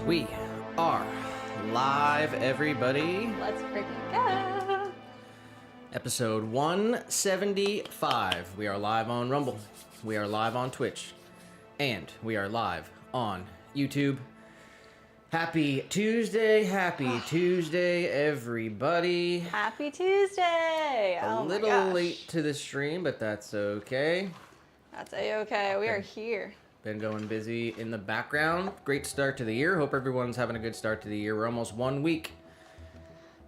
We are live, everybody. Let's freaking go. Episode 175. We are live on Rumble. We are live on Twitch. And we are live on YouTube. Happy Tuesday, everybody. Happy Tuesday. A little late to the stream, but that's okay. That's a-okay. We are here. Been going busy in the background. Great start to the year. Hope everyone's having a good start to the year. We're almost 1 week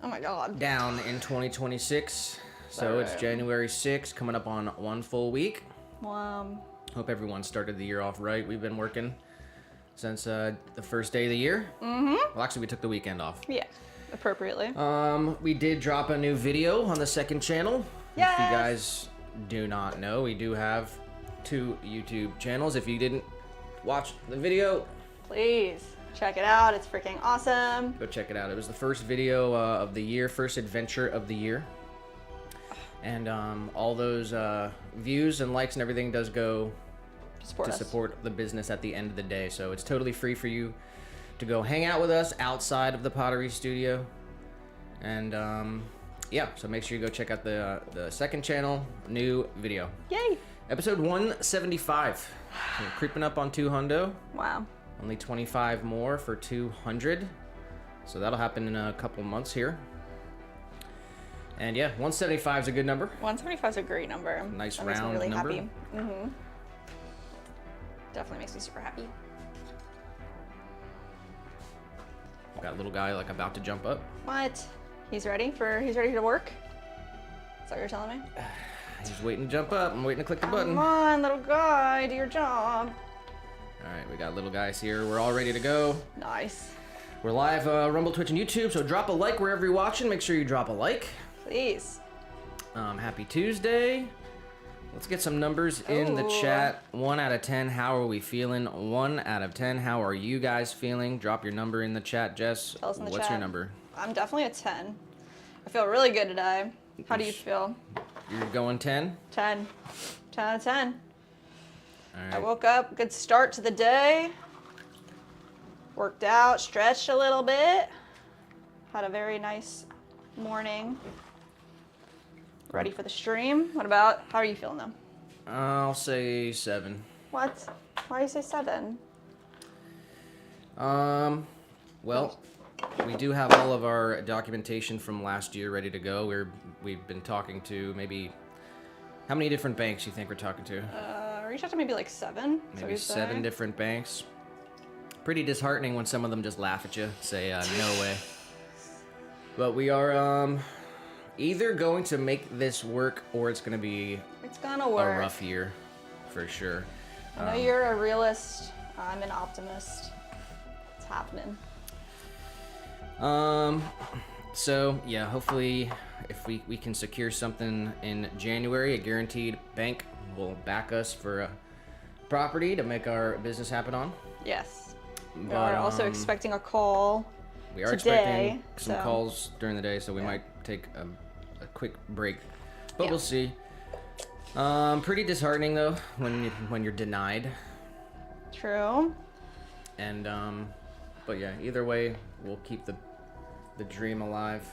Oh my god. down in 2026. So it's January 6th, coming up on 1 full week. Hope everyone started the year off right. We've been working since the first day of the year. Well, actually, we took the weekend off. Yeah, appropriately. We did drop a new video on the second channel. Yes. If you guys do not know, we do have 2 YouTube channels. If you didn't watch the video, Please check it out. It's freaking awesome. go check it out. It was the first video of the year, first adventure of the year. And all those views and likes and everything does go to support the business at the end of the day. So it's totally free for you to go hang out with us outside of the Pottery studio. And yeah, so make sure you go check out the second channel, new video. Yay. Episode 175. We're creeping up on 200. Wow. Only 25 more for 200. So that'll happen in a couple months here. And yeah, 175 is a good number. 175 is a great number. Nice that round makes me really number. happy. Definitely makes me super happy. Got a little guy like about to jump up. What? He's ready to work? Is that what you're telling me? He's waiting to jump up. I'm waiting to click the button. Come on, little guy, do your job. All right, we got little guys here. We're all ready to go. Nice. We're live Rumble, Twitch, and YouTube, so drop a like wherever you're watching. Make sure you drop a like. Please. Happy Tuesday. Let's get some numbers in the chat. 1 out of 10, how are we feeling? 1 out of 10, how are you guys feeling? Drop your number in the chat, Jess. Tell us in the What's chat. your number? I'm definitely a 10. I feel really good today. How do you feel? You're going 10? 10. 10 out of 10. All right. I woke up, good start to the day. Worked out, stretched a little bit. Had a very nice morning. Ready for the stream. How are you feeling though? I'll say 7. What? Why do you say 7? Well, we do have all of our documentation from last year ready to go. We've been talking to maybe, how many different banks you think we're talking to? Reached out to maybe like 7. Maybe 7 different banks. Pretty disheartening when some of them just laugh at you, say no way. But we are either going to make this work or it's going to be gonna work. a rough year for sure. I know you're a realist. I'm an optimist. It's happening. So yeah, hopefully if we can secure something in January, a guaranteed bank will back us for a property to make our business happen on. Yes. We But, are also expecting a call. We are today, expecting some calls during the day, so we might take a quick break, but we'll see. Pretty disheartening though when you're denied. True. And but yeah, either way, we'll keep the dream alive.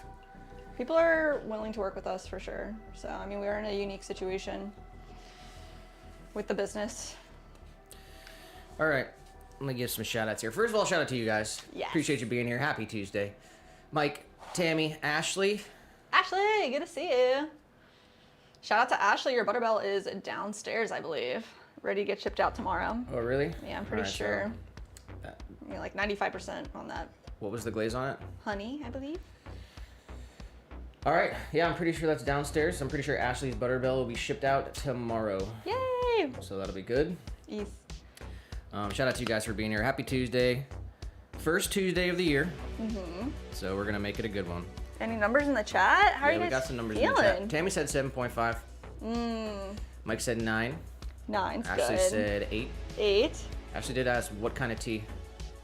People are willing to work with us for sure. So I mean, we are in a unique situation with the business. All right, let me give some shout outs here. First of all, shout out to you guys. Yes. Appreciate you being here. Happy Tuesday. Mike, Tammy, Ashley. Ashley, good to see you. Shout out to Ashley. Your Butterbell is downstairs, I believe. Ready to get shipped out tomorrow. Oh, really? Yeah, I'm pretty sure. So, I mean, like 95% on that. what was the glaze on it? Honey, I believe. All right. Yeah, I'm pretty sure that's downstairs. I'm pretty sure Ashley's Butterbell will be shipped out tomorrow. Yay! So that'll be good. Yes. Shout out to you guys for being here. Happy Tuesday. First Tuesday of the year. So we're going to make it a good one. Any numbers in the chat? How are you we guys got some numbers feeling? in the chat. Tammy said 7.5. Mike said 9. 9's Ashley good. said 8. 8. Ashley did ask what kind of tea.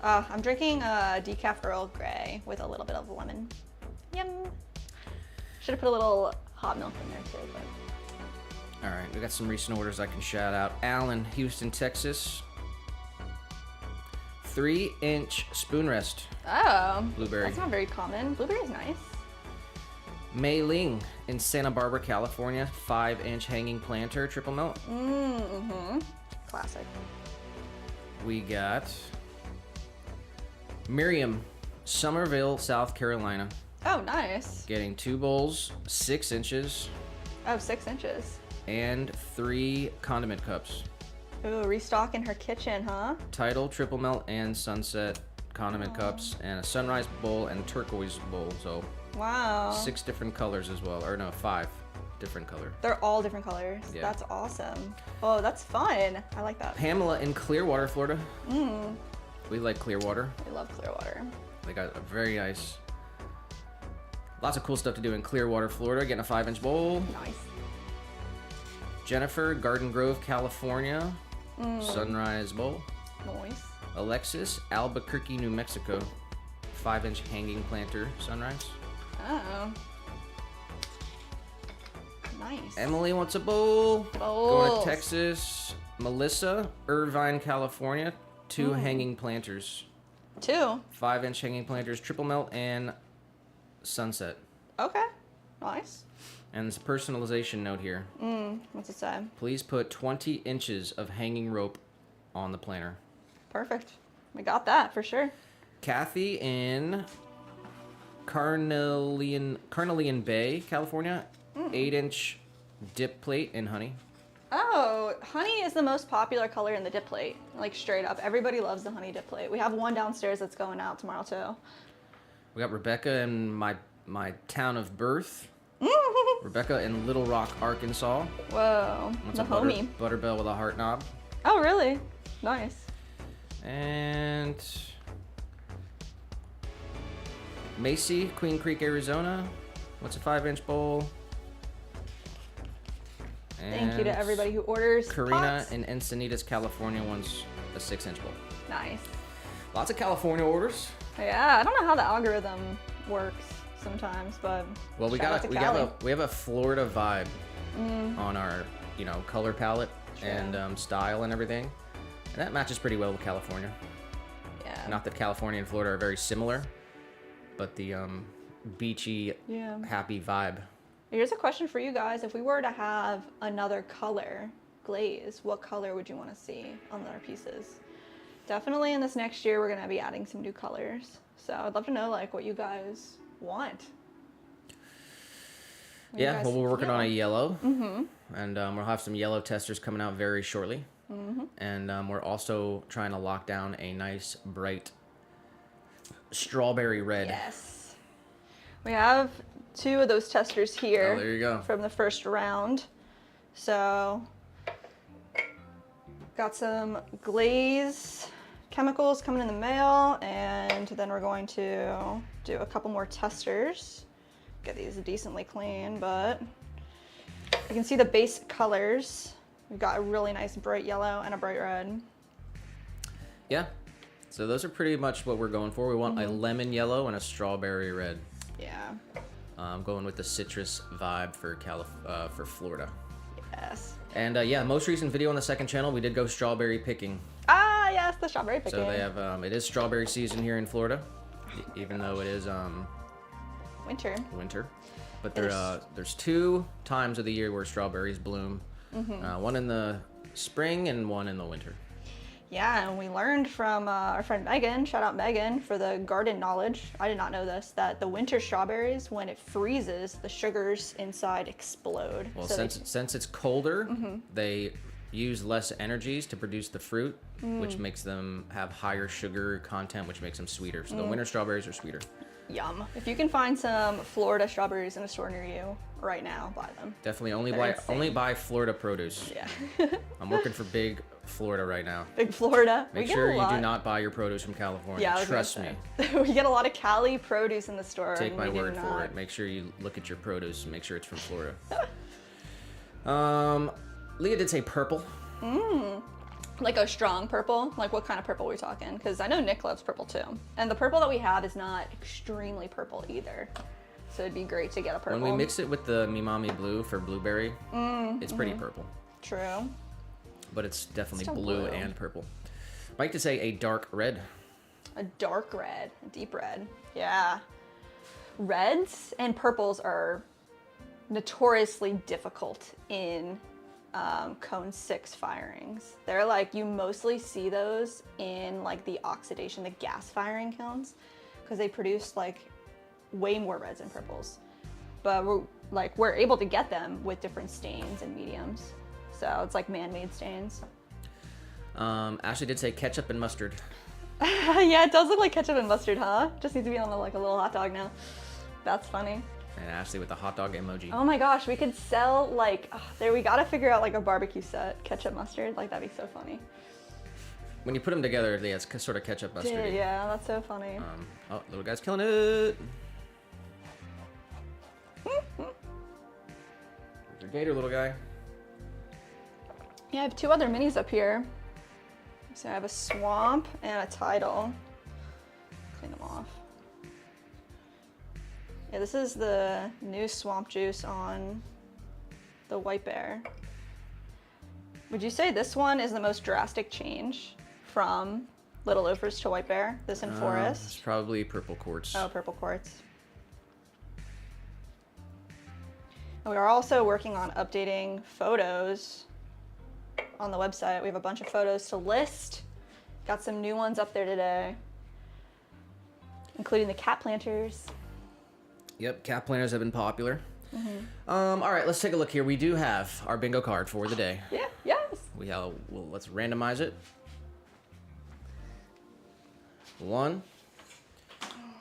I'm drinking decaf Earl Grey with a little bit of lemon. Yum. Should have put a little hot milk in there too, but. All right, we got some recent orders I can shout out. Alan, Houston, Texas. 3-inch spoon rest. Oh. Blueberry. That's not very common. Blueberry's nice. Mei Ling in Santa Barbara, California. 5-inch hanging planter, triple melt. Classic. We got Miriam, Somerville, South Carolina. Oh, nice. Getting 2 bowls, 6 inches. Oh, 6 inches. And 3 condiment cups. Ooh, restocking her kitchen, huh? Tidal, triple melt, and sunset condiment cups, and a sunrise bowl and turquoise bowl. So wow. 6 different colors as well, or no, 5 different colors. They're all different colors. Yeah. That's awesome. Oh, that's fun. I like that. Pamela in Clearwater, Florida. We like Clearwater. We love Clearwater. They got a very nice, lots of cool stuff to do in Clearwater, Florida. Getting a 5-inch bowl. Nice. Jennifer, Garden Grove, California. Sunrise bowl. Nice. Alexis, Albuquerque, New Mexico. 5-inch hanging planter, sunrise. Oh. Nice. Emily wants a bowl. Bowls. Going to Texas. Melissa, Irvine, California. 2 hanging planters. 2. 5-inch hanging planters, triple melt, and sunset. Okay. Nice. And there's a personalization note here. What's it say? Please put 20 inches of hanging rope on the planter. Perfect. We got that for sure. Kathy in Carnelian Bay, California. 8-inch dip plate in honey. Oh, honey is the most popular color in the dip plate. Like straight up. Everybody loves the honey dip plate. We have one downstairs that's going out tomorrow too. We got Rebecca in my town of birth. Rebecca in Little Rock, Arkansas. Whoa, Wants the a homie. Butterbell with a heart knob. Oh, really? Nice. And Macy, Queen Creek, Arizona. What's a 5-inch bowl? Thank you to everybody who orders Karina pots. in Encinitas, California wants a 6-inch bowl. Nice. Lots of California orders. Yeah, I don't know how the algorithm works sometimes, but Well, we shout out to we Cali. have a Florida vibe on our color palette True. and style and everything, and that matches pretty well with California. Yeah. Not that California and Florida are very similar, but the beachy, happy vibe. Here's a question for you guys. If we were to have another color glaze, what color would you want to see on our pieces? Definitely in this next year, we're going to be adding some new colors. So I'd love to know like what you guys want. Yeah, well, we're working on a yellow, and we'll have some yellow testers coming out very shortly. And we're also trying to lock down a nice, bright strawberry red. Yes. We have 2 of those testers here. Oh, there you go. From the first round. So, got some glaze chemicals coming in the mail, and then we're going to do a couple more testers. Get these decently clean, but you can see the base colors. We've got a really nice bright yellow and a bright red. Yeah, so those are pretty much what we're going for. We want a lemon yellow and a strawberry red. Yeah. I'm going with the citrus vibe for for Florida. Yes. And yeah, most recent video on the second channel, we did go strawberry picking. Ah, yes, the strawberry picking. So they have it is strawberry season here in Florida, even though it is winter. But there's 2 times of the year where strawberries bloom. One in the spring and one in the winter. Yeah, and we learned from our friend Megan, shout out Megan for the garden knowledge. I did not know this, that the winter strawberries, when it freezes, the sugars inside explode. Well, So since it's colder, they use less energies to produce the fruit, which makes them have higher sugar content, which makes them sweeter. So the winter strawberries are sweeter. Yum. If you can find some Florida strawberries in a store near you right now, buy them. Definitely They're only buy Florida produce. Yeah. I'm working for big Florida right now. Big Florida. Make sure you do not buy your produce from California. Yeah, I was gonna Trust me. say. We get a lot of Cali produce in the store. Take and my we do word for not. it. Make sure you look at your produce and make sure it's from Florida. Leah did say purple. Like a strong purple? Like what kind of purple are we talking? Because I know Nick loves purple too. And the purple that we have is not extremely purple either. So it'd be great to get a purple. When we mix it with the Mimami blue for blueberry, it's pretty purple. True. But it's definitely Still blue blue. and purple. I'd like to say a dark red. A dark red, a deep red. Yeah. Reds and purples are notoriously difficult in cone 6 firings. They're like, you mostly see those in like the oxidation, the gas firing kilns, because they produce like way more reds and purples. But we're able to get them with different stains and mediums. So it's like man-made stains. Ashley did say ketchup and mustard. Yeah, it does look like ketchup and mustard, huh? Just needs to be on like a little hot dog now. That's funny. And Ashley with the hot dog emoji. Oh my gosh, we could sell like, we gotta figure out like a barbecue set, ketchup mustard, like that'd be so funny. When you put them together, yeah, it's sort of ketchup mustard. Yeah, that's so funny. Oh, little guy's killing it. There's your gator, little guy. Yeah, I have 2 other minis up here. So I have a swamp and a tidal. Clean them off. Yeah, this is the new swamp juice on the white bear. Would you say this one is the most drastic change from Little Loafers to white bear? This in forest? It's probably purple quartz. Oh, purple quartz. And we are also working on updating photos on the website. We have a bunch of photos to list. Got some new ones up there today, including the cat planters. Yep, cat planters have been popular. All right, let's take a look here. We do have our bingo card for the day. Yeah, yes. Let's randomize it. 1,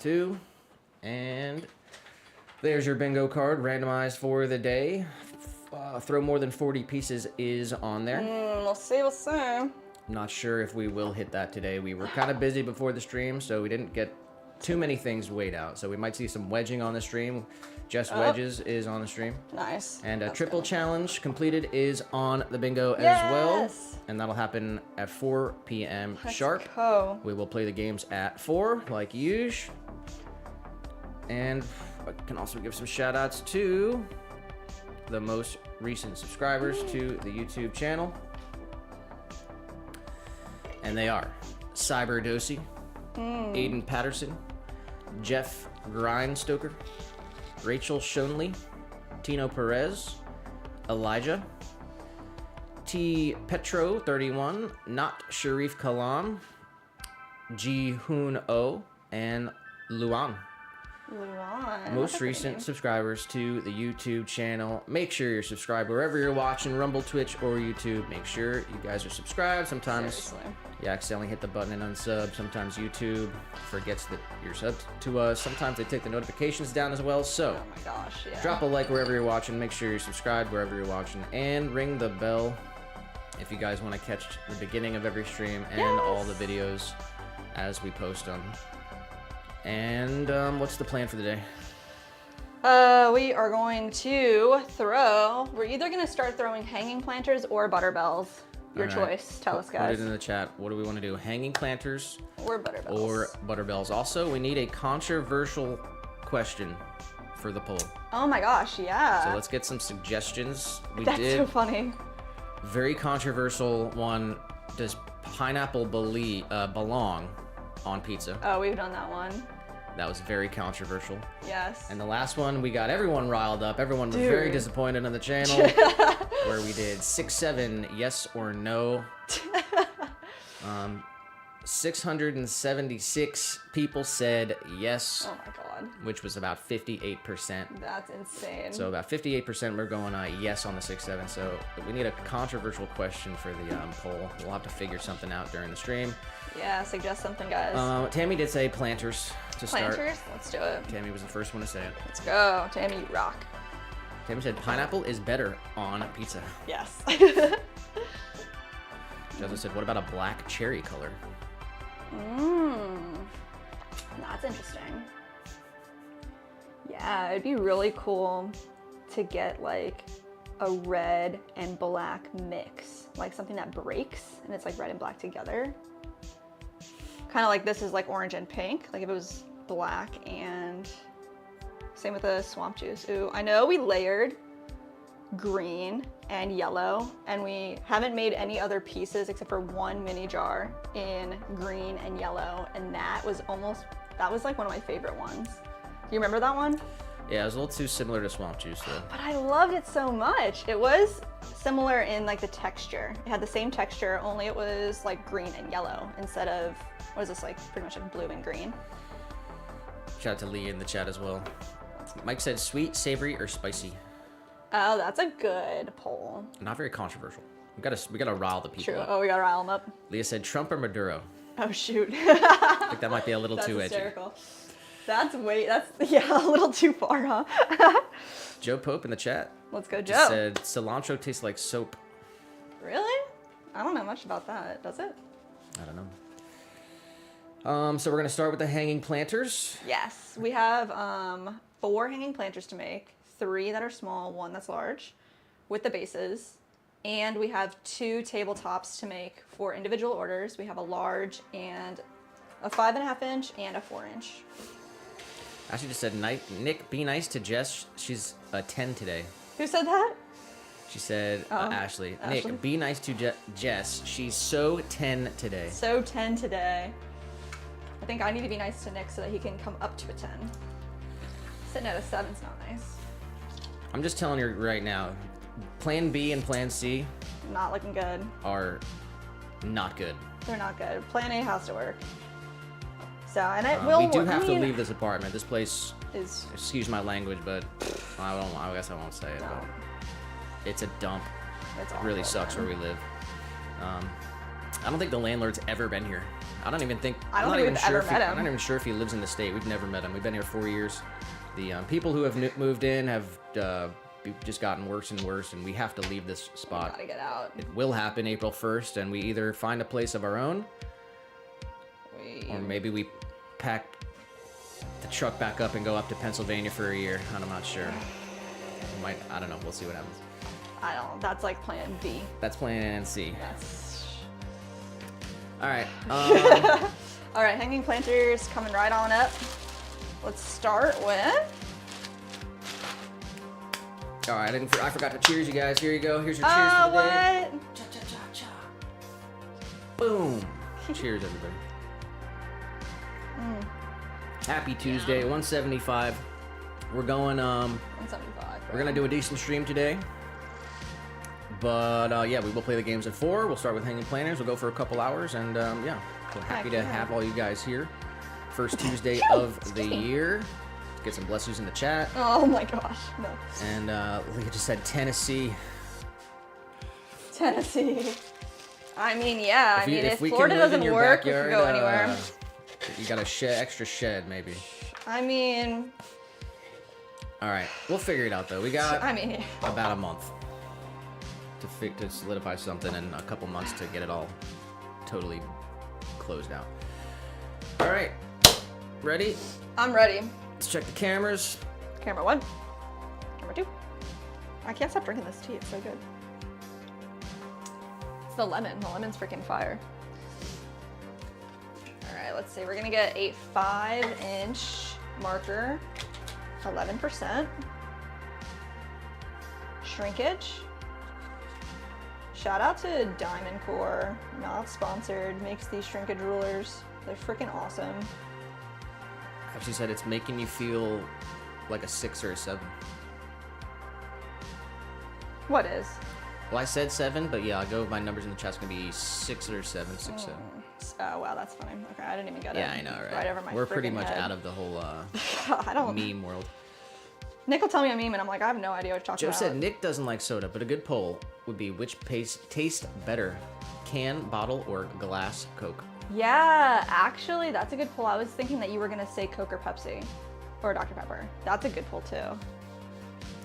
2, and there's your bingo card randomized for the day. Throw more than 40 pieces is on there. We'll see, we'll see. I'm not sure if we will hit that today. We were kind of busy before the stream, so we didn't get too many things weighed out. So we might see some wedging on the stream. Just wedges is on the stream. Nice. And a triple challenge completed is on the bingo as well. Yes. And that'll happen at 4 p.m. Let's sharp. go. We will play the games at 4, like usual. And I can also give some shout outs to the most recent subscribers to the YouTube channel. And they are Cyber Dosey, Aiden Patterson, Jeff Grindstoker, Rachel Shonley, Tino Perez, Elijah, T Petro 31, Not Sharif Kalam, Ji Hoon O, and Luan. Most recent subscribers to the YouTube channel. Make sure you're subscribed wherever you're watching, Rumble, Twitch, or YouTube. Make sure you guys are subscribed. Sometimes you accidentally hit the button and unsub. Sometimes YouTube forgets that you're subbed to us. Sometimes they take the notifications down as well. So, oh my gosh, yeah. Drop a like wherever you're watching. Make sure you're subscribed wherever you're watching, and ring the bell if you guys want to catch the beginning of every stream and all the videos as we post them. And what's the plan for the day? We are going to we're either going to start throwing hanging planters or butter bells. Your choice. Tell us, guys. Put it in the chat. What do we want to do? Hanging planters or butter bells? Also, we need a controversial question for the poll. Oh my gosh, yeah. So let's get some suggestions. That's so funny. Very controversial one. Does pineapple belong on pizza? Oh, we've done that one. That was very controversial. Yes. And the last one, we got everyone riled up. Everyone was very disappointed on the channel, where we did 6-7 yes or no. 676 people said yes. Oh my god. Which was about 58%. That's insane. So about 58% we're going yes on the 6-7. So we need a controversial question for the poll. We'll have to figure something out during the stream. Yeah, suggest something, guys. Tammy did say planters to start. Planters? Let's do it. Tammy was the first one to say it. Let's go. Tammy, you rock. Tammy said pineapple is better on pizza. Yes. Joseph said, what about a black cherry color? That's interesting. Yeah, it'd be really cool to get like a red and black mix, like something that breaks and it's like red and black together. Kind of like this is like orange and pink, like if it was black, and same with the swamp juice. Ooh, I know we layered green, and yellow. And we haven't made any other pieces except for one mini jar in green and yellow. And that was like one of my favorite ones. Do you remember that one? Yeah, it was a little too similar to swamp juice though. But I loved it so much. It was similar in like the texture. It had the same texture, only it was like green and yellow instead of, what is this, like pretty much like blue and green. Shout out to Lee in the chat as well. Mike said sweet, savory, or spicy. Oh, that's a good poll. Not very controversial. We gotta rile the people True. up. Oh, we gotta rile them up. Leah said Trump or Maduro. Oh shoot. I think that might be a little too hysterical. edgy. That's yeah, a little too far, huh? Joe Pope in the chat. Let's go, Joe. Just said cilantro tastes like soap. Really? I don't know much about that. Does it? I don't know. So we're gonna start with the hanging planters. Yes, we have 4 hanging planters to make, 3 that are small, 1 that's large, with the bases. And we have 2 tabletops to make for individual orders. We have a large and a 5.5 inch and a 4 inch. Ashley just said, Nick, be nice to Jess. She's a 10 today. Who said that? She said, Ashley. Ashley. Nick, be nice to Jess. She's so 10 today. So 10 today. I think I need to be nice to Nick so that he can come up to a 10. Sitting at a 7's not nice. I'm just telling you right now, Plan B and Plan C Not looking good. are not good. They're not good. Plan A has to work. So, and it will We work. do have to leave this apartment. This place Is excuse my language, but I guess I won't say it. No. But it's a dump. It's It really awful, sucks man. where we live. I don't think the landlord's ever been here. I don't think we've I'm ever met him. not even sure if he lives in the state. We've never met him. We've been here 4 years. The people who have moved in have just gotten worse and worse, and we have to leave this spot. Gotta get out. It will happen April 1st, and we either find a place of our own, or maybe we pack the truck back up and go up to Pennsylvania for a year. I'm not sure. I don't know. We'll see what happens. I don't. That's like Plan B. That's Plan C. That's. All right. All right, hanging planters coming right on up. Let's start with. All right. I forgot to cheers you guys. Here you go. Here's your cheers for the day. What? Cha cha cha cha. Boom. Cheers, everybody. Happy Tuesday, 175. We're going. 175. We're gonna do a decent stream today. But yeah, we will play the games at 4. We'll start with hanging planters. We'll go for a couple hours, and yeah, we're happy to have all you guys here. First Tuesday of the year. Let's get some blessings in the chat. Oh my gosh, no. And Leah just said Tennessee. Tennessee. I mean, yeah. If we Florida can live in doesn't your work, we backyard, can go anywhere. You got a extra shed, maybe. I mean. All right, we'll figure it out though. We got I about a month to solidify something, and a couple months to get it all totally closed out. All right, ready? I'm ready. Let's check the cameras. Camera 1. Camera 2. I can't stop drinking this tea. It's so good. It's the lemon. The lemon's freaking fire. All right, let's see. We're gonna get a 5-inch marker, 11%. Shrinkage. Shout out to Diamond Core, not sponsored, makes these shrinkage rulers. They're freaking awesome. She said it's making you feel like a 6 or a 7. What is? Well, I said 7, but yeah, I'll go with my numbers in the chat. It's gonna be 6 or 7, 6, 7. Oh wow, that's funny. Okay, I didn't even get it. Yeah, I know, right? Right over my We're pretty friggin' much head. out of the whole I don't. meme world. Nick will tell me a meme, and I'm like, I have no idea what you're talking Joe about. said Nick doesn't like soda, but a good poll would be which tastes better, can, bottle, or glass Coke? Yeah, actually, that's a good poll. I was thinking that you were gonna say Coke or Pepsi, or Dr. Pepper. That's a good poll too.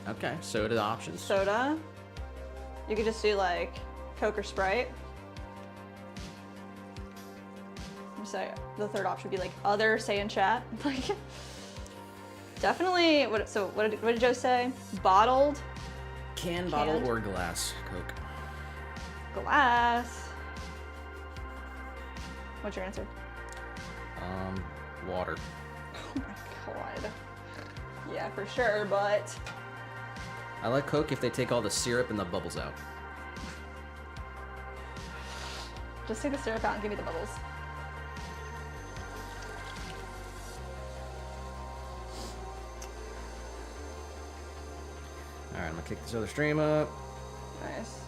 Okay, soda options. Soda. You could just do like Coke or Sprite. So the third option would be like other, say in chat. Like definitely. What did Joe say? Bottled. Can, bottle, or glass Coke? Glass. What's your answer? Water. Oh my god. Yeah, for sure, but I like Coke if they take all the syrup and the bubbles out. Just take the syrup out and give me the bubbles. Alright, I'm gonna kick this other stream up. Nice.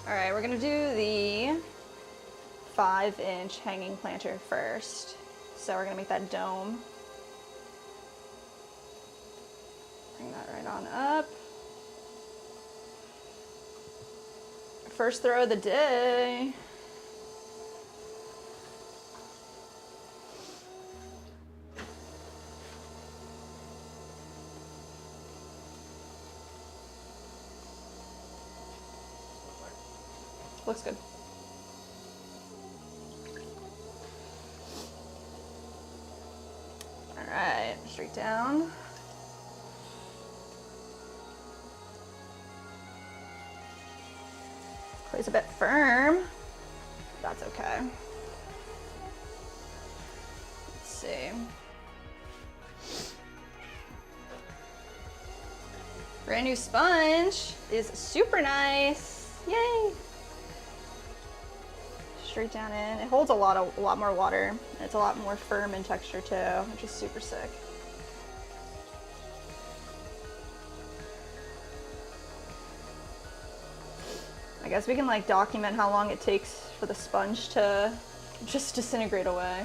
Alright, we're gonna do the 5-inch hanging planter first. So we're gonna make that dome. Bring that right on up. First throw of the day. Looks good. All right, straight down. Clay's a bit firm. That's okay. Let's see. Brand new sponge is super nice. Yay! Straight down in. It holds a lot more water. It's a lot more firm in texture too, which is super sick. I guess we can like document how long it takes for the sponge to just disintegrate away.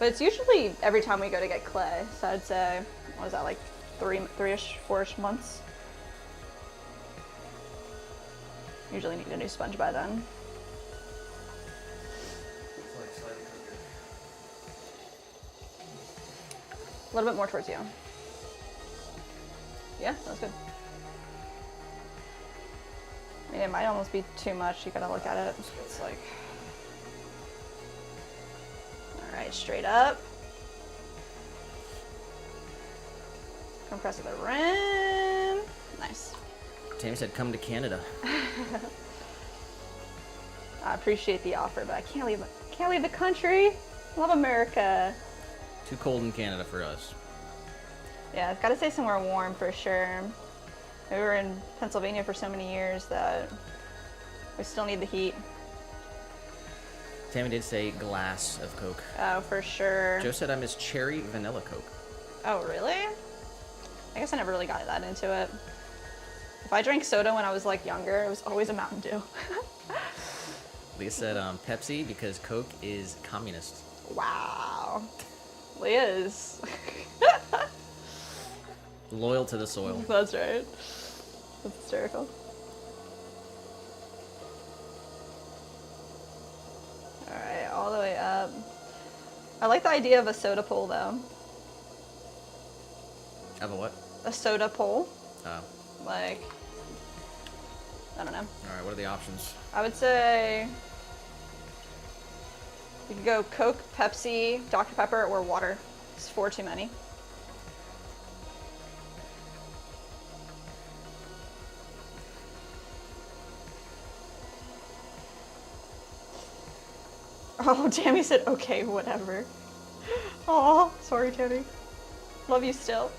But it's usually every time we go to get clay. So I'd say, what is that, like three-ish, 4-ish months? Usually need a new sponge by then. A little bit more towards you. Yeah, that's good. I mean, it might almost be too much. You gotta look at it. It's like, all right, straight up. Compress at the rim. Nice. Tammy said, "Come to Canada." I appreciate the offer, but I can't leave the country. Love America. Too cold in Canada for us. Yeah, I've got to stay somewhere warm for sure. We were in Pennsylvania for so many years that we still need the heat. Tammy did say glass of Coke. Oh, for sure. Joe said I miss cherry vanilla Coke. Oh, really? I guess I never really got that into it. If I drank soda when I was like younger, it was always a Mountain Dew. Leah said Pepsi because Coke is communist. Wow. Leah's. Loyal to the soil. That's right. That's hysterical. Alright, all the way up. I like the idea of a soda pole though. Of a what? A soda pole. Oh. Like, I don't know. Alright, what are the options? I would say you could go Coke, Pepsi, Dr. Pepper, or water. It's 4 too many. Oh, Tammy said, okay, whatever. Oh, sorry, Tammy. Love you still.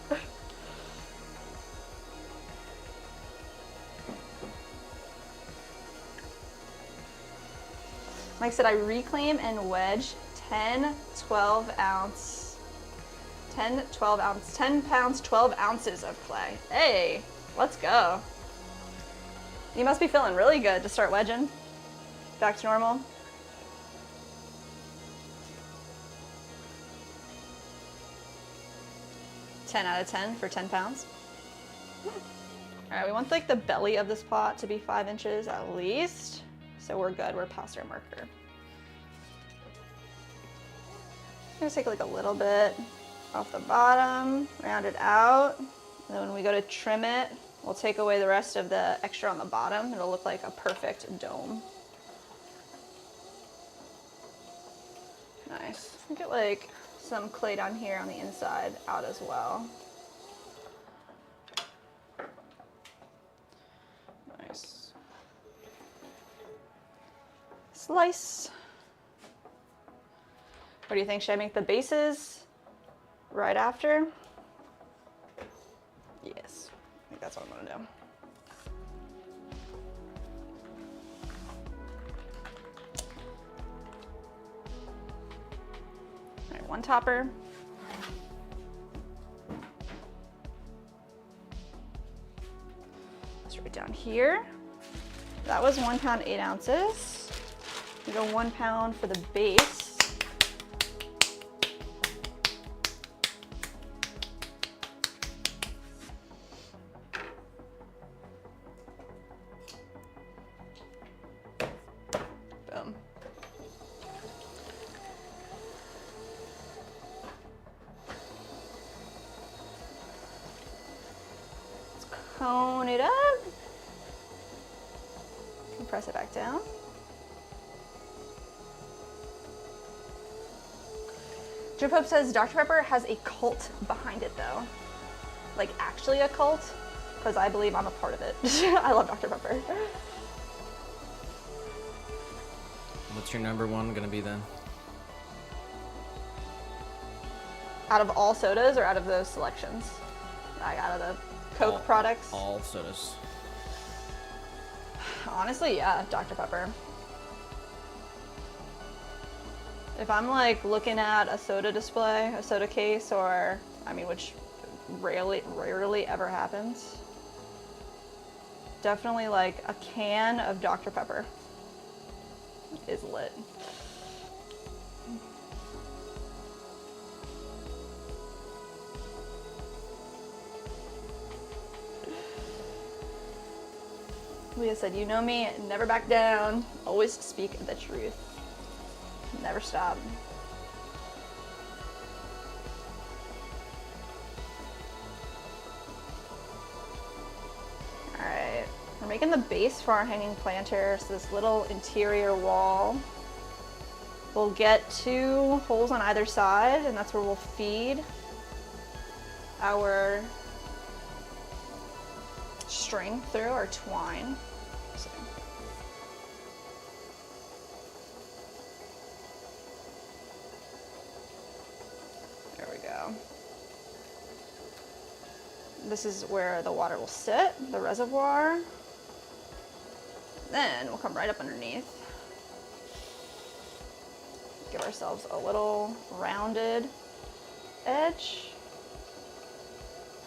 Like I said, I reclaim and wedge 10 pounds, 12 ounces of clay. Hey, let's go. You must be feeling really good to start wedging. Back to normal. $10 out of 10 for 10 pounds. All right, we want like the belly of this pot to be 5 inches at least. So we're good, we're past our marker. I'm gonna take like a little bit off the bottom, round it out. And then when we go to trim it, we'll take away the rest of the extra on the bottom. It'll look like a perfect dome. Nice. Get like some clay down here on the inside out as well. Nice. Slice. What do you think? Should I make the bases right after? that's what I'm gonna do. All right, 1 topper. Let's right down here. That was 1 pound, 8 ounces. We go 1 pound for the base. Boom. Let's cone it up. Press it back down. Drip Hope says Dr. Pepper has a cult behind it though. Like actually a cult, because I believe I'm a part of it. I love Dr. Pepper. What's your number 1 gonna be then? Out of all sodas or out of those selections? Like out of the Coke products? All sodas. Honestly, yeah, Dr. Pepper. If I'm like looking at a soda display, a soda case, or, I mean, which rarely ever happens, definitely like a can of Dr. Pepper is lit. Leah said, you know me, never back down, always speak the truth. Never stop. All right, we're making the base for our hanging planter, so this little interior wall. We'll get 2 holes on either side, and that's where we'll feed our string through, our twine. So. There we go. This is where the water will sit, the reservoir. Then we'll come right up underneath. Give ourselves a little rounded edge.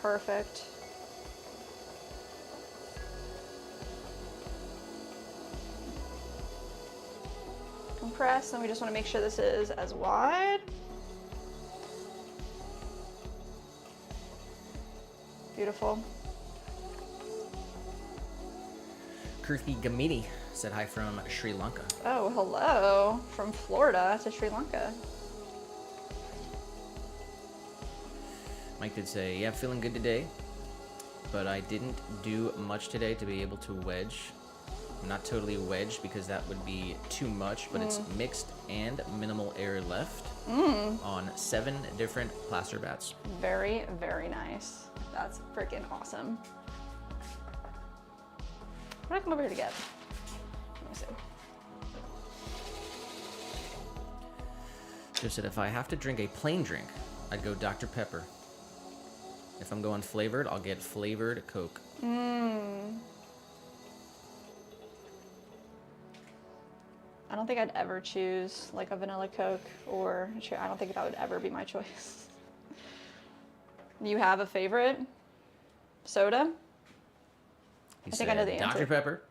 Perfect. Compress, and we just want to make sure this is as wide. Beautiful. Kirthi Gamini said hi from Sri Lanka. Oh, hello. From Florida to Sri Lanka. Mike did say, yeah, feeling good today, but I didn't do much today to be able to wedge. Not totally wedged because that would be too much, but it's mixed and minimal air left on 7 different plaster bats. Very, very nice. That's freaking awesome. What did I come over here to get? Let me see. Just said if I have to drink a plain drink, I'd go Dr. Pepper. If I'm going flavored, I'll get flavored Coke. I don't think I'd ever choose like a vanilla Coke, or I don't think that would ever be my choice. You have a favorite soda? He I think I know the answer. Dr. Pepper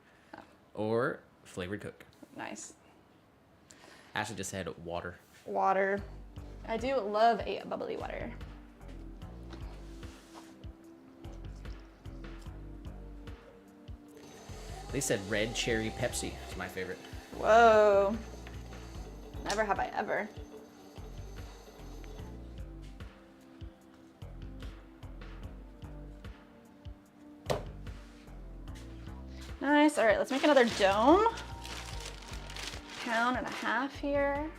or flavored Coke. Nice. Ashley just said water. Water. I do love a bubbly water. They said red cherry Pepsi is my favorite. Whoa. Never have I ever. Nice. All right, let's make another dome. 1.5 pounds here.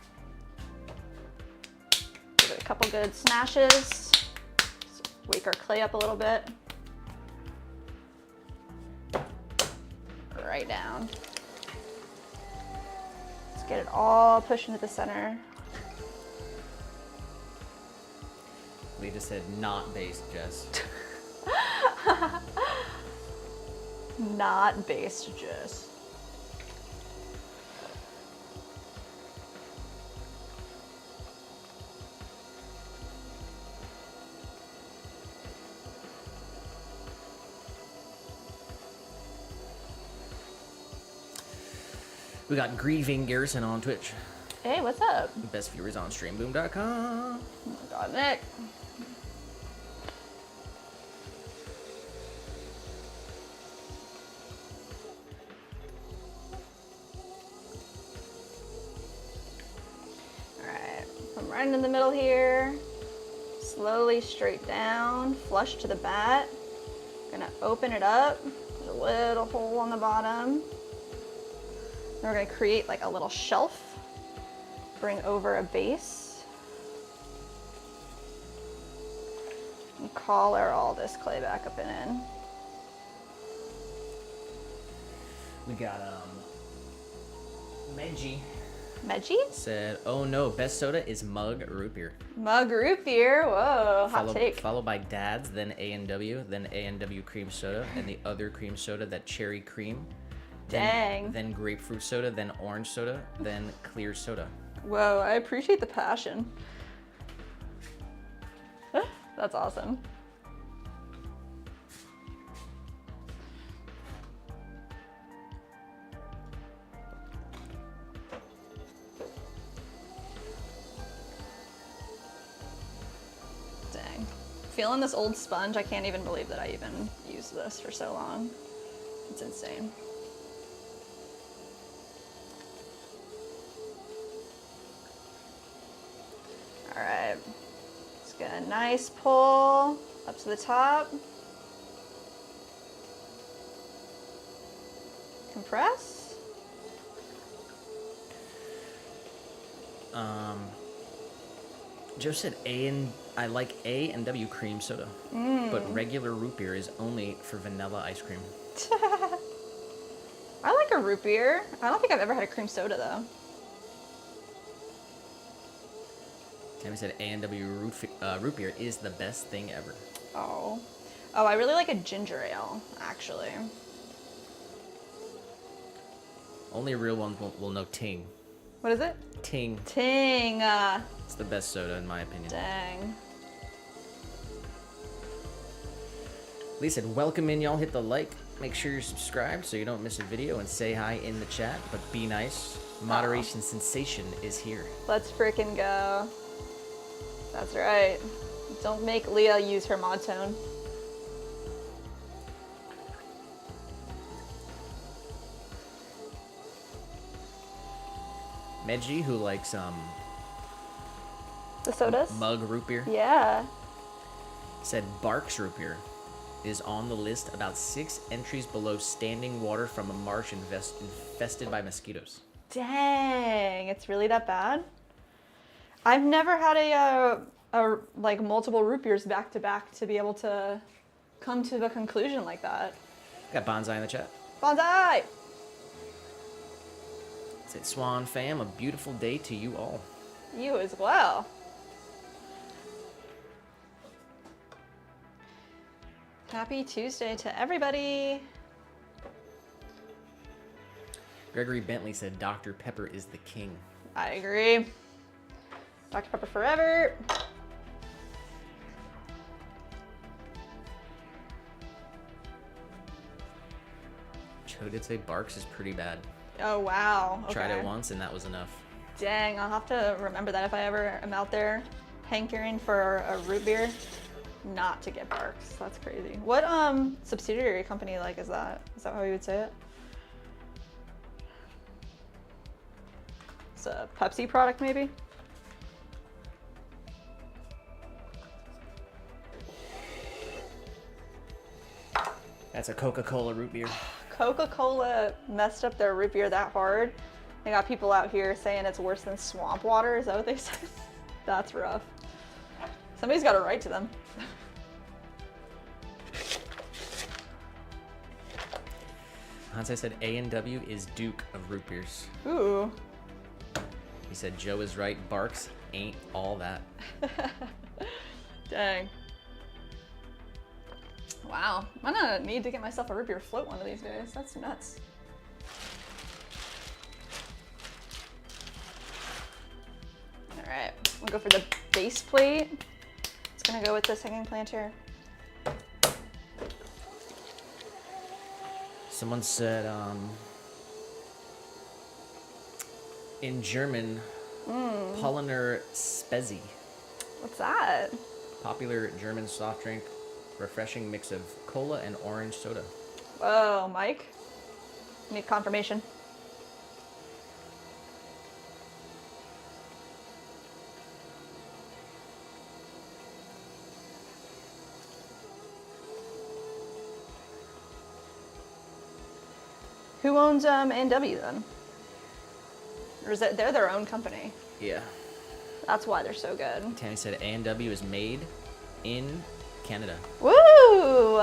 Give it a couple good smashes. Just wake our clay up a little bit. Right down. Let's get it all pushed into the center. Lee just said not based, Jess. Not based juice. We got Grieving Garrison on Twitch. Hey, what's up? Best viewers on streamboom.com. Oh my god, Nick. Alright, come right in the middle here. Slowly straight down, flush to the bat. Gonna open it up. There's a little hole on the bottom. Then we're gonna create like a little shelf. Bring over a base. And collar all this clay back up and in. We got Menji Meji? said, "Oh no, best soda is Mug Root Beer." Mug root beer. Whoa, hot take. Followed by Dad's, then A&W, then A&W cream soda, and the other cream soda, that cherry cream. Dang. Then grapefruit soda, then orange soda, then clear soda. Whoa, I appreciate the passion. That's awesome. Dang. Feeling this old sponge, I can't even believe that I even used this for so long. It's insane. All right, let's get a nice pull up to the top. Compress. Joe said I like A&W cream soda, but regular root beer is only for vanilla ice cream. I like a root beer. I don't think I've ever had a cream soda though. Tammy said A&W root beer is the best thing ever. Oh. Oh, I really like a ginger ale, actually. Only real ones will know Ting. What is it? Ting. Ting. It's the best soda in my opinion. Dang. Lee said, welcome in, y'all. Hit the like. Make sure you're subscribed so you don't miss a video, and say hi in the chat, but be nice. Moderation sensation is here. Let's frickin' go. That's right. Don't make Leah use her mod tone. Meji, who likes The sodas? Mug root beer, Yeah. said Barks root beer is on the list, about 6 entries below standing water from a marsh infested by mosquitoes. Dang, it's really that bad? I've never had a like multiple root beers back to back to be able to come to the conclusion like that. Got Bonsai in the chat. Bonsai! Said Swan fam, a beautiful day to you all. You as well. Happy Tuesday to everybody. Gregory Bentley said Dr. Pepper is the king. I agree. Dr. Pepper forever. Joe did say Barks is pretty bad. Oh, wow. Okay. Tried it once and that was enough. Dang, I'll have to remember that if I ever am out there hankering for a root beer, not to get Barks. That's crazy. What subsidiary company like is that? Is that how you would say it? It's a Pepsi product maybe? That's a Coca-Cola root beer. Coca-Cola messed up their root beer that hard. They got people out here saying it's worse than swamp water. Is that what they said? That's rough. Somebody's got to write to them. Hansai said A&W is Duke of root beers. Ooh. He said Joe is right. Barks ain't all that. Dang. Wow, I'm gonna need to get myself a root beer float one of these days. That's nuts. All right, we'll go for the base plate. It's gonna go with this hanging planter. Someone said, in German, Polliner Spezi. What's that? Popular German soft drink, refreshing mix of cola and orange soda. Whoa, Mike. Need confirmation. Who owns A&W then? Or is it they're their own company? Yeah. That's why they're so good. Tammy said A&W is made in Canada. Woo!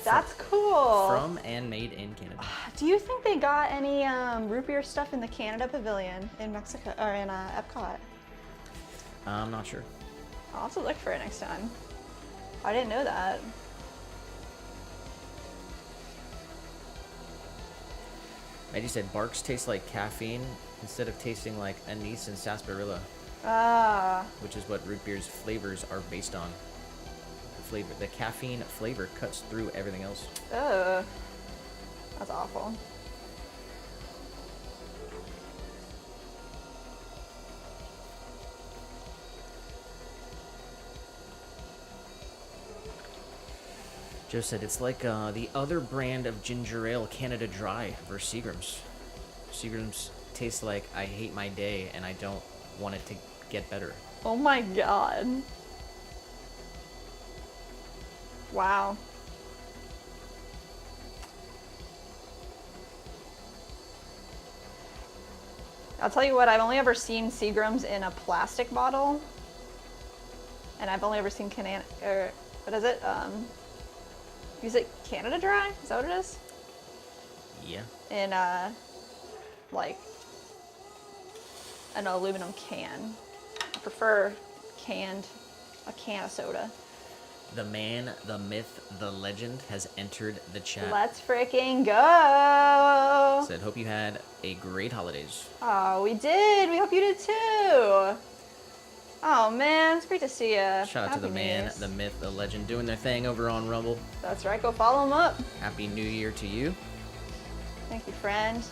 That's cool. From and made in Canada. Do you think they got any root beer stuff in the Canada Pavilion in Mexico or in Epcot? I'm not sure. I'll have to look for it next time. I didn't know that. Maggie said Barks tastes like caffeine instead of tasting like anise and sarsaparilla. Which is what root beer's flavors are based on. The caffeine flavor cuts through everything else. Ugh. That's awful. Joe said it's like the other brand of ginger ale, Canada Dry, versus Seagram's. Seagram's tastes like I hate my day and I don't want it to get better. Oh my god. Wow. I'll tell you what, I've only ever seen Seagram's in a plastic bottle. And I've only ever seen what is it Canada Dry? Is that what it is? Yeah. In like an aluminum can. I prefer a can of soda. The man, the myth, the legend has entered the chat. Let's freaking go! Said, hope you had a great holidays. Oh, we did. We hope you did too. Oh man, it's great to see you. Shout out to the man, the myth, the legend, doing their thing over on Rumble. That's right. Go follow them up. Happy New Year to you. Thank you, friend.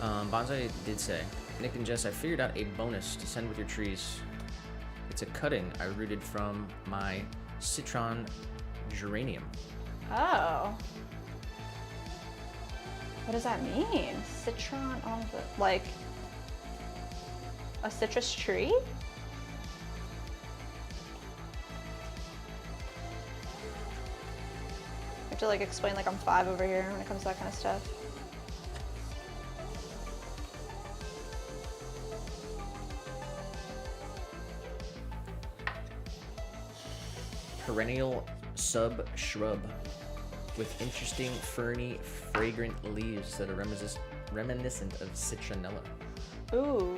Bonsai did say, Nick and Jess, I figured out a bonus to send with your trees. It's a cutting I rooted from my citron geranium. Oh. What does that mean? Citron on the, like, a citrus tree? You have to like explain like I'm 5 over here when it comes to that kind of stuff. Perennial sub-shrub with interesting ferny, fragrant leaves that are reminiscent of citronella. Ooh.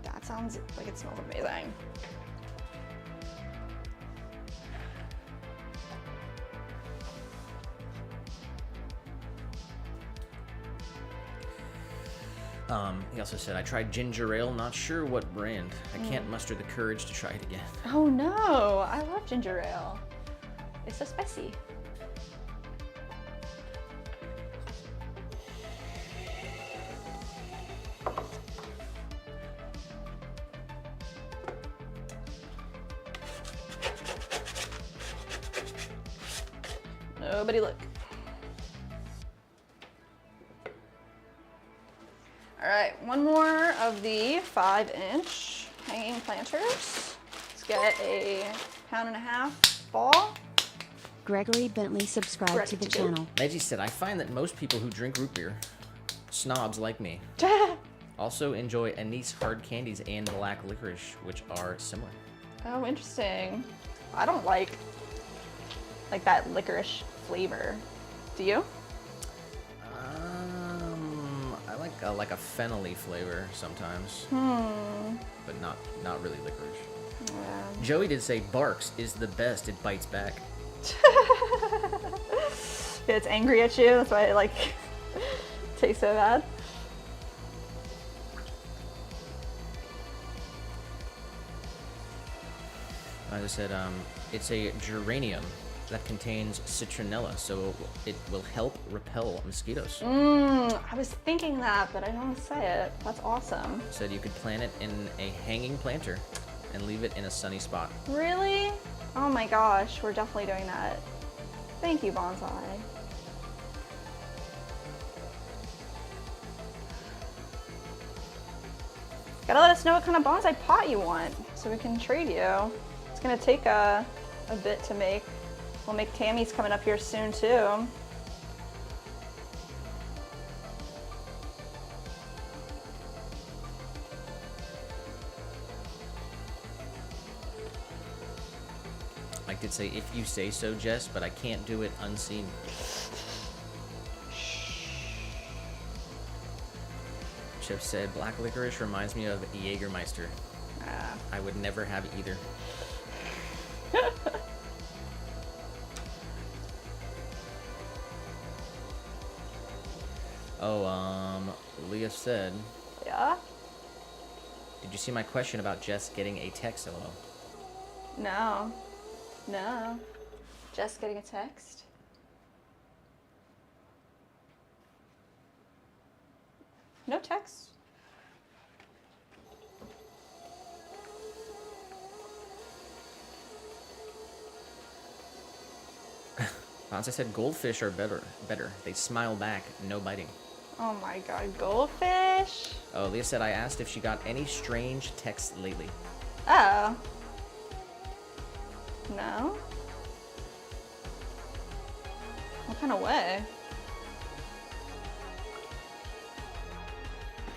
That sounds like it smells amazing. He also said, I tried ginger ale, not sure what brand. I can't muster the courage to try it again. Oh no, I love ginger ale. It's so spicy. Nobody look. All right, one more of the 5-inch hanging planters. Let's get a 1.5 pound ball. Gregory Bentley subscribed to the channel. Reggie said, I find that most people who drink root beer, snobs like me, also enjoy anise hard candies and black licorice, which are similar. Oh, interesting. I don't like that licorice flavor. Do you? I like like a fennelly flavor sometimes. But not really licorice. Yeah. Joey did say barks is the best. It bites back. Yeah, it's angry at you. That's why it like tastes so bad. I just said it's a geranium that contains citronella, so it will help repel mosquitoes. I was thinking that, but I don't want to say it. That's awesome. Said you could plant it in a hanging planter and leave it in a sunny spot. Really? Oh my gosh, we're definitely doing that. Thank you, Bonsai. Gotta let us know what kind of bonsai pot you want so we can trade you. It's gonna take a bit to make. We'll make Tammy's coming up here soon too. I could say if you say so, Jess, but I can't do it unseen. Chef said black licorice reminds me of Jägermeister. I would never have either. Leah said, Yeah? did you see my question about Jess getting a text? LOL. No. No. Just getting a text? No text. Bonsai said goldfish are better. They smile back, no biting. Oh my god, goldfish? Oh, Leah said I asked if she got any strange texts lately. Oh. No? What kind of way?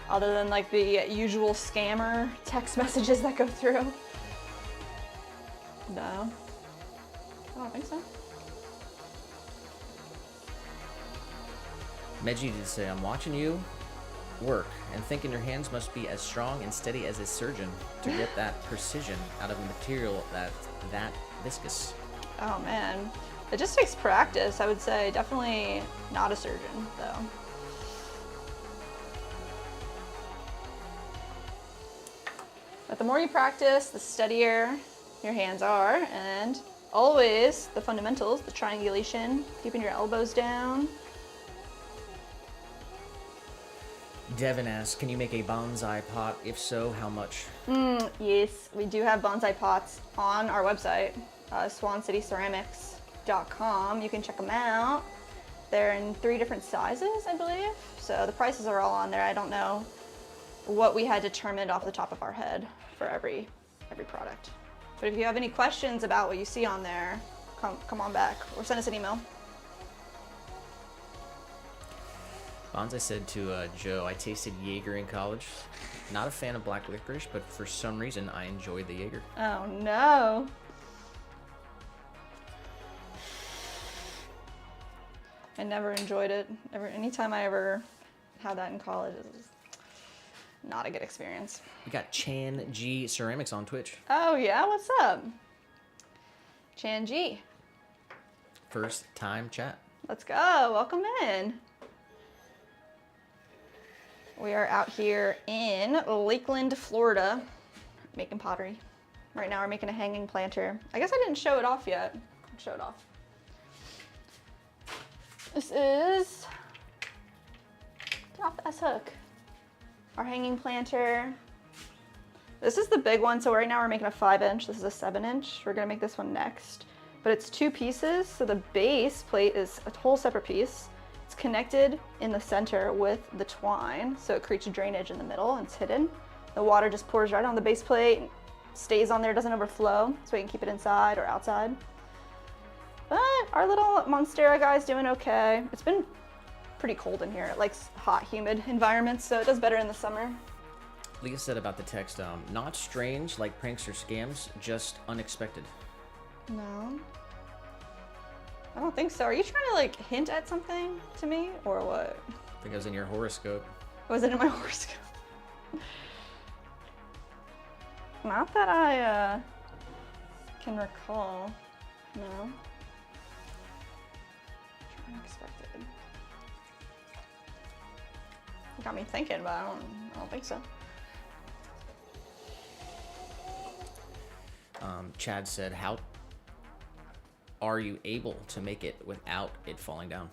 Other than like the usual scammer text messages that go through? No. I don't think so. Meji did say, I'm watching you work and thinking your hands must be as strong and steady as a surgeon to get that precision out of a material that viscous. Oh man. It just takes practice, I would say. Definitely not a surgeon, though. But the more you practice, the steadier your hands are, and always the fundamentals, the triangulation, keeping your elbows down. Devin asks, can you make a bonsai pot? If so, how much? Yes, we do have bonsai pots on our website, swancityceramics.com. You can check them out. They're in 3 different sizes, I believe. So the prices are all on there. I don't know what we had determined off the top of our head for every product. But if you have any questions about what you see on there, come on back or send us an email. Bonsai said to Joe, I tasted Jaeger in college. Not a fan of black licorice, but for some reason I enjoyed the Jaeger. Oh no. I never enjoyed it. Anytime I ever had that in college, it was not a good experience. We got Chan G Ceramics on Twitch. Oh yeah, what's up? Chan G. First time chat. Let's go, welcome in. We are out here in Lakeland, Florida, making pottery. Right now we're making a hanging planter. I guess I didn't show it off yet. I'll show it off. This is, get off the S-hook. Our hanging planter. This is the big one, so right now we're making a 5-inch. This is a 7-inch. We're gonna make this one next. But it's 2 pieces, so the base plate is a whole separate piece. It's connected in the center with the twine, so it creates drainage in the middle and it's hidden. The water just pours right on the base plate, stays on there, doesn't overflow, so we can keep it inside or outside. But our little Monstera guy's doing okay. It's been pretty cold in here. It likes hot, humid environments, so it does better in the summer. Leah said about the text, not strange like pranks or scams, just unexpected. No. I don't think so. Are you trying to like hint at something to me or what? I think I was in your horoscope. Was it in my horoscope? Not that I can recall. No. Unexpected. Got me thinking, but I don't think so. Chad said, how are you able to make it without it falling down?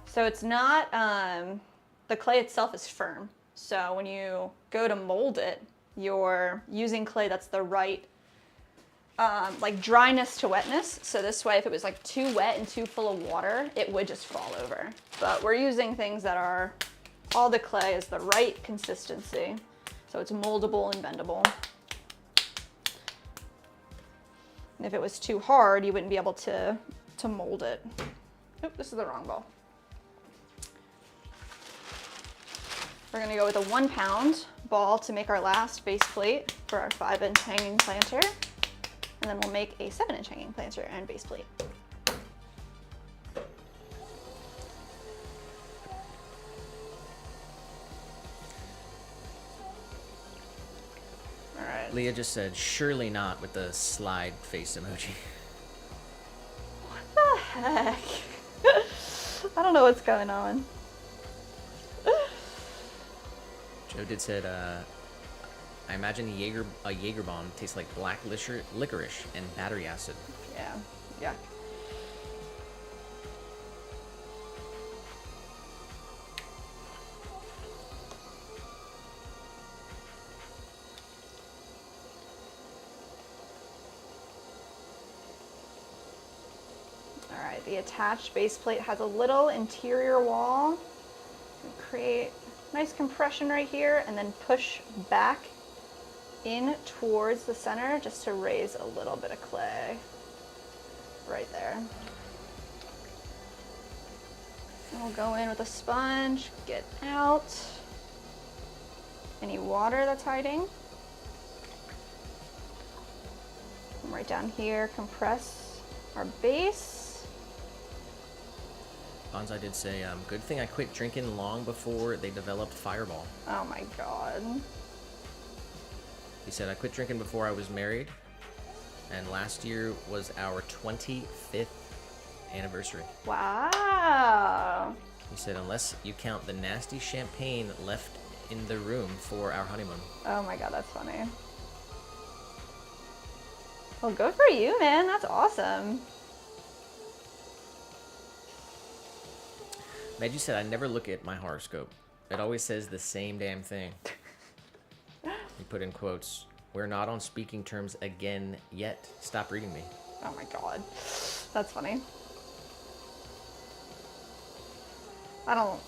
So it's not, the clay itself is firm. So when you go to mold it, you're using clay that's the right, like dryness to wetness. So this way, if it was like too wet and too full of water, it would just fall over. But we're using things that are, all the clay is the right consistency. So it's moldable and bendable. And if it was too hard, you wouldn't be able to mold it. Oop, this is the wrong ball. We're gonna go with a 1 pound ball to make our last base plate for our 5-inch hanging planter. And then we'll make a 7-inch hanging planter and base plate. All right. Leah just said, surely not, with the slide face emoji. What the heck? I don't know what's going on. Joe did said, I imagine a Jaeger bomb tastes like black licorice and battery acid. Yeah, yeah. All right, the attached base plate has a little interior wall. Create nice compression right here and then push back in towards the center just to raise a little bit of clay right there. And we'll go in with a sponge, get out any water that's hiding. And right down here, compress our base. Bonsai did say, good thing I quit drinking long before they developed Fireball. Oh my God. He said, I quit drinking before I was married, and last year was our 25th anniversary. Wow. He said, unless you count the nasty champagne left in the room for our honeymoon. Oh my God, that's funny. Well, good for you, man. That's awesome. Maggie said, I never look at my horoscope. It always says the same damn thing. He put in quotes, we're not on speaking terms again yet. Stop reading me. Oh my God. That's funny. I don't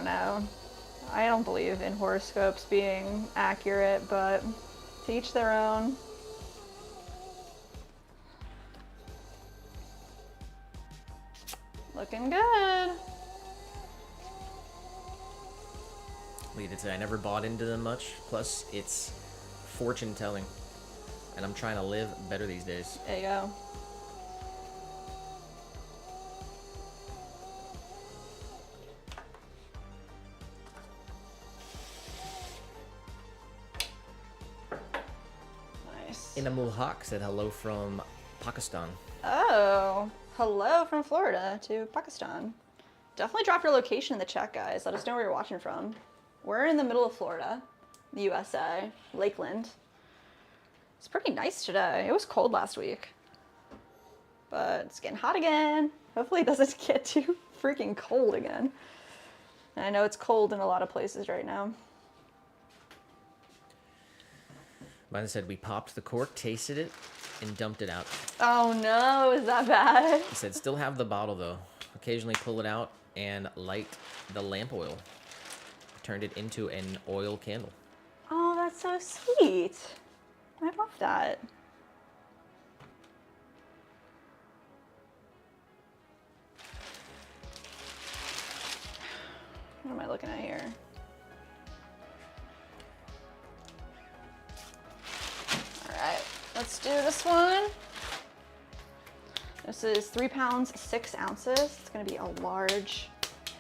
know. I don't believe in horoscopes being accurate, but to each their own. Looking good. Lee did say, I never bought into them much. Plus, it's fortune telling. And I'm trying to live better these days. There you go. Nice. Inamul Haq said hello from Pakistan. Oh, hello from Florida to Pakistan. Definitely drop your location in the chat, guys. Let us know where you're watching from. We're in the middle of Florida, the USA, Lakeland. It's pretty nice today. It was cold last week, but it's getting hot again. Hopefully it doesn't get too freaking cold again. And I know it's cold in a lot of places right now. Mine said, we popped the cork, tasted it, and dumped it out. Oh no, is that bad? He said, still have the bottle though. Occasionally pull it out and light the lamp oil. Turned it into an oil candle. Oh, that's so sweet. I love that. What am I looking at here? All right, let's do this one. This is 3 pounds, 6 ounces. It's gonna be a large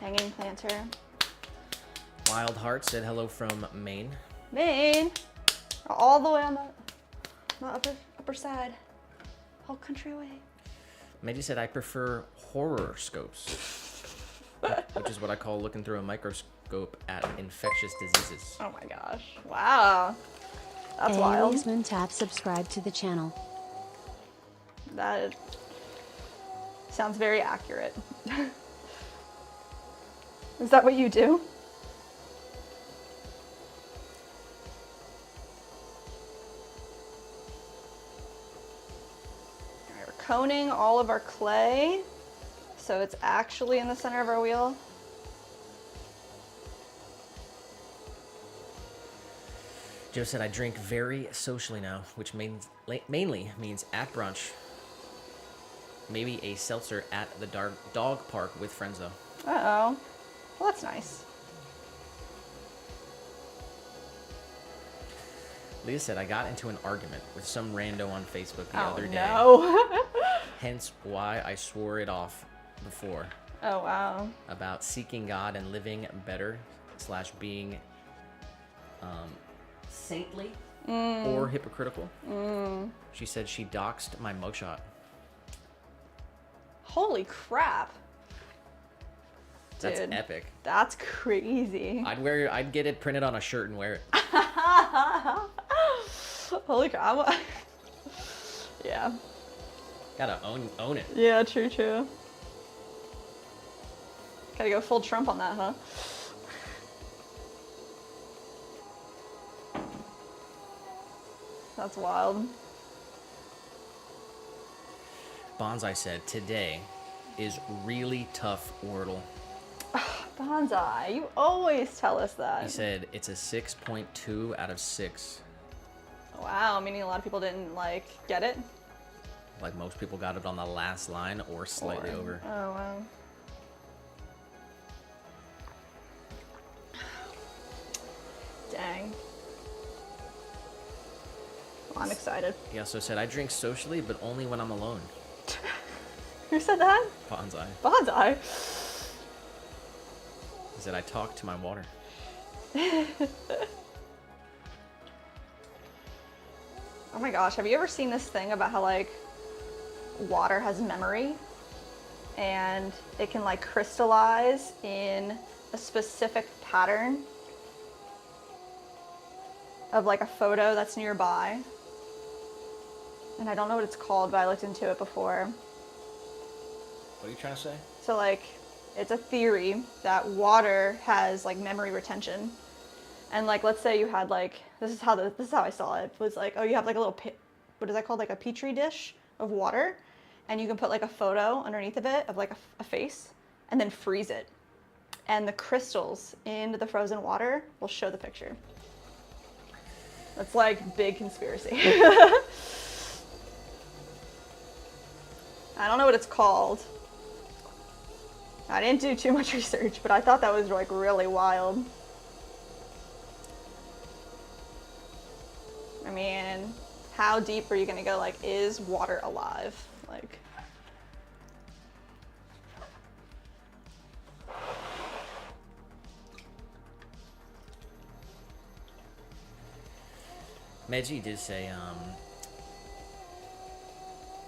Hanging planter. Wild Heart said hello from Maine. Maine. All the way on the upper side. Whole country away. Maggie said, I prefer horror scopes, which is what I call looking through a microscope at infectious diseases. Oh my gosh. Wow. That's wild. Aliasman tap subscribe to the channel. That sounds very accurate. Is that what you do? Alright, we're coning all of our clay so it's actually in the center of our wheel. Joe said, I drink very socially now, which mainly means at brunch. Maybe a seltzer at the dog park with friends, though. Uh-oh. Well, that's nice. Leah said, I got into an argument with some rando on Facebook the other day. No. Hence why I swore it off before. Oh, wow. About seeking God and living better / being saintly or hypocritical. She said she doxed my mugshot. Holy crap. That's Dude, epic. That's crazy. I'd get it printed on a shirt and wear it. Holy crap. Yeah. Gotta own it. Yeah, true. Gotta go full Trump on that, huh? That's wild. Bonsai said, today is really tough Wordle. Bonsai, you always tell us that. He said it's a 6.2 out of 6. Wow, meaning a lot of people didn't, get it? Like most people got it on the last line or slightly over. Oh, wow. Dang. Well, I'm excited. He also said, I drink socially, but only when I'm alone. Who said that? Bonsai. Bonsai. He said, I talk to my water. Oh my gosh, have you ever seen this thing about how water has memory and it can crystallize in a specific pattern of a photo that's nearby? And I don't know what it's called, but I looked into it before. What are you trying to say? So it's a theory that water has memory retention. And let's say you had this is how I saw it. It was you have a little what is that called? A petri dish of water, and you can put a photo underneath of it of a face, and then freeze it. And the crystals in the frozen water will show the picture. That's big conspiracy. I don't know what it's called. I didn't do too much research, but I thought that was really wild. I mean, how deep are you gonna go? Is water alive? Meji did say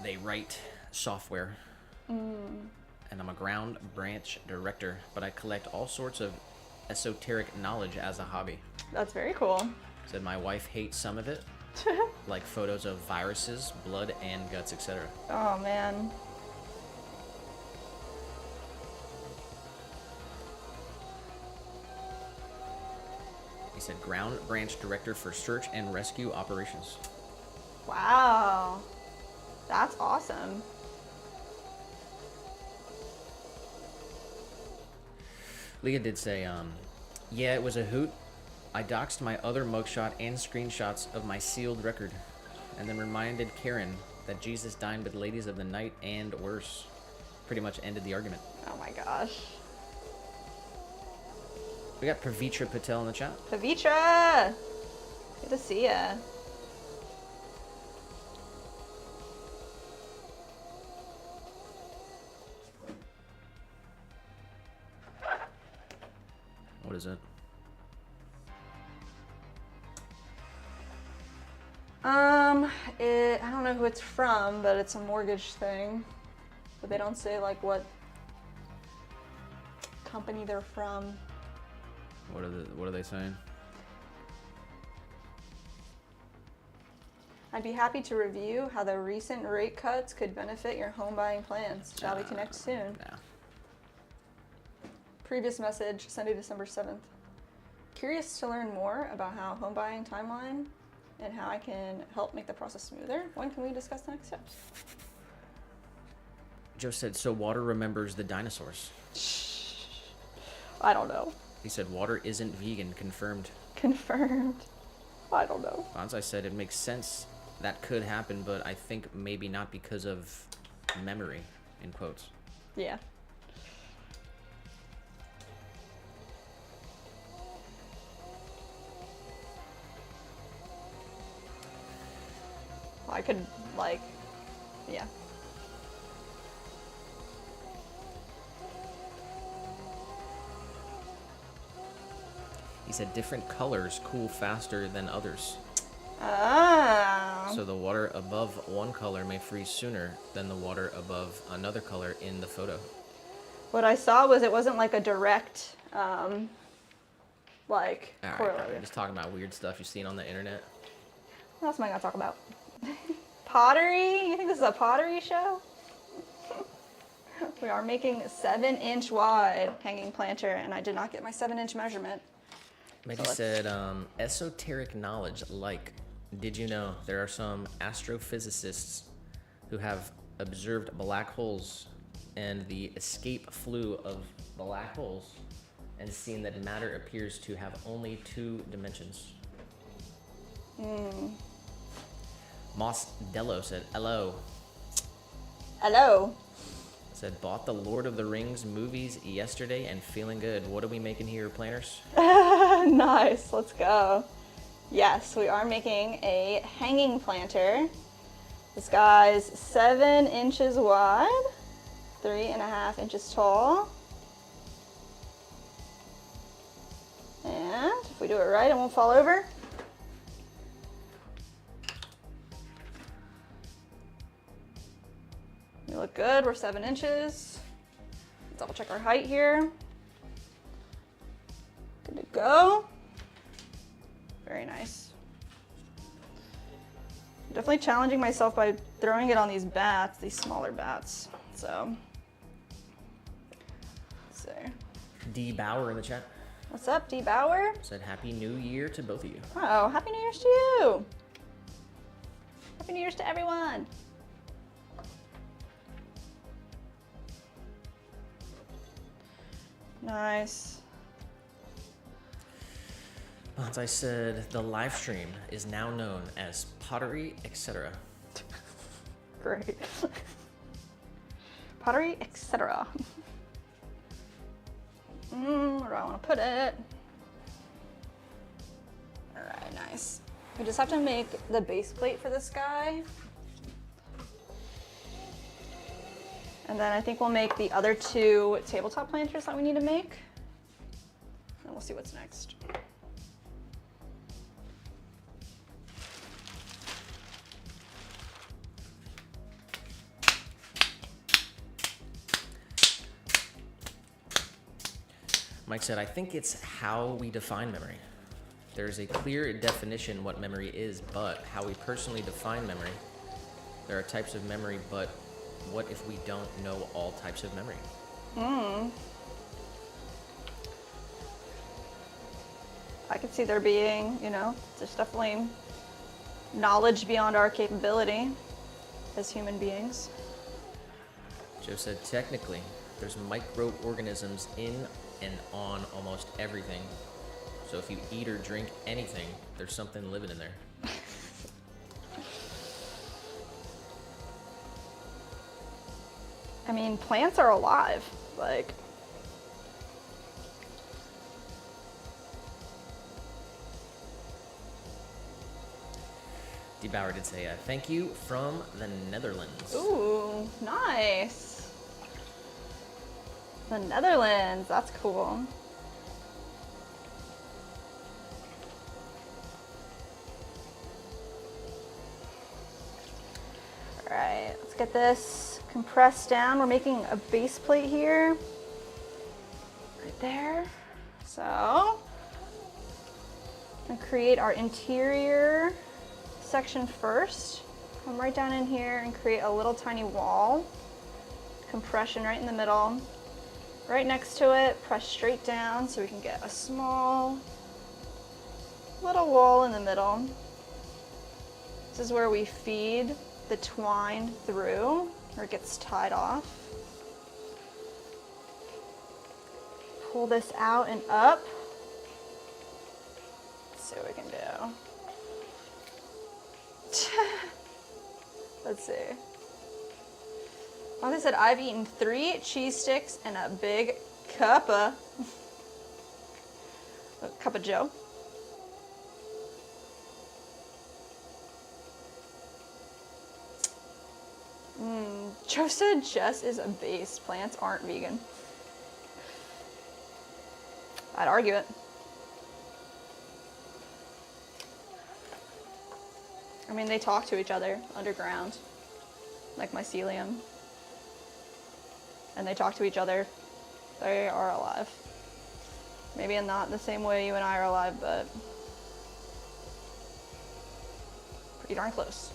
they write software, and I'm a ground branch director, but I collect all sorts of esoteric knowledge as a hobby. That's very cool. Said my wife hates some of it, like photos of viruses, blood, and guts, etc. Oh man. He said ground branch director for search and rescue operations. Wow. That's awesome. Leah did say, yeah, it was a hoot. I doxed my other mugshot and screenshots of my sealed record, and then reminded Karen that Jesus dined with ladies of the night and worse. Pretty much ended the argument. Oh my gosh. We got Pavitra Patel in the chat. Pavitra! Good to see ya. What is it? I don't know who it's from, but it's a mortgage thing. But they don't say like what company they're from. What are they saying? I'd be happy to review how the recent rate cuts could benefit your home buying plans. Shall we connect soon? Nah. Previous message, Sunday, December 7th. Curious to learn more about how home buying timeline and how I can help make the process smoother. When can we discuss the next steps? Joe said, so water remembers the dinosaurs. I don't know. He said, water isn't vegan. Confirmed. Confirmed. I don't know. Bonsai said, it makes sense. That could happen, but I think maybe not because of memory, in quotes. Yeah. I could, like, yeah. He said different colors cool faster than others. Oh. So the water above one color may freeze sooner than the water above another color in the photo. What I saw was it wasn't like a direct, like, All correlation. right, just talking about weird stuff you've seen on the internet. What else am I gonna talk about? Pottery? You think this is a pottery show? We are making 7-inch wide hanging planter, and I did not get my 7-inch measurement. Maggie said, esoteric knowledge like, did you know there are some astrophysicists who have observed black holes and the escape flue of black holes and seen that matter appears to have only 2 dimensions? Moss Dello said, hello. Hello. Said, bought the Lord of the Rings movies yesterday and feeling good. What are we making here, planners? Nice, let's go. Yes, we are making a hanging planter. This guy's 7 inches wide, 3.5 inches tall. And if we do it right, it won't fall over. We look good, we're 7 inches. Double check our height here. Good to go. Very nice. I'm definitely challenging myself by throwing it on these bats, these smaller bats. So, let's see. D. Bauer in the chat What's up, D. Bauer? said, Happy New Year to both of you. Oh, Happy New Year's to you. Happy New Year's to everyone. Nice. Bonsai said, the live stream is now known as Pottery, etc. Great. Pottery, etc. Where do I want to put it? Alright, nice. We just have to make the base plate for this guy. And then I think we'll make the other 2 tabletop planters that we need to make. And we'll see what's next. Mike said, I think it's how we define memory. There's a clear definition what memory is, but how we personally define memory. There are types of memory, but what if we don't know all types of memory? I could see there being, there's definitely knowledge beyond our capability as human beings. Joe said, technically, there's microorganisms in and on almost everything. So if you eat or drink anything, there's something living in there. I mean, plants are alive, like. D. Bauer did say, thank you from the Netherlands. Ooh, nice. The Netherlands, that's cool. get this compressed down. We're making a base plate here, right there. So, I'm gonna create our interior section first. Come right down in here and create a little tiny wall. Compression right in the middle. Right next to it, press straight down so we can get a small little wall in the middle. This is where we feed the twine through, or it gets tied off. Pull this out and up. Let's see what we can do. Let's see. Like I said, I've eaten 3 cheese sticks and a big cup of Joe. Joe said Jess is a base. Plants aren't vegan. I'd argue it. I mean, they talk to each other underground, like mycelium. And they talk to each other. They are alive. Maybe not the same way you and I are alive, but pretty darn close.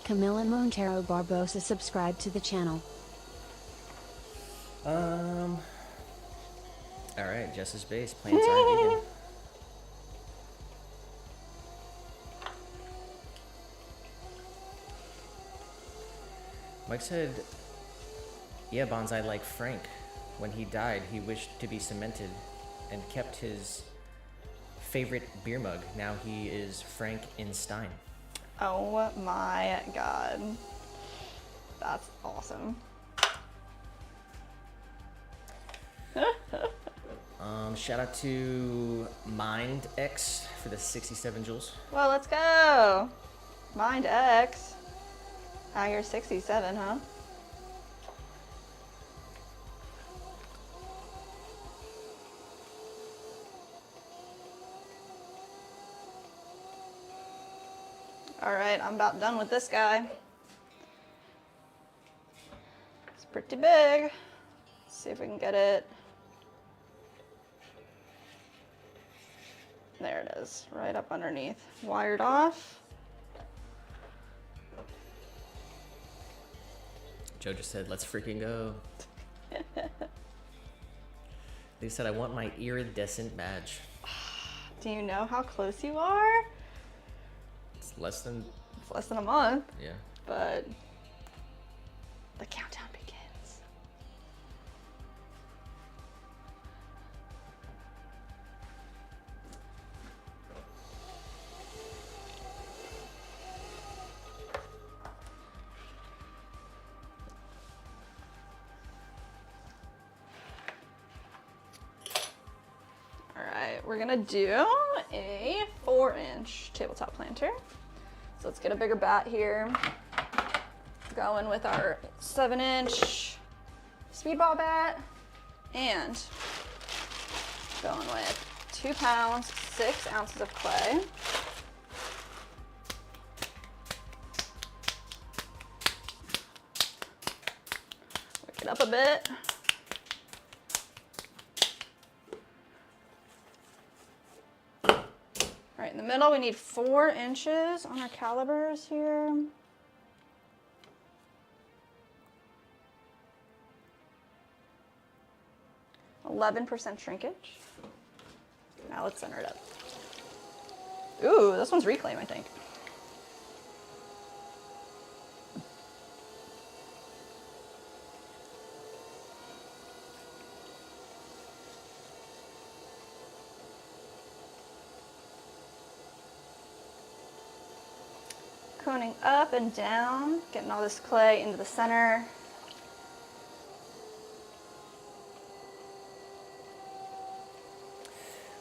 Camila Montero Barbosa subscribed to the channel. Alright, Jess's base. Plants aren't vegan. Mike said, yeah, Bonsai, like Frank. When he died, he wished to be cemented and kept his favorite beer mug. Now he is Frank in Stein. Oh my god. That's awesome. Shout out to MindX for the 67 joules. Well, let's go. Mind X. Now you're 67, huh? All right, I'm about done with this guy. It's pretty big. Let's see if we can get it. There it is, right up underneath. Wired off. Joe just said, let's freaking go. They said, I want my iridescent badge. Do you know how close you are? It's less than a month. Yeah. But the countdown begins. We're gonna do a 4-inch tabletop planter. So let's get a bigger bat here. Going with our 7-inch speedball bat and going with 2 pounds, 6 ounces of clay. Wick it up a bit. Right in the middle, we need 4 inches on our calibers here. %% shrinkage. Now let's center it up. Ooh, this one's reclaim, I think. Coning up and down, getting all this clay into the center.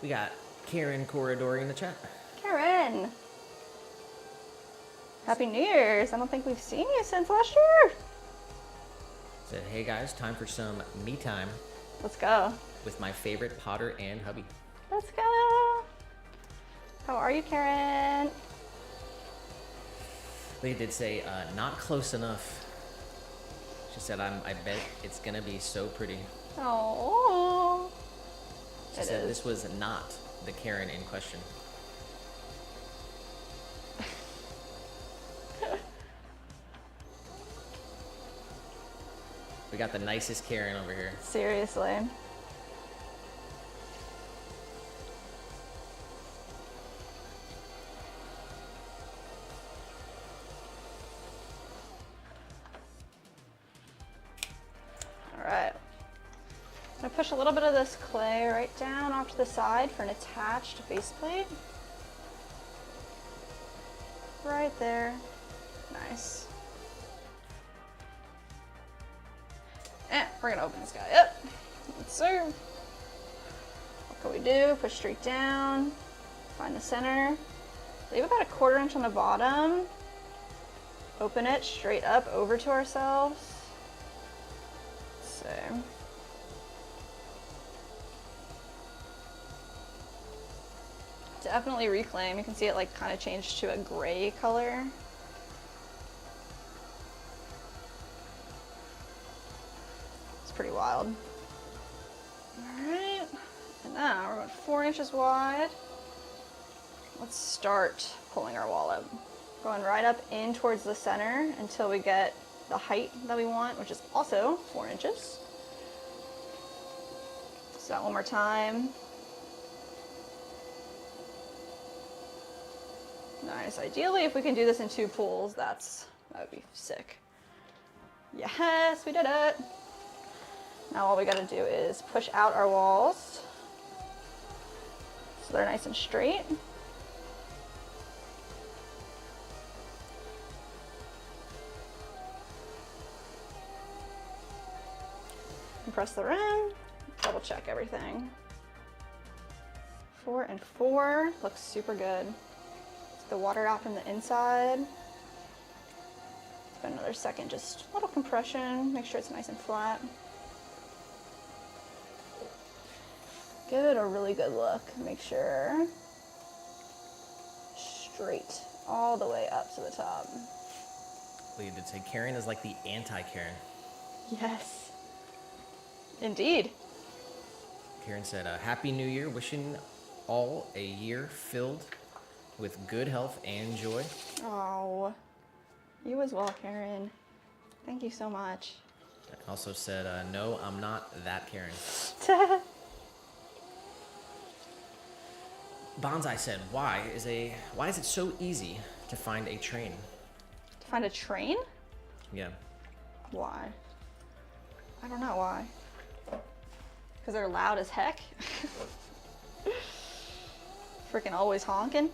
We got Karen Corridori in the chat. Karen! Happy New Year's! I don't think we've seen you since last year. Said, hey guys, time for some me time. Let's go. With my favorite potter and hubby. Let's go. How are you, Karen? They did say, not close enough. She said, I bet it's gonna be so pretty. Oh. She said this was not the Karen in question. We got the nicest Karen over here. Seriously. All right. I'm gonna push a little bit of this clay right down off to the side for an attached base plate. Right there. Nice. And we're gonna open this guy up. Let's see. What can we do? Push straight down. Find the center. Leave about a 1/4 inch on the bottom. Open it straight up over to ourselves. Let's see. Definitely reclaim. You can see it like kind of changed to a gray color. It's pretty wild. Alright, and now we're going 4 inches wide. Let's start pulling our wall up. Going right up in towards the center until we get the height that we want, which is also 4 inches. So that one more time. Nice. Ideally, if we can do this in 2 pulls, that would be sick. Yes, we did it. Now all we gotta do is push out our walls so they're nice and straight. And press the rim, double check everything. 4 and 4 looks super good. Take the water out from the inside. Spend another second, just a little compression, make sure it's nice and flat. Give it a really good look. Make sure straight all the way up to the top. Well, you did say Karen is like the anti-Karen. Yes, indeed. Karen said, Happy New Year, wishing all a year filled with good health and joy. Oh, you as well, Karen. Thank you so much. Also said, no, I'm not that Karen. Bonsai said, why is it so easy to find a train? To find a train? Yeah. Why? I don't know why. Because they're loud as heck. Freaking always honking.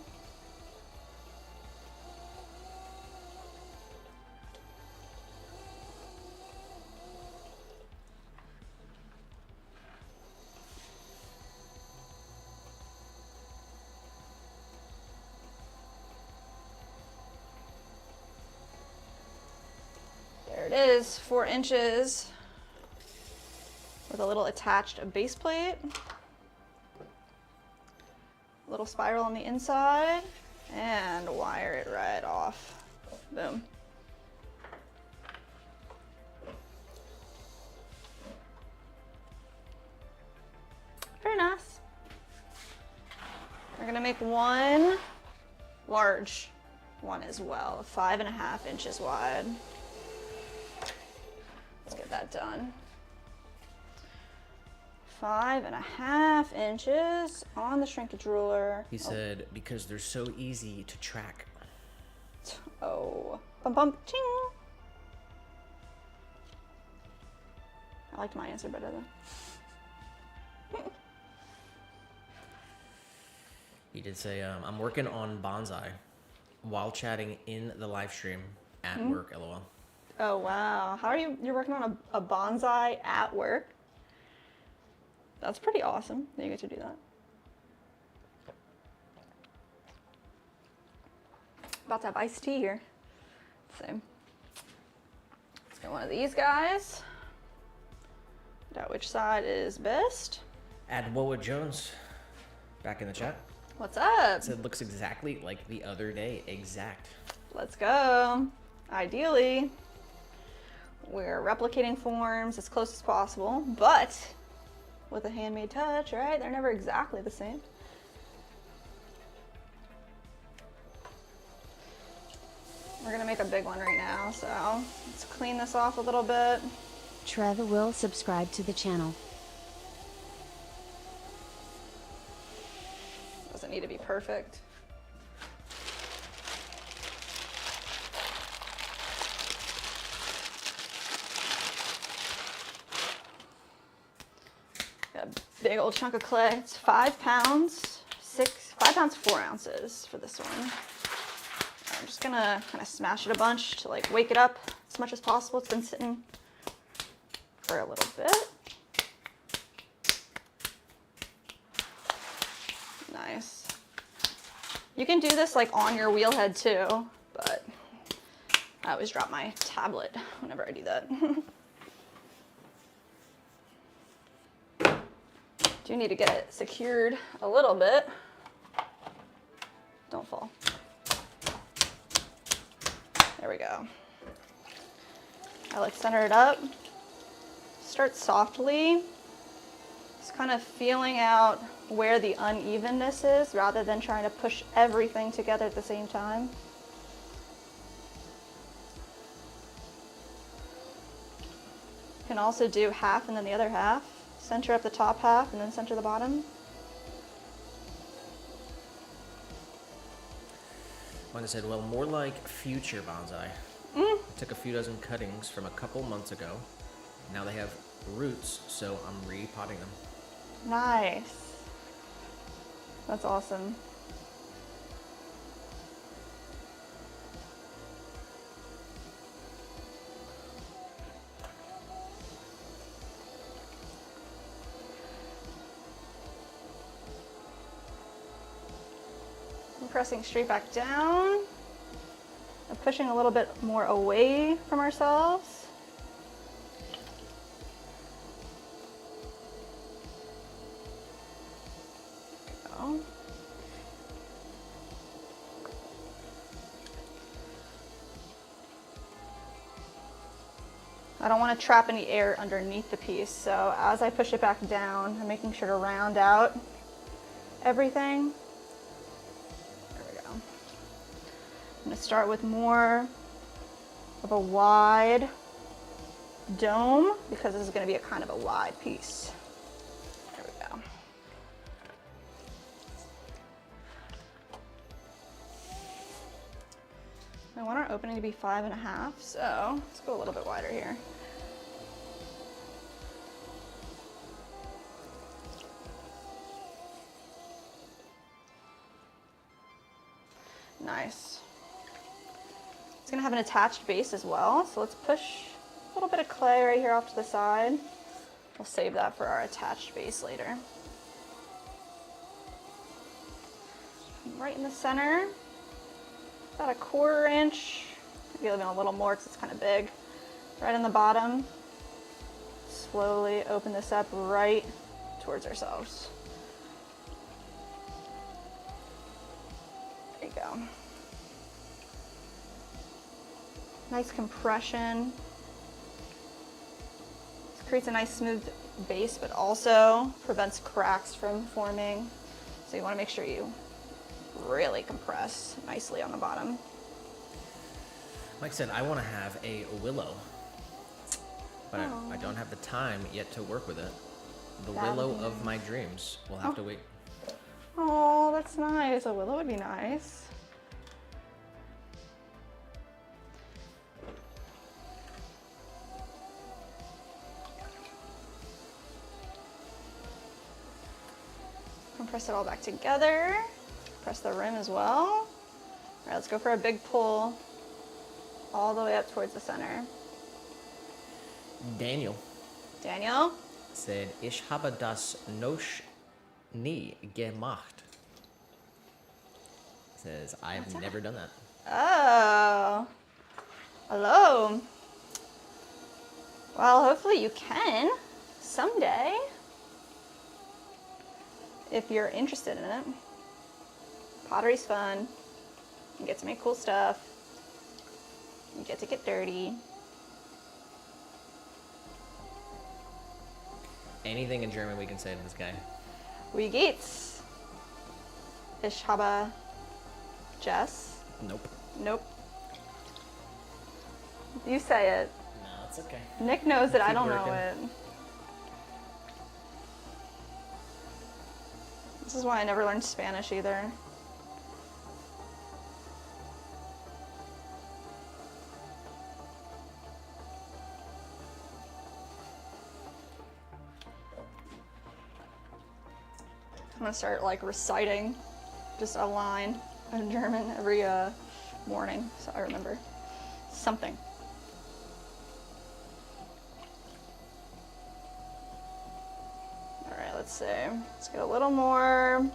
There it is, 4 inches with a little attached base plate. A little spiral on the inside and wire it right off. Boom. Very nice. We're gonna make one large one as well, 5.5 inches wide. Let's get that done. 5.5 inches on the shrinkage ruler. He said, because they're so easy to track. Oh, bum bum ching. I liked my answer better though. He did say, I'm working on bonsai while chatting in the live stream at work, lol. Oh wow, how are you're working on a bonsai at work? That's pretty awesome that you get to do that. About to have iced tea here. So let's get one of these guys. Find out which side is best. Add Woa Jones back in the chat. What's up? Said looks exactly like the other day. Exact. Let's go. Ideally, we're replicating forms as close as possible, but with a handmade touch, right? They're never exactly the same. We're gonna make a big one right now, so let's clean this off a little bit. Trevor will subscribe to the channel. Doesn't need to be perfect. Got a big old chunk of clay. It's 5 pounds, 5 pounds, 4 ounces for this one. I'm just gonna kind of smash it a bunch to like wake it up as much as possible. It's been sitting for a little bit. Nice. You can do this like on your wheel head too, but I always drop my tablet whenever I do that. Do need to get it secured a little bit. Don't fall. There we go. I like center it up. Start softly. Just kind of feeling out where the unevenness is rather than trying to push everything together at the same time. You can also do half and then the other half. Center up the top half and then center the bottom. Like I said, well, more like future bonsai. Took a few dozen cuttings from a couple months ago. Now they have roots, so I'm repotting them. Nice. That's awesome. I'm pressing straight back down. I'm pushing a little bit more away from ourselves. There we go. I don't want to trap any air underneath the piece, so as I push it back down, I'm making sure to round out everything. I'm going to start with more of a wide dome because this is going to be a kind of a wide piece. There we go. I want our opening to be 5.5, so let's go a little bit wider here. Nice. It's gonna have an attached base as well, so let's push a little bit of clay right here off to the side. We'll save that for our attached base later. Right in the center, about 1/4 inch, maybe even a little more because it's kind of big. Right in the bottom, slowly open this up right towards ourselves. There you go. Nice compression. This creates a nice smooth base, but also prevents cracks from forming. So you want to make sure you really compress nicely on the bottom. Like I said, I want to have a willow, but I don't have the time yet to work with it. The willow of my dreams. We'll have to wait. Oh, that's nice. A willow would be nice. Compress it all back together. Press the rim as well. All right, let's go for a big pull all the way up towards the center. Daniel said, Ich habe das noch nie gemacht. Says, I've never done that. Oh, hello. Well, hopefully you can someday if you're interested in it. Pottery's fun. You get to make cool stuff. You get to get dirty. Anything in German we can say to this guy. Wie geht's? Ich habe Jess. Nope. Nope. You say it. No, it's okay. Nick knows it. I Keep don't working. know it. This is why I never learned Spanish either. I'm gonna start like reciting just a line in German every morning, so I remember something. All right, let's see. Let's get a little more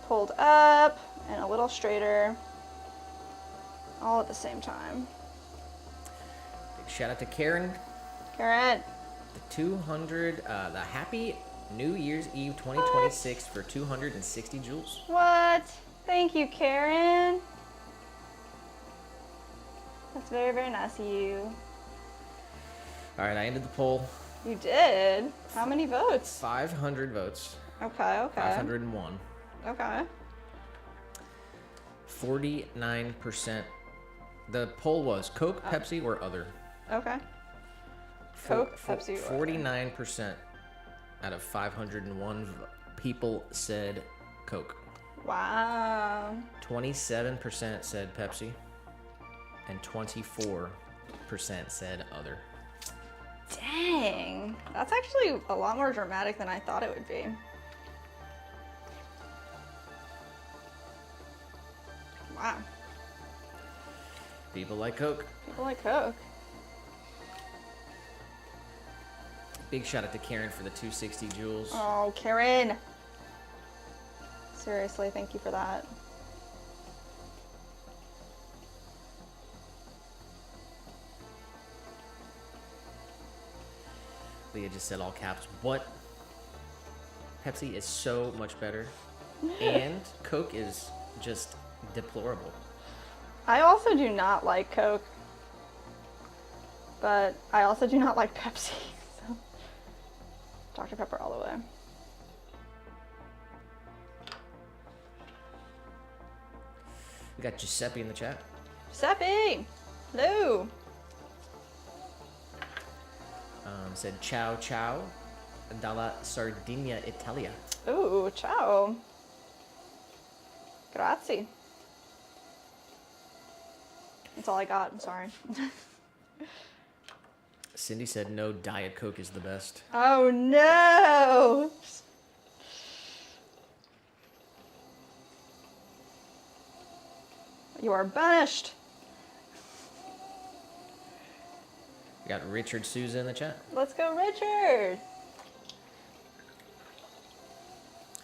pulled up and a little straighter, all at the same time. Big shout out to Karen. Karen, The 200, the Happy New Year's Eve 2026 for 260 joules. what? Thank you, Karen. That's very, very nice of you. All right, I ended the poll. You did? How many votes? 500 votes. Okay, okay. 501. Okay. 49%. The poll was Coke, Pepsi, or other. Okay. Coke, Pepsi, or other. 49% out of 501 people said Coke. Wow. 27% said Pepsi. And 24% said other. Dang. That's actually a lot more dramatic than I thought it would be. Wow. People like Coke. People like Coke. Big shout out to Karen for the 260 joules. Oh, Karen. Seriously, thank you for that. Leah just said all caps. What? Pepsi is so much better. And Coke is just deplorable. I also do not like Coke. But I also do not like Pepsi. So. Dr. Pepper all the way. We got Giuseppe in the chat. Giuseppe! Hello! Said ciao ciao dalla Sardinia, Italia. Ooh, ciao. Grazie. That's all I got, I'm sorry. Cindy said no, Diet Coke is the best. Oh no! You are banished. We got Richard Souza in the chat. Let's go, Richard.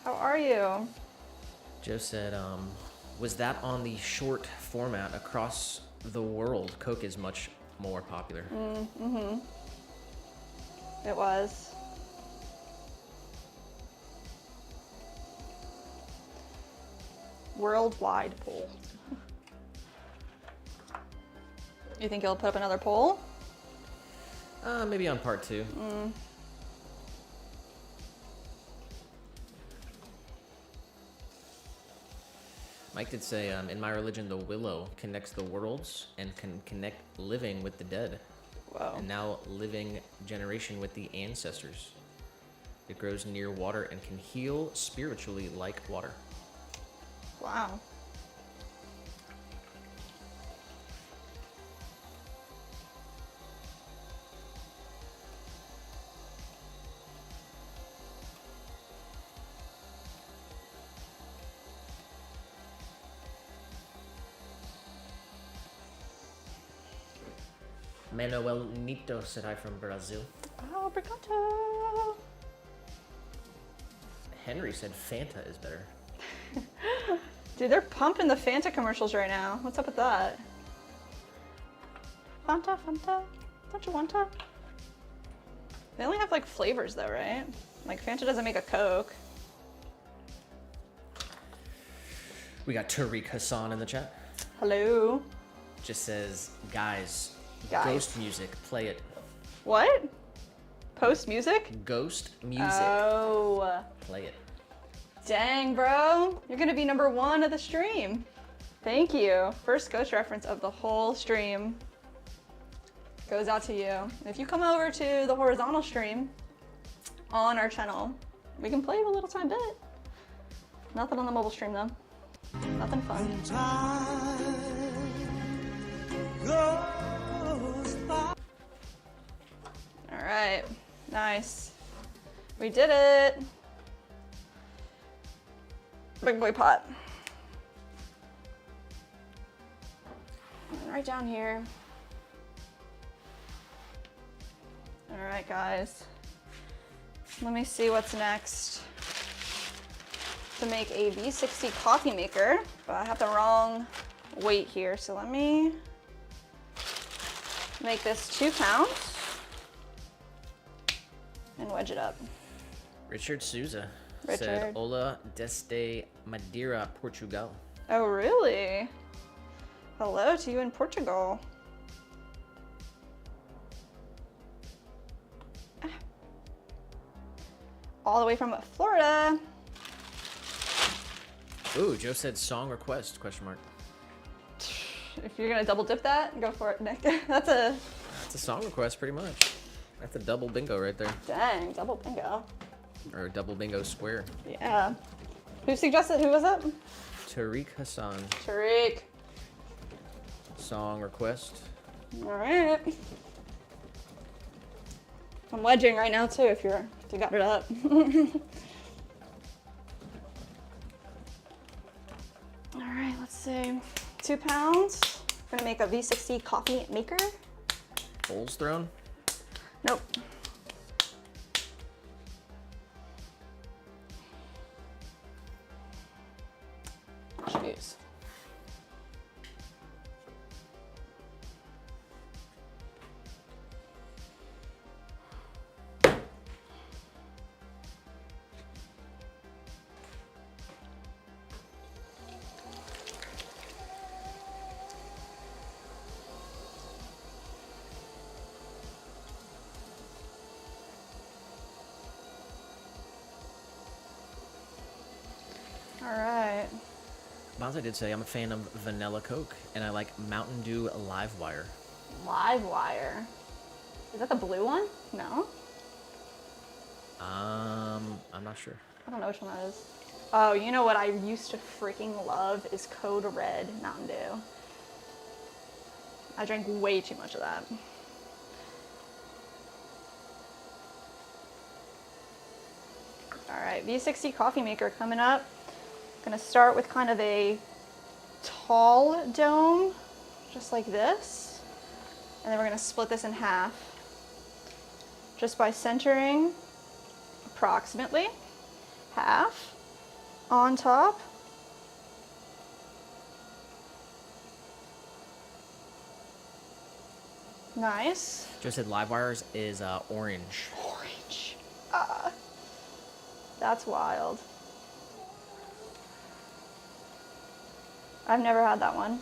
How are you? Joe said, was that on the short format across the world? Coke is much more popular. Mm-hmm. It was. Worldwide poll. You think you'll put up another poll? Maybe on part 2. Mike did say, in my religion, the willow connects the worlds and can connect living with the dead. Whoa. And now living generation with the ancestors. It grows near water and can heal spiritually like water. Wow. Manuel Nito said hi from Brazil. Oh, obrigado. Henry said Fanta is better. Dude, they're pumping the Fanta commercials right now. What's up with that? Fanta, Fanta, don't you want to? They only have like flavors though, right? Like Fanta doesn't make a Coke. We got Tariq Hassan in the chat. Hello. just says, guys, Guys. ghost music, play it. What? Post music? Ghost music, Oh. play it. Dang, bro. You're gonna be number 1 of the stream. Thank you. First ghost reference of the whole stream goes out to you. And if you come over to the horizontal stream on our channel, we can play a little tiny bit. Nothing on the mobile stream though. Nothing fun. All right, nice. We did it. Big boy pot. And right down here. All right, guys. Let me see what's next. To make a V60 coffee maker, but I have the wrong weight here. So let me make this 2 pounds and wedge it up. Richard Souza Richard. said, Hola desde Madeira, Portugal. Oh, really? Hello to you in Portugal. All the way from Florida. Ooh, Joe said song request, question mark. If you're gonna double dip that, go for it, Nick. That's a It's a song request, pretty much. That's a double bingo right there. dang double bingo. Or double bingo square. Yeah. Who suggested? Who was it? Tariq Hassan, Tariq. song request. All right. I'm wedging right now too. If you got it up. All right. Let's see. 2 pounds. We're gonna make a V60 coffee maker. Holes thrown. Nope. Jeez. All right. Bonza did say, I'm a fan of vanilla Coke, and I like Mountain Dew Live Wire. Live wire. Is that the blue one? No. I'm not sure. I don't know which one that is. Oh, you know what I used to freaking love is Code Red Mountain Dew. I drank way too much of that. All right, V60 coffee maker coming up. Gonna start with kind of a tall dome, just like this. And then we're gonna split this in half just by centering approximately half on top. Nice. Joe said Live Wires is orange. Orange. Ah, that's wild. I've never had that one.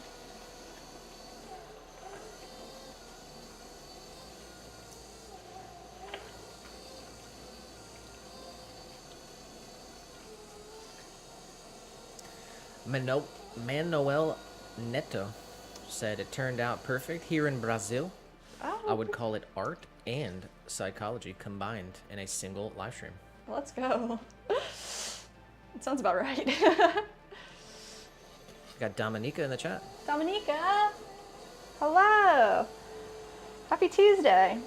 Manuel Neto said it turned out perfect here in Brazil. Oh, I would call it art and psychology combined in a single live stream. let's go. It sounds about right. Got Dominica in the chat. Dominica, hello. Happy Tuesday.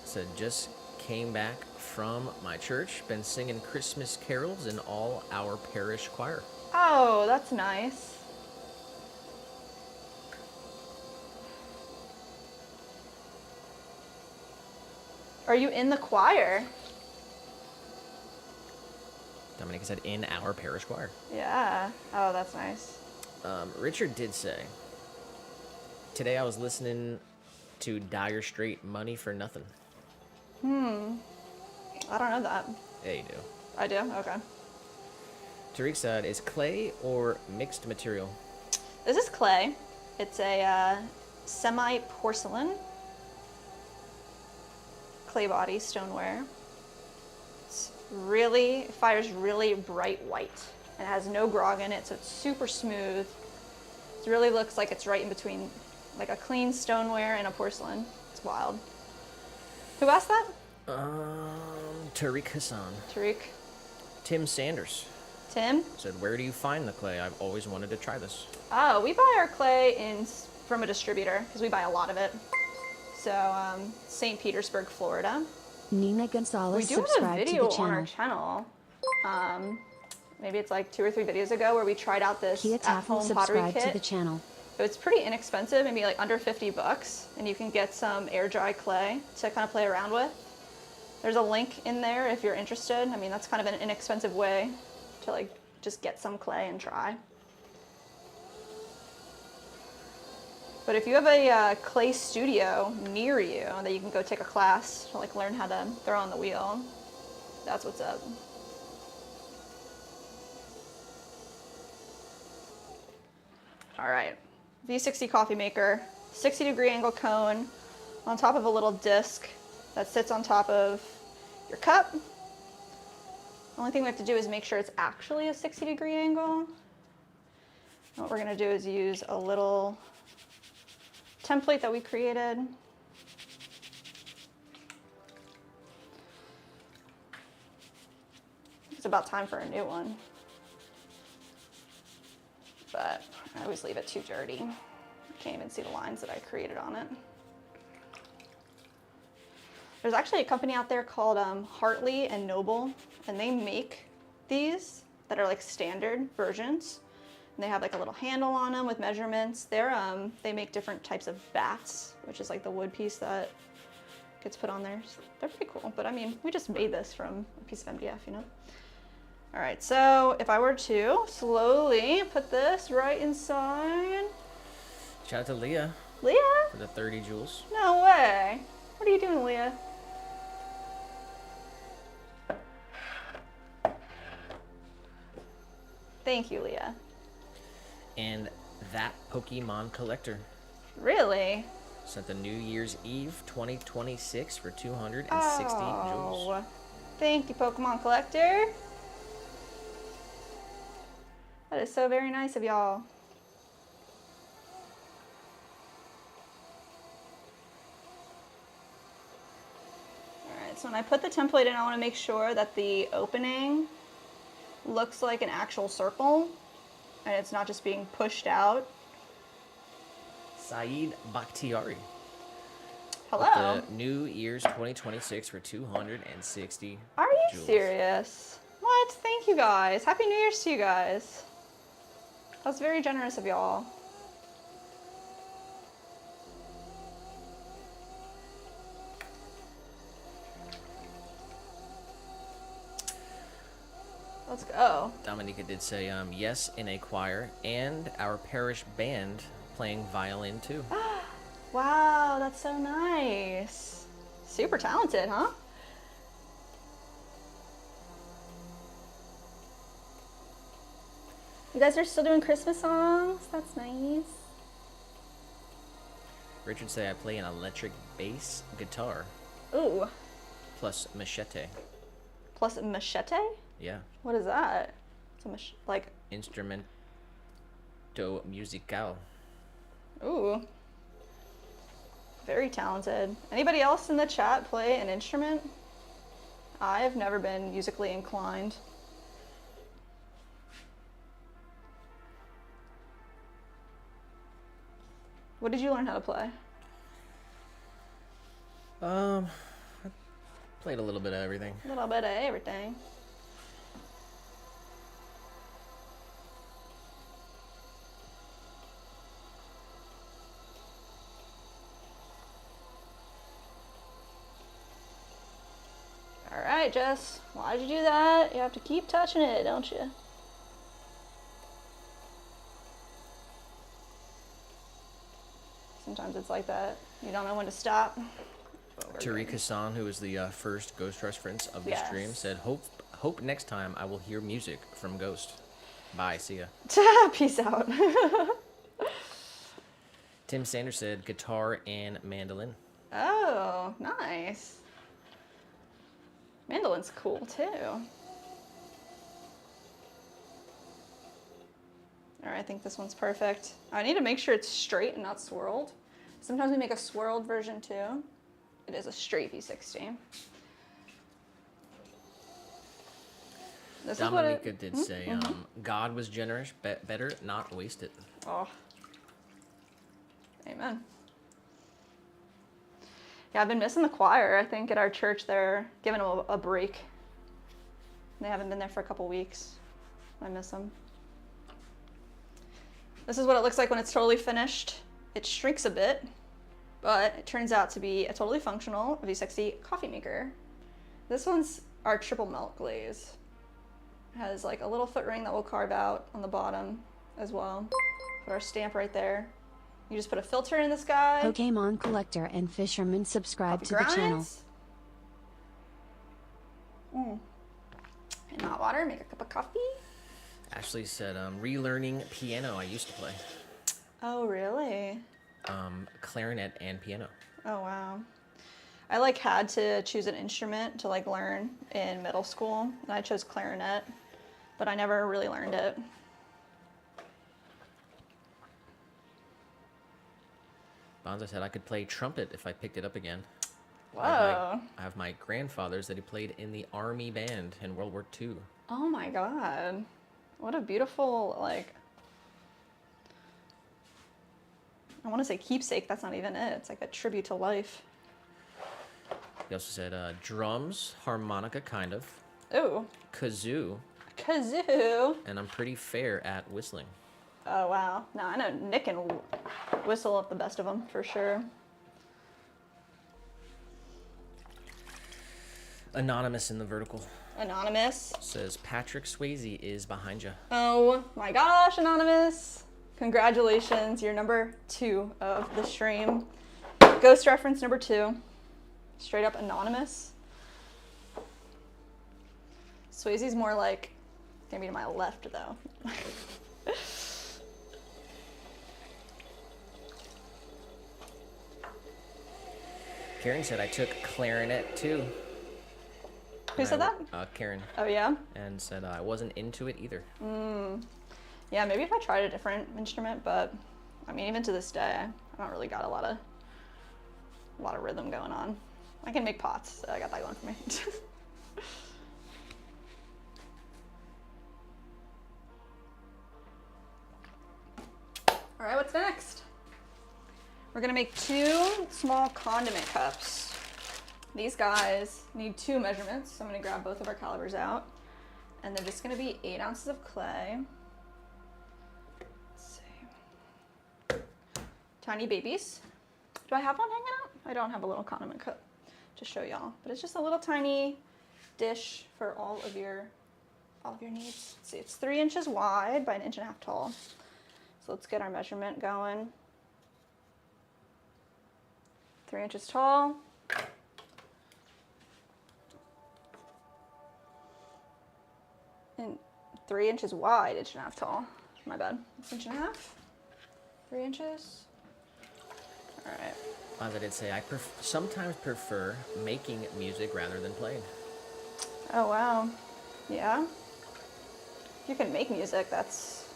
Said just came back from my church. Been singing Christmas carols in all our parish choir. Oh, that's nice. Are you in the choir? Dominica said in our parish choir. Yeah. Oh, that's nice. Richard did say, today I was listening to Dire Straits, Money for Nothing. I don't know that. Yeah, you do. I do? Okay. Tariq said, is clay or mixed material? This is clay. It's a semi-porcelain clay body stoneware. It fires really bright white and it has no grog in it, so it's super smooth. It really looks like it's right in between like a clean stoneware and a porcelain. It's wild. Who asked that? Tariq Hassan. Tariq. Tim Sanders Tim? said, where do you find the clay? I've always wanted to try this. Oh, we buy our clay from a distributor because we buy a lot of it. So, St. Petersburg, Florida. Nina Gonzalez We do have a subscribed to video the on our channel. channel. Maybe it's like 2 or 3 videos ago where we tried out this Kia Taffel at-home pottery subscribed to the kit. channel. It's pretty inexpensive, maybe like under $50, and you can get some air dry clay to kind of play around with. There's a link in there if you're interested. I mean, that's kind of an inexpensive way to like just get some clay and try. But if you have a clay studio near you that you can go take a class to like learn how to throw on the wheel, that's what's up. All right, V60 coffee maker, 60-degree angle cone on top of a little disc that sits on top of your cup. The only thing we have to do is make sure it's actually a 60-degree angle. And what we're gonna do is use a little template that we created. It's about time for a new one. But I always leave it too dirty. I can't even see the lines that I created on it. There's actually a company out there called Hartley and Noble, and they make these that are like standard versions. And they have like a little handle on them with measurements. They make different types of bats, which is like the wood piece that gets put on there. So they're pretty cool, but I mean, we just made this from a piece of MDF, you know? All right, so if I were to slowly put this right inside. Shout out to Leah. Leah? For the 30 joules. No way. What are you doing, Leah? Thank you, Leah. And that Pokemon collector Really? sent the New Year's Eve 2026 for 260 joules. Thank you, Pokemon collector. That is so very nice of y'all. Alright, so when I put the template in, I want to make sure that the opening looks like an actual circle and it's not just being pushed out. Saeed Bakhtiari. Hello. With the New Year's 2026 for 260 Are you joules. serious? What? Thank you guys. Happy New Year's to you guys. That's very generous of y'all. Let's go. Dominica did say yes in a choir and our parish band playing violin too. Wow, that's so nice. Super talented, huh? You guys are still doing Christmas songs? That's nice. Richard said I play an electric bass guitar Ooh. plus machete. Plus machete? Yeah. What is that? It's a like... Instrumento musical. Ooh. Very talented. Anybody else in the chat play an instrument? I've never been musically inclined. What did you learn how to play? I played a little bit of everything. A little bit of everything. All right, Jess. Why'd you do that? You have to keep touching it, don't you? Sometimes it's like that. You don't know when to stop. Tariq Hassan, who was the first Ghost reference of the stream, said, hope next time I will hear music from Ghost. Bye, see ya. Peace out. Tim Sanders said guitar and mandolin. Oh, nice. Mandolin's cool too. All right, I think this one's perfect. I need to make sure it's straight and not swirled. Sometimes we make a swirled version too. It is a straight V60. This Dominica did say, God was generous, better not waste it. Oh. Amen. Yeah, I've been missing the choir. I think at our church they're giving them a break. They haven't been there for a couple weeks. I miss them. This is what it looks like when it's totally finished. It shrinks a bit, but it turns out to be a totally functional V60 coffee maker. This one's our triple melt glaze. It has like a little foot ring that we'll carve out on the bottom as well. Put our stamp right there. You just put a filter in this guy. Pokemon collector and fisherman subscribe to the channel. In hot water, make a cup of coffee. Ashley said, relearning piano I used to play. Oh, really? Clarinet and piano. Oh, wow. I like had to choose an instrument to like learn in middle school, and I chose clarinet, but I never really learned it. Bonza said I could play trumpet if I picked it up again. Whoa. I have my grandfather's that he played in the army band in World War II. Oh my God. What a beautiful, like, I want to say keepsake. That's not even it. It's like a tribute to life. He also said drums, harmonica kind of, Ooh. kazoo, Kazoo. and I'm pretty fair at whistling. Oh, wow. No, I know Nick can whistle up the best of them, for sure. Anonymous in the vertical Anonymous. says Patrick Swayze is behind you. Oh my gosh, Anonymous. Congratulations. You're number 2 of the stream. Ghost reference number 2. Straight up Anonymous. Swayze's more like, gonna be to my left though. Karen said I took clarinet too. Who said that? Karen. Oh yeah? And said I wasn't into it either. Yeah, maybe if I tried a different instrument, but I mean, even to this day, I don't really got a lot of rhythm going on. I can make pots, so I got that going for me. All right, what's next? We're gonna make 2 small condiment cups. These guys need 2 measurements, so I'm gonna grab both of our calibers out. And they're just gonna be 8 ounces of clay. Let's see. Tiny babies. Do I have one hanging out? I don't have a little condiment cup to show y'all, but it's just a little tiny dish for all of your needs. Let's see, it's 3 inches wide by 1.5 inches tall. So let's get our measurement going. 3 inches tall. And 3 inches wide, 1.5 inches tall. My bad. 1.5 inches? 3 inches? All right. As I did say, I sometimes prefer making music rather than playing. Oh, wow. Yeah? If you can make music, that's...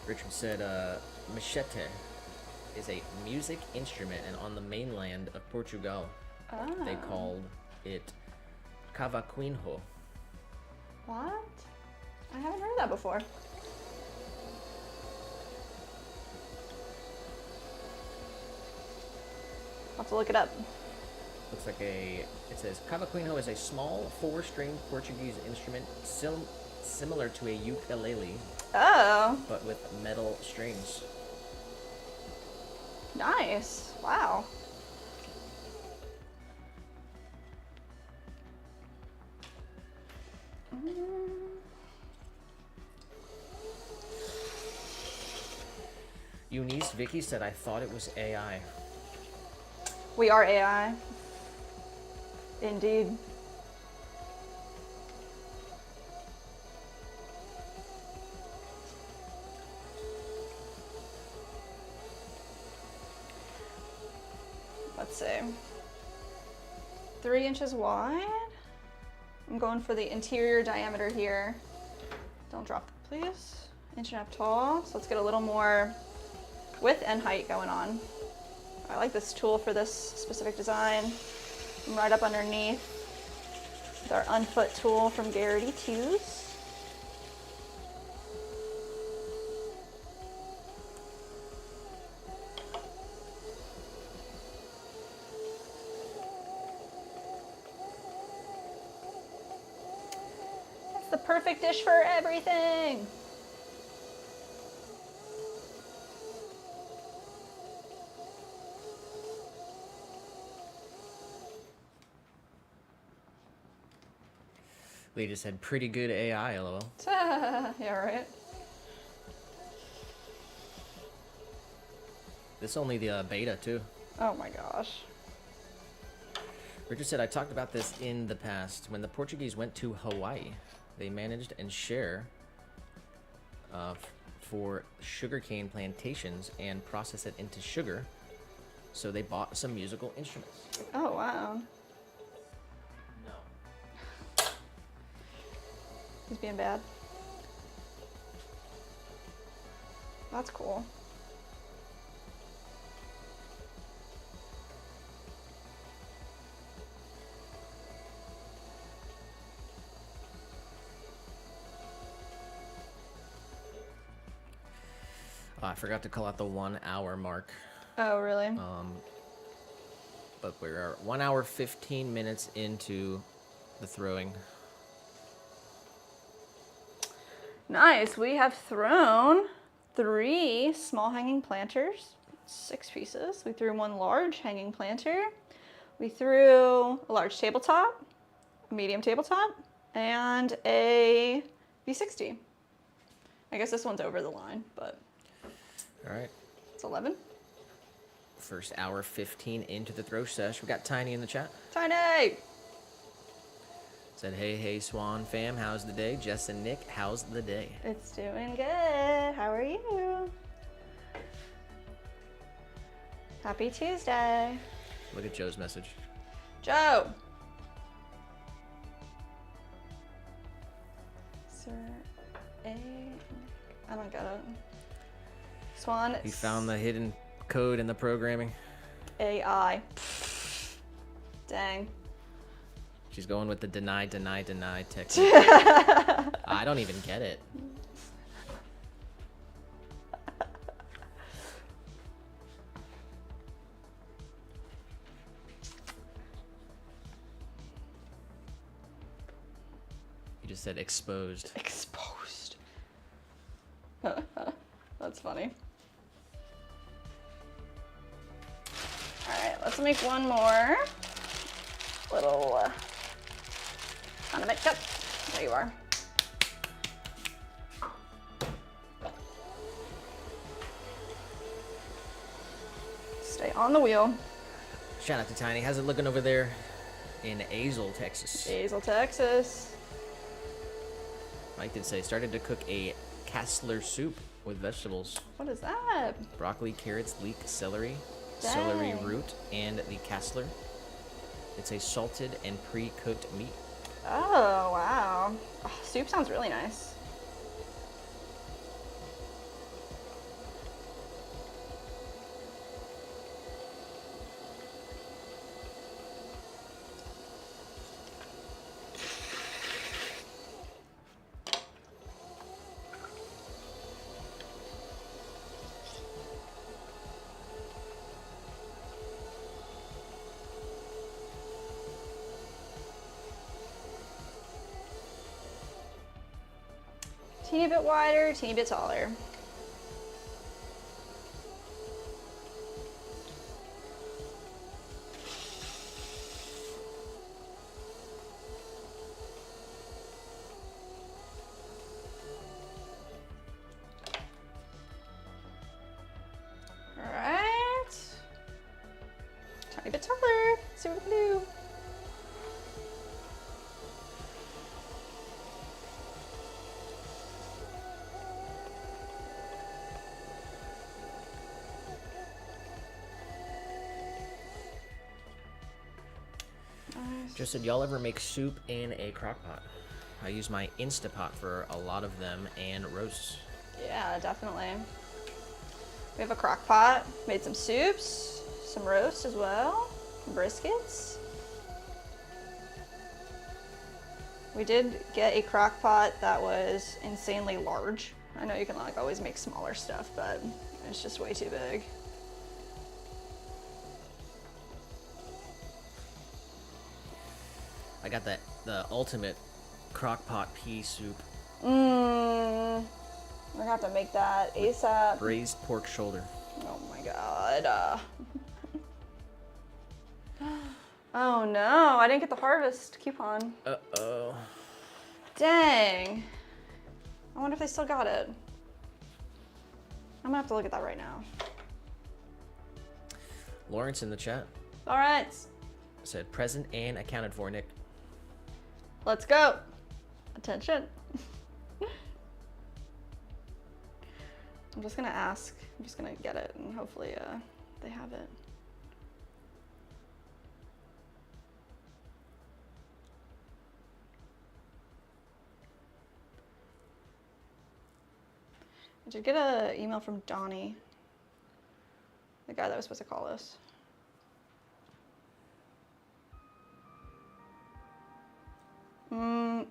Richard said, machete is a music instrument, and on the mainland of Portugal, they called it cavaquinho. What? I haven't heard of that before. I'll have to look it up. Looks like it says cavaquinho is a small 4-string Portuguese instrument similar to a ukulele, Oh, but with metal strings. nice. Wow. Eunice Vicky said, I thought it was AI. We are AI. Indeed. let's see. 3 inches wide. I'm going for the interior diameter here. Don't drop it, please. 1.5 inches tall. So let's get a little more width and height going on. I like this tool for this specific design. I'm right up underneath with our unfoot tool from Garrity Tews. That's the perfect dish for everything. Lee just said pretty good AI, lol. Yeah, right. This is only the beta too. Oh my gosh. Richard said, I talked about this in the past. When the Portuguese went to Hawaii, they managed and share for sugarcane plantations and process it into sugar. So they bought some musical instruments. Oh, wow. No. He's being bad. That's cool. I forgot to call out the 1 hour mark. Oh, really? But we're 1 hour 15 minutes into the throwing. Nice. We have thrown 3 small hanging planters, 6 pieces. We threw 1 large hanging planter. We threw a large tabletop, a medium tabletop, and a V60. I guess this one's over the line, but All right. it's 11. First hour 15 into the throw sesh. We got Tiny in the chat. Tiny! Said, hey, Swan fam, how's the day? Jess and Nick, how's the day? It's doing good. How are you? Happy Tuesday. Look at Joe's message. Joe! Sir A. I don't get it. Swan. He found the hidden code in the programming. AI. Dang. She's going with the deny technique. I don't even get it. You just said exposed. Exposed. That's funny. Alright, let's make one more little condiment cup. There you are. Stay on the wheel. Shout out to Tiny. How's it looking over there in Azle, Texas? Azle, Texas. Mike did say started to cook a Kassler soup with vegetables. What is that? Broccoli, carrots, leek, celery, Dang. celery root, and the Kassler. It's a salted and pre-cooked meat. Oh, wow. Oh, soup sounds really nice. Teeny bit wider, teeny bit taller. All right. Tiny bit taller. Let's see what we can do. Just said, y'all ever make soup in a crock pot? I use my Instapot for a lot of them and roasts. Yeah, definitely. We have a crock pot. Made some soups, some roasts as well, briskets. We did get a crock pot that was insanely large. I know you can like always make smaller stuff, but it's just way too big. I got the ultimate crock pot pea soup. We're gonna have to make that ASAP. Braised pork shoulder. Oh my god. Oh no, I didn't get the harvest coupon. Uh-oh. Dang. I wonder if they still got it. I'm gonna have to look at that right now. Lawrence in the chat All right, said present and accounted for, Nick. let's go. Attention. I'm just gonna ask. I'm just gonna get it and hopefully they have it. I did get an email from Donnie, the guy that was supposed to call us.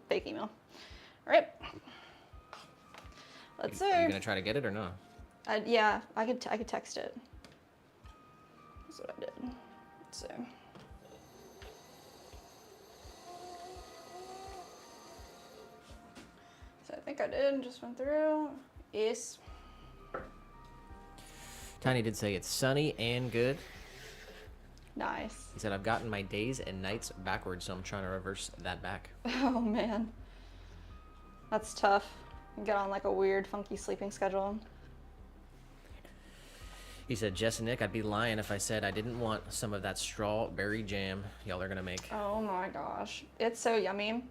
Fake email. All right. Let's see. Are you gonna try to get it or no? Yeah, I could text it. That's what I did. Let's see. So I think I did. Just went through. Yes. Tiny did say it's sunny and good. Nice. He said, I've gotten my days and nights backwards, so I'm trying to reverse that back. Oh man, that's tough. You get on like a weird, funky sleeping schedule. He said, Jess and Nick, I'd be lying if I said I didn't want some of that strawberry jam y'all are gonna make. Oh my gosh, it's so yummy.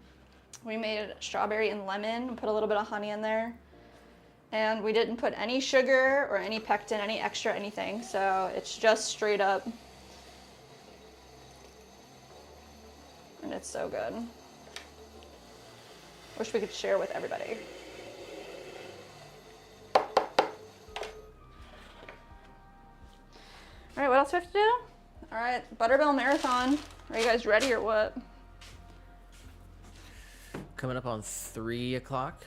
We made strawberry and lemon, put a little bit of honey in there. And we didn't put any sugar or any pectin, any extra anything. So it's just straight up. And it's so good. Wish we could share with everybody. All right, what else do we have to do? All right, Butterbell Marathon. Are you guys ready or what? Coming up on 3 o'clock.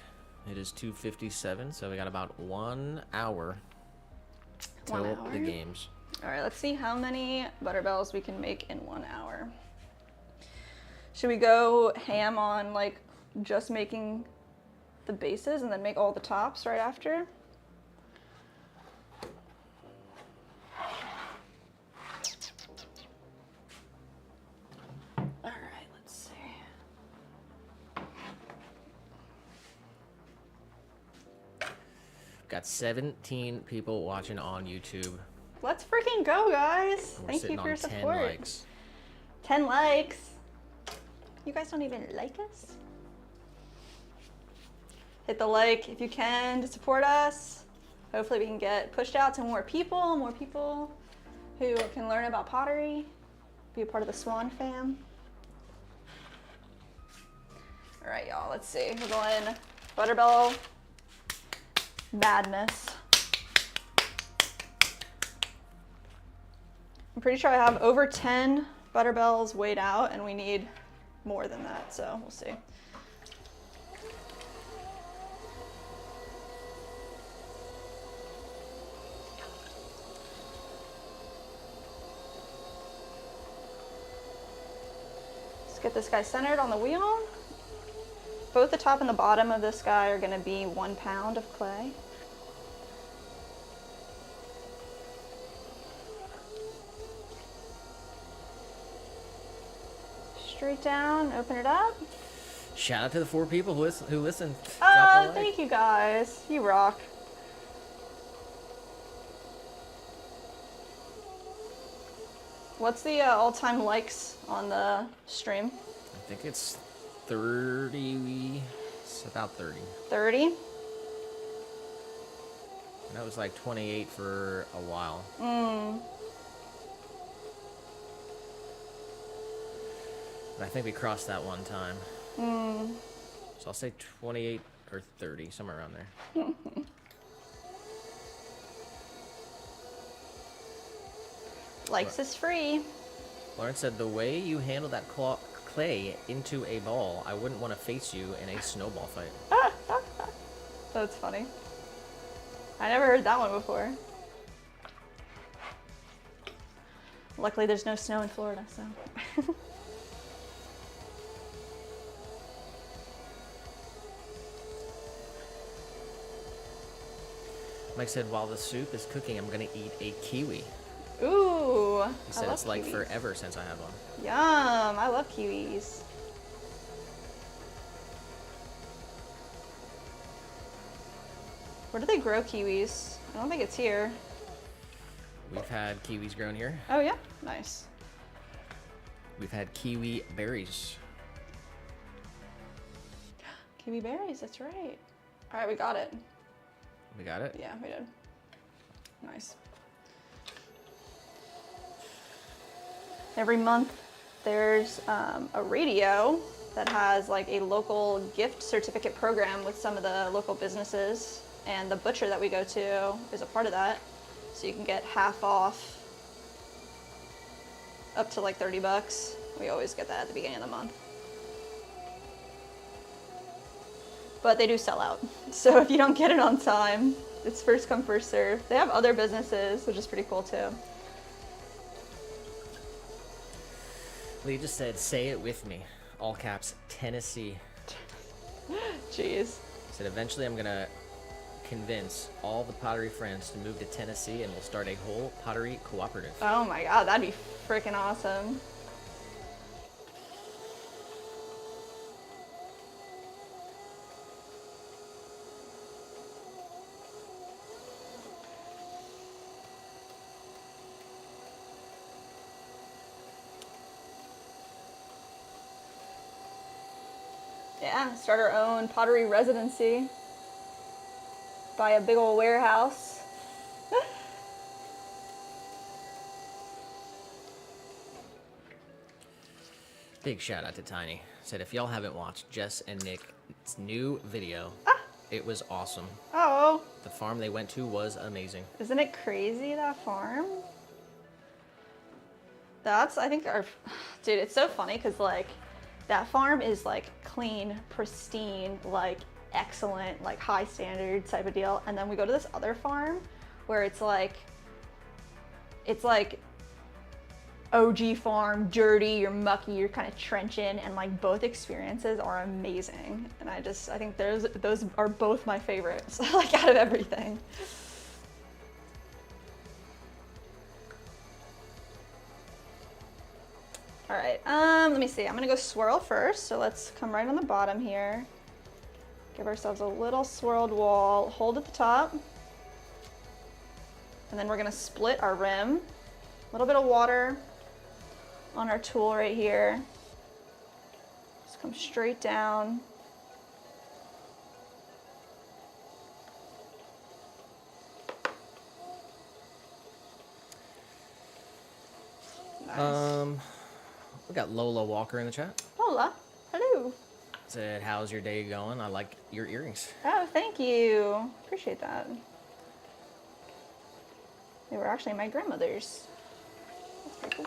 It is 2:57, so we got about 1 hour till 1 hour? the games. All right, let's see how many Butterbells we can make in 1 hour. Should we go ham on like just making the bases and then make all the tops right after? All right, let's see. Got 17 people watching on YouTube. Let's freaking go, guys. We're Thank you sitting for your on 10 support. likes. 10 likes. You guys don't even like us? Hit the like if you can to support us. Hopefully we can get pushed out to more people who can learn about pottery, be a part of the Swan fam. All right, y'all, let's see. We're going Butterbell madness. I'm pretty sure I have over 10 Butterbells weighed out and we need more than that, so we'll see. Let's get this guy centered on the wheel. Both the top and the bottom of this guy are gonna be 1 pound of clay. Straight down, open it up. Shout out to the 4 people who listened. Oh, thank you guys. You rock. What's the all-time likes on the stream? I think it's 30. It's about 30. 30? That was like 28 for a while. But I think we crossed that one time. So I'll say 28 or 30, somewhere around there. Likes is free. Lauren said, the way you handle that clay into a ball, I wouldn't want to face you in a snowball fight. That's funny. I never heard that one before. Luckily, there's no snow in Florida, so. Mike said, while the soup is cooking, I'm going to eat a kiwi. Ooh, He said it's like forever since I had one. Yum, I love kiwis. Where do they grow kiwis? I don't think it's here. We've had kiwis grown here. Oh yeah, nice. We've had kiwi berries. Kiwi berries, that's right. All right, we got it. We got it? Yeah, we did. Nice. Every month there's a radio that has like a local gift certificate program with some of the local businesses, and the butcher that we go to is a part of that. So you can get half off up to like $30. We always get that at the beginning of the month. But they do sell out. So if you don't get it on time, it's first come, first serve. They have other businesses, which is pretty cool too. Lee just said, say it with me. All caps, Tennessee. Jeez. Said, eventually I'm going to convince all the pottery friends to move to Tennessee and we'll start a whole pottery cooperative. Oh my god, that'd be freaking awesome. Yeah, start our own pottery residency. Buy a big old warehouse. Big shout out to Tiny. Said, if y'all haven't watched Jess and Nick's new video, it was awesome. Oh. The farm they went to was amazing. Isn't it crazy, that farm? That's, I think, dude, it's so funny because, like, that farm is, like, clean, pristine, like, excellent, like, high standard type of deal. And then we go to this other farm where it's like OG farm, dirty, you're mucky, you're kind of trenching, and like both experiences are amazing. And I think those are both my favorites, like out of everything. All right, let me see. I'm gonna go swirl first. So let's come right on the bottom here. Give ourselves a little swirled wall, hold at the top. And then we're gonna split our rim. A little bit of water on our tool right here. Just come straight down. Nice. We got Lola Walker in the chat. Hola, hello. Said, how's your day going? I like your earrings. Oh, thank you. Appreciate that. They were actually my grandmother's. That's pretty cool.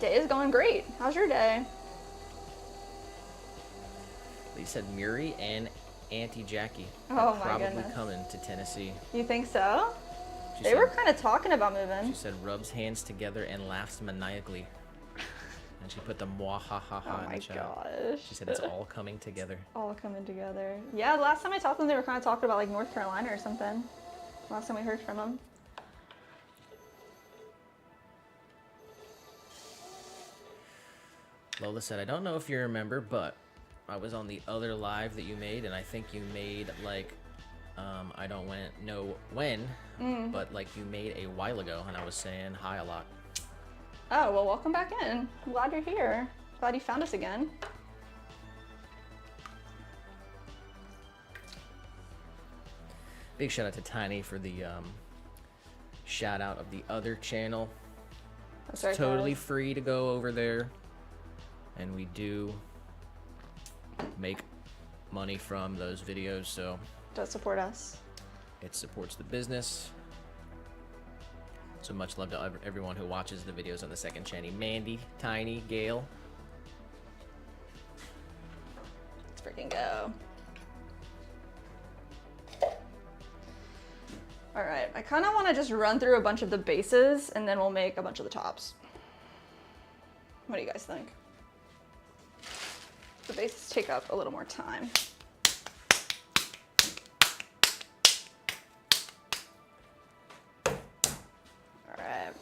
Day is going great. How's your day? They said Murray and Auntie Jackie Oh are my probably goodness. coming to Tennessee. You think so? She They said, were kind of talking about moving. She said rubs hands together and laughs maniacally. And she put the mwah ha ha ha Oh in my the chat. gosh. She said it's all coming together. All coming together. Yeah, the last time I talked to them, they were kind of talking about like North Carolina or something. Last time we heard from them. Lola said, I don't know if you remember, but I was on the other live that you made, and I think you made like, I don't know when, but like you made a while ago, and I was saying hi a lot. Oh, well, welcome back in. I'm glad you're here. Glad you found us again. Big shout out to Tiny for the shout out of the other channel. That's It's right, totally guys. free to go over there. and we do make money from those videos, so Does support us. it supports the business. So much love to everyone who watches the videos on the second channel. Mandy, Tiny, Gail. Let's freaking go. All right, I kind of want to just run through a bunch of the bases and then we'll make a bunch of the tops. What do you guys think? The bases take up a little more time. All right.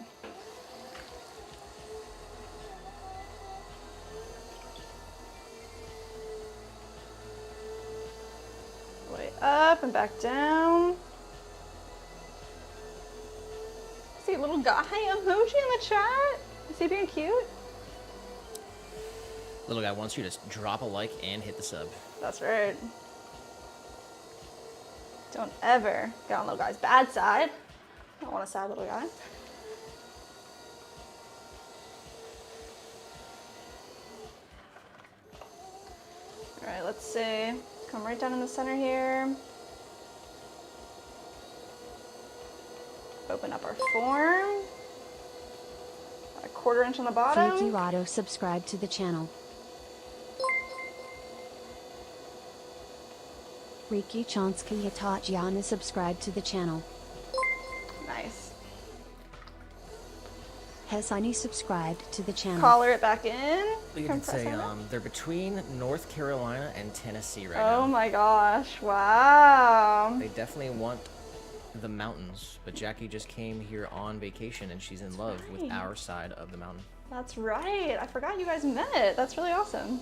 Way up and back down. See, little guy emoji in the chat. Is he being cute? Little guy wants you to drop a like and hit the sub. That's right. Don't ever get on little guy's bad side. I don't want a sad little guy. All right, let's see. Come right down in the center here. Open up our form. A 1/4 inch on the bottom. Freaky Rado subscribe to the channel. Riki Chonsky Yatajiana subscribe to the channel. Nice. Hesani subscribed to the channel. Collar it back in. You can say they're between North Carolina and Tennessee right Oh now. my gosh, wow. They definitely want the mountains, but Jackie just came here on vacation and she's in love with right. our side of the mountain. That's right. I forgot you guys met. That's really awesome.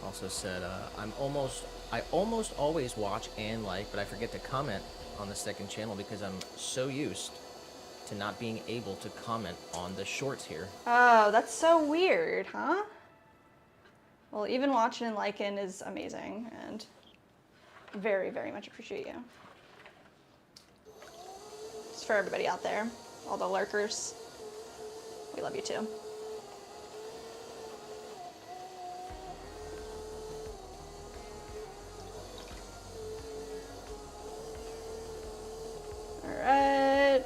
Also said, I almost always watch and like, but I forget to comment on the second channel because I'm so used to not being able to comment on the shorts here. Oh, that's so weird, huh? Well, even watching and liking is amazing and very, very much appreciate you. Just for everybody out there, all the lurkers, we love you too. All right,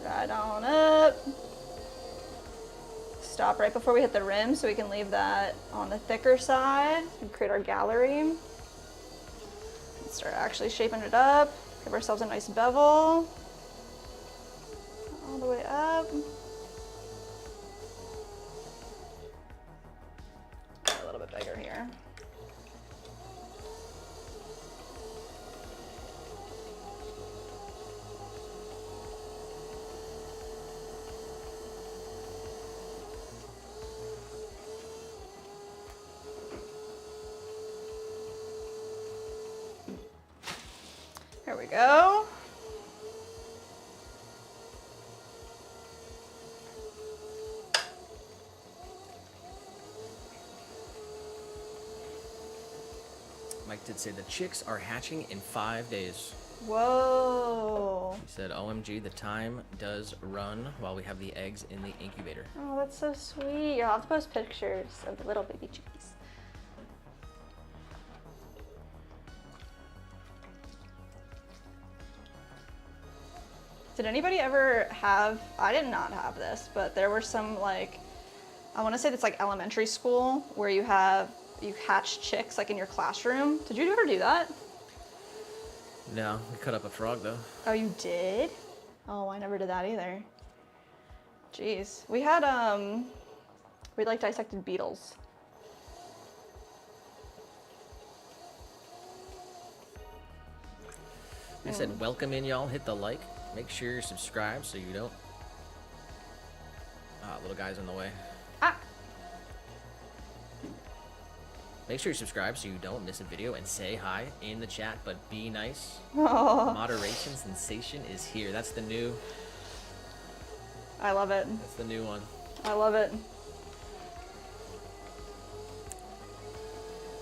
right on up. Stop right before we hit the rim so we can leave that on the thicker side and create our gallery. Start actually shaping it up. Give ourselves a nice bevel. All the way up. A little bit bigger here. There we go. Mike did say the chicks are hatching in 5 days. Whoa. He said, OMG, the time does run while we have the eggs in the incubator. Oh, that's so sweet. You'll have to post pictures of the little baby chickies. Did anybody ever have, I did not have this, but there were some like, I want to say that's like elementary school where you hatch chicks like in your classroom. Did you ever do that? No, we cut up a frog though. Oh, you did? Oh, I never did that either. Jeez. We had, we like dissected beetles. They said, welcome in y'all, hit the like. Make sure you're subscribed so you don't. Little guy's in the way. Ah! Make sure you subscribe so you don't miss a video and say hi in the chat, but be nice. Oh, Moderation sensation is here. That's the new. I love it. That's the new one. I love it.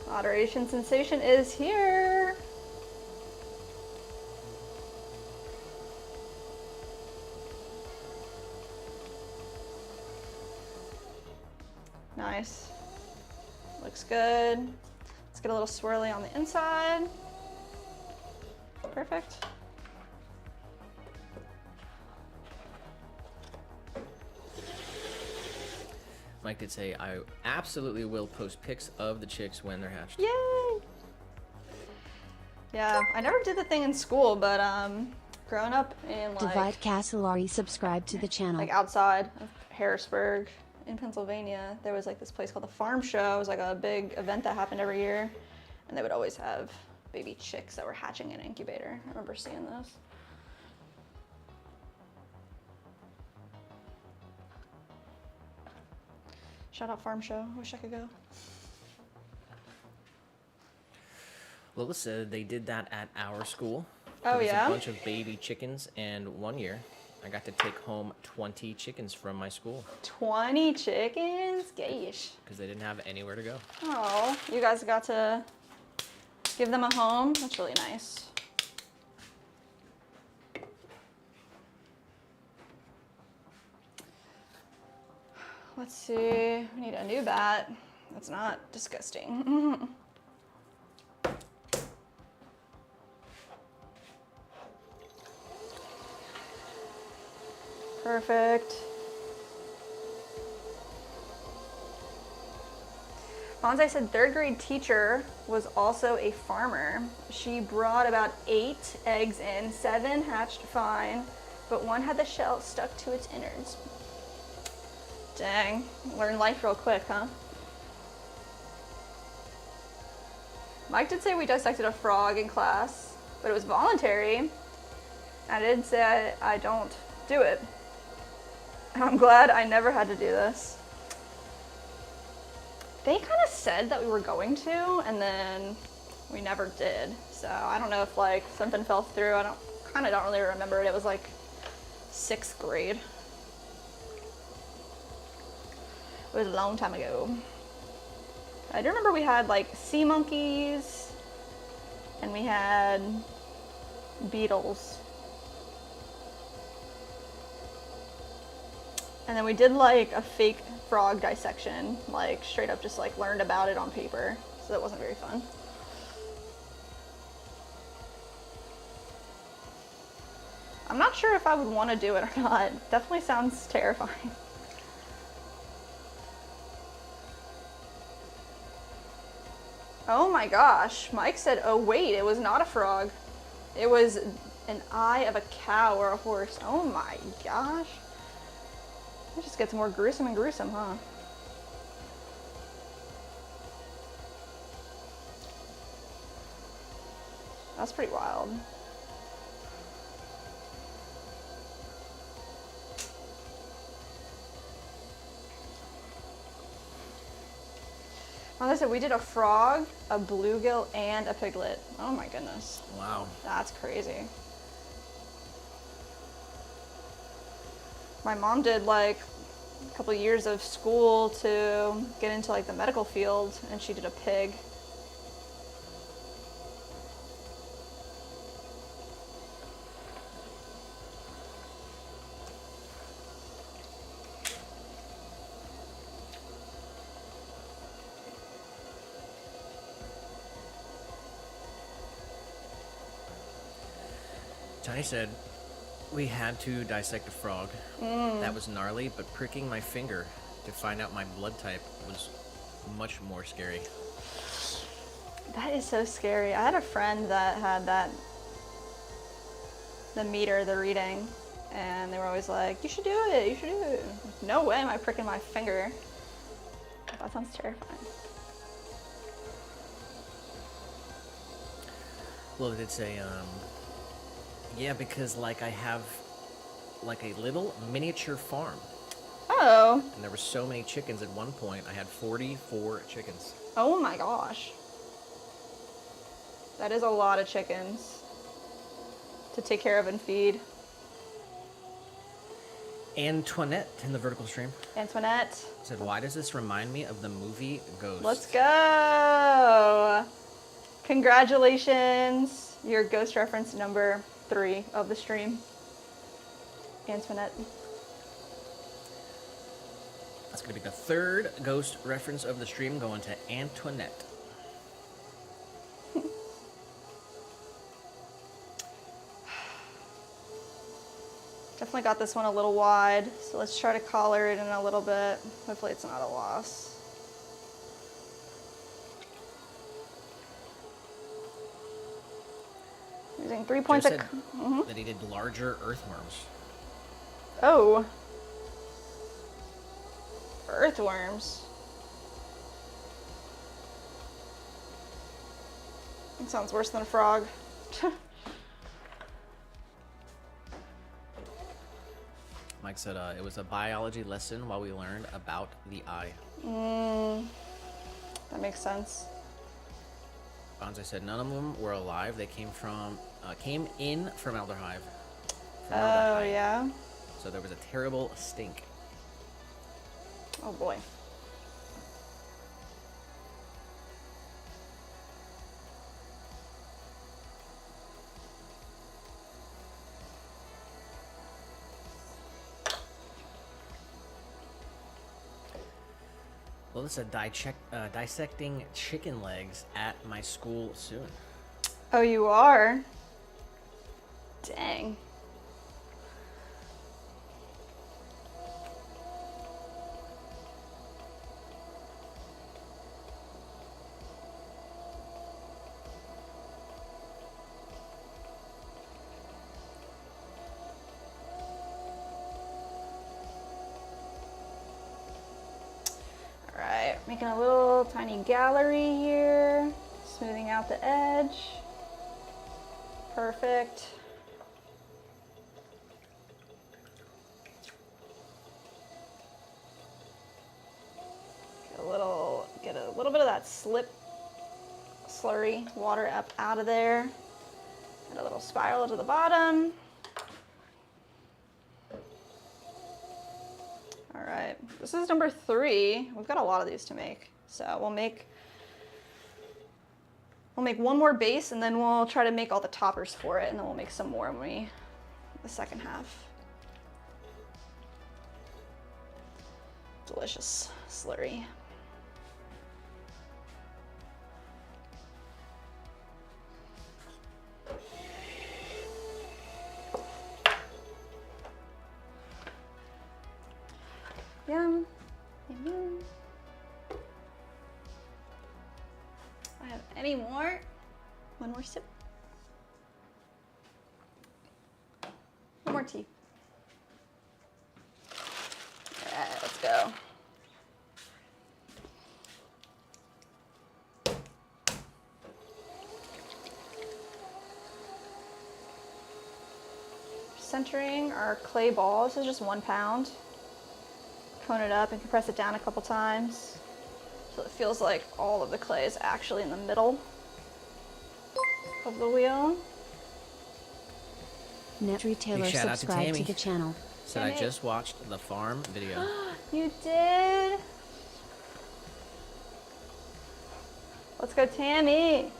Moderation sensation is here. Nice. Looks good. Let's get a little swirly on the inside. Perfect. Mike did say, I absolutely will post pics of the chicks when they're hatched. Yay! Yeah, I never did the thing in school, but growing up in like Divide Castellari subscribe to the channel. like outside of Harrisburg in Pennsylvania, there was like this place called the Farm Show. It was like a big event that happened every year, and they would always have baby chicks that were hatching in an incubator. I remember seeing those. Shout out Farm Show. Wish I could go. Lola said they did that at our school. Oh, There was yeah? a bunch of baby chickens, and one year I got to take home 20 chickens from my school 20 chickens? Gosh. because they didn't have anywhere to go. Oh, you guys got to give them a home? That's really nice. Let's see. We need a new bat. That's not disgusting. Perfect. Bonsai said third grade teacher was also a farmer. She brought about 8 eggs in, 7 hatched fine, but 1 had the shell stuck to its innards. Dang, learn life real quick, huh? Mike did say we dissected a frog in class, but it was voluntary. I did say I don't do it. I'm glad I never had to do this. They kind of said that we were going to, and then we never did. So I don't know if like something fell through. I don't really remember it. It was like 6th grade. It was a long time ago. I do remember we had like sea monkeys, and we had beetles. And then we did like a fake frog dissection, like straight up just like learned about it on paper. So that wasn't very fun. I'm not sure if I would want to do it or not. Definitely sounds terrifying. Oh my gosh, Mike said, oh wait, it was not a frog. It was an eye of a cow or a horse. Oh my gosh. It just gets more gruesome and gruesome, huh? That's pretty wild. Like I said, we did a frog, a bluegill, and a piglet. Oh my goodness. Wow. That's crazy. My mom did like a couple of years of school to get into like the medical field, and she did a pig. Johnny said, we had to dissect a frog. That was gnarly, but pricking my finger to find out my blood type was much more scary. That is so scary. I had a friend that had that, the meter, the reading, and they were always like, you should do it, you should do it. No way am I pricking my finger. That sounds terrifying. Well, did say, yeah, because like I have like a little miniature farm, Oh, and there were so many chickens at one point. I had 44 chickens. oh my gosh. That is a lot of chickens to take care of and feed. Antoinette in the vertical stream Antoinette, said, why does this remind me of the movie Ghost? let's go. Congratulations. Your Ghost reference number 3 of the stream. Antoinette. That's That's going to be the third ghost reference of the stream going to Antoinette. Definitely got this one a little wide, so let's try to collar it in a little bit. Hopefully it's not a loss. Using 3 points Joe said that he did larger earthworms. Oh. Earthworms. That sounds worse than a frog. Mike said it was a biology lesson while we learned about the eye. That makes sense. Bonze said none of them were alive. They came in from Elder Hive. Oh, yeah? So there was a terrible stink. Oh, boy. Well, it's a dissecting chicken legs at my school soon. Oh, you are? Dang. Alright, making a little tiny gallery here, smoothing out the edge. Perfect. Get a little bit of that slurry water up out of there. Get a little spiral to the bottom. All right, this is number 3. We've got a lot of these to make. So we'll make one more base and then we'll try to make all the toppers for it and then we'll make some more when the second half. Delicious slurry. Yum. Yum, yum. I have any more? One more sip. One more tea. All right, let's go. Centering our clay ball. This is just 1 pound. Cone it up and compress it down a couple times so it feels like all of the clay is actually in the middle of the wheel. Net retailer Big shout out to subscribe Tammy. to the channel. Said I just watched the farm video. You did? Let's go, Tammy.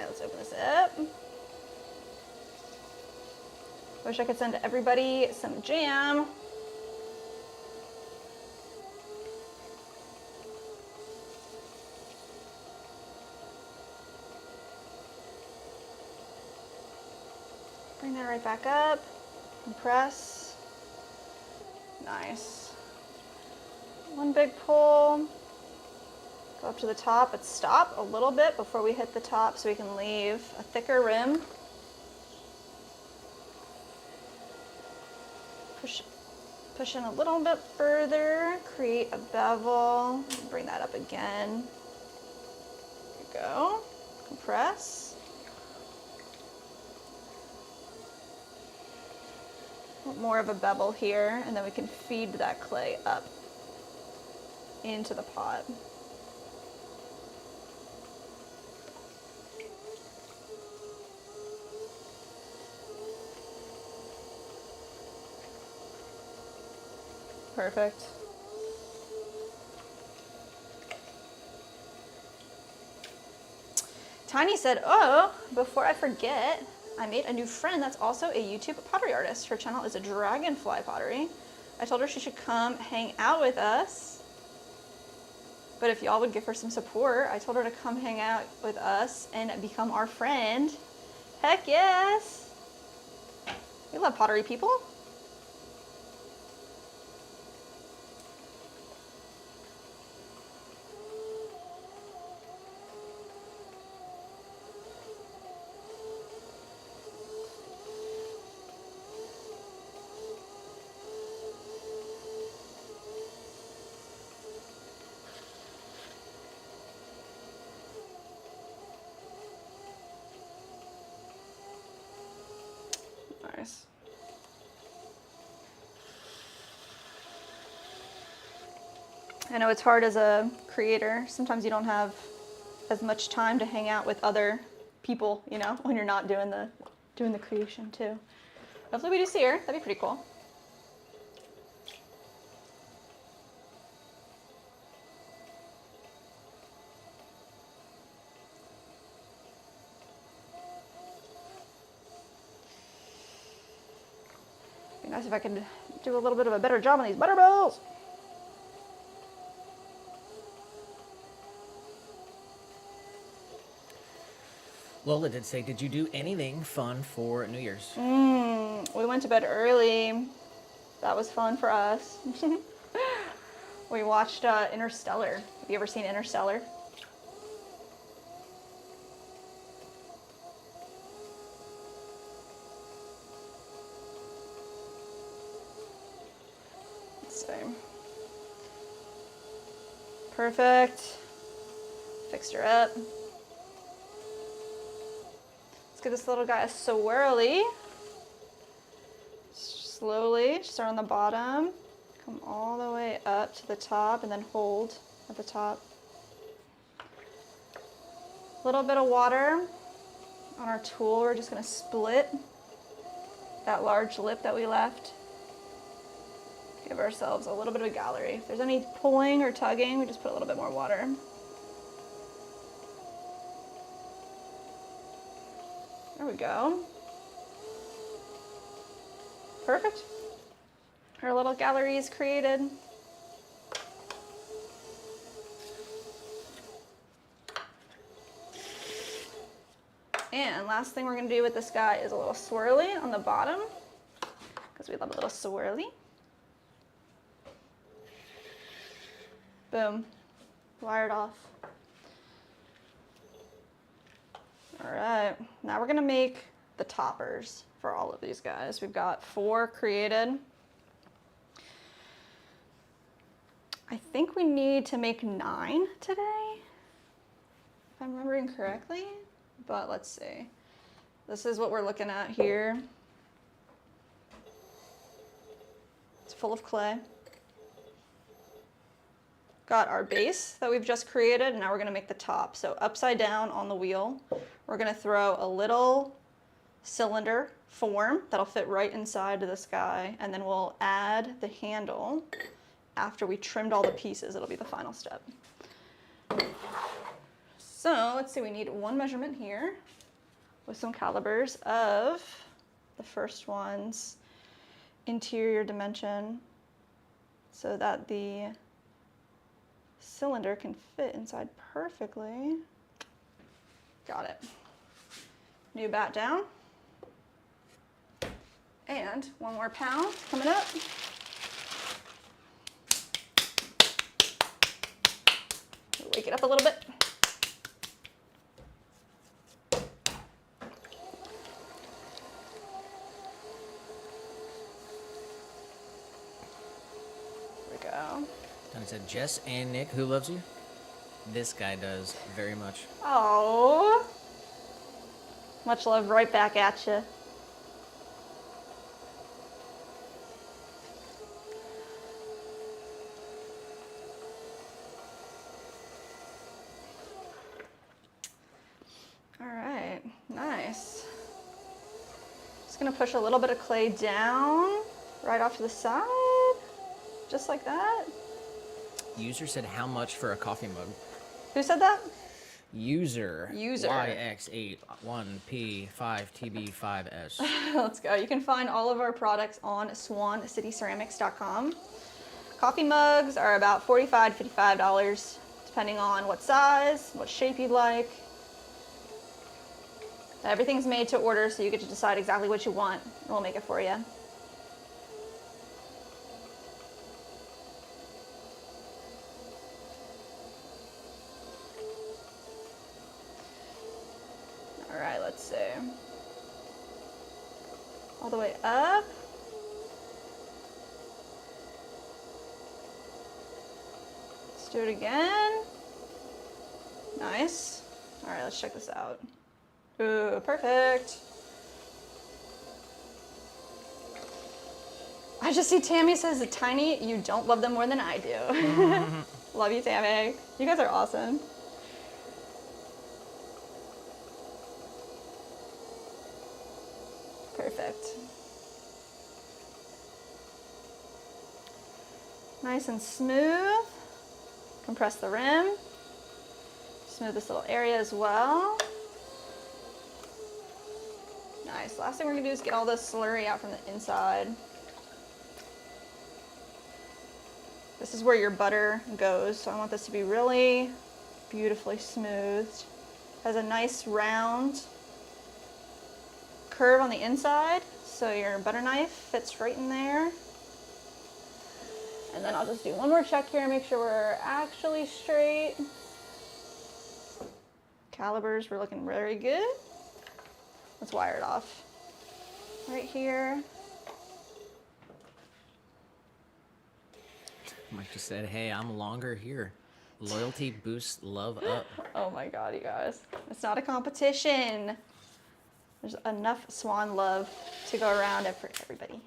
Let's open this up. Wish I could send everybody some jam. Bring that right back up. Compress. Nice. One big pull. Go up to the top, but stop a little bit before we hit the top so we can leave a thicker rim. Push in a little bit further, create a bevel, bring that up again. There you go. Compress. More of a bevel here, and then we can feed that clay up into the pot. Perfect. Tiny said, oh, before I forget, I made a new friend that's also a YouTube pottery artist. Her channel is a Dragonfly Pottery. I told her she should come hang out with us. But if y'all would give her some support, I told her to come hang out with us and become our friend. Heck yes! We love pottery people. Nice. I know it's hard as a creator. Sometimes you don't have as much time to hang out with other people, you know, when you're not doing the creation too. Hopefully we do see her. That'd be pretty cool. Be nice if I could do a little bit of a better job on these butter balls. Lola did say, did you do anything fun for New Year's? We went to bed early. That was fun for us. We watched Interstellar. Have you ever seen Interstellar? Same. Perfect. Fixed her up. Let's give this little guy a swirly. Slowly, start on the bottom, come all the way up to the top, and then hold at the top. A little bit of water on our tool. We're just going to split that large lip that we left. Give ourselves a little bit of a gallery. If there's any pulling or tugging, we just put a little bit more water. There we go. Perfect. Our little gallery is created. And last thing we're going to do with this guy is a little swirly on the bottom, because we love a little swirly. Boom. Wired off. All right. Now we're going to make the toppers for all of these guys. We've got 4 created. I think we need to make 9 today, if I'm remembering correctly, but let's see. This is what we're looking at here. It's full of clay. Got our base that we've just created, and now we're gonna make the top. So upside down on the wheel, we're gonna throw a little cylinder form that'll fit right inside of this guy, and then we'll add the handle after we trimmed all the pieces. It'll be the final step. So let's see, we need 1 measurement here with some calibers of the first one's interior dimension so that the cylinder can fit inside perfectly. Got it. New bat down. And 1 more pound coming up. Wake it up a little bit. There we go. And it said, Jess and Nick, who loves you? This guy does very much. Oh, much love right back at you. All right, nice. Just gonna push a little bit of clay down right off to the side. just like that. User said how much for a coffee mug? Who said that? User. User. YX81P5TB5S. Let's go. You can find all of our products on swancityceramics.com. Coffee mugs are about $45 to $55, depending on what size, what shape you'd like. Everything's made to order, so you get to decide exactly what you want, and we'll make it for you. All right, let's see. All the way up. Let's do it again. Nice. All right, let's check this out. Ooh, perfect. I just see Tammy says, Tiny, you don't love them more than I do. Love you, Tammy. You guys are awesome. Perfect. Nice and smooth. Compress the rim. Smooth this little area as well. Nice. Last thing we're gonna do is get all this slurry out from the inside. This is where your butter goes, so I want this to be really beautifully smoothed. Has a nice round curve on the inside, so your butter knife fits right in there. And then I'll just do one more check here and make sure we're actually straight. Calipers, we're looking very good. Let's wire it off. Right here. Mike just said, hey, I'm longer here. Loyalty boosts love up. Oh my God, you guys. It's not a competition. There's enough Swan love to go around for everybody.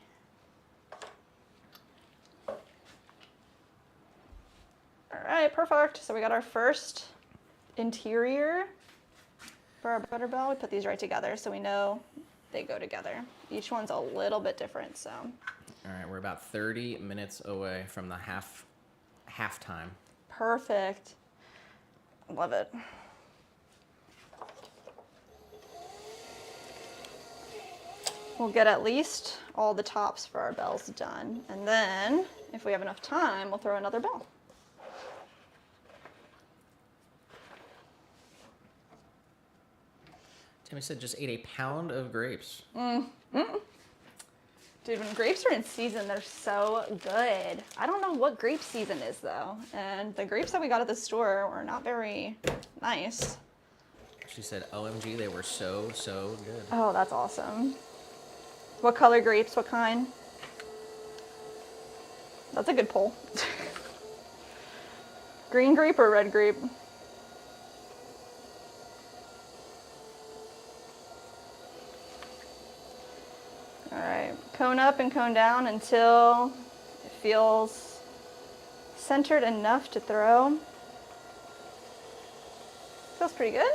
All right, perfect. So we got our first interior for our butter bell. We put these right together so we know they go together. Each one's a little bit different, so. All right, we're about 30 minutes away from the halftime. Perfect. Love it. We'll get at least all the tops for our bells done. And then, if we have enough time, we'll throw another bell. Timmy said just ate a pound of grapes. Dude, when grapes are in season, they're so good. I don't know what grape season is, though. And the grapes that we got at the store were not very nice. She said, OMG, they were so, so good. Oh, that's awesome. What color grapes? What kind? That's a good poll. Green grape or red grape? All right, cone up and cone down until it feels centered enough to throw. Feels pretty good.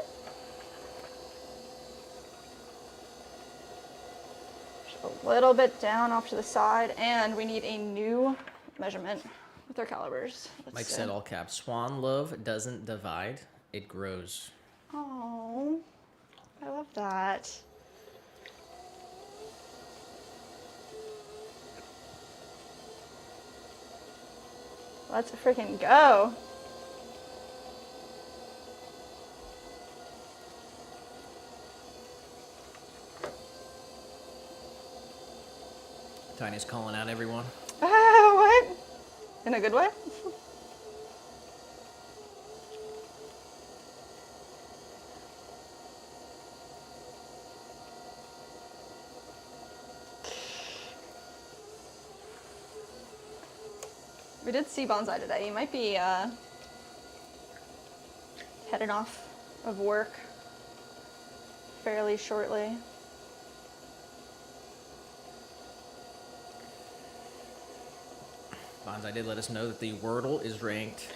Just a little bit down off to the side, and we need a new measurement with our calipers. Mike said all caps, Swan love doesn't divide, it grows. Oh, I love that. Let's freaking go. Tiny's calling out everyone. What? In a good way? We did see Bonsai today. You might be heading off of work fairly shortly. Bonsai did let us know that the Wordle is ranked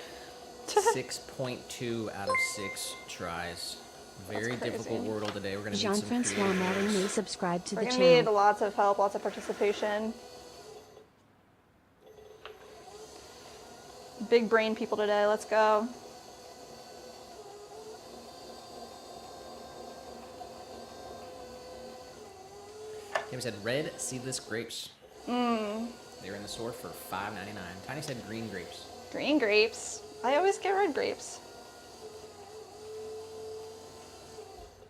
6.2 out of 6 tries. Very difficult Wordle today. We're going to need some Jean-Francois Marie subscribe to the channel. We're going to need lots of help, lots of participation. Big brain people today. Let's go. Tammy said red seedless grapes. They were in the store for $5.99. Tiny said green grapes. Green grapes. I always get red grapes.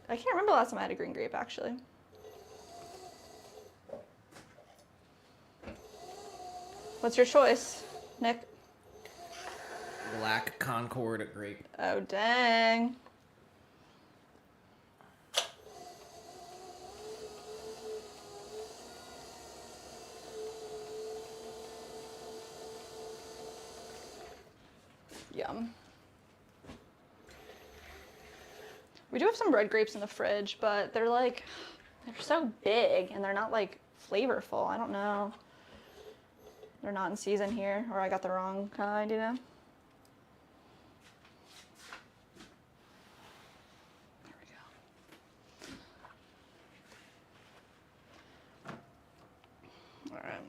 I can't remember the last time I had a green grape, actually. What's your choice, Nick? Black Concord grape. Oh, dang. Yum. We do have some red grapes in the fridge, but they're so big and they're not like flavorful. I don't know. They're not in season here, or I got the wrong kind, you know? There we go. All right.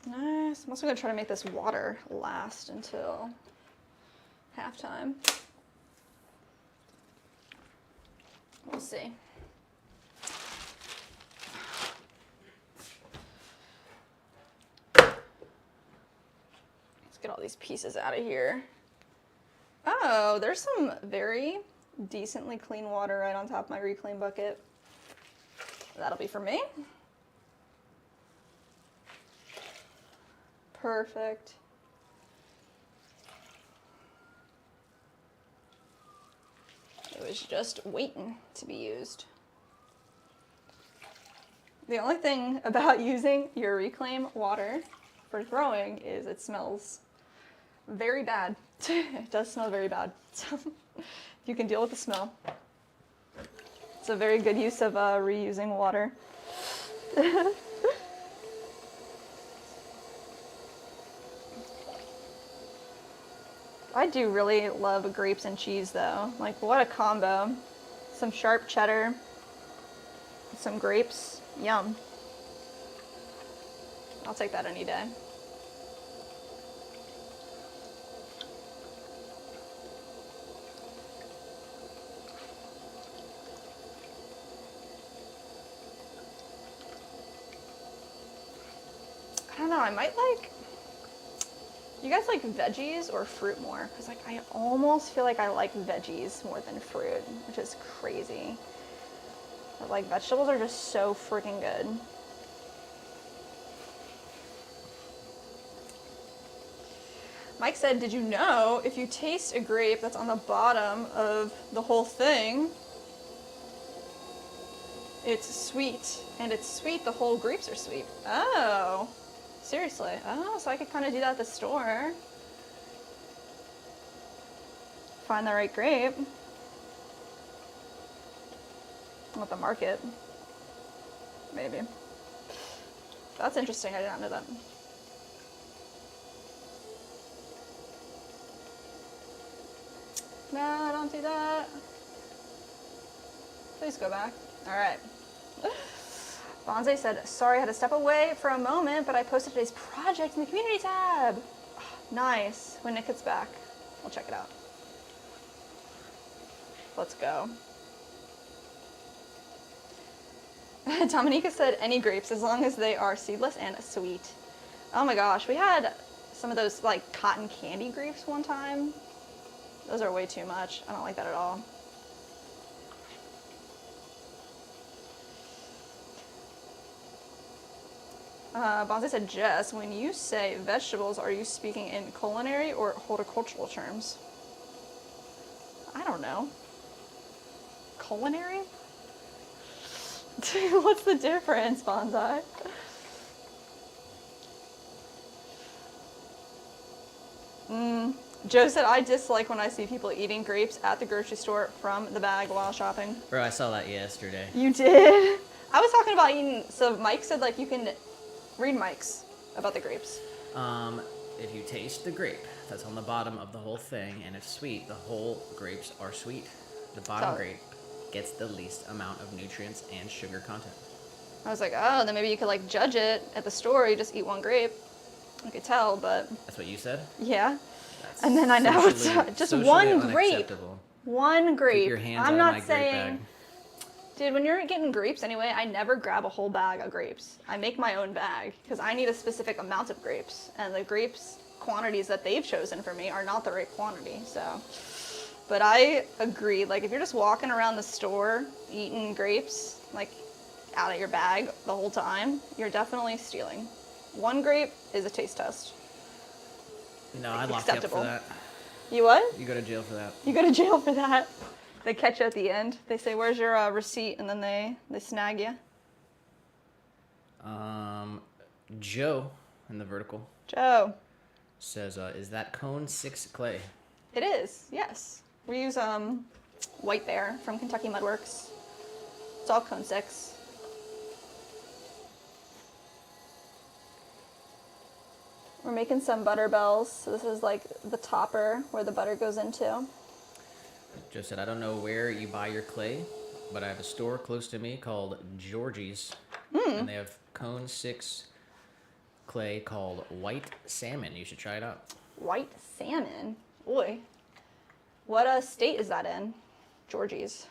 Nice. I'm also gonna try to make this water last until halftime. We'll see. Let's get all these pieces out of here. Oh, there's some very decently clean water right on top of my reclaim bucket. That'll be for me. Perfect. It was just waiting to be used. The only thing about using your reclaim water for growing is it smells very bad. It does smell very bad. So you can deal with the smell. It's a very good use of reusing water. I do really love grapes and cheese though. Like, what a combo. Some sharp cheddar, some grapes, yum. I'll take that any day. I don't know, I might like... Do you guys like veggies or fruit more? Because like I almost feel like I like veggies more than fruit, which is crazy. But like vegetables are just so freaking good. Mike said, did you know if you taste a grape that's on the bottom of the whole thing, it's sweet, and it's sweet, the whole grapes are sweet. Oh. Seriously. Oh, so I could kind of do that at the store. Find the right grape. At the market. Maybe. That's interesting. I did not know that. No, don't do that. Please go back. All right. Bonze said, sorry, I had to step away for a moment, but I posted today's project in the community tab. Oh, nice. When Nick gets back, we'll check it out. Let's go. Dominica said, any grapes, as long as they are seedless and sweet. Oh my gosh, we had some of those like cotton candy grapes one time. Those are way too much. I don't like that at all. Bonze said, Jess, when you say vegetables, are you speaking in culinary or horticultural terms? I don't know. Culinary? What's the difference, Bonsai? Joe said, I dislike when I see people eating grapes at the grocery store from the bag while shopping. Bro, I saw that yesterday. You did? I was talking about eating, so Mike said, like, you can read Mike's about the grapes. If you taste the grape that's on the bottom of the whole thing and it's sweet, the whole grapes are sweet. The bottom grape gets the least amount of nutrients and sugar content. I was like, oh, then maybe you could like judge it at the store. You just eat one grape. I could tell, but That's what you said? yeah. That's And then I know it's just socially one grape. unacceptable. One grape. Keep your hands I'm out not of my saying, grape bag. dude, when you're getting grapes anyway, I never grab a whole bag of grapes. I make my own bag because I need a specific amount of grapes, and the grapes quantities that they've chosen for me are not the right quantity. So, but I agree. Like if you're just walking around the store eating grapes, like out of your bag the whole time, you're definitely stealing. One grape is a taste test. No, I'd lock you up Acceptable. for that. You what? You go to jail for that. You go to jail for that. They catch you at the end. They say, "Where's your receipt?" And then they snag you. Joe in the vertical Joe. says, "Is that cone 6 clay?" It is. Yes. We use White Bear from Kentucky Mudworks. It's all cone 6. We're making some butter bells. So this is like the topper where the butter goes into. Joe said, "I don't know where you buy your clay, but I have a store close to me called Georgie's, and they have cone 6 clay called White Salmon. You should try it out." White salmon. Boy. What state is that in? Georgie's.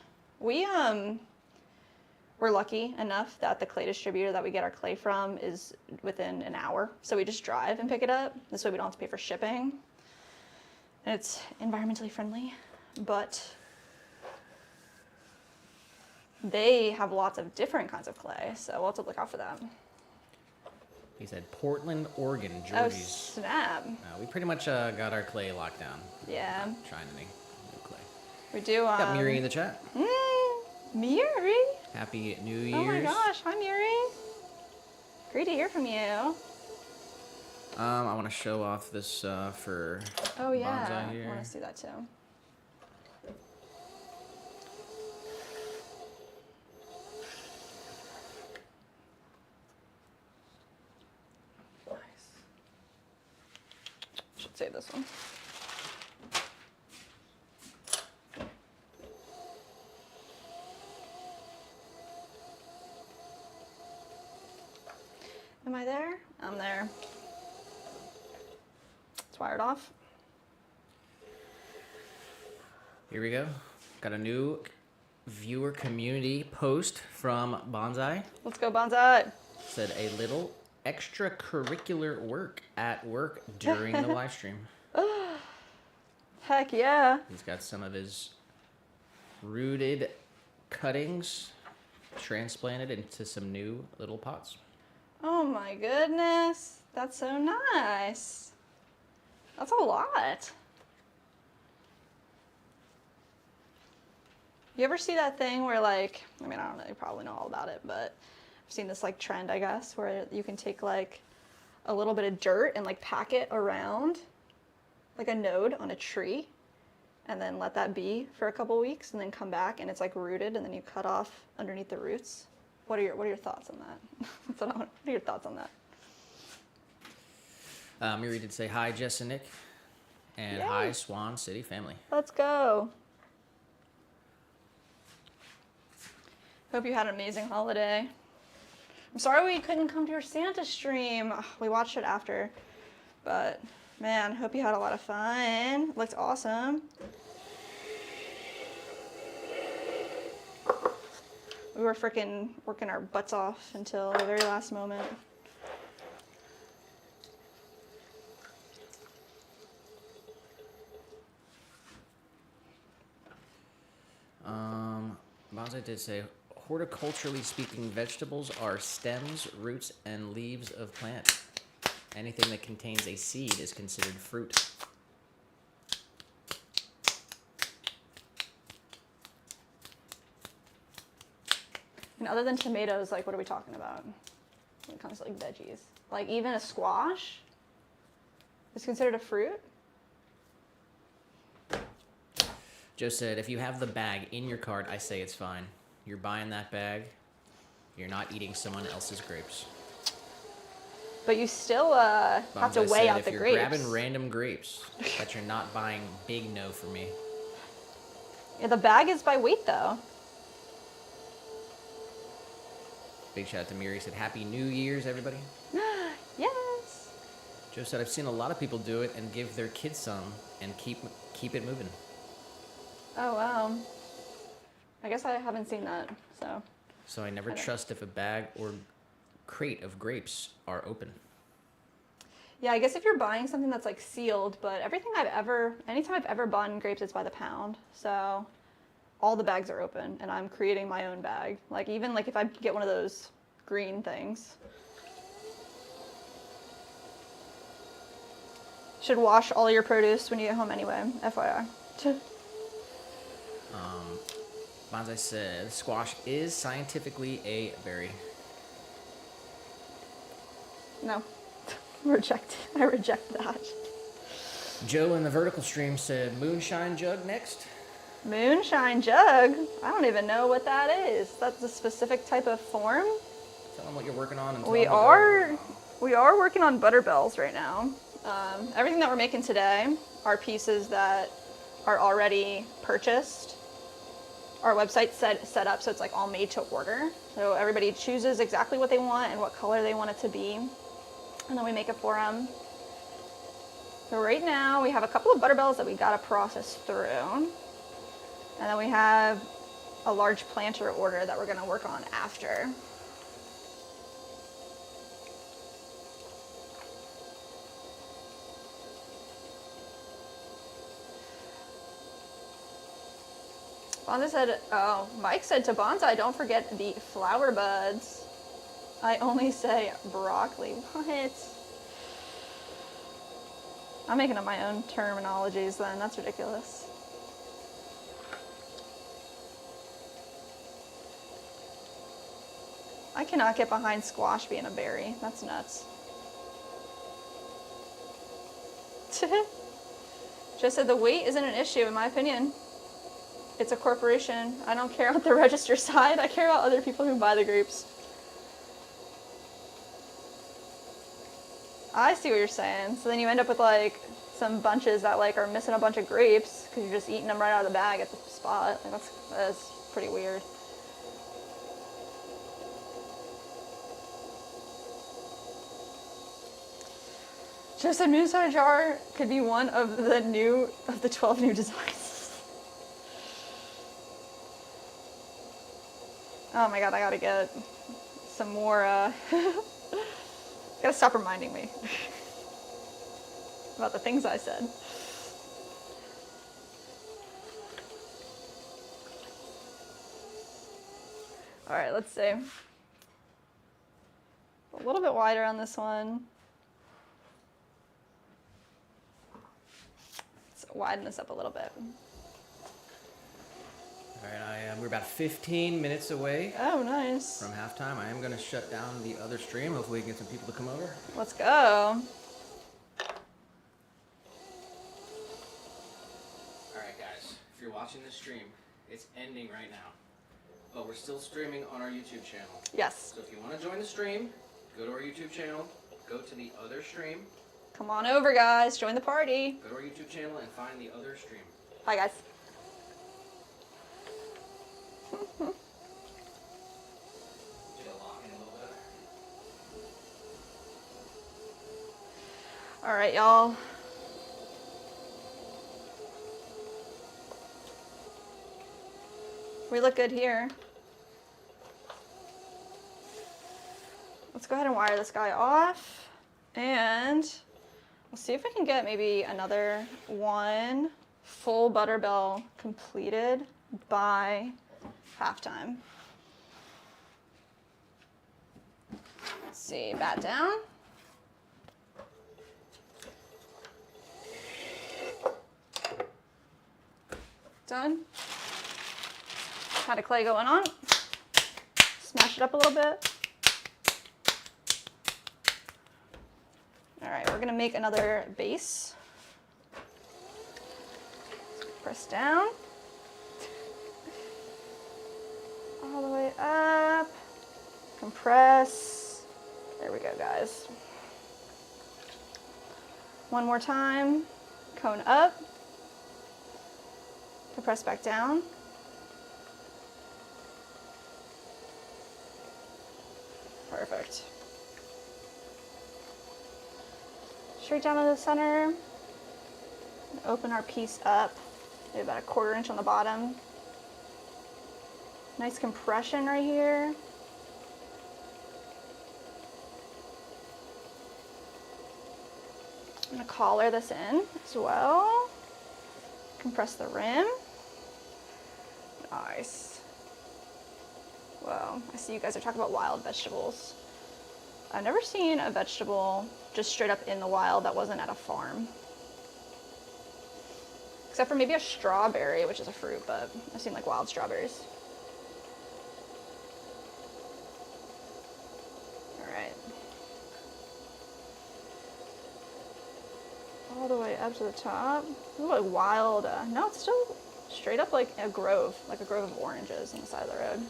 We're lucky enough that the clay distributor that we get our clay from is within an hour. So we just drive and pick it up. This way we don't have to pay for shipping. And it's environmentally friendly. But they have lots of different kinds of clay. So we'll have to look out for that. He said, "Portland, Oregon, Oh, Georgie's." snap. We pretty much got our clay locked down. Yeah. Not trying any new clay. We do. Got Miri in the chat. Miri? Happy New Year's. Oh my gosh. Hi, Miri. Great to hear from you. I want to show off this for Oh yeah, bonsai I here. want to see that too. Nice. Should save this one. Am I there? I'm there. It's wired off. Here we go. Got a new viewer community post from Bonsai. Let's go, Bonsai. Said a little extracurricular work at work during the live stream. Heck yeah. He's got some of his rooted cuttings transplanted into some new little pots. Oh my goodness. That's so nice. That's a lot. You ever see that thing where like, I mean, I don't know, you probably know all about it, but I've seen this like trend, I guess, where you can take like a little bit of dirt and like pack it around like a node on a tree and then let that be for a couple weeks and then come back and it's like rooted and then you cut off underneath the roots. What are your thoughts on that? What are your thoughts on that? Miri did say hi, Jess and Nick, and Yay. hi, Swan City family. Let's go. Hope you had an amazing holiday. I'm sorry we couldn't come to your Santa stream. Ugh, we watched it after, but man, hope you had a lot of fun. It looked awesome. We were freaking working our butts off until the very last moment. Bonsai did say, horticulturally speaking, vegetables are stems, roots, and leaves of plant. Anything that contains a seed is considered fruit. And other than tomatoes, like what are we talking about when it comes to like veggies? Like even a squash is considered a fruit? Joe said, if you have the bag in your cart, I say it's fine. You're buying that bag. You're not eating someone else's grapes. But you still have to Bonsai weigh said, out if the you're grapes. grabbing random grapes, but you're not buying big no for me. Yeah, the bag is by weight though. Big shout out to Miri. Said, Happy New Year's, everybody. Yes. Joe said, I've seen a lot of people do it and give their kids some and keep it moving. Oh, wow. I guess I haven't seen that, so. So I never trust if a bag or crate of grapes are open. Yeah, I guess if you're buying something that's like sealed, but anytime I've ever bought grapes, it's by the pound. So all the bags are open and I'm creating my own bag. Like even like if I get one of those green things. Should wash all your produce when you get home anyway, FYI. Bonsai said, squash is scientifically a berry. No. I reject that. Joe in the vertical stream said, moonshine jug next. Moonshine jug? I don't even know what that is. That's a specific type of form? Tell them what you're working on. And We are working on butterbells right now. Everything that we're making today are pieces that are already purchased. Our website's set up so it's like all made to order. So everybody chooses exactly what they want and what color they want it to be. And then we make it for them. So right now we have a couple of butterbells that we gotta process through. And then we have a large planter order that we're gonna work on after. Bonsai said, oh, Mike said to Bonsai, don't forget the flower buds. I only say broccoli. What? I'm making up my own terminologies then. That's ridiculous. I cannot get behind squash being a berry. That's nuts. Just said the weight isn't an issue in my opinion. It's a corporation. I don't care about the register side. I care about other people who buy the grapes. I see what you're saying. So then you end up with like some bunches that like are missing a bunch of grapes because you're just eating them right out of the bag at the spot. Like that's pretty weird. Just a moonshine jar could be one of the 12 new designs. Oh my god, I gotta get some more, gotta stop reminding me about the things I said. Alright, let's see. A little bit wider on this one. Let's widen this up a little bit. All right, we're about 15 minutes away. Oh, nice. From halftime. I am going to shut down the other stream. Hopefully we can get some people to come over. Let's go. All right, guys. If you're watching this stream, it's ending right now. But we're still streaming on our YouTube channel. Yes. So if you want to join the stream, go to our YouTube channel, go to the other stream. Come on over, guys. Join the party. Go to our YouTube channel and find the other stream. Bye, guys. All right, y'all. We look good here. Let's go ahead and wire this guy off. And we'll see if we can get maybe another one full butterbell completed by halftime. Let's see, bat down. Done. Had a clay going on. Smash it up a little bit. All right, we're gonna make another base. Press down. All the way up. Compress. There we go, guys. One more time. Cone up. Compress back down. Perfect. straight down to the center. Open our piece up, maybe about a 1/4 inch on the bottom. Nice compression right here. I'm gonna collar this in as well. Compress the rim. Nice. Whoa, I see you guys are talking about wild vegetables. I've never seen a vegetable just straight up in the wild that wasn't at a farm. Except for maybe a strawberry, which is a fruit, but I've seen like wild strawberries. All right. All the way up to the top. Ooh, like wild, no, it's still straight up like a grove of oranges on the side of the road.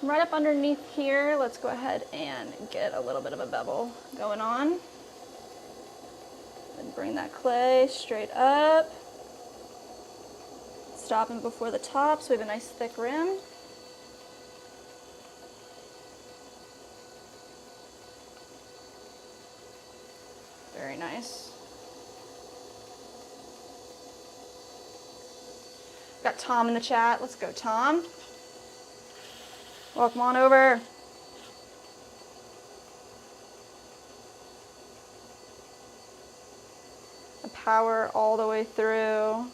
Right up underneath here, let's go ahead and get a little bit of a bevel going on. And bring that clay straight up. Stopping before the top so we have a nice thick rim. Very nice. Got Tom in the chat. Let's go, Tom. Welcome on over. The power all the way through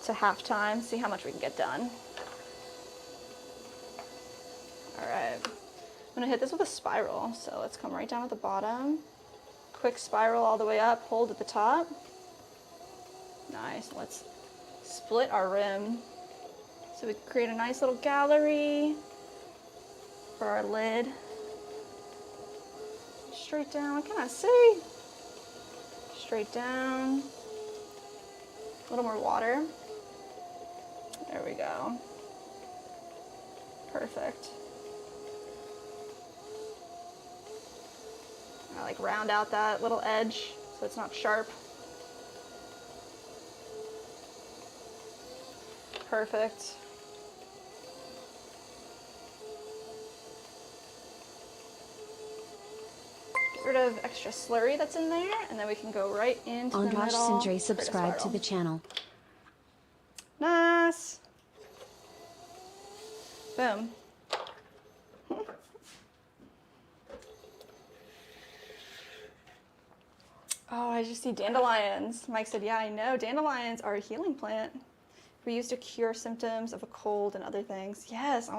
to halftime. See how much we can get done. All right. I'm gonna hit this with a spiral. So let's come right down at the bottom. Quick spiral all the way up, hold at the top. Nice. Let's split our rim so we can create a nice little gallery for our lid. Straight down, can I see? Straight down. A little more water. There we go. Perfect. I like round out that little edge so it's not sharp. Perfect. Get rid of extra slurry that's in there, and then we can go right into the middle. Andrash Sindre subscribe to the channel. Nice. Boom. Oh, I just see dandelions. Mike said, yeah, I know. Dandelions are a healing plant. We used to cure symptoms of a cold and other things. Yes,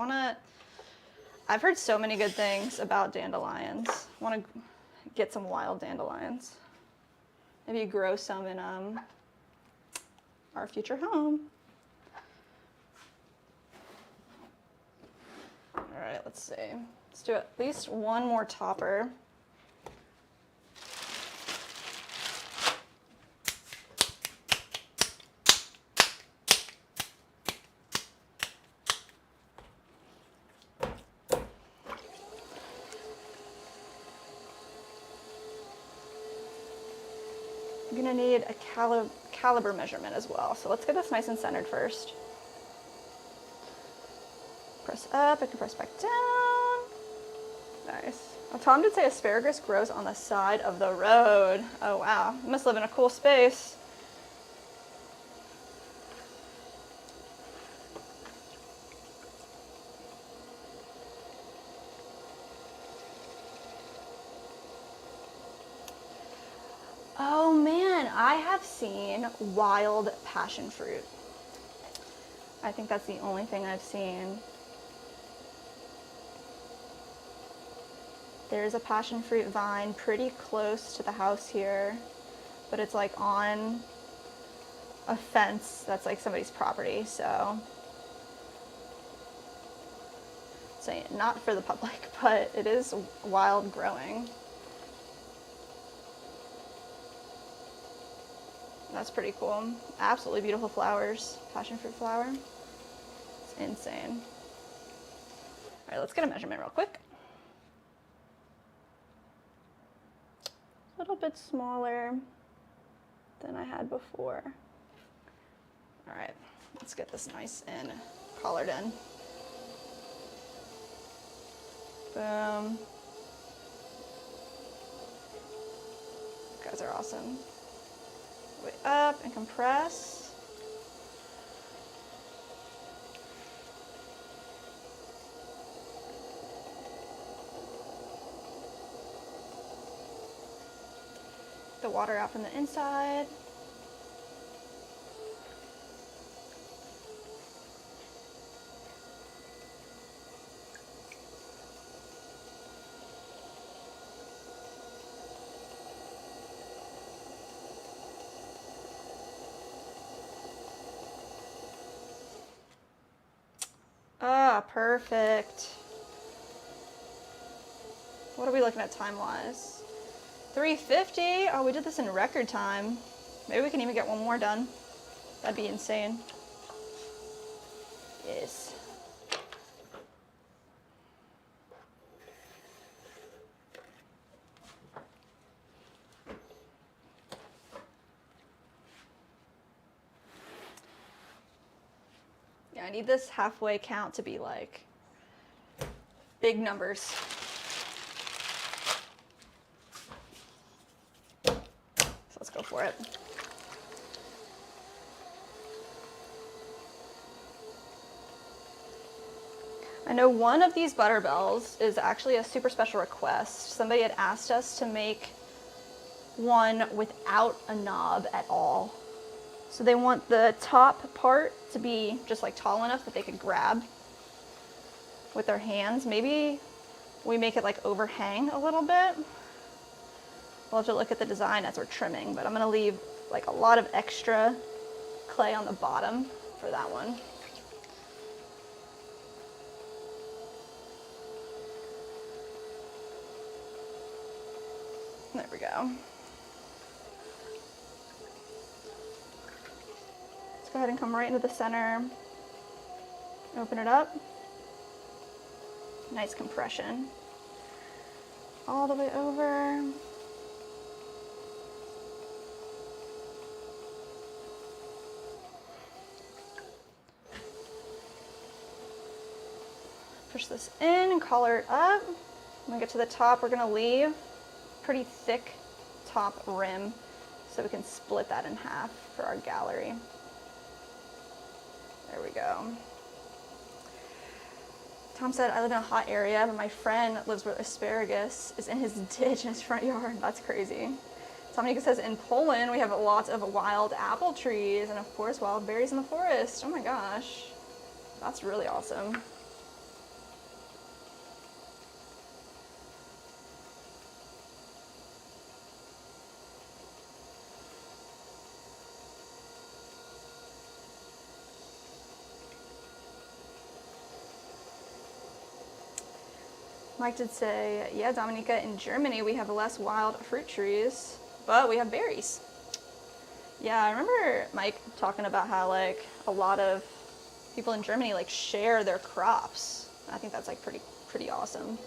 I've heard so many good things about dandelions. I want to get some wild dandelions. Maybe grow some in our future home. All right, let's see. Let's do at least one more topper. You're gonna need a caliber measurement as well. So let's get this nice and centered first. Press up, I can press back down. Nice. Well, Tom did say asparagus grows on the side of the road. Oh wow, you must live in a cool space. Oh man, I have seen wild passion fruit. I think that's the only thing I've seen. There's a passion fruit vine pretty close to the house here, but it's like on a fence that's like somebody's property, so saying not for the public, but it is wild growing. That's pretty cool. Absolutely beautiful flowers. Passion fruit flower. It's insane. All right, let's get a measurement real quick. A little bit smaller than I had before. All right, let's get this nice and collared in. Boom. You guys are awesome. Way up and compress. The water out from the inside. Ah, perfect. What are we looking at time-wise? 350? Oh, we did this in record time. Maybe we can even get one more done. That'd be insane. Yes. Yeah, I need this halfway count to be like big numbers. So let's go for it. I know one of these butter bells is actually a super special request. Somebody had asked us to make one without a knob at all. So they want the top part to be just like tall enough that they could grab with their hands. Maybe we make it like overhang a little bit. We'll have to look at the design as we're trimming, but I'm gonna leave like a lot of extra clay on the bottom for that one. There we go. Let's go ahead and come right into the center. Open it up. Nice compression. All the way over. Push this in and collar it up. When we get to the top, we're gonna leave pretty thick top rim so we can split that in half for our gallery. There we go. Tom said, I live in a hot area, but my friend that lives where asparagus is in his ditch in his front yard. That's crazy. Dominika says, in Poland, we have lots of wild apple trees and, of course, wild berries in the forest. Oh my gosh. That's really awesome. Mike did say, yeah, Dominika, in Germany we have less wild fruit trees, but we have berries. Yeah, I remember Mike talking about how like a lot of people in Germany like share their crops. I think that's like pretty awesome.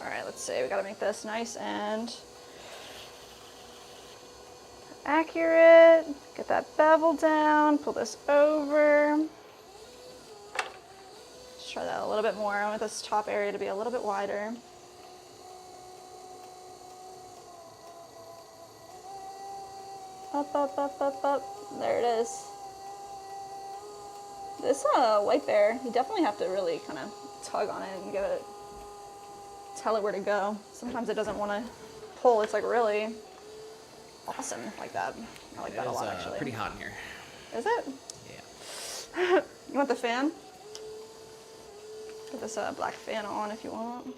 All right, let's see, we gotta make this nice and accurate. Get that bevel down, pull this over. Let's try that a little bit more. I want this top area to be a little bit wider. Up, up, up, up, up. There it is. This white bear, you definitely have to really kind of tug on it and give it, tell it where to go. Sometimes it doesn't want to pull. It's like really awesome like that. I like that a lot actually. Pretty hot in here. Is it? Yeah. You want the fan? Put this black fan on if you want.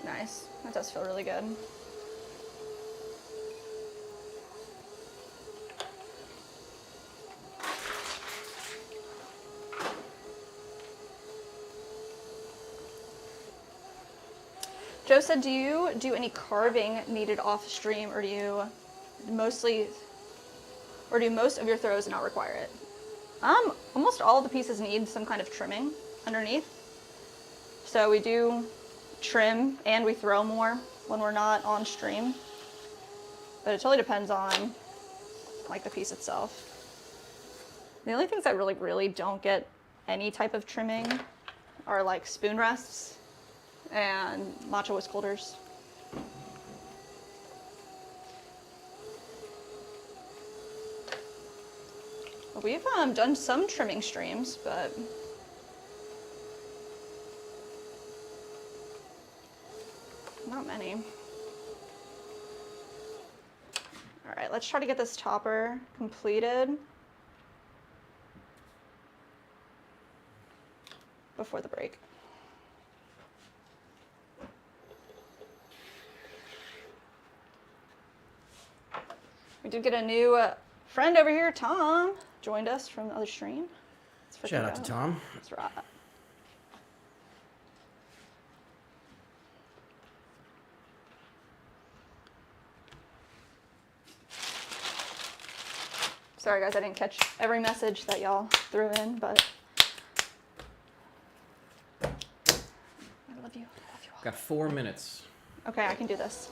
Nice. That does feel really good. Joe said, do you do any carving needed off stream, or do most of your throws not require it? Almost all of the pieces need some kind of trimming underneath. So we do trim and we throw more when we're not on stream. But it totally depends on like the piece itself. The only things that really don't get any type of trimming are like spoon rests and matcha whisk holders. We've done some trimming streams, but not many. All right, let's try to get this topper completed before the break. We did get a new friend over here, Tom, joined us from the other stream. Shout out to Tom. That's right. Sorry guys, I didn't catch every message that y'all threw in, but I love you. I love you all. Got 4 minutes. Okay, I can do this.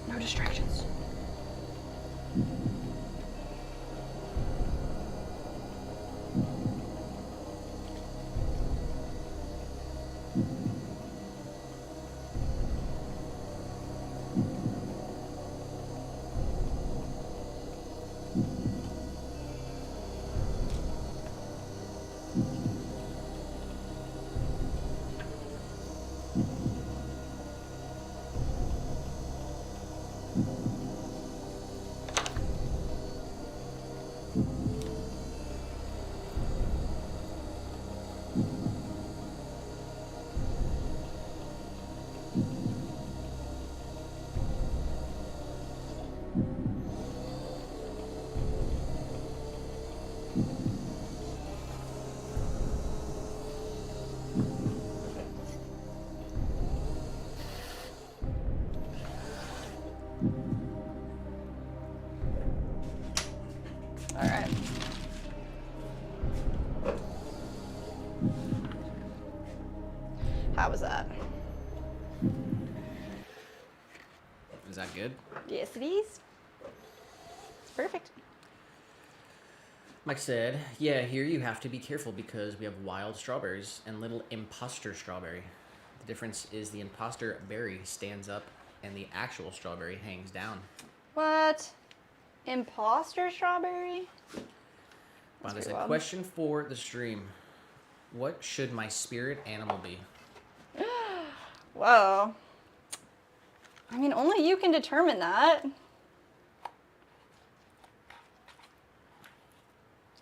No distractions. All right. How was that? Is that good? Yes, it is. It's perfect. Mike said, yeah, here you have to be careful because we have wild strawberries and little imposter strawberry. The difference is the imposter berry stands up and the actual strawberry hangs down. What? Imposter strawberry? Wow, there's a question for the stream. What should my spirit animal be? Whoa. I mean, only you can determine that.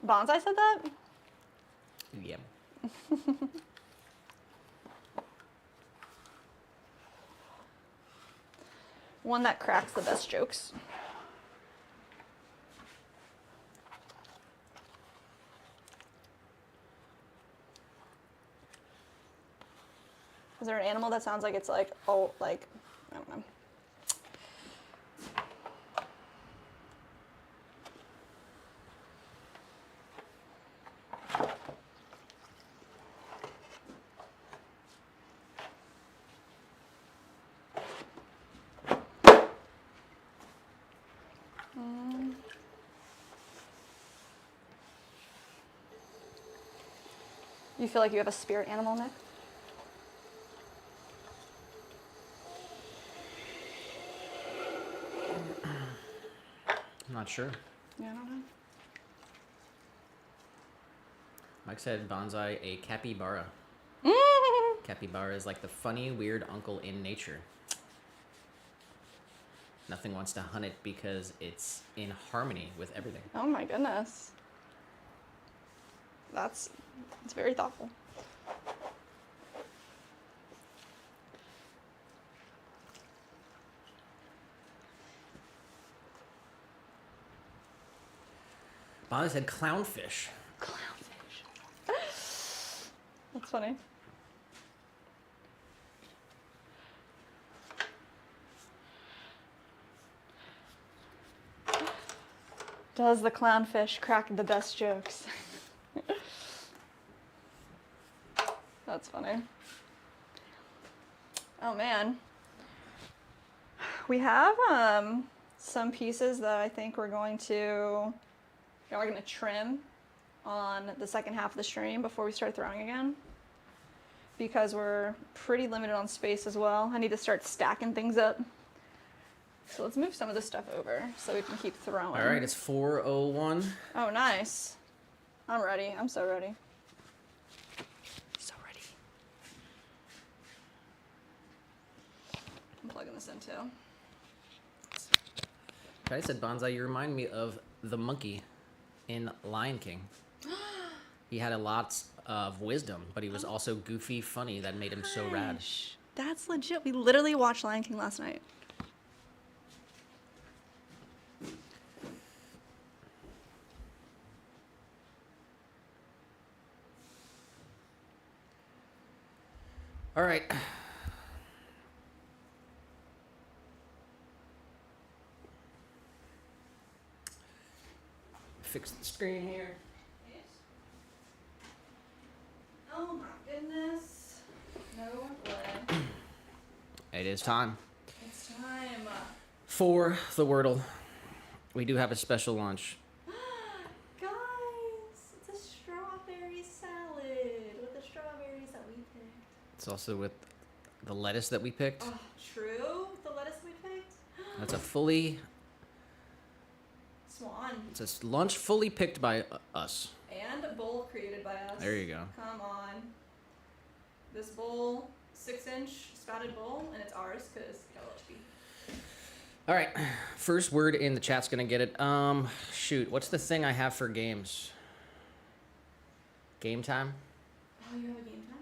Bonsai said that? Yeah. One that cracks the best jokes. Is there an animal that sounds like it's like, oh, like, I don't know. You feel like you have a spirit animal, Nick? I'm not sure. Yeah, I don't know. Mike said bonsai a capybara. Capybara is like the funny, weird uncle in nature. Nothing wants to hunt it because it's in harmony with everything. Oh my goodness. It's very thoughtful. Bonnie said clownfish. Clownfish. That's funny. Does the clownfish crack the best jokes? That's funny. Oh man. We have some pieces that I think we're going to trim on the second half of the stream before we start throwing again. Because we're pretty limited on space as well. I need to start stacking things up. So let's move some of this stuff over so we can keep throwing. All right, it's 4:01. Oh, nice. I'm ready. I'm so ready. So ready. I'm plugging this in too. I said, Bonsai, you remind me of the monkey in Lion King. He had a lot of wisdom, but he was also goofy, funny. That made him so rad. That's legit. We literally watched Lion King last night. All right. Fix the screen here. Oh my goodness. No way. It is time It's time. for the Wordle. We do have a special lunch. Guys, it's a strawberry salad with the strawberries that we picked. It's also with the lettuce that we picked. Oh, true. The lettuce we picked. That's a fully... Swan. It's a lunch fully picked by us. And a bowl created by us. There you go. Come on. This bowl, 6-inch spouted bowl, and it's ours because LHB. All right, first word in the chat's gonna get it. Shoot, what's the thing I have for games? Game time? Oh, you have a game time?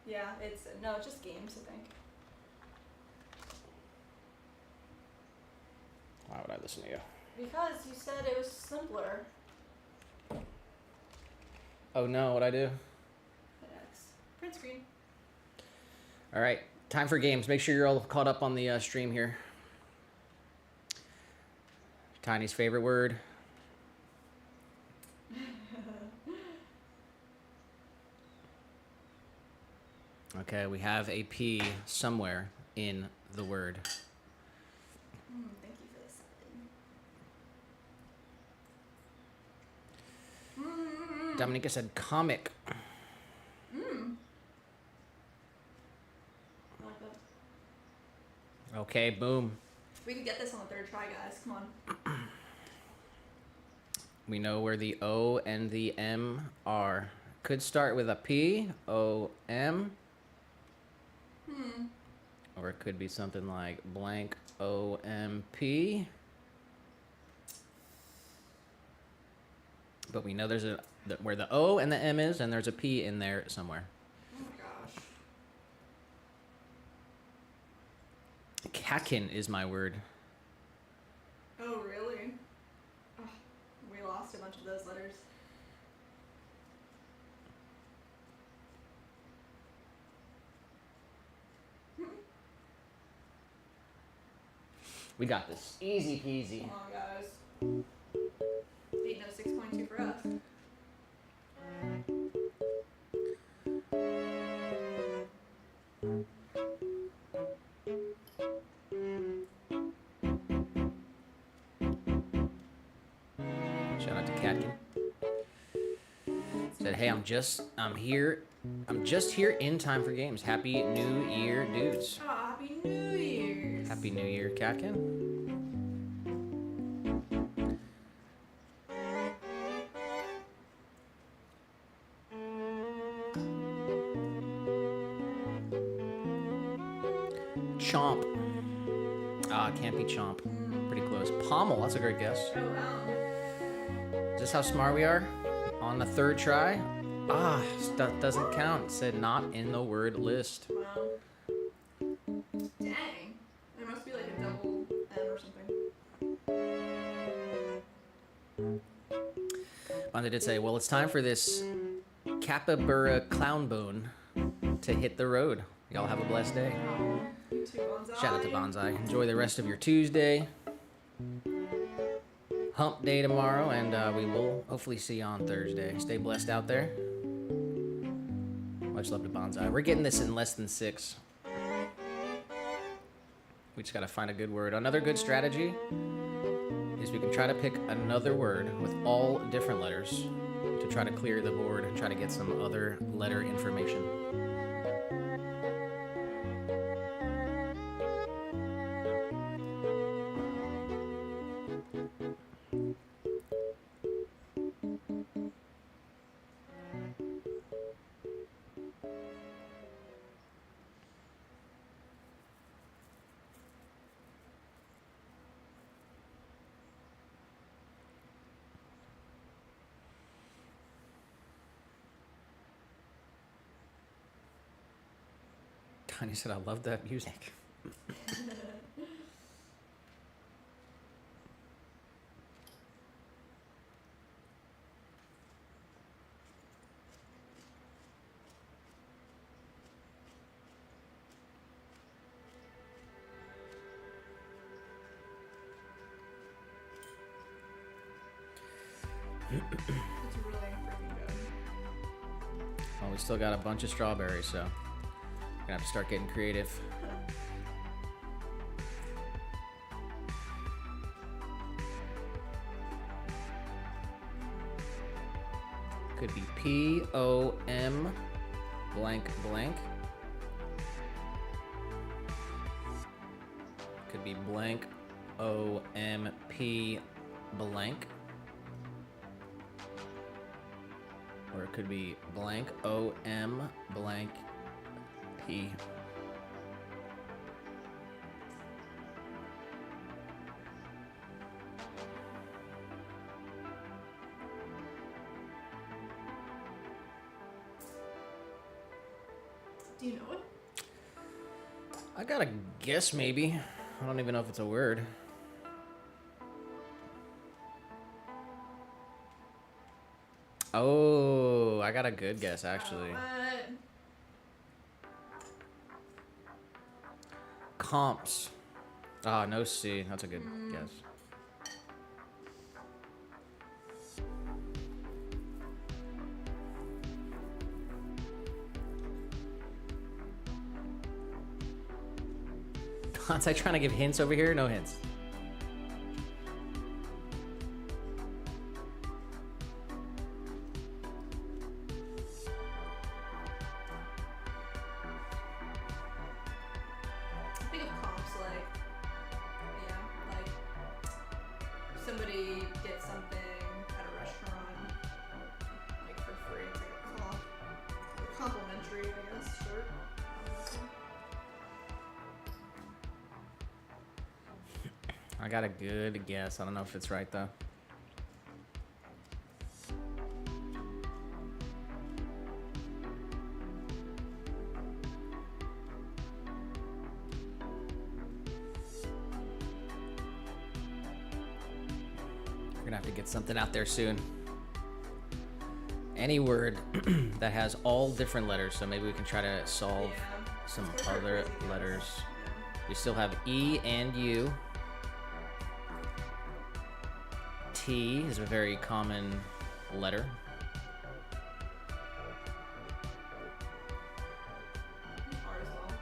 Yeah, it's just games, I think. Why would I listen to you? Because you said it was simpler. Oh no, what'd I do? Hit X. Print screen. All right, time for games. Make sure you're all caught up on the stream here. Tiny's favorite word. Okay, we have a P somewhere in the word. Thank you for this. Dominica said comic. I like that. Okay, boom. We can get this on the third try, guys. Come on. We know where the O and the M are. Could start with a P, O, M. Or it could be something like blank, O, M, P. But we know there's where the O and the M is, and there's a P in there somewhere. Oh my gosh. Catkin is my word. Oh, really? Oh, we lost a bunch of those letters. We got this. Easy peasy. Come on, guys. Ain't no 6.2 for us. Shout out to Catkin. Said, hey, I'm just here in time for games. Happy New Year, dudes. Oh, Happy New Year's. Happy New Year, Catkin. Chomp. Ah, Campy Chomp. Pretty close. Pommel, that's a great guess. Oh, wow. Is this how smart we are? On the third try? Ah, that doesn't count. It said not in the word list. Wow. Dang. There must be like a double M or something. Bonza did say, well, it's time for this capybara clown bone to hit the road. Y'all have a blessed day. You too, Bonsai. Shout out to Bonsai. Enjoy the rest of your Tuesday. Hump day tomorrow, and we will hopefully see you on Thursday. Stay blessed out there. Much love to Bonsai. We're getting this in less than 6. We just got to find a good word. Another good strategy is we can try to pick another word with all different letters to try to clear the board and try to get some other letter information. Tanya said, I love that music. It's really freaking good. Well, we still got a bunch of strawberries, so we're gonna have to start getting creative. Could be P-O-M blank blank. Could be blank O-M-P blank. Or it could be blank O-M blank P. Do you know it? I gotta guess maybe. I don't even know if it's a word. Oh, I got a good guess actually. What? Comps. Ah, no C. That's a good guess. Bonsai trying to give hints over here? No hints. Think of comps like, yeah, like somebody gets something at a restaurant, like for free. It's like a comp, or complimentary, I guess. Sure. I got a good guess. I don't know if it's right though. We're gonna have to get something out there soon. Any word that has all different letters, so maybe we can try to solve some other letters. We still have E and U. T is a very common letter. R as well.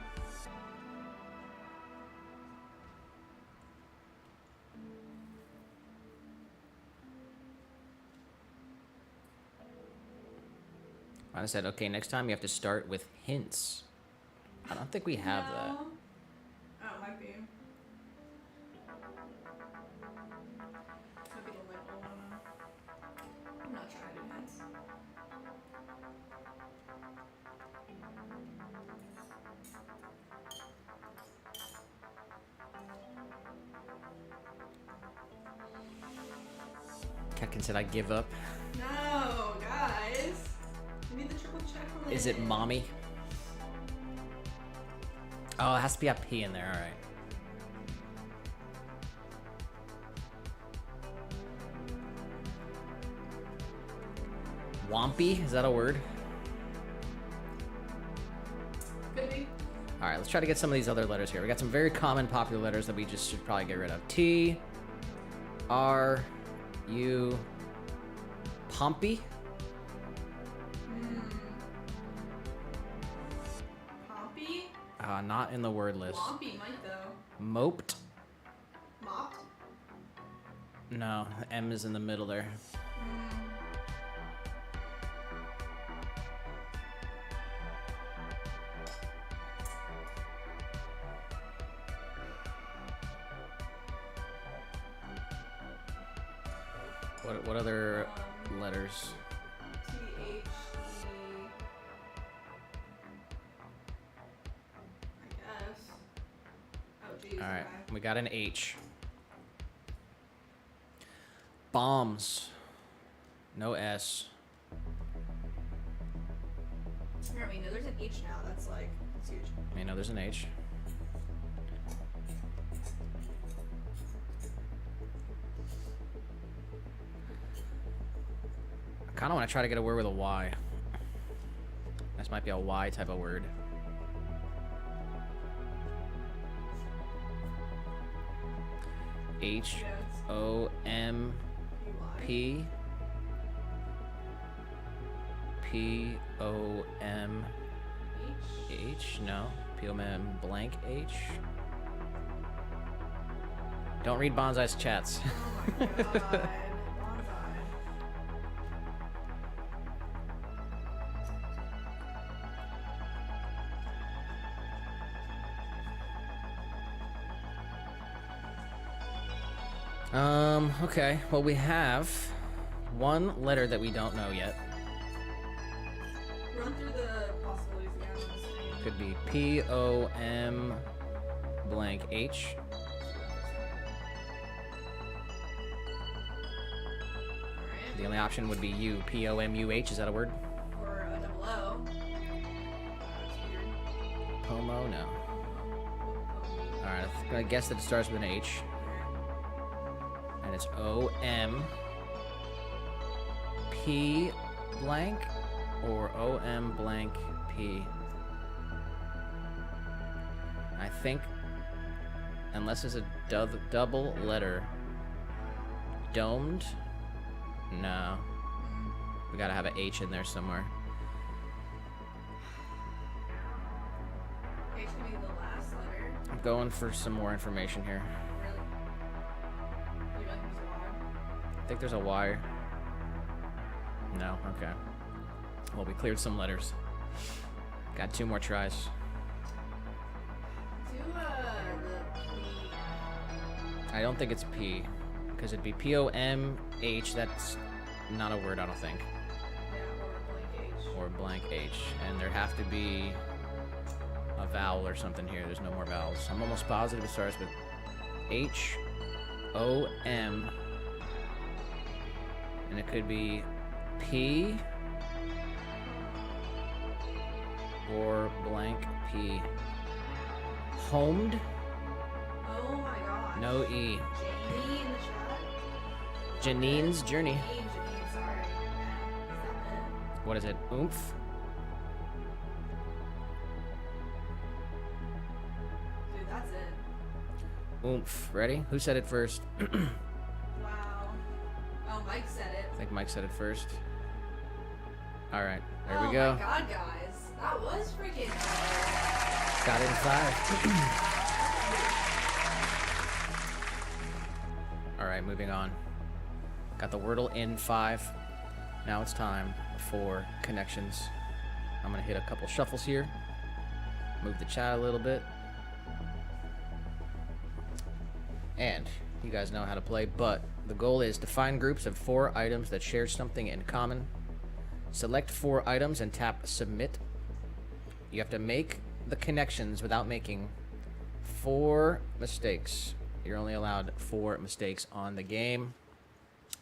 I said, okay, next time you have to start with hints. I don't think we have that. No. Oh, it might be. Might be the label one. I'm not trying to do hints. Tekken said I give up. No, guys. Give me the triple chocolate. Is it mommy? Oh, it has to be a P in there. All right. Wompy? Is that a word? Could be. All right, let's try to get some of these other letters here. We got some very common, popular letters that we just should probably get rid of. T, R, U, Pompey. Pompey? Not in the word list. Wompy might though. Moped. Mopped? No, M is in the middle there. What other letters? T-H-E... I guess. Oh, geez. All right, Okay. we got an H. Bombs. No S. Apparently, no, there's an H now. That's like, it's huge. I know there's an H. I kind of want to try to get a word with a Y. This might be a Y type of word. H-O-M-P. P-O-M-H? No. P-O-M blank H? Don't read Bonsai's chats. Oh my god. Bonsai. Okay. Well, we have one letter that we don't know yet. Run through the possibilities again on the screen. Could be P-O-M blank H. Alright. The only option would be U. P-O-M-U-H. Is that a word? Or a double O. That's weird. Pomo? No. Alright, I'm gonna guess that it starts with an H. And it's O-M P blank or O-M blank P. I think, unless it's a double letter, domed? No. We gotta have an H in there somewhere. H can be the last letter. I'm going for some more information here. Really? You reckon there's a Y? I think there's a Y. No, okay. Well, we cleared some letters. Got 2 more tries. Do the P. I don't think it's P, because it'd be P-O-M-H. That's not a word, I don't think. Yeah, or a blank H. Or blank H. And there'd have to be a vowel or something here. There's no more vowels. I'm almost positive it starts with H-O-M. And it could be P or blank P. Homed? Oh my gosh. No E. Jamie in the chat. Janine's Journey. Janine, sorry. Yeah, is that it? What is it? Oomph? Dude, that's it. Oomph. Ready? Who said it first? Wow. Oh, Mike said it. I think Mike said it first. Alright, there Oh we go. my god, guys. That was freaking Got it in 5. Alright, moving on. Got the Wordle in 5. Now it's time for connections. I'm gonna hit a couple shuffles here. Move the chat a little bit. And you guys know how to play, but the goal is to find groups of 4 items that share something in common. Select 4 items and tap submit. You have to make the connections without making 4 mistakes. You're only allowed 4 mistakes on the game.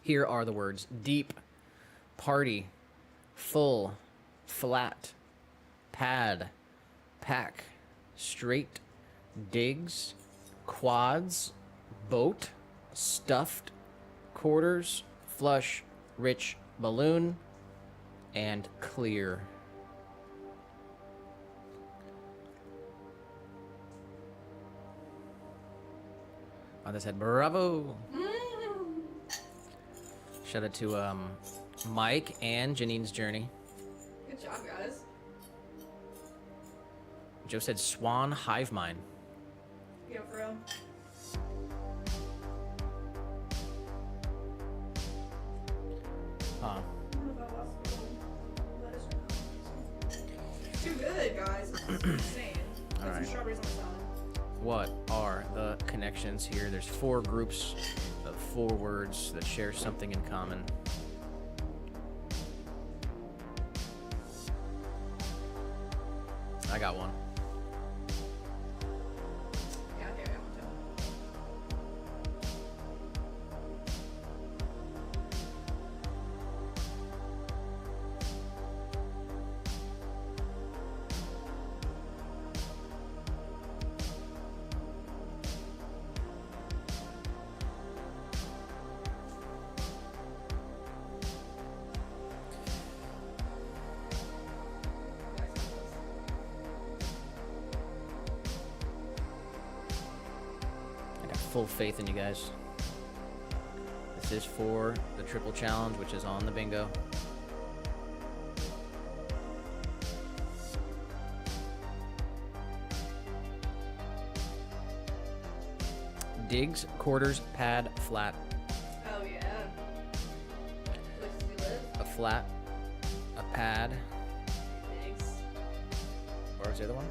Here are the words: deep, party, full, flat, pad, pack, straight, digs, quads, boat, stuffed, quarters, flush, rich, balloon, and clear. On this head, bravo. Shout out to Mike and Janine's journey. Good job, guys. Joe said Swan hive mind. Go for real. Huh. Too good, guys. It's insane. All right. Some strawberries on the salad. What are the connections here? There's 4 groups of 4 words that share something in common. I got one. Yeah, okay, I got one too. I got full faith in you guys. This is for the triple challenge, which is on the bingo. Digs, quarters, pad, flat. Oh, yeah. Places we live. A flat, a pad. Thanks. Where was the other one?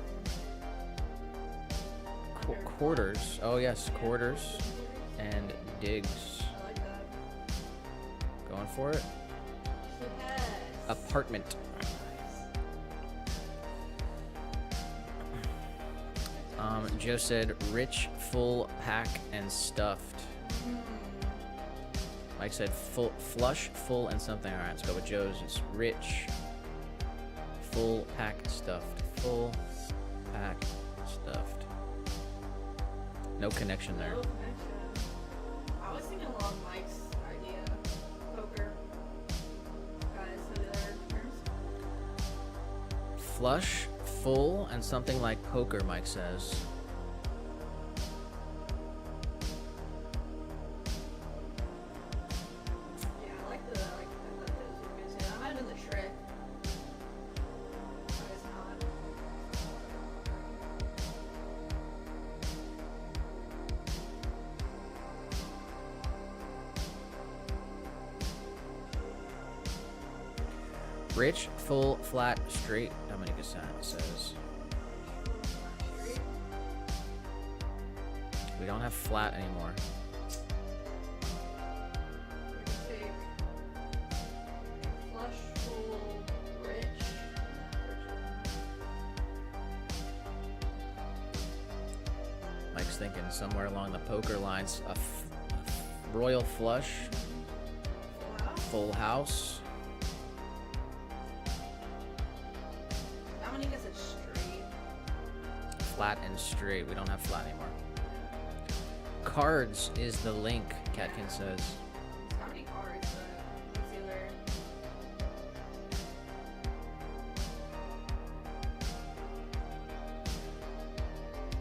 Quarters. Oh, yes, quarters and digs. I like that. Going for it. Yes. Apartment. Joe said rich, full, pack, and stuffed. Mike said full, flush, full, and something. All right, let's go with Joe's. It's rich, full, pack, stuffed. Full, pack, stuffed. No connection there. No connection. I was thinking along Mike's idea. Poker. Guys, so the other terms. Flush, full, and something like poker, Mike says. Yeah, I like that. I thought that was good too. That might have been the trick. I guess not. Rich, full, flat, straight. Dominic says. We don't have flat anymore. Take flush, full, rich. Mike's thinking somewhere along the poker lines. A royal flush, Wow. full house. Dominique said straight. Flat and straight. We don't have flat anymore. Cards is the link, Catkin says. It's not many cards, but it's either.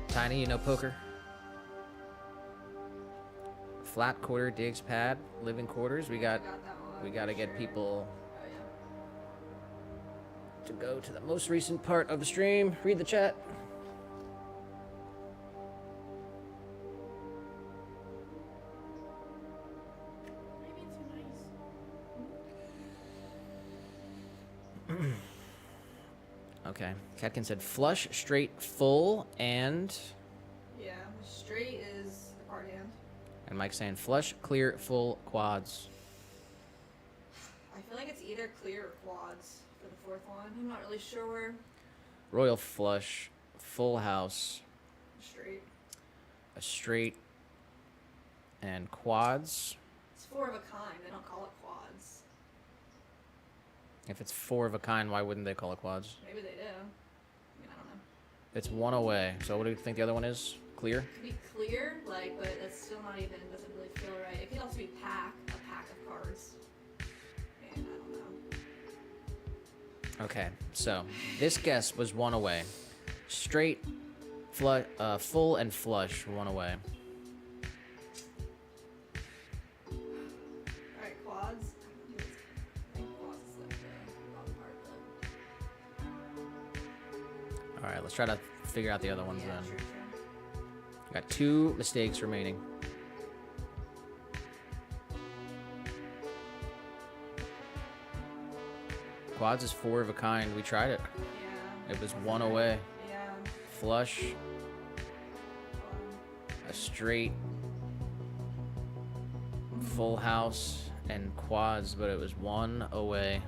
Tiny, you know poker? Flat, quarter, digs, pad, living quarters. We got that one. we got to get people Oh, yeah. to go to the most recent part of the stream. Read the chat. Maybe too nice. Okay. Catkin said flush, straight, full, and Yeah, straight is the card hand. Mike's saying flush, clear, full, quads. I feel like it's either clear or quads for the fourth one. I'm not really sure where. Royal flush, full house, Straight. a straight, and quads. It's 4 of a kind, they don't call it quads. If it's 4 of a kind, why wouldn't they call it quads? Maybe they do. I mean, I don't know. It's 1 away. So what do you think the other one is? Clear? Could be clear, like, but that's still not even, doesn't really feel right. It could also be a pack of cards. And I don't know. Okay, so this guess was 1 away. Straight, full, and flush, 1 away. Alright, quads. I think quads is like the wrong part, but... Alright, let's try to figure out the other ones Yeah, then. true. Got 2 mistakes remaining. Quads is 4 of a kind. We tried it. Yeah. It was 1 away. Yeah. Flush, a straight, full house, and quads, but it was 1 away.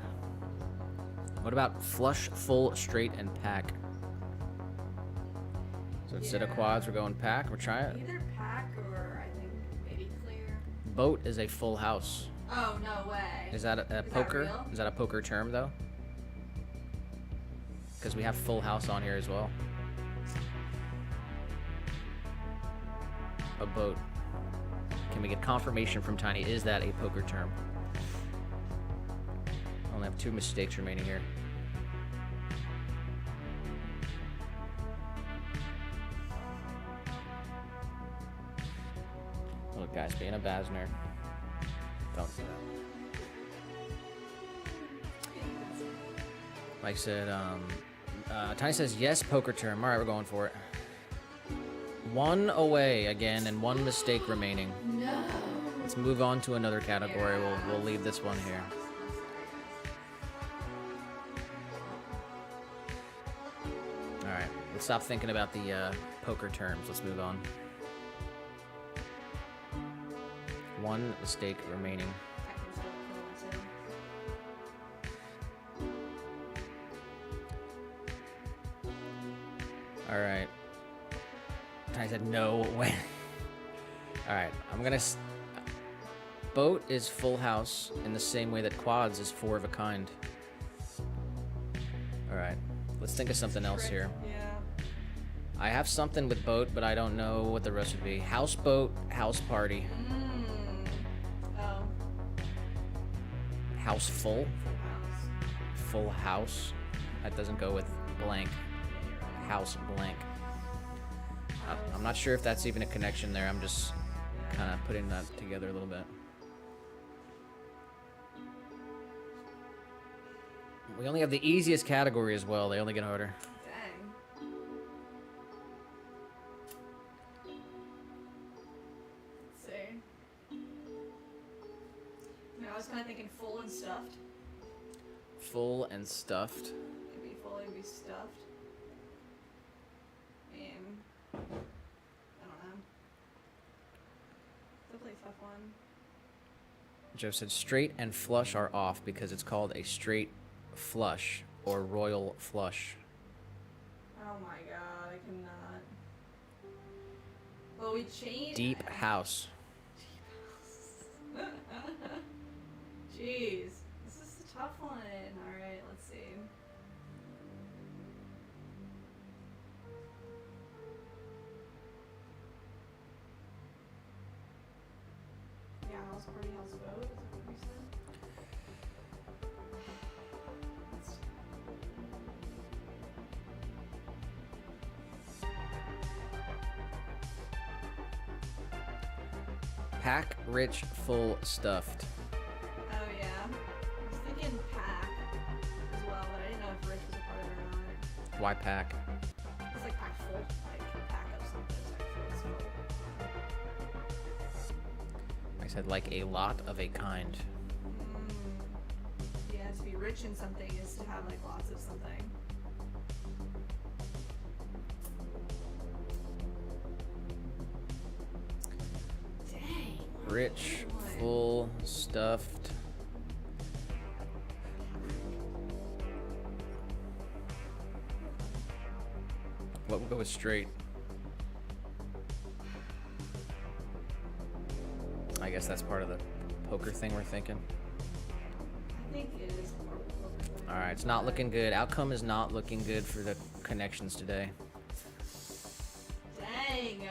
What about flush, full, straight, and pack? So instead of quads, we're going pack. We're trying it. Either pack or I think maybe clear. Boat is a full house. Oh, no way. Is that a poker? real? Is that a poker term though? Because we have full house on here as well. A boat. Can we get confirmation from Tiny? Is that a poker term? I only have 2 mistakes remaining here. Look, guys, being a Basner. Don't do that. Mike said, Tiny says, yes, poker term. All right, we're going for it. 1 away again and 1 mistake remaining. No. Let's move on to another category. We'll leave this one here. All right, let's stop thinking about the poker terms. Let's move on. 1 mistake remaining. All right. I said no way. All right, I'm gonna. Boat is full house in the same way that quads is 4 of a kind. All right, let's think of something else here. Yeah. I have something with boat, but I don't know what the rest would be. Houseboat, house party, Oh. house full, House. full house. That doesn't go with blank. House blank. I'm not sure if that's even a connection there. I'm just kind of putting that together a little bit. We only have the easiest category as well. They only get harder. Dang. Let's see. I mean, I was kind of thinking full and stuffed. Full and stuffed. It'd be full, it'd be stuffed. And I don't know. Definitely a tough one. Joe said straight and flush are off because it's called a straight flush or royal flush. Oh my god, I cannot. Well, we changed. Deep house. Jeez, this is a tough one. All right, let's see. Yeah, house party, house vote. Is that what we said? Pack, rich, full, stuffed. Oh yeah, I was thinking pack as well, but I didn't know if rich was a part of it or not. Why pack? It's like pack full, like pack of something. It's like full. I said like a lot of a kind. Yeah, to be rich in something is to have like lots of something. Dang. Rich, full, stuffed. What will go with straight? I guess that's part of the poker thing we're thinking? I think it is more poker. All right, it's not looking good. Outcome is not looking good for the connections today. Dang.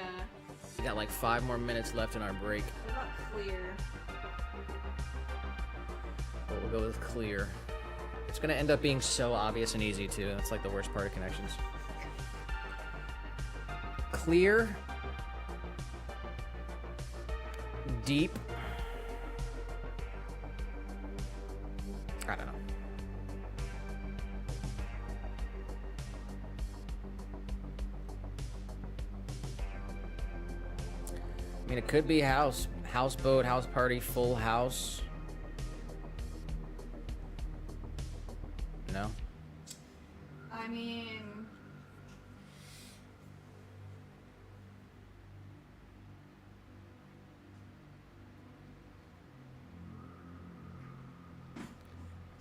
We got like 5 more minutes left in our break. What about clear? But we'll go with clear. It's gonna end up being so obvious and easy too. That's like the worst part of connections. Clear. Deep. I don't know. I mean, it could be house, houseboat, house party, full house. No? I mean...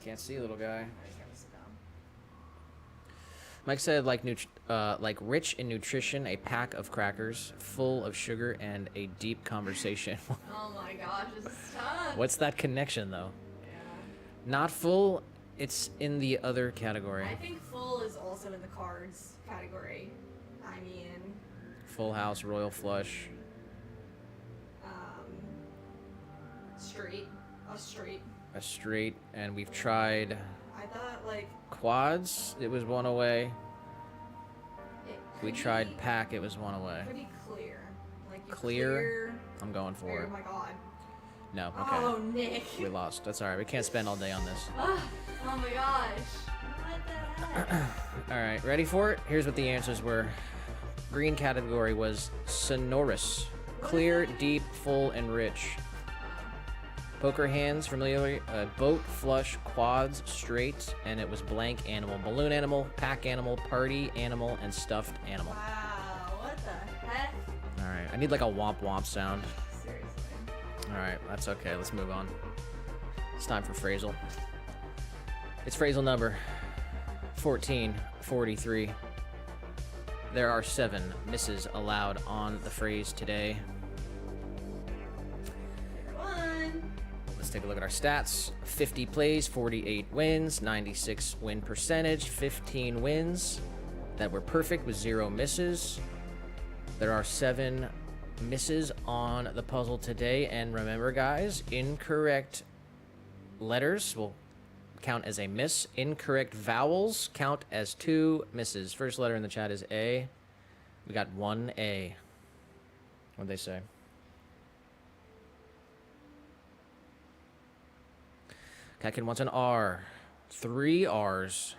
Can't see, little guy. Mike said, like rich in nutrition, a pack of crackers, full of sugar, and a deep conversation. Oh my gosh, this is tough. What's that connection, though? Yeah. Not full. It's in the other category. I think full is also in the cards category. I mean... Full house, royal flush. Straight. A straight. A straight, and we've tried I thought, like... quads. It was 1 away. It We could tried be- pack. It was 1 away. Could be clear. Like you Clear? I'm going for clear. it. Oh my god. No. Okay. Oh, Nick. We lost. That's all right. We can't spend all day on this. Oh my gosh. What the heck? All right, ready for it? Here's what the answers were. Green category was sonorous, clear, deep, full, and rich. Poker hands, familiar, boat, flush, quads, straight, and it was blank animal, balloon animal, pack animal, party animal, and stuffed animal. Wow, what the heck? All right, I need like a womp womp sound. Seriously. All right, that's okay. Let's move on. It's time for phrasal. It's phrasal number 1443. There are 7 misses allowed on the phrase today. Let's take a look at our stats. 50 plays, 48 wins, 96 win percentage, 15 wins that were perfect with 0 misses. There are 7 misses on the puzzle today, and remember guys, incorrect letters will count as a miss. Incorrect vowels count as 2 misses. First letter in the chat is A. We got 1 A. What'd they say? Kakin wants an R. 3 R's.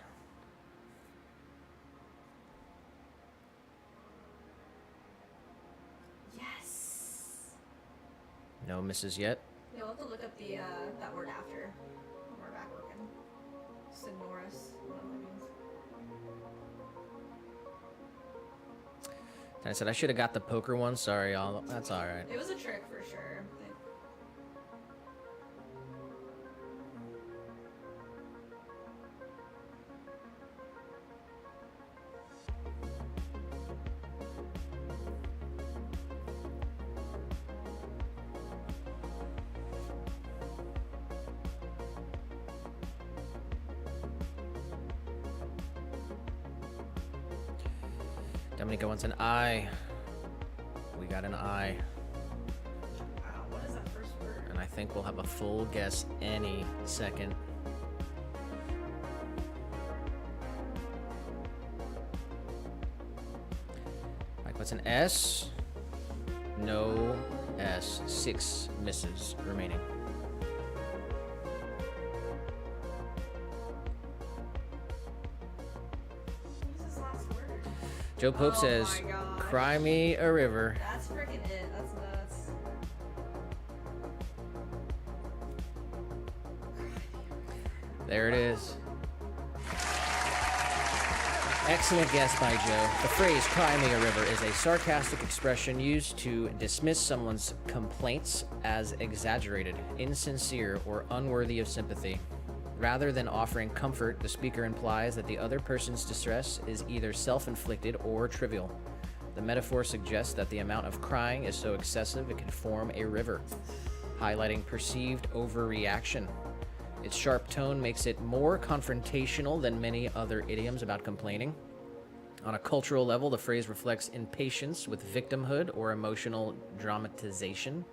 Yes. No misses yet. You'll have to look up the that word after when we're back working. Sonorous. I don't know what that means. And I said I should have got the poker one. Sorry, y'all. That's all right. It was a trick for sure. Dominica wants an I. We got an I. Wow, what is that first word? And I think we'll have a full guess any second. Mike, what's an S? No S. 6 misses remaining. What's his last word? Joe Pope Oh says, my gosh. "Cry me a river." That's freaking it. That's nuts. There it is. Excellent guess by Joe. The phrase "cry me a river" is a sarcastic expression used to dismiss someone's complaints as exaggerated, insincere, or unworthy of sympathy. Rather than offering comfort, the speaker implies that the other person's distress is either self-inflicted or trivial. The metaphor suggests that the amount of crying is so excessive it can form a river. highlighting perceived overreaction. Its sharp tone makes it more confrontational than many other idioms about complaining. On a cultural level, the phrase reflects impatience with victimhood or emotional dramatization.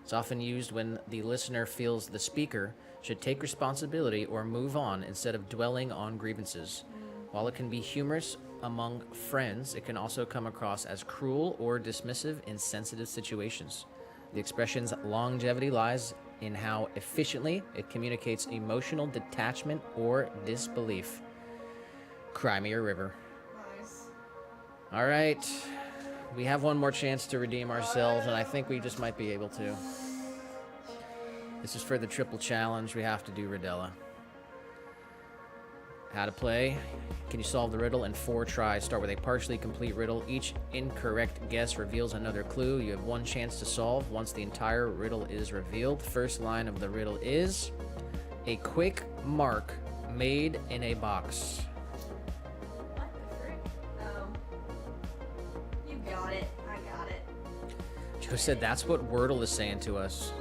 It's often used when the listener feels the speaker should take responsibility or move on instead of dwelling on grievances. While it can be humorous among friends, it can also come across as cruel or dismissive in sensitive situations. The expression's longevity lies in how efficiently it communicates emotional detachment or disbelief. Cry me a river. Nice. All right. We have one more chance to redeem ourselves, and I think we just might be able to. This is for the triple challenge. We have to do Rodella. How to play. Can you solve the riddle in 4 tries? Start with a partially complete riddle. Each incorrect guess reveals another clue. You have 1 chance to solve once the entire riddle is revealed. First line of the riddle is a quick mark made in a box. What the frick? Oh. You got it. I got it. Joe said that's what Wordle is saying to us.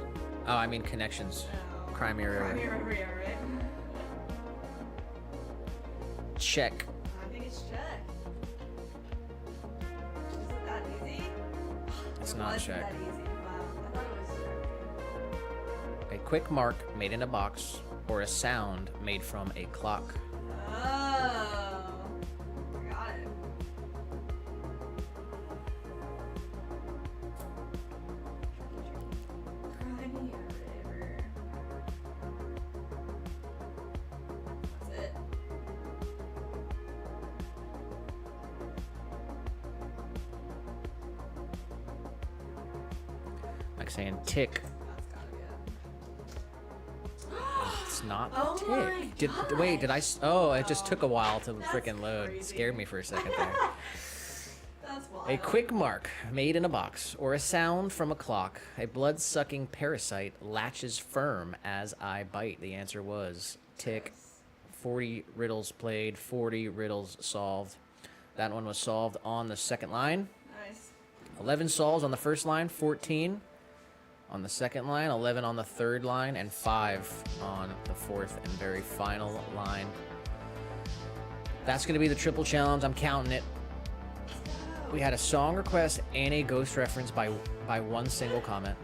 Oh, I mean connections. No. Cry me a river. Cry me a river, yeah, right? Check. I think it's check. Is it that easy? It's It not wasn't check. that easy. Wow. I thought it was check. A quick mark made in a box or a sound made from a clock. Oh. Got it. Cry me a river. That's it. Like saying tick. That's gotta be it. It's not Oh tick. my Wait, did I? Oh, it just Oh, took a while to that's freaking load. crazy. Scared me for a second there. That's wild. A quick mark made in a box or a sound from a clock. A blood-sucking parasite latches firm as I bite. The answer was tick. 40 riddles played, 40 riddles solved. That one was solved on the second line. Nice. 11 solves on the first line, 14 on the second line, 11 on the third line, and 5 on the fourth and very final line. That's going to be the triple challenge. I'm counting it. We had a song request and a ghost reference by one single comment.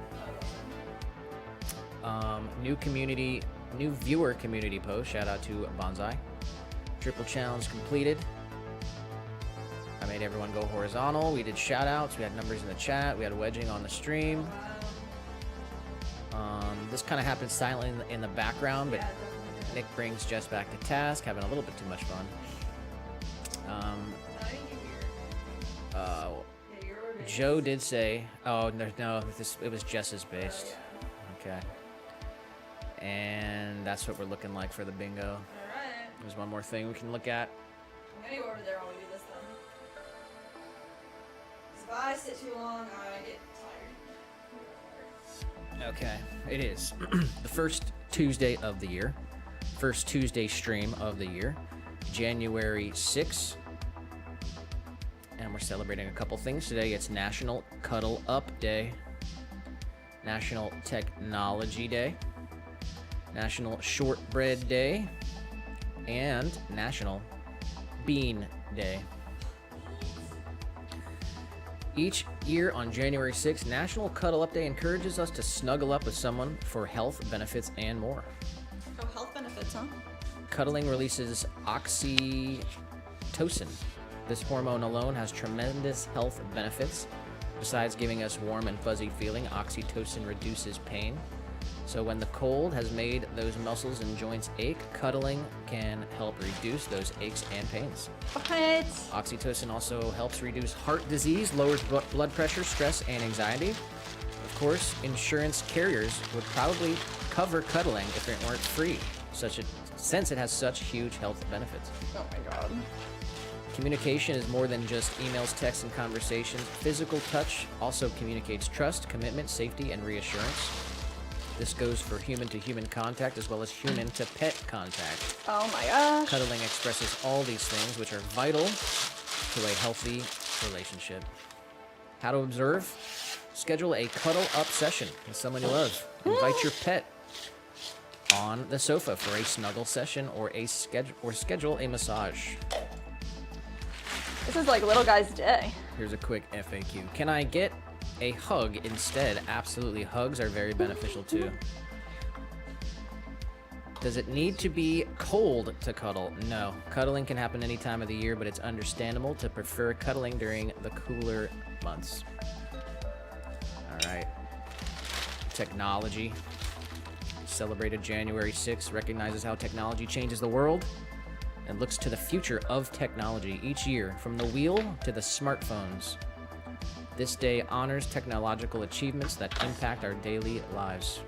New viewer community post. Shout out to Bonsai. Triple challenge completed. I made everyone go horizontal. We did shout outs. We had numbers in the chat. We had wedging on the stream. This kind of happened silently in the background, but Yeah, definitely did. Nick brings Jess back to task, having a little bit too much fun. I think you're Uh, yeah, you're based. Joe did say, "Oh no, it was Jess's based." Okay, and that's what we're looking like for the bingo. All right. There's one more thing we can look at. I'm gonna go over there while we do this then. 'Cause if I sit too long, I get tired. Okay, it is the first Tuesday of the year, first Tuesday stream of the year, January 6th. And we're celebrating a couple things today. It's National Cuddle Up Day, National Technology Day, National Shortbread Day, and National Bean Day. Each year on January 6th, National Cuddle Up Day encourages us to snuggle up with someone for health benefits and more. Oh, health benefits, huh? Cuddling releases oxytocin. This hormone alone has tremendous health benefits. Besides giving us warm and fuzzy feeling, oxytocin reduces pain. So when the cold has made those muscles and joints ache, cuddling can help reduce those aches and pains. What? Oxytocin also helps reduce heart disease, lowers blood pressure, stress, and anxiety. Of course, insurance carriers would probably cover cuddling if it weren't free, since it has such huge health benefits. Oh my god. Communication is more than just emails, texts, and conversations. Physical touch also communicates trust, commitment, safety, and reassurance. This goes for human-to-human contact as well as human-to-pet contact. Oh my gosh. Cuddling expresses all these things, which are vital to a healthy relationship. How to observe? Schedule a cuddle up session with someone you love. Invite your pet on the sofa for a snuggle session or schedule a massage. This is like little guy's day. Here's a quick FAQ. Can I get a hug instead? Absolutely. Hugs are very beneficial too. Does it need to be cold to cuddle? No. Cuddling can happen any time of the year, but it's understandable to prefer cuddling during the cooler months. All right. Technology. Celebrated January 6th recognizes how technology changes the world and looks to the future of technology each year, from the wheel to the smartphones. This day honors technological achievements that impact our daily lives.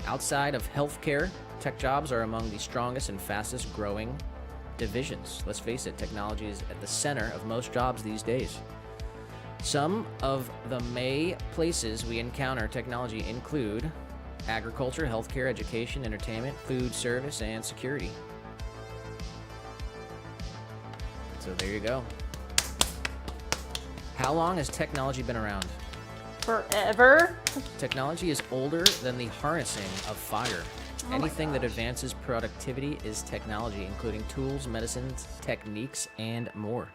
Outside of healthcare, tech jobs are among the strongest and fastest growing divisions. Let's face it, technology is at the center of most jobs these days. Some of the May places we encounter technology include agriculture, healthcare, education, entertainment, food service, and security. So there you go. How long has technology been around? Forever. Technology is older than the harnessing of fire. Anything that advances productivity is technology, including tools, medicines, techniques, and more.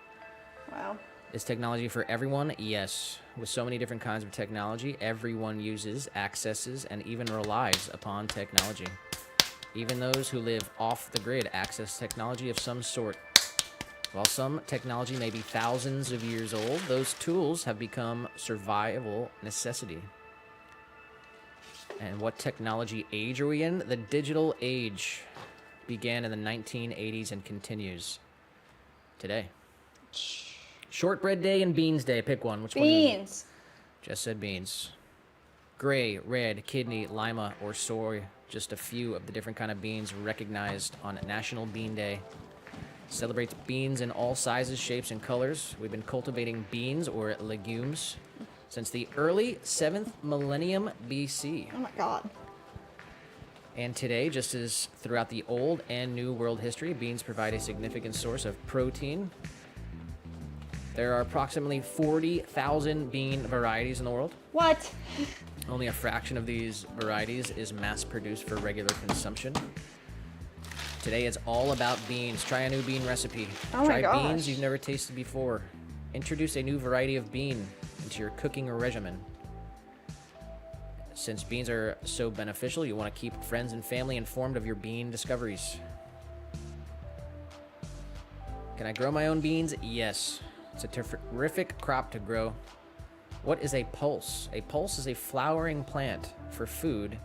Wow. Is technology for everyone? Yes. With so many different kinds of technology, everyone uses, accesses, and even relies upon technology. Even those who live off the grid access technology of some sort. While some technology may be thousands of years old, those tools have become survival necessity. And what technology age are we in? The digital age began in the 1980s and continues today. Shortbread day and beans day. Pick one. Which one? Beans. Just said beans. Gray, red, kidney, lima, or soy. Just a few of the different kind of beans recognized on National Bean Day. Celebrates beans in all sizes, shapes, and colors. We've been cultivating beans or legumes since the early 7th millennium BC. Oh my God. And today, just as throughout the old and new world history, beans provide a significant source of protein. There are approximately 40,000 bean varieties in the world. What? Only a fraction of these varieties is mass-produced for regular consumption. Today it's all about beans. Try a new bean recipe. Oh my Try beans gosh. you've never tasted before. Introduce a new variety of bean into your cooking regimen. Since beans are so beneficial, you want to keep friends and family informed of your bean discoveries. Can I grow my own beans? Yes. It's a terrific crop to grow. What is a pulse? A pulse is a flowering plant for food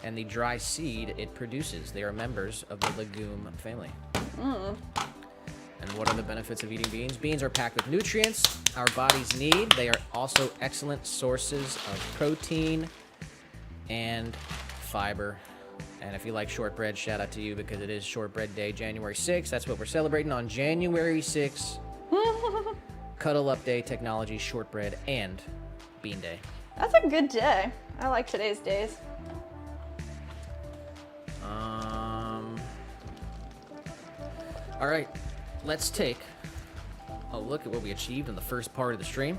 and the dry seed it produces. They are members of the legume family. And what are the benefits of eating beans? Beans are packed with nutrients our bodies need. They are also excellent sources of protein and fiber. And if you like shortbread, shout out to you because it is Shortbread Day, January 6th. That's what we're celebrating on January 6th. Cuddle Up Day, Technology, Shortbread, and Bean Day. That's a good day. I like today's days. All right, let's take a look at what we achieved in the first part of the stream.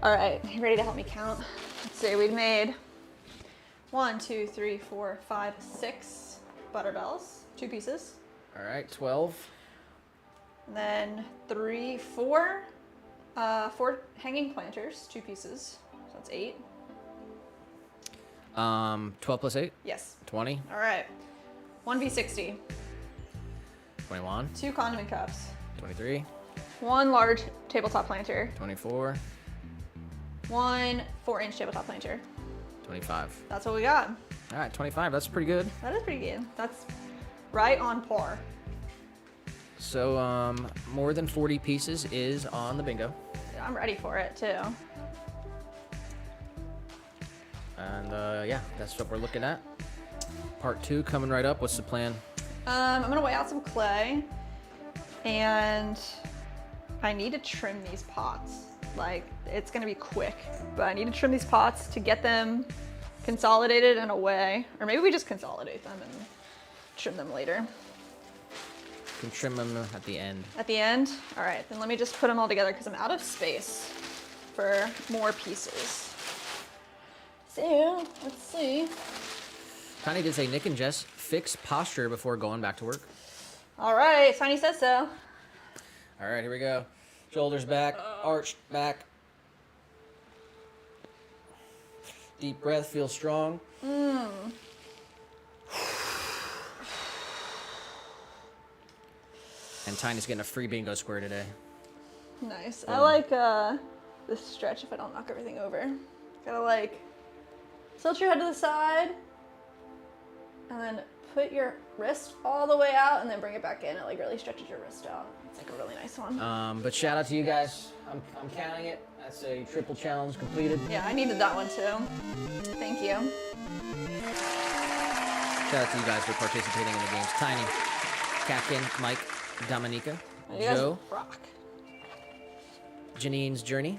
All right, you ready to help me count? Let's see, we've made 1, 2, 3, 4, 5, 6 Butterbells, 2 pieces. All right, 12. And then 3, 4, 4 hanging planters, 2 pieces. So that's 8. 12 plus 8? Yes. 20. All right. 1v60. 21. 2 condiment cups. 23. 1 large tabletop planter. 24. 1 4-inch tabletop planter. 25. That's what we got. All right, 25. That's pretty good. That is pretty good. That's right on par. So, more than 40 pieces is on the bingo. I'm ready for it too. And yeah, that's what we're looking at. Part 2 coming right up. What's the plan? I'm gonna weigh out some clay, and I need to trim these pots. Like, it's gonna be quick, but I need to trim these pots to get them consolidated in a way, or maybe we just consolidate them and trim them later. You can trim them at the end. At the end? All right, then let me just put them all together because I'm out of space. for more pieces. So, let's see. Tiny did say, Nick and Jess, fix posture before going back to work. All right, Tiny says so. All right, here we go. Shoulders back, arched back. Deep breath, feel strong. And Tiny's getting a free bingo square today. Nice. I like this stretch if I don't knock everything over. Gotta like tilt your head to the side and then put your wrist all the way out and then bring it back in. It like really stretches your wrist out. It's like a really nice one. But shout out to you guys. I'm counting it. That's a triple challenge completed. Yeah, I needed that one too. Thank you. Shout out to you guys for participating in the games. Tiny, Katkin, Mike, Dominica, You guys Joe, rock. Janine's Journey,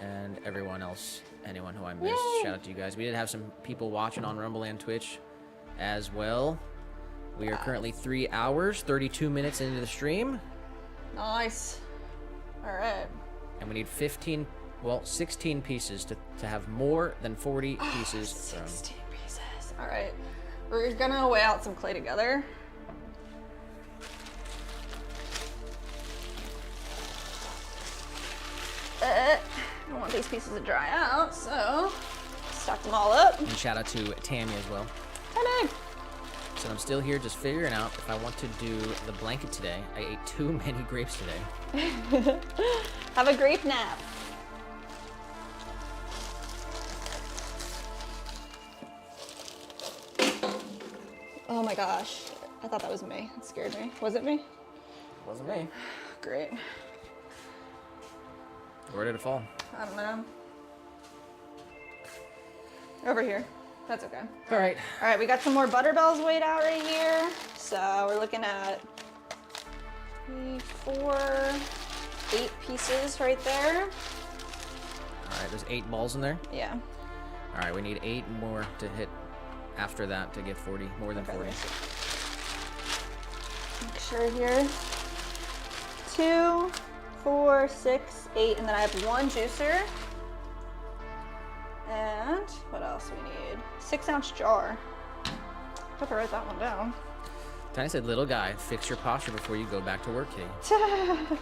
and everyone else, anyone who I missed. Yay. Shout out to you guys. We did have some people watching on Rumble and Twitch as well. We are currently 3 hours, 32 minutes into the stream. Nice. All right. And we need 16 pieces to have more than 40 pieces. 16 pieces. All right. We're gonna weigh out some clay together. I want these pieces to dry out, so stack them all up. And shout out to Tammy as well. Hey, So I'm still here just figuring out if I want to do the blanket today. I ate too many grapes today. have a grape nap. Oh my gosh. I thought that was me. It scared me. Was it me? Wasn't me. Great. Where did it fall? I don't know. Over here. That's okay. All right. All right, we got some more Butterbells weighed out right here. So we're looking at 3, 4, 8 pieces right there. All right, there's 8 balls in there. Yeah. All right, we need 8 more to hit after that to get 40, more than Okay, 40. make sure here. 2, 4, 6, 8, and then I have 1 juicer. And what else we need? 6-ounce jar. Have to write that one down. Tiny said, little guy, fix your posture before you go back to work, kitty. Come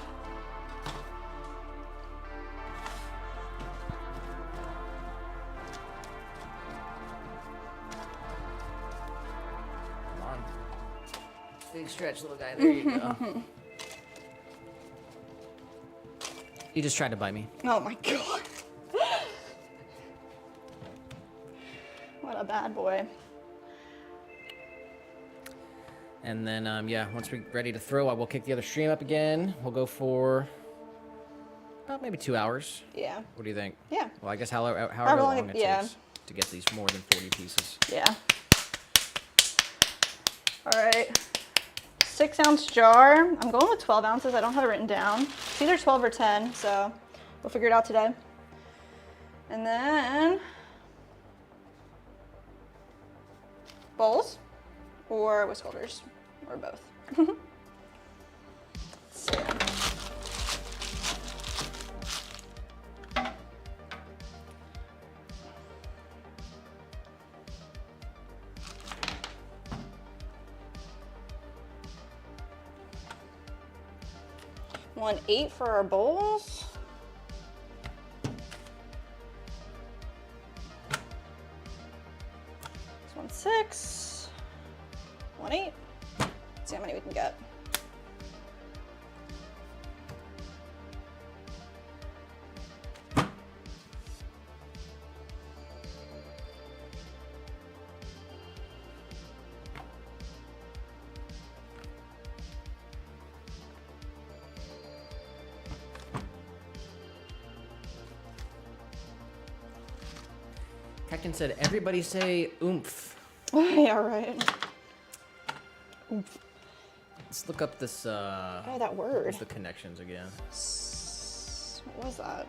on. Big stretch, little guy. There you go. He just tried to bite me. Oh my god. What a bad boy. And then, yeah, once we're ready to throw, I will kick the other stream up again. We'll go for about maybe 2 hours. Yeah. What do you think? Yeah. Well, I guess however long it yeah. takes to get these more than 40 pieces. Yeah. All right. 6-ounce jar. I'm going with 12 ounces. I don't have it written down. It's either 12 or 10, so we'll figure it out today. And then bowls or whisk holders or both. Let's see. One 8 for our bowls. This one's 6. 1 8. Let's see how many we can get. Captain said, everybody say oomph. Yeah, right. Let's look up this, Oh, that word. what's the connections again. What was that?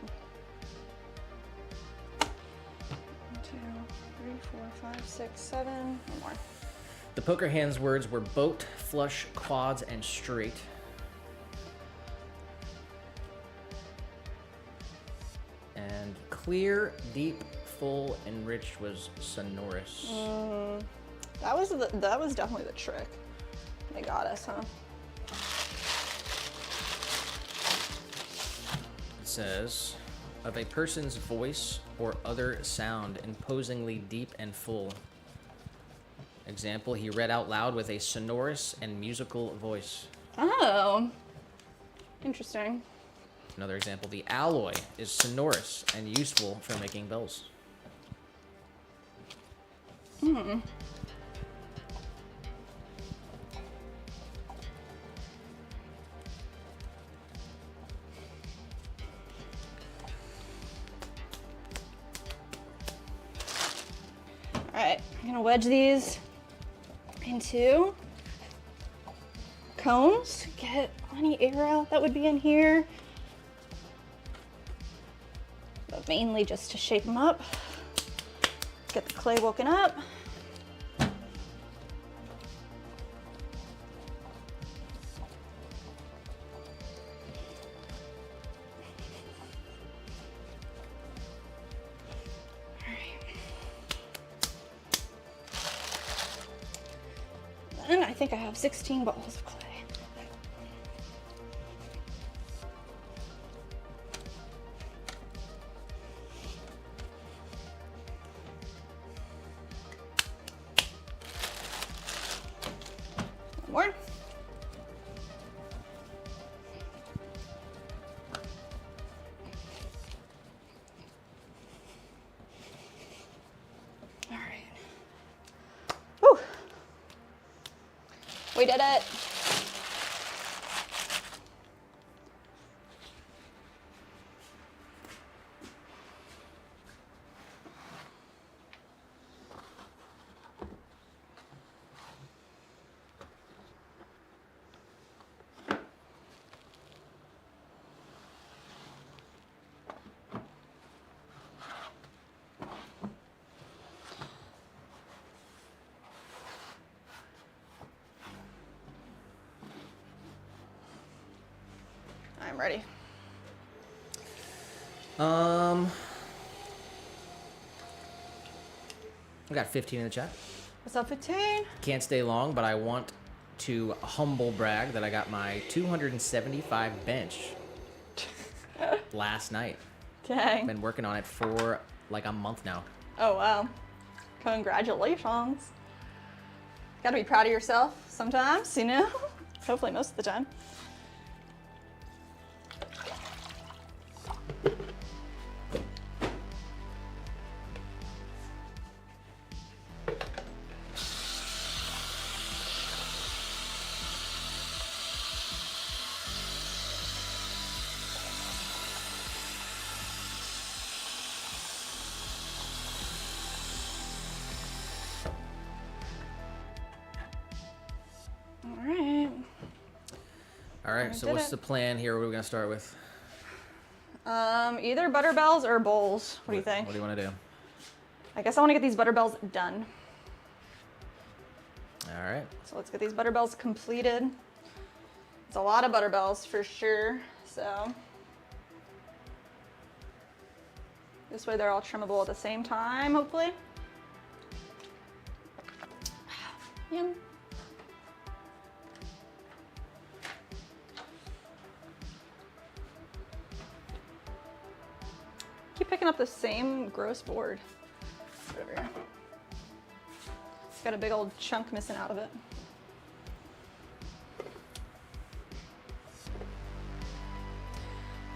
1, 2, 3, 4, 5, 6, 7. One more. The poker hands words were boat, flush, quads, and straight. Clear, deep, full, and rich was sonorous. That was definitely the trick. They got us, huh? It says, of a person's voice or other sound imposingly deep and full. Example, he read out loud with a sonorous and musical voice. Oh, interesting. Another example, the alloy is sonorous and useful for making bells. All right, I'm gonna wedge these into cones, get any air out that would be in here, but mainly just to shape them up, get the clay woken up. And I think I have 16 balls of clay. One more. All right. Whew. We did it. I'm ready. I got 15 in the chat. What's up, 15? Can't stay long, but I want to humble brag that I got my 275 bench last night. Dang. Been working on it for like a month now. Oh, wow. Congratulations. Gotta be proud of yourself sometimes, you know? Hopefully most of the time. All right, so what's the plan here? What are we gonna start with? Either butter bells or bowls. What do you think? What do you want to do? I guess I want to get these butter bells done. All right. So let's get these butter bells completed. It's a lot of butter bells for sure. So this way they're all trimmable at the same time, hopefully. Yum. Keep picking up the same gross board. Whatever. It's got a big old chunk missing out of it.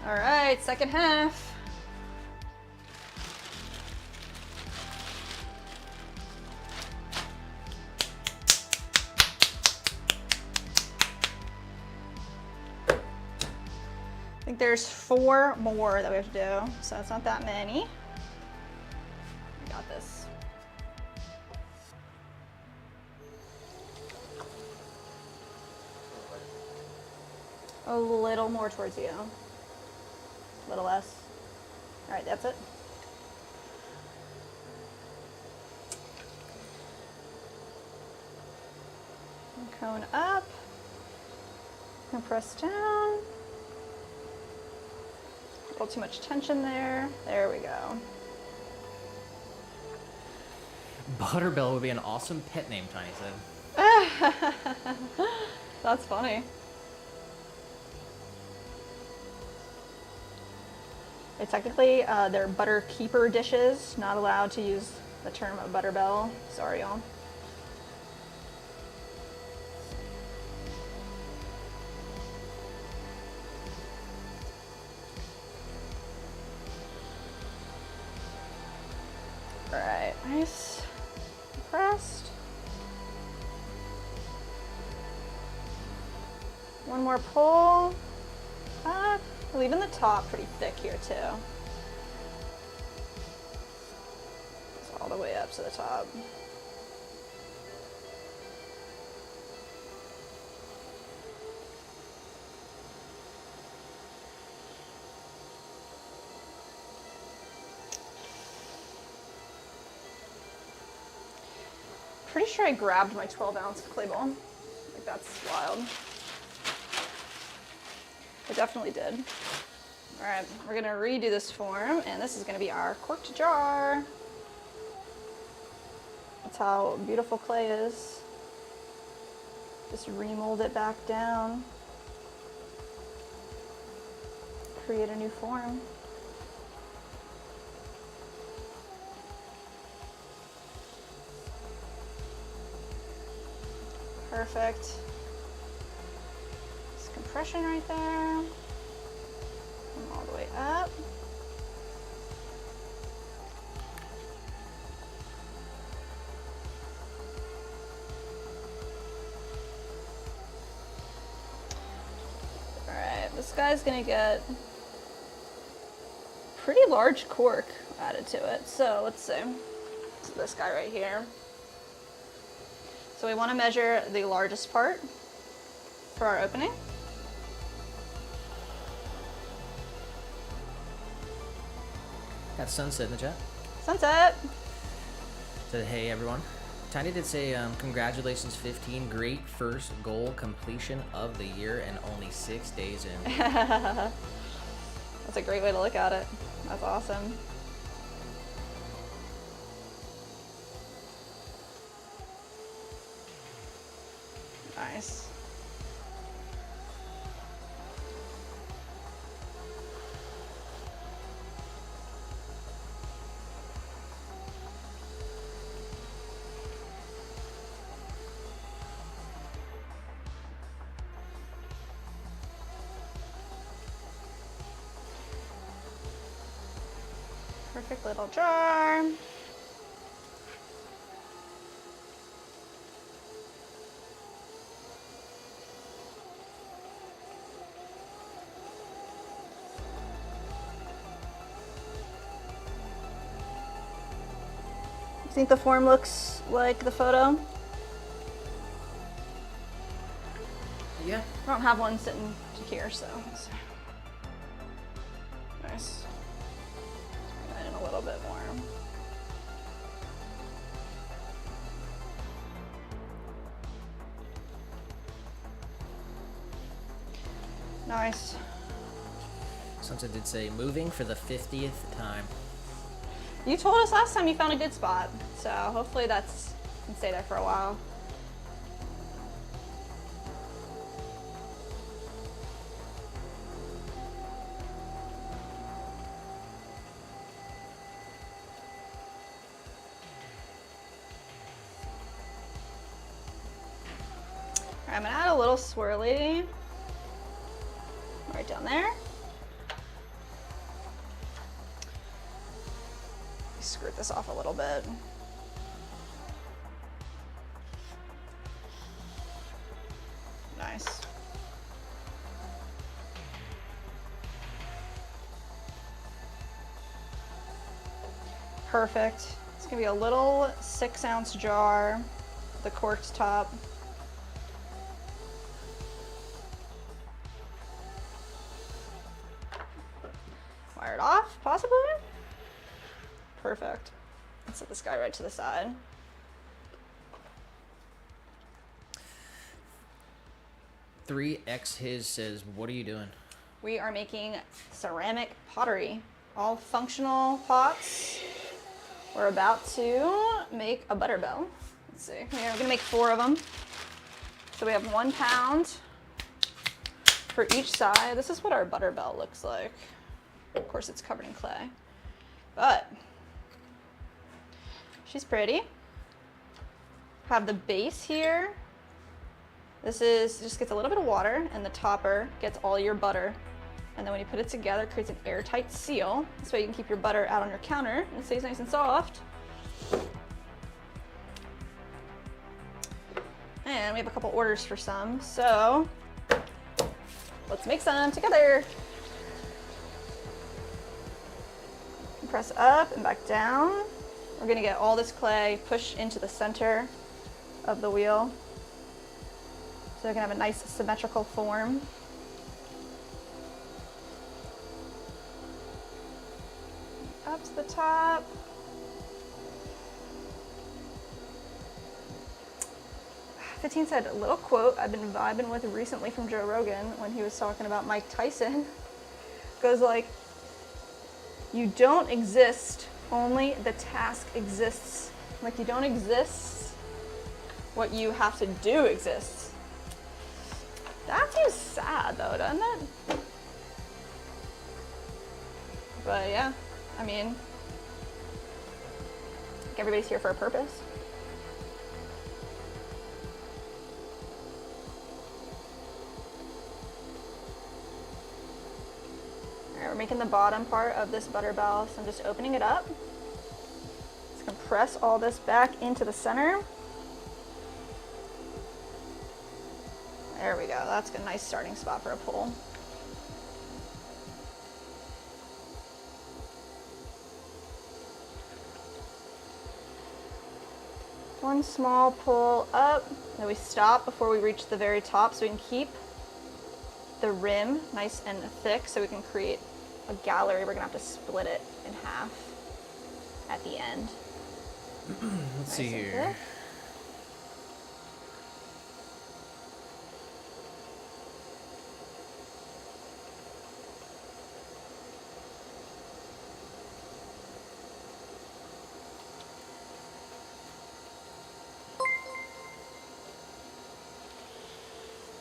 All right, second half. I think there's 4 more that we have to do, so it's not that many. We got this. A little more towards you. A little less. All right, that's it. And cone up. And press down. little too much tension there. There we go. Butterbell would be an awesome pet name, Tiny said. That's funny. Technically, they're butter keeper dishes. Not allowed to use the term Butterbell. Sorry, y'all. All right, nice. Pressed. One more pull. Leaving the top pretty thick here too. It's all the way up to the top. Pretty sure I grabbed my 12-ounce clay ball. Like, that's wild. I definitely did. All right, we're gonna redo this form, and this is gonna be our corked jar. That's how beautiful clay is. Just remold it back down. Create a new form. Perfect. Just compression right there. And all the way up. All right, this guy's gonna get pretty large cork added to it. So let's see. So this guy right here. So we want to measure the largest part for our opening. Got Sunset in the chat. Sunset! Said, hey everyone. Tiny did say, congratulations 15, great first goal completion of the year and only 6 days in. That's a great way to look at it. That's awesome. Nice. Perfect little jar. Think the form looks like the photo? Yeah. I don't have one sitting here, so it's nice. Bring that in a little bit more. Nice. Sunset did say, moving for the 50th time. You told us last time you found a good spot, so hopefully that's can stay there for a while. All right, I'm gonna add a little swirly right down there. Skirt this off a little bit. Nice. Perfect. It's gonna be a little 6-ounce jar, the corked top. Wire it off, possibly? Perfect. Let's set this guy right to the side. Three X his says, what are you doing? We are making ceramic pottery, all functional pots. We're about to make a butter bell. Let's see, we're gonna make 4 of them. So we have 1 pound for each side. This is what our butter bell looks like. Of course, it's covered in clay, but she's pretty. Have the base here. This is just gets a little bit of water, and the topper gets all your butter. And then when you put it together, it creates an airtight seal. This way you can keep your butter out on your counter and it stays nice and soft. And we have a couple orders for some, so let's make some together. Press up and back down. We're gonna get all this clay pushed into the center of the wheel so we can have a nice symmetrical form. Up to the top. 15 said a little quote I've been vibing with recently from Joe Rogan when he was talking about Mike Tyson. Goes like, you don't exist, only the task exists. Like, you don't exist, what you have to do exists. That seems sad though, doesn't it? But yeah, I mean, like, everybody's here for a purpose. Alright, we're making the bottom part of this butter bell, so I'm just opening it up. Just gonna press all this back into the center. There we go, that's a nice starting spot for a pull. One small pull up, then we stop before we reach the very top so we can keep the rim nice and thick so we can create a gallery. We're gonna have to split it in half at the end. Let's see here.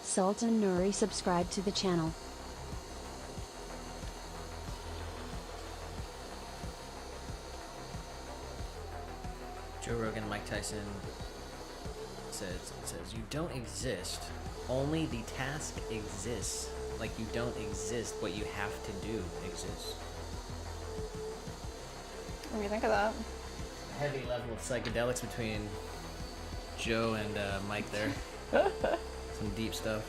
Sultan Nuri subscribed to the channel. Joe Rogan and Mike Tyson says, you don't exist, only the task exists. Like, you don't exist, what you have to do exists. What do you think of that? Heavy level of psychedelics between Joe and Mike there. Some deep stuff.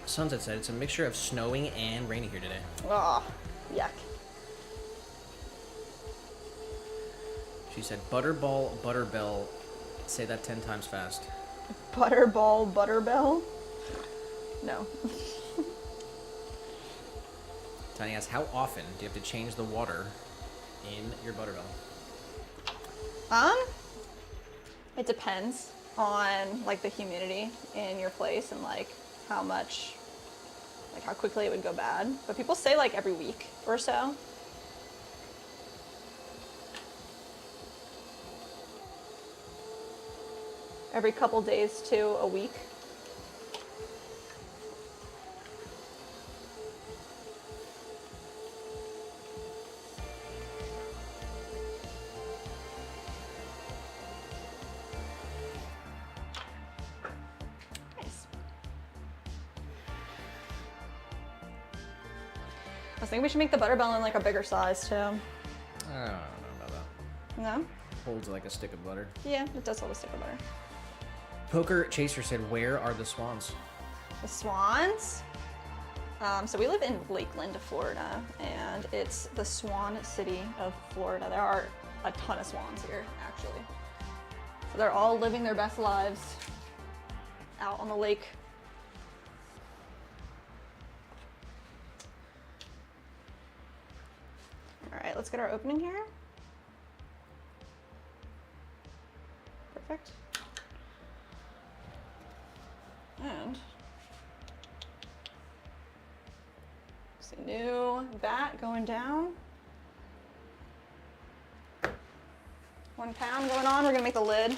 Sunset said it's a mixture of snowing and rainy here today. Oh, yuck. She said butterball, butterbell. Say that 10 times fast. Butterball, butterbell? No. Tiny asks, how often do you have to change the water in your butterbell? It depends on like the humidity in your place and like how much, like how quickly it would go bad. But people say like every week or so. Every couple days to a week. I think we should make the butterbell in like a bigger size too. I don't know about that. No? Holds like a stick of butter. Yeah, it does hold a stick of butter. Poker Chaser said, where are the swans? The Swans? So we live in Lakeland, Florida, and it's the Swan City of Florida. There are a ton of swans here, actually. So they're all living their best lives out on the lake. All right, let's get our opening here. Perfect. And see, new bat going down. 1 pound going on. We're gonna make the lid.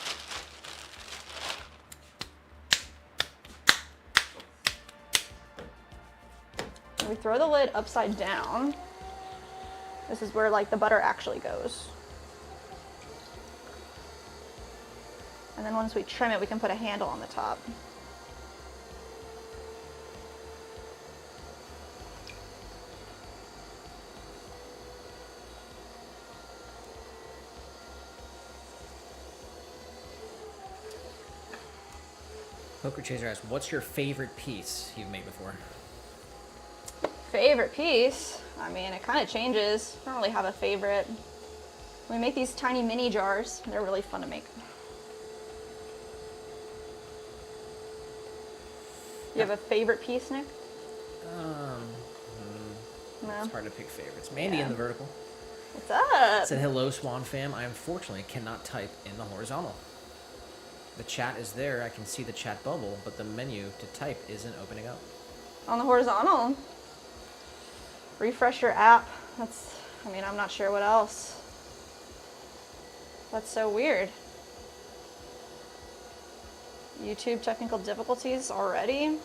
We throw the lid upside down. This is where like the butter actually goes. And then once we trim it, we can put a handle on the top. Poker Chaser asks, what's your favorite piece you've made before? Favorite piece? I mean, it kind of changes. I don't really have a favorite. We make these tiny mini jars. They're really fun to make. You have a favorite piece, Nick? No. It's hard to pick favorites. Mandy in the vertical What's up? said, hello, Swan fam. I unfortunately cannot type in the horizontal. The chat is there. I can see the chat bubble, but the menu to type isn't opening up. On the horizontal. Refresh your app. I mean, I'm not sure what else. That's so weird. YouTube technical difficulties already?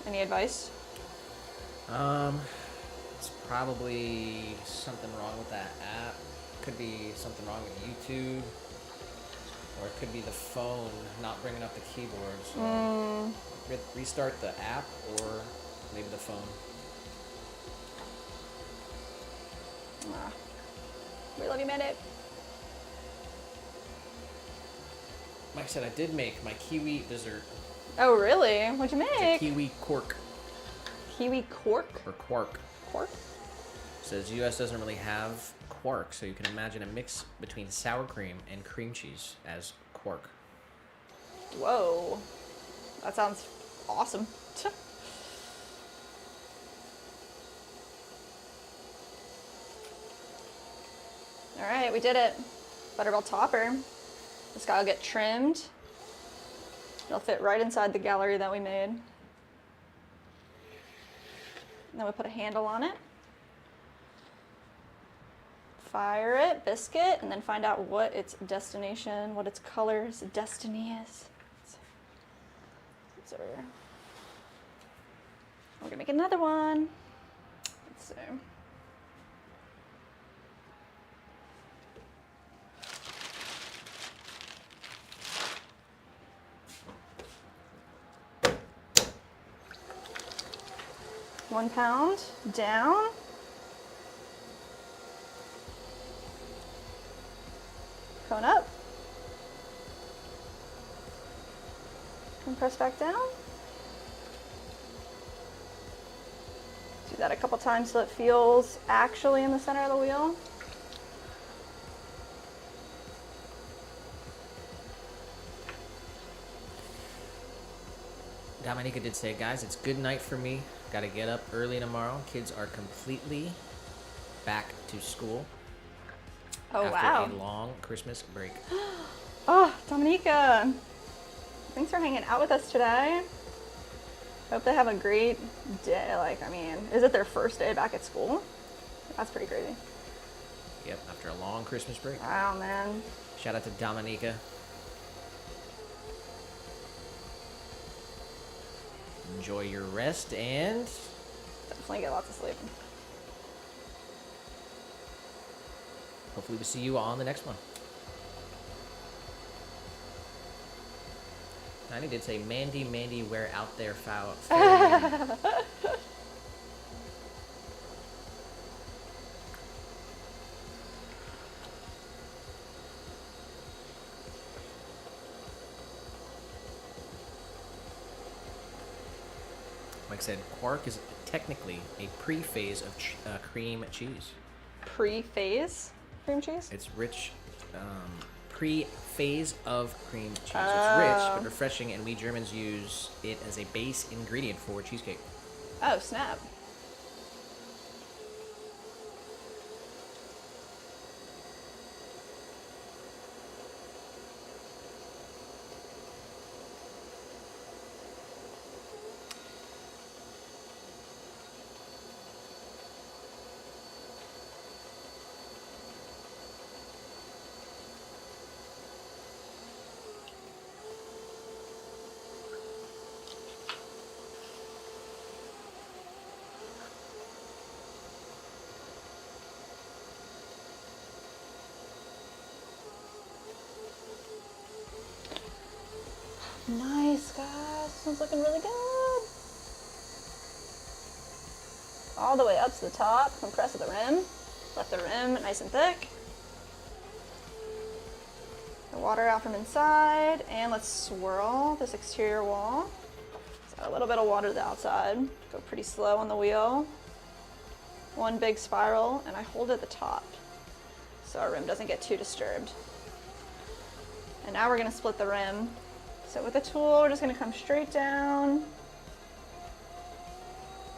Any advice? It's probably something wrong with that app. Could be something wrong with YouTube. Or it could be the phone not bringing up the keyboard. So restart the app or maybe the phone. We love you, Mandate. Like I said, I did make my kiwi dessert. Oh, really? What'd you It's a make? kiwi cork. Kiwi cork? Or quark. Quark? Says US doesn't really have quark, so you can imagine a mix between sour cream and cream cheese as quark. Whoa. That sounds awesome. All right, we did it. Butterball topper. This guy will get trimmed. It'll fit right inside the gallery that we made. And then we put a handle on it. Fire it, biscuit, and then find out what its destination, what its color's destiny is. So we're gonna make another one. Let's see. £1 pound down. Cone up. And press back down. Do that a couple times so it feels actually in the center of the wheel. Dominica did say, guys, it's good night for me. Gotta get up early tomorrow. Kids are completely back to school. Oh, after wow. a long Christmas break. Oh, Dominica. Thanks for hanging out with us today. Hope they have a great day. Like, I mean, is it their first day back at school? That's pretty crazy. Yep, after a long Christmas break. Wow, man. Shout out to Dominica. Enjoy your rest and Definitely get lots of sleep. hopefully we'll see you on the next one. Tiny did say, Mandy, we're out there foul. Like I said, quark is technically a pre-phase of cream cheese. Pre-phase cream cheese? It's rich, pre-phase of cream cheese. It's rich but refreshing, and we Germans use it as a base ingredient for cheesecake. Oh, snap. looking really good. All the way up to the top, compress at the rim. Left the rim nice and thick. The water out from inside, and let's swirl this exterior wall. So a little bit of water to the outside. Go pretty slow on the wheel. One big spiral, and I hold it at the top so our rim doesn't get too disturbed. And now we're gonna split the rim. So with the tool, we're just gonna come straight down,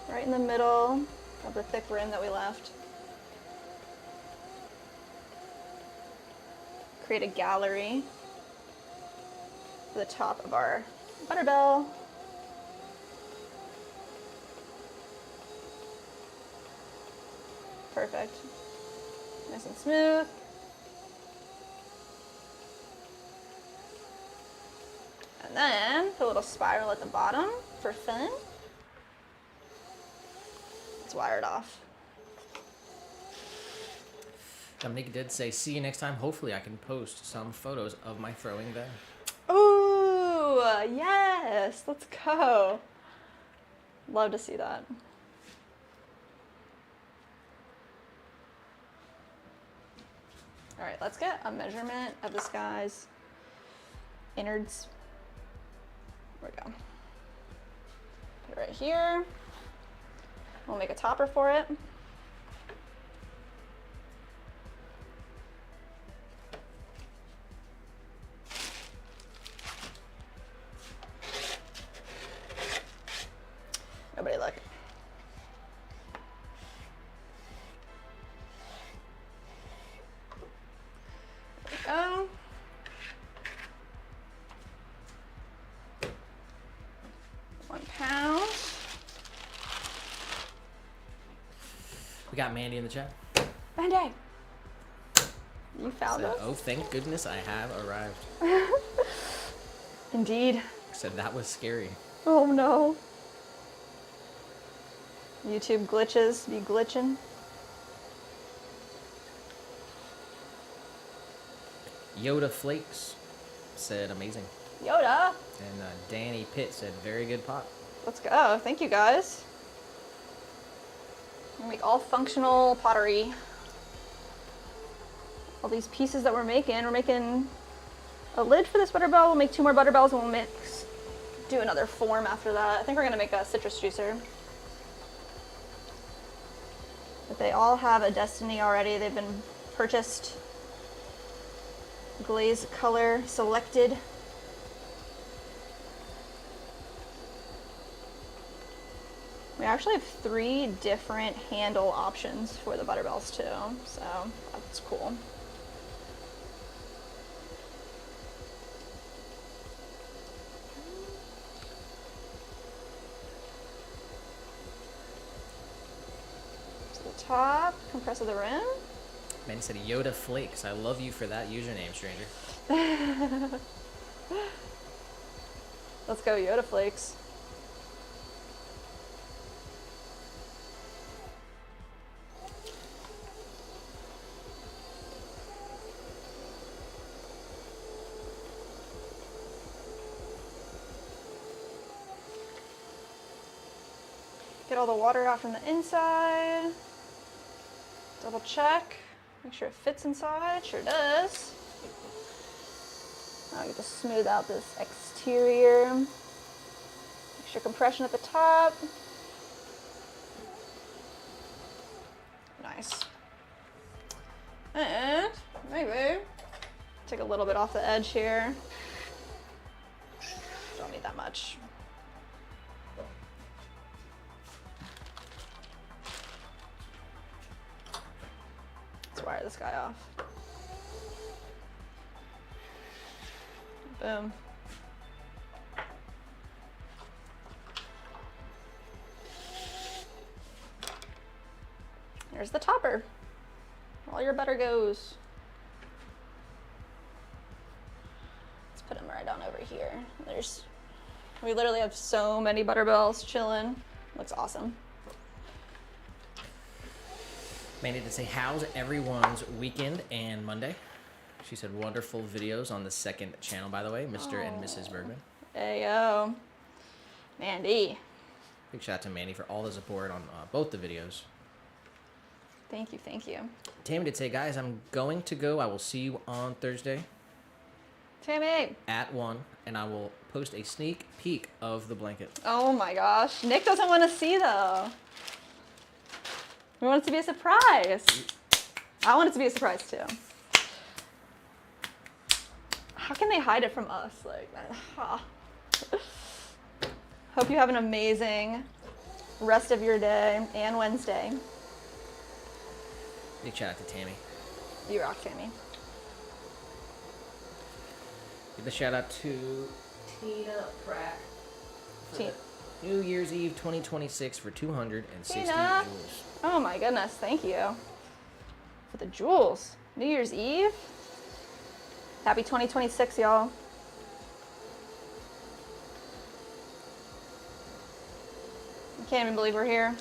right in the middle of the thick rim that we left. Create a gallery for the top of our butterbell. Perfect. Nice and smooth. And then put a little spiral at the bottom for fun. Let's wire it off. Dominique did say, see you next time. Hopefully I can post some photos of my throwing there. Ooh, yes, let's go. Love to see that. All right, let's get a measurement of this guy's innards. There we go. Put it right here. We'll make a topper for it. Nobody look. There we go. £1. We got Mandy in the chat. Mandy, you found Said, us? oh, thank goodness I have arrived. Indeed. Said that was scary. Oh no. YouTube glitches be glitching. Yoda Flakes said amazing. Yoda. And Danny Pitt said very good pot. Let's go. Thank you guys. We make all functional pottery. All these pieces that we're making a lid for this butterbell. We'll make 2 more butterbells and we'll do another form after that. I think we're gonna make a citrus juicer. But they all have a destiny already. They've been purchased, glaze color selected. We actually have 3 different handle options for the butterbells too, so that's cool. To the top, compress of the rim. Mandy said Yoda Flakes. I love you for that username, stranger. Let's go Yoda Flakes. Get all the water out from the inside. Double check. Make sure it fits inside. Sure does. Now I get to smooth out this exterior. Make sure compression at the top. Nice. And maybe take a little bit off the edge here. Don't need that much. Let's wire this guy off. Boom. There's the topper. All your butter goes. Let's put him right on over here. We literally have so many butterbells chilling. Looks awesome. Mandy did say, how's everyone's weekend and Monday? She said, wonderful videos on the second channel, by the way, Mr. and Mrs. Bergman. Ayo. Mandy. Big shout out to Mandy for all the support on both the videos. Thank you, thank you. Tammy did say, guys, I'm going to go. I will see you on Thursday. Tammy. At 1, and I will post a sneak peek of the blanket. Oh my gosh. Nick doesn't want to see though. We want it to be a surprise. I want it to be a surprise too. How can they hide it from us? Like, Hope you have an amazing rest of your day and Wednesday. Big shout out to Tammy. You rock, Tammy. Give a shout out to Tina Pratt. Tina. New Year's Eve 2026 for 260 Tina. jewels. Oh my goodness, thank you. For the jewels. New Year's Eve. Happy 2026, y'all. I can't even believe we're here.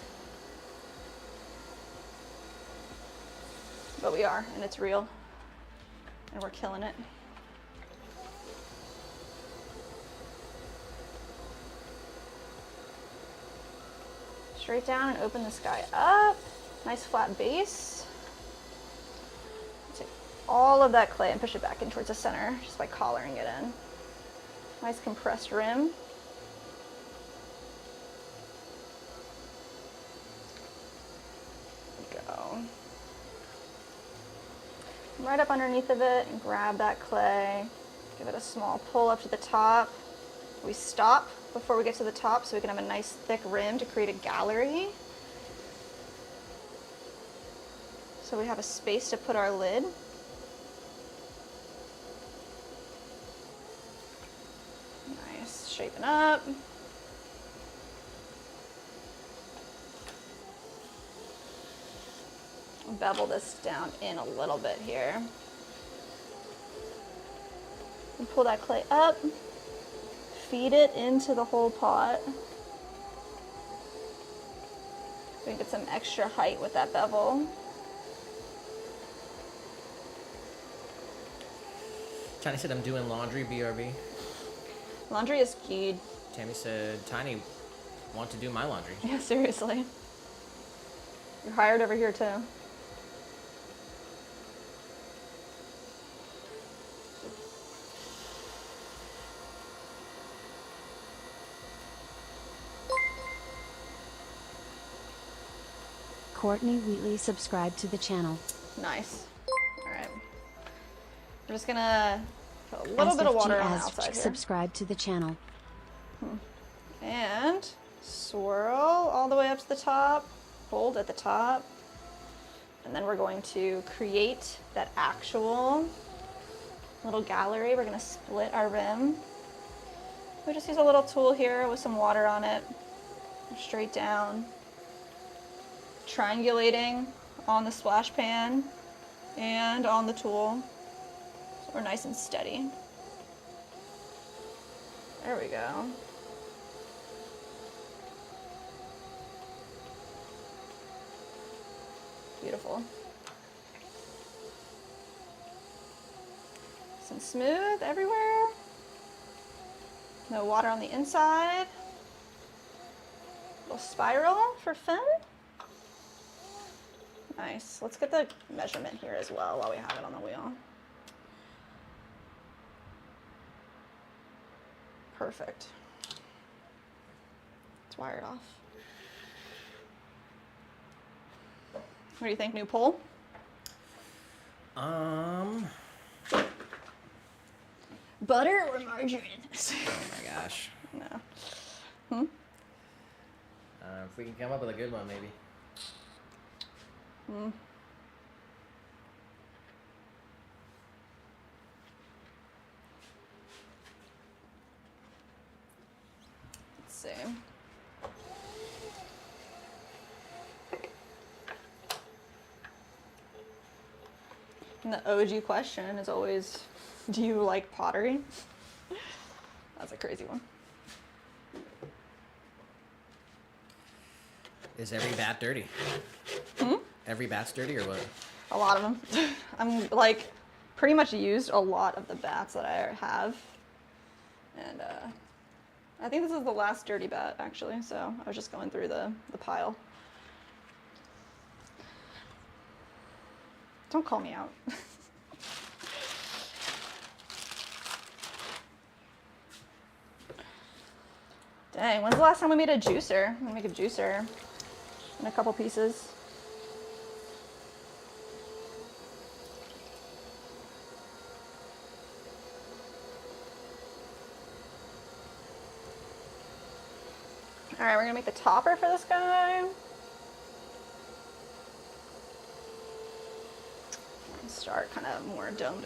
But we are, and it's real. And we're killing it. Straight down and open this guy up. Nice flat base. Take all of that clay and push it back in towards the center just by collaring it in. Nice compressed rim. Go. Right up underneath of it and grab that clay. Give it a small pull up to the top. We stop before we get to the top so we can have a nice thick rim to create a gallery. So we have a space to put our lid. Nice, shaping up. Bevel this down in a little bit here. And pull that clay up. Feed it into the whole pot. We can get some extra height with that bevel. Tiny said I'm doing laundry, BRB. Laundry is keyed. Tammy said, Tiny, want to do my laundry. Yeah, seriously. You're hired over here too. Courtney Wheatley subscribed to the channel. Nice. Alright. We're just gonna put a little bit of water on the outside here. Subscribe to the channel. And swirl all the way up to the top. Hold at the top. And then we're going to create that actual little gallery. We're gonna split our rim. We just use a little tool here with some water on it. Straight down. Triangulating on the splash pan and on the tool. So we're nice and steady. There we go. Beautiful. Nice and smooth everywhere. No water on the inside. Little spiral for Finn. Nice. Let's get the measurement here as well while we have it on the wheel. Perfect. Let's wire it off. What do you think, new pole? Butter or margarine? Oh my gosh. No. If we can come up with a good one, maybe. Let's see. And the OG question is always, do you like pottery? That's a crazy one. Is every bat dirty? Every bat's dirty or what? A lot of them. I'm like pretty much used a lot of the bats that I have. And I think this is the last dirty bat, actually, so I was just going through the pile. Don't call me out. Dang, when's the last time we made a juicer? I'm gonna make a juicer in a couple pieces. All right, we're gonna make the topper for this guy. Start kind of more domed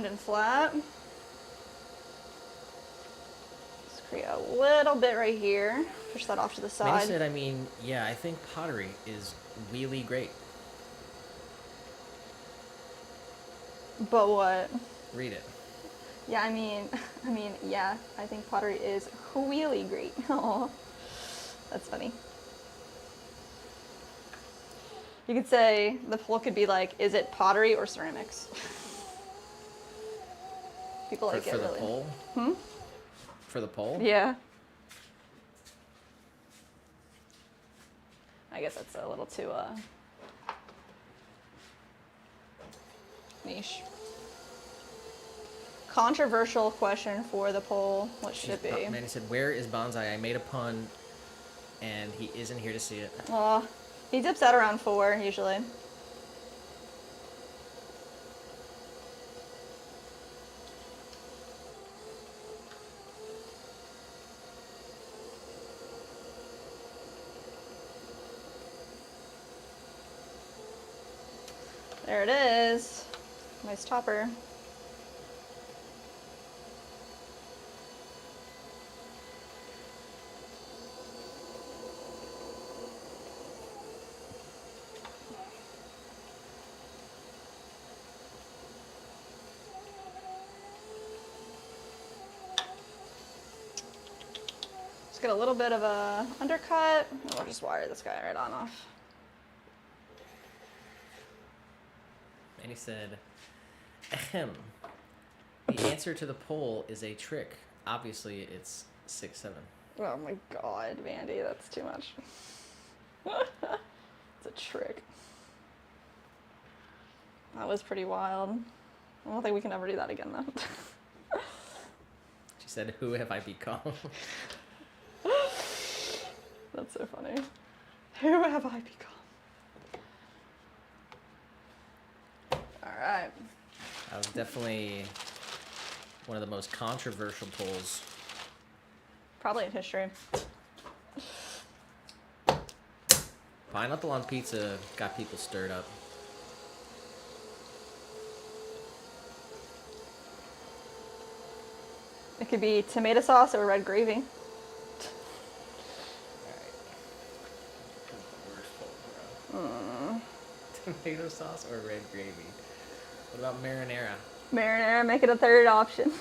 and flat. Just create a little bit right here. Push that off to the side. Manny said, I mean, yeah, I think pottery is really great. But what? Read it. Yeah, I mean, yeah, I think pottery is really great. Aw, that's funny. You could say, the poll could be like, is it pottery or ceramics? People like it For the really. poll? For the poll? Yeah. I guess that's a little too, niche. Controversial question for the poll. What should it be? Manny said, where is Bonsai? I made a pun, and he isn't here to see it. Aw, he dips out around 4, usually. There it is. Nice topper. Just get a little bit of a undercut. And we'll just wire this guy right on off. And he said, ahem. The answer to the poll is a trick. Obviously, it's 6-7. Oh my god, Vandy, that's too much. It's a trick. That was pretty wild. I don't think we can ever do that again, though. She said, who have I become? That's so funny. Who have I become? Alright. That was definitely one of the most controversial polls. Probably in history. Pineapple on pizza got people stirred up. It could be tomato sauce or red gravy. Tomato sauce or red gravy? What about marinara? Marinara, make it a third option.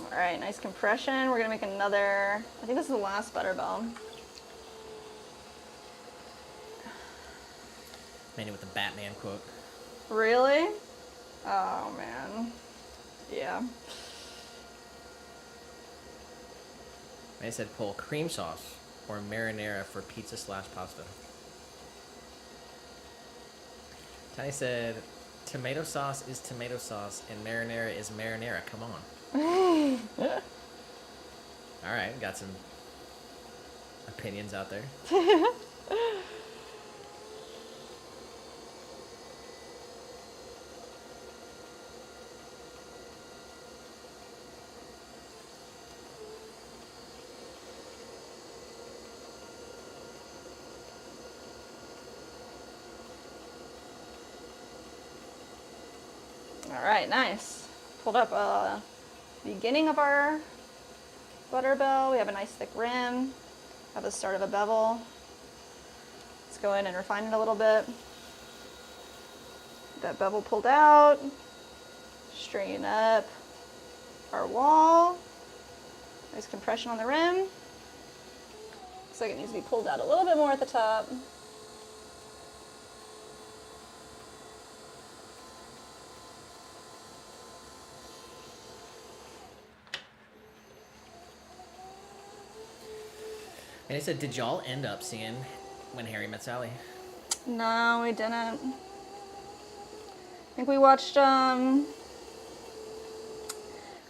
All right, nice compression. We're gonna make another, I think this is the last butterbell. Manny with the Batman quote. Really? Oh man. Yeah. Manny said pull cream sauce or marinara for pizza/pasta. Tiny said tomato sauce is tomato sauce and marinara is marinara. Come on. All right, got some opinions out there. All right, nice. Pulled up beginning of our butterbell. We have a nice thick rim. have the start of a bevel. Let's go in and refine it a little bit. Get that bevel pulled out. Straighten up our wall. Nice compression on the rim. Looks like it needs to be pulled out a little bit more at the top. And he said, did y'all end up seeing When Harry Met Sally? No, we didn't. I think we watched,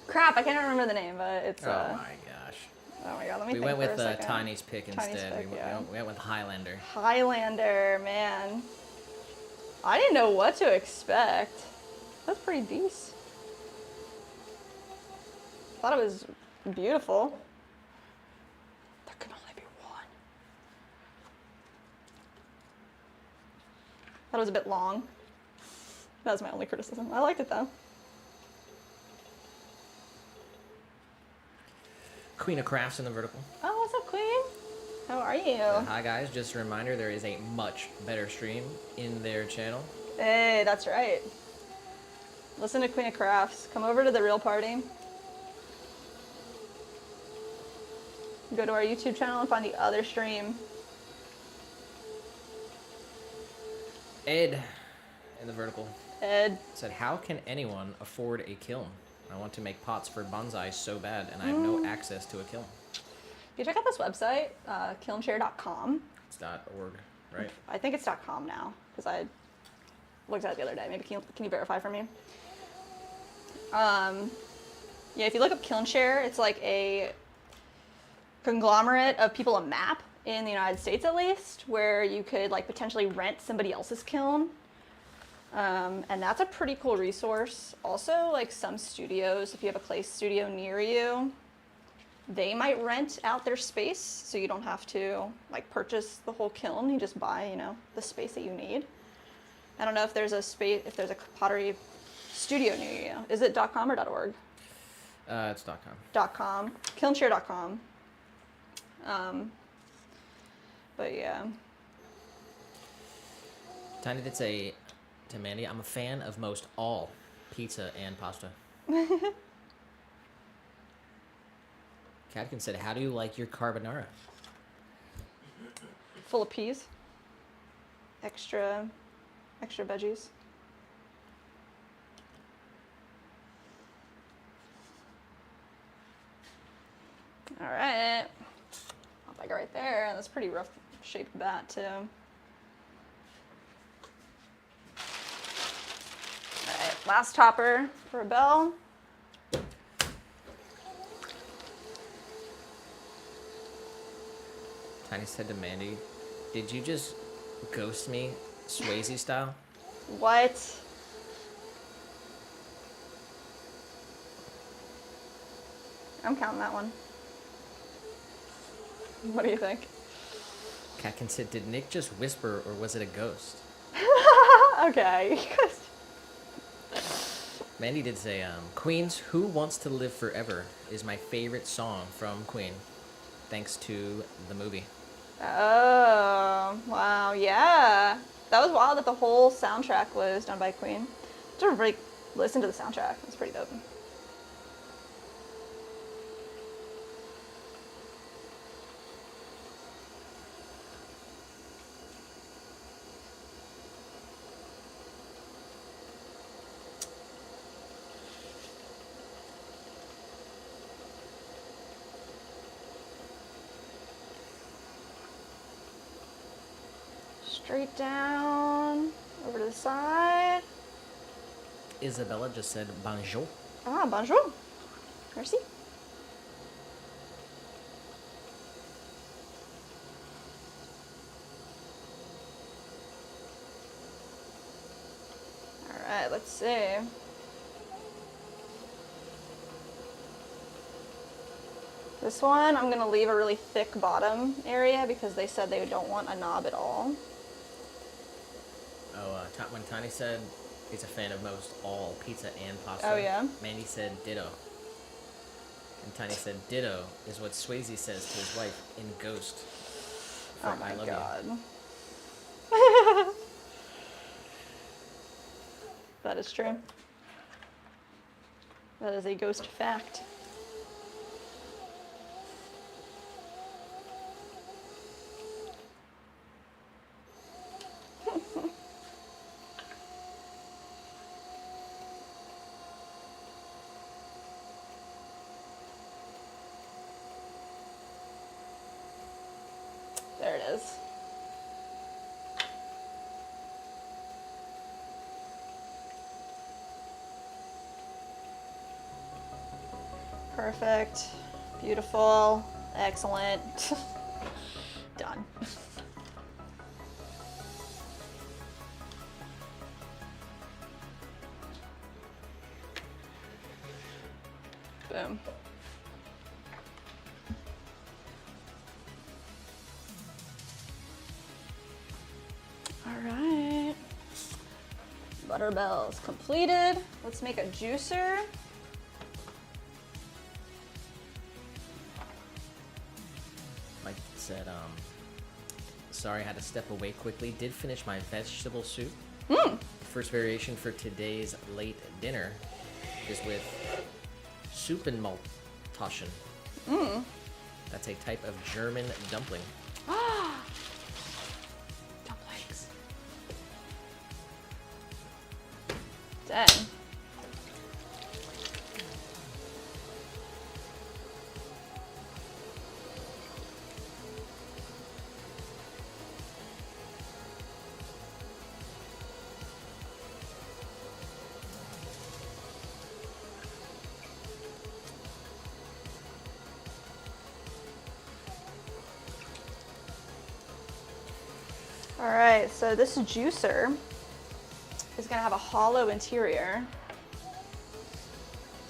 crap, I can't remember the name, but it's, Oh my gosh. Oh my god, let me We think went for with a second. Tiny's pick Tiny's instead. pick, yeah. We went with Highlander. Highlander, man. I didn't know what to expect. That's pretty decent. Thought it was beautiful. There can only be one. Thought it was a bit long. That was my only criticism. I liked it though. Queen of Crafts in the vertical. Oh, what's up, Queen? How are you? Hi guys, just a reminder, there is a much better stream in their channel. Hey, that's right. Listen to Queen of Crafts. Come over to the real party. Go to our YouTube channel and find the other stream. Ed in the vertical Ed. said, how can anyone afford a kiln? I want to make pots for bonsai so bad, and I have no access to a kiln. You check out this website, kilnshare.com. It's .org, right? I think it's .com now, because I looked at it the other day. Maybe can you verify for me? Yeah, if you look up Kilnshare, it's like a conglomerate of people, a map in the United States at least, where you could like potentially rent somebody else's kiln. And that's a pretty cool resource. Also, like some studios, if you have a clay studio near you, they might rent out their space, so you don't have to like purchase the whole kiln. You just buy, the space that you need. I don't know if there's a pottery studio near you. Is it .com or .org? It's .com. .com. Kilnshare.com. But yeah. Tiny did say to Mandy, I'm a fan of most all pizza and pasta. Catkin said, how do you like your carbonara? Full of peas. Extra veggies. All right. I'll like right there. That's a pretty rough shaped bat too. All right, last topper for a bell. Tiny said to Mandy, did you just ghost me Swayze style? What? I'm counting that one. What do you think? Catkin said, did Nick just whisper or was it a ghost? Okay. Mandy did say, Queen's Who Wants to Live Forever is my favorite song from Queen, thanks to the movie. Oh, wow, yeah. That was wild that the whole soundtrack was done by Queen. Just really listen to the soundtrack. It's pretty dope. Straight down, over to the side. Isabella just said bonjour. Ah, bonjour. Merci. All right, let's see. This one, I'm gonna leave a really thick bottom area because they said they don't want a knob at all. Oh, when Tiny said he's a fan of most all pizza and pasta. Oh, yeah? Mandy said ditto. And Tiny said, ditto is what Swayze says to his wife in Ghost. For Oh my I love god. You. That is true. That is a Ghost fact. There it is. Perfect. Beautiful. Excellent. Done. Boom. All right. Butterbell's completed. Let's make a juicer. Mike said, sorry, I had to step away quickly. Did finish my vegetable soup. First variation for today's late dinner is with Suppenmaltaschen. That's a type of German dumpling. Dumplings. Dang. All right, so this juicer is gonna have a hollow interior.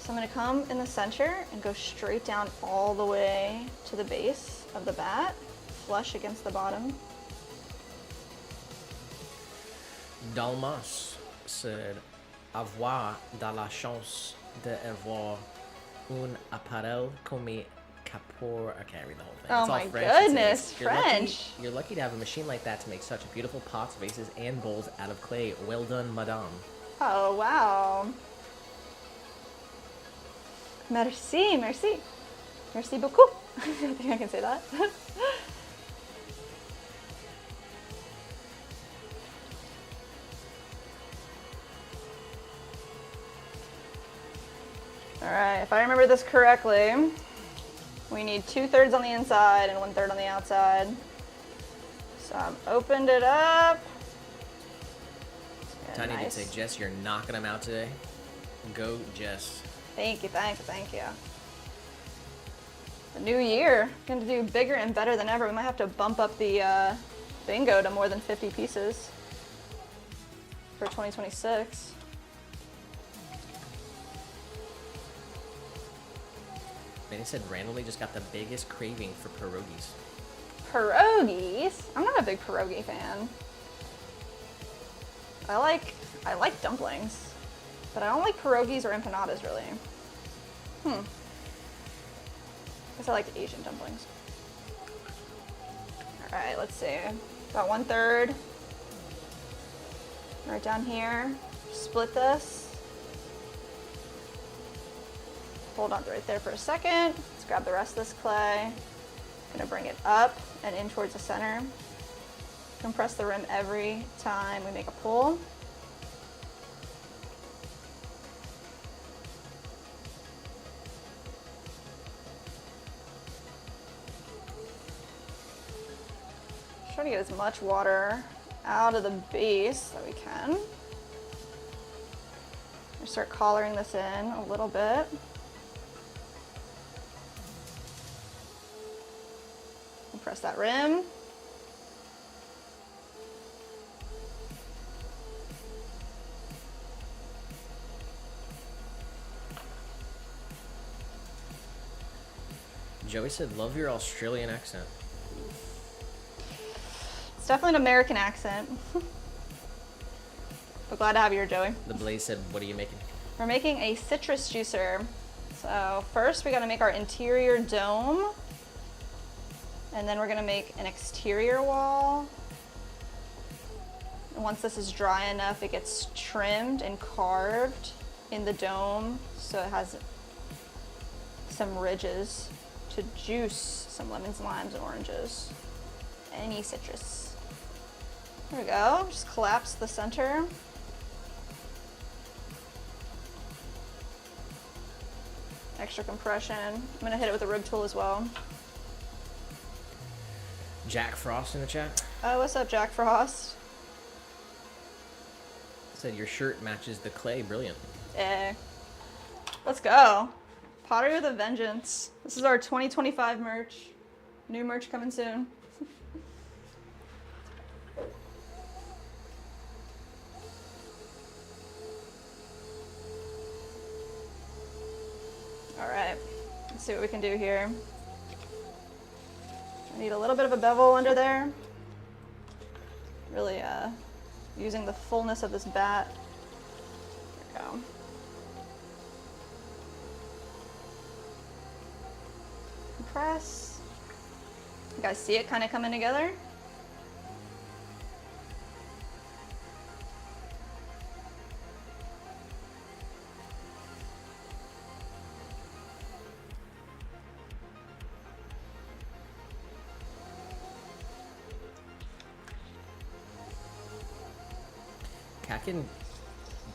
So I'm gonna come in the center and go straight down all the way to the base of the bat, flush against the bottom. Dalmas said, avoir de la chance d'avoir un appareil comme Kapoor. I can't read the whole thing. Oh It's all my French. It says, goodness, French. You're lucky to have a machine like that to make such beautiful pots, vases, and bowls out of clay. Well done, madame. Oh, wow. Merci, merci. Merci beaucoup. I think I can say that. All right, if I remember this correctly, we need 2/3 on the inside and 1/3 on the outside. So I've opened it up. Tiny Nice. did say, Jess, you're knocking them out today. Go, Jess. Thank you, thank you, thank you. The new year, going to do bigger and better than ever. We might have to bump up the bingo to more than 50 pieces for 2026. Manny said randomly just got the biggest craving for pierogies. Pierogies? I'm not a big pierogi fan. I like dumplings, but I don't like pierogies or empanadas really. I guess I like Asian dumplings. All right, let's see. About 1/3. Right down here. Split this. Hold on right there for a second. Let's grab the rest of this clay. Gonna bring it up and in towards the center. Compress the rim every time we make a pull. Try to get as much water out of the base that we can. We'll start collaring this in a little bit. Press that rim. Joey said, love your Australian accent. It's definitely an American accent. But glad to have you here, Joey. The Blaze said, what are you making? We're making a citrus juicer. So first we gotta make our interior dome. And then we're gonna make an exterior wall. And once this is dry enough, it gets trimmed and carved in the dome so it has some ridges to juice some lemons, limes, and oranges. Any citrus. There we go, just collapse the center. Extra compression. I'm gonna hit it with a rib tool as well. Jack Frost in the chat. Oh, what's up, Jack Frost? Said your shirt matches the clay. Brilliant. Let's go. Pottery with a vengeance. This is our 2025 merch. New merch coming soon. All right, let's see what we can do here. I need a little bit of a bevel under there. Really using the fullness of this bat. There we go. Compress. You guys see it kind of coming together? Kakin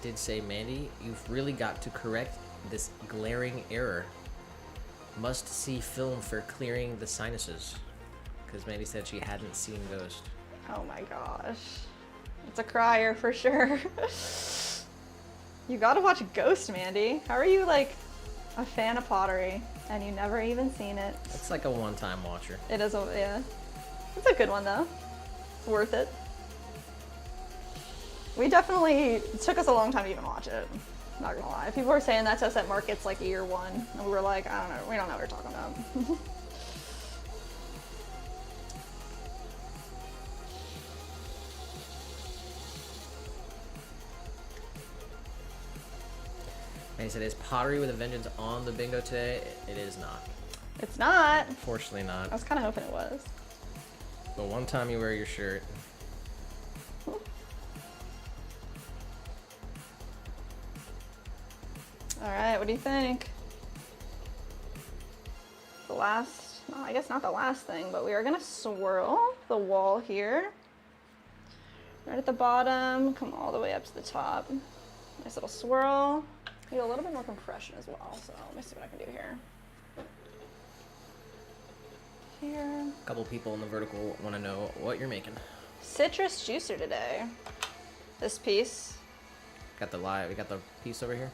did say, Mandy, you've really got to correct this glaring error. Must see film for clearing the sinuses. Because Mandy said she hadn't seen Ghost. Oh my gosh. It's a crier for sure. You gotta watch Ghost, Mandy. How are you like a fan of Pottery and you never even seen it? It's like a one-time watcher. It is, yeah. It's a good one though. It's worth it. We definitely, it took us a long time to even watch it. Not gonna lie. People were saying that to us at markets like year one, and we were like, I don't know, we don't know what we're talking about. And he said, is Pottery with a Vengeance on the bingo today? It is not. It's not. Unfortunately not. I was kind of hoping it was. But one time you wear your shirt. All right, what do you think? The last, no, I guess not the last thing, but we are gonna swirl the wall here. Right at the bottom, come all the way up to the top. Nice little swirl. Need a little bit more compression as well, so let me see what I can do here. Here. A couple people in the vertical want to know what you're making. Citrus juicer today. This piece. We got the piece over here.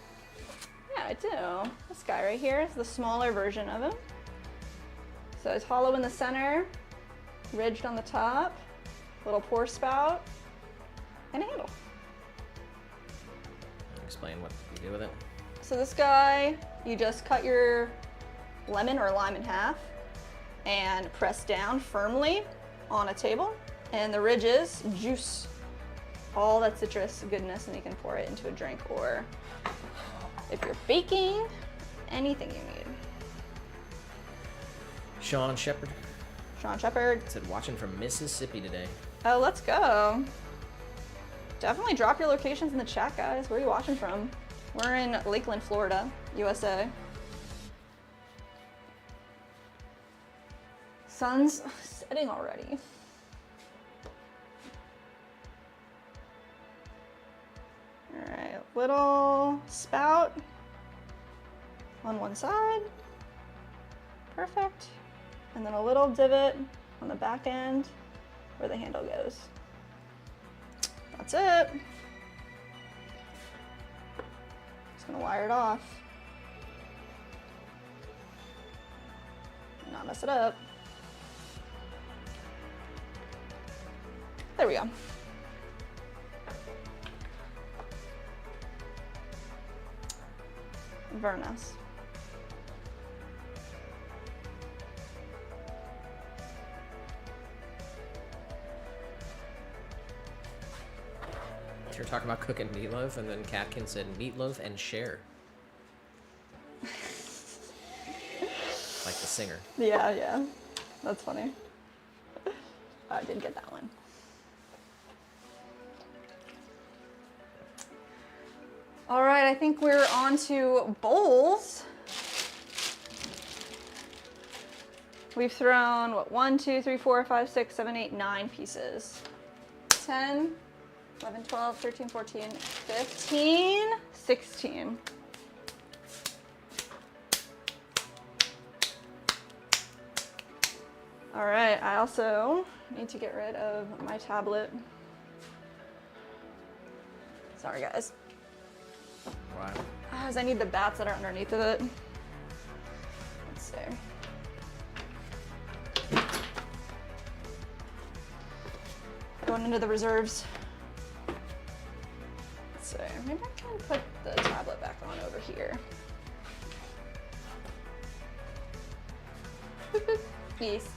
Yeah, I do. This guy right here is the smaller version of him. So it's hollow in the center, ridged on the top, little pour spout, and a handle. Explain what you do with it. So this guy, you just cut your lemon or lime in half and press down firmly on a table, and the ridges juice all that citrus goodness, and you can pour it into a drink, or if you're baking, anything you need. Sean Shepard said, watching from Mississippi today. Oh, let's go. Definitely drop your locations in the chat, guys. Where are you watching from? We're in Lakeland, Florida, USA. Sun's setting already. All right, little spout on one side. Perfect. And then a little divot on the back end where the handle goes. That's it. Just gonna wire it off. Not mess it up. There we go. Very nice. You're talking about cooking meatloaf, and then Katkin said meatloaf and share. singer. Yeah, yeah. That's funny. I did get that one. All right, I think we're on to bowls. We've thrown, what, 1, 2, 3, 4, 5, 6, 7, 8, 9 pieces. 10, 11, 12, 13, 14, 15, 16. All right, I also need to get rid of my tablet. Sorry, guys. Wow. As I need the bats that are underneath of it. Let's see. Going into the reserves. Let's see. Maybe I can put the tablet back on over here. Yes.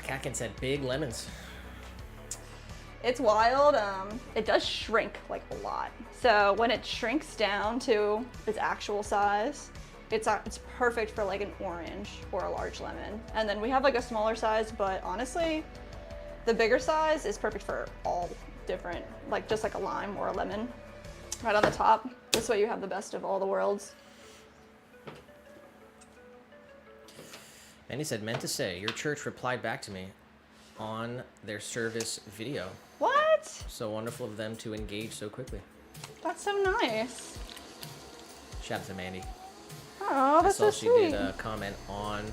Kakin said big lemons. It's wild. It does shrink like a lot. So when it shrinks down to its actual size, it's perfect for like an orange or a large lemon. And then we have like a smaller size, but honestly, the bigger size is perfect for all different, like just like a lime or a lemon. Right on the top. This way you have the best of all the worlds. And he said, meant to say, your church replied back to me on their service video. What? So wonderful of them to engage so quickly. That's so nice. Shout out to Mandy. Oh, that's so sweet. I saw she did comment on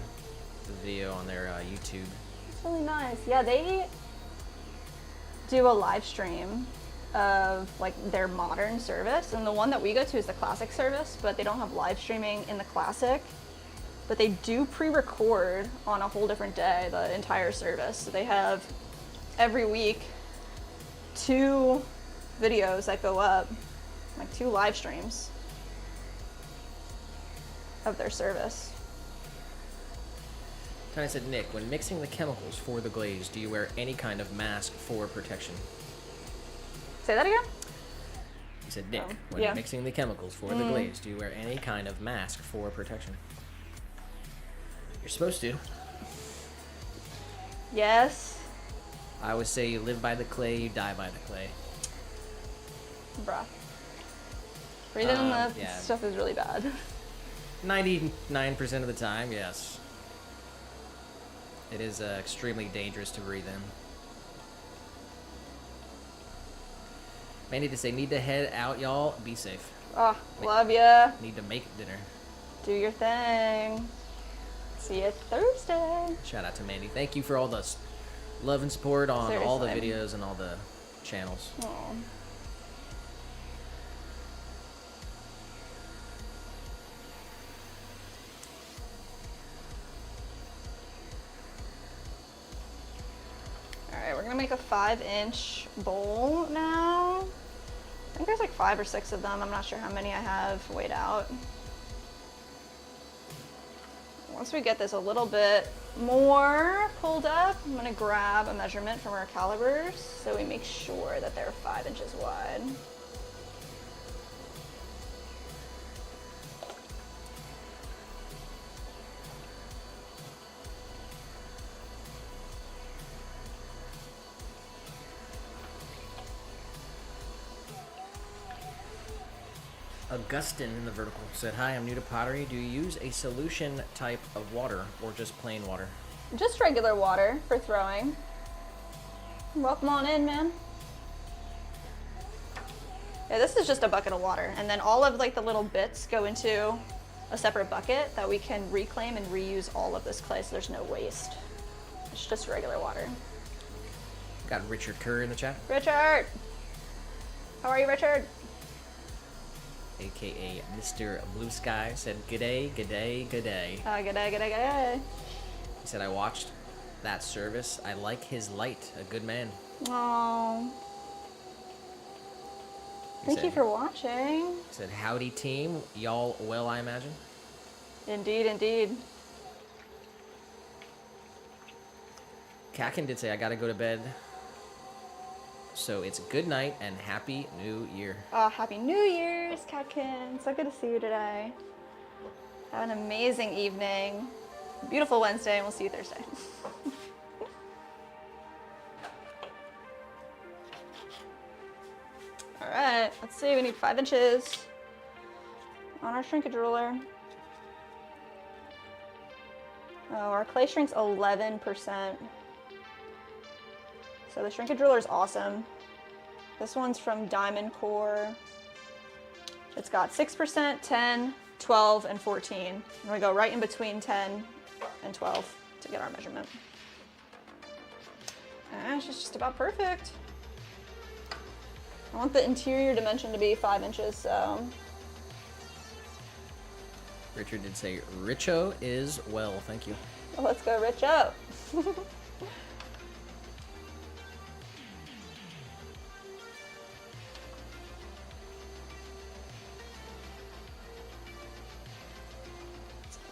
the video on their YouTube. That's really nice. Yeah, they do a live stream of like their modern service, and the one that we go to is the classic service, but they don't have live streaming in the classic. But they do pre-record on a whole different day the entire service. So they have every week 2 videos that go up, like 2 live streams of their service. Tiny said, Nick, when mixing the chemicals for the glaze, do you wear any kind of mask for protection? Say that again? He said, Nick, when mixing the chemicals for the glaze, do you wear any kind of mask for protection? You're supposed to. Yes. I always say you live by the clay, you die by the clay. Bruh. Breathing in that yeah. stuff is really bad. 99% of the time, yes. It is extremely dangerous to breathe in. Mandy to say, need to head out, y'all. Be safe. Oh, love ya. Need to make dinner. Do your thing. See you Thursday. Shout out to Mandy. Thank you for all the love and support on all the Seriously. videos and all the channels. Aw. Alright, we're gonna make a 5-inch bowl now. I think there's like 5 or 6 of them. I'm not sure how many I have weighed out. Once we get this a little bit more pulled up, I'm gonna grab a measurement from our calibers so we make sure that they're 5 inches wide. Augustine in the vertical said, hi, I'm new to pottery. Do you use a solution type of water or just plain water? Just regular water for throwing. Welcome on in, man. Yeah, this is just a bucket of water, and then all of like the little bits go into a separate bucket that we can reclaim and reuse all of this clay, so there's no waste. It's just regular water. Got Richard Kerr in the chat. Richard! How are you, Richard? AKA Mr. Blue Sky said, g'day, g'day, g'day. G'day, g'day, g'day. He said, I watched that service. I like his light. A good man. Aww. Thank you for watching. He said, howdy team. Y'all well, I imagine? Indeed, indeed. Kakin did say, I gotta go to bed. So it's good night and happy new year. Oh, happy New Year's, Catkin. So good to see you today. Have an amazing evening. Beautiful Wednesday, and we'll see you Thursday. All right, let's see. We need 5 inches on our shrinkage ruler. Oh, our clay shrink's 11%. So the shrinkage ruler is awesome. This one's from Diamond Core. It's got 6%, 10, 12, and 14. And we go right in between 10 and 12 to get our measurement. And she's just about perfect. I want the interior dimension to be 5 inches, so. Richard did say, Richo is well, thank you. Well, let's go rich up.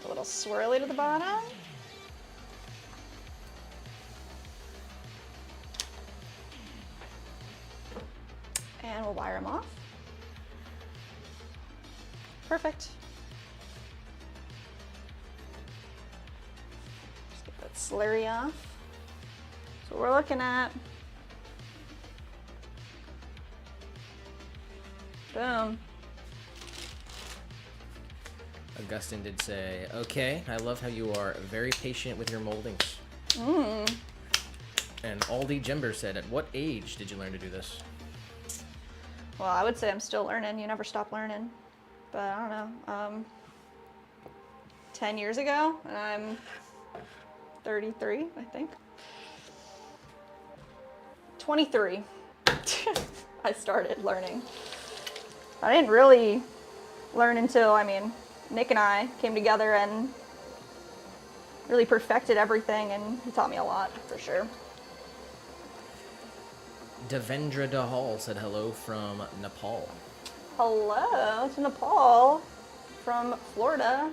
A little swirly to the bottom. And we'll wire them off. Perfect. Just get that slurry off. So we're looking at. Boom. Augustine did say, okay, I love how you are very patient with your moldings. And Aldi Jember said, at what age did you learn to do this? Well, I would say I'm still learning. You never stop learning. But I don't know. 10 years ago, and I'm 33, I think. 23. I started learning. I didn't really learn until, Nick and I came together and really perfected everything, and he taught me a lot, for sure. Devendra Dahal said hello from Nepal. Hello to Nepal from Florida,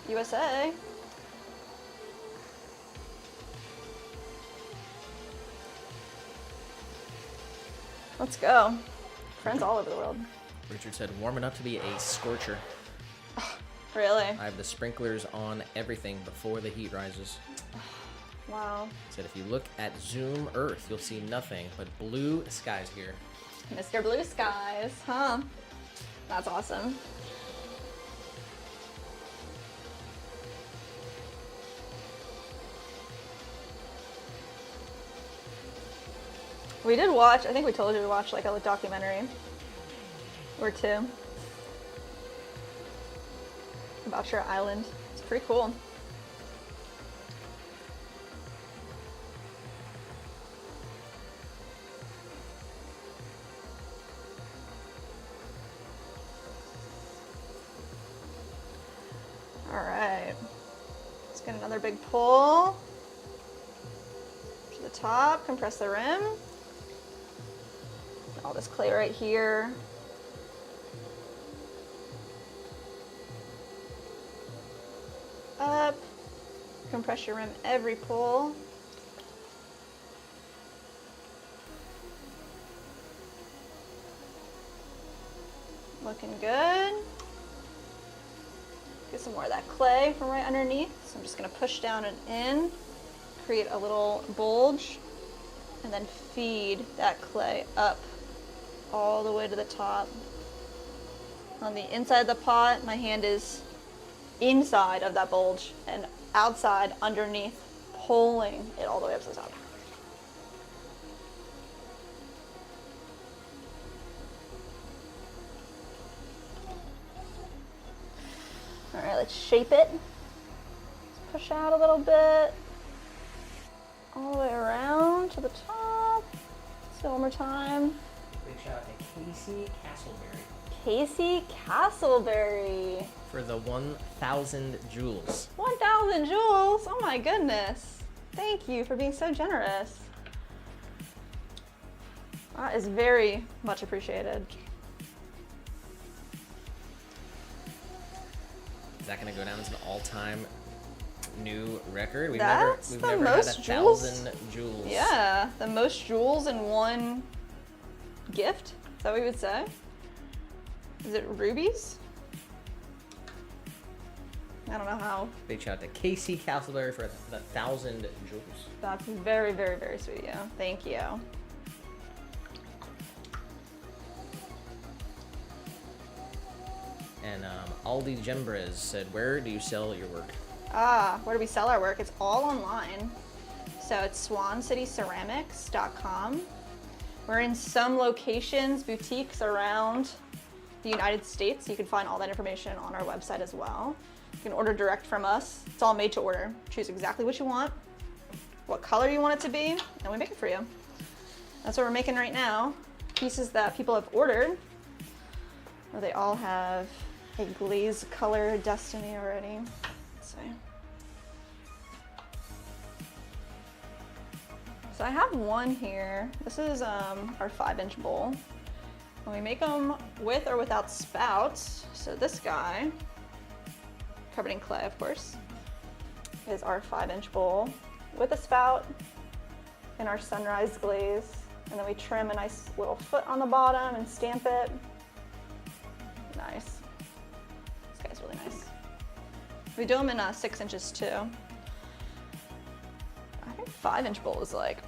USA. Let's go. Friends all over the world. Richard said, warming up to be a scorcher. Really? I have the sprinklers on everything before the heat rises. Wow. He said, if you look at Zoom Earth, you'll see nothing but blue skies here. Mr. Blue Skies, huh? That's awesome. We did watch, I think we told you we watched like a documentary or two about your island. It's pretty cool. All right, let's get another big pull to the top, compress the rim. All this clay right here. Up, compress your rim every pull. Looking good. Get some more of that clay from right underneath. So I'm just gonna push down and in, create a little bulge, and then feed that clay up all the way to the top. On the inside of the pot, my hand is inside of that bulge and outside underneath, pulling it all the way up to the top. All right, let's shape it. Let's push out a little bit. All the way around to the top. Let's do it one more time. Big shout out to Casey Castleberry. Casey Castleberry. For the 1,000 jewels. 1,000 jewels? Oh my goodness. Thank you for being so generous. That is very much appreciated. Is that going to go down as an all-time new record? We've That's never the had most 1,000 jewels. Yeah, the most jewels in one gift. Is that what we would say? Is it rubies? I don't know how. Big shout out to Casey Castleberry for the 1,000 jewels. That's very, very, very sweet of you. Thank you. And Aldi Gembrez said, where do you sell your work? Where do we sell our work? It's all online. So it's swancityceramics.com. We're in some locations, boutiques around the United States. You can find all that information on our website as well. You can order direct from us. It's all made to order. Choose exactly what you want, what color you want it to be, and we make it for you. That's what we're making right now. Pieces that people have ordered, or they all have a glaze color destiny already. Let's see. So I have one here. This is our 5-inch bowl. And we make them with or without spouts. So this guy, covered in clay, of course, is our 5-inch bowl with a spout and our sunrise glaze. And then we trim a nice little foot on the bottom and stamp it. Nice. This guy's really nice. We do them in 6 inches too. I think 5-inch bowl is like,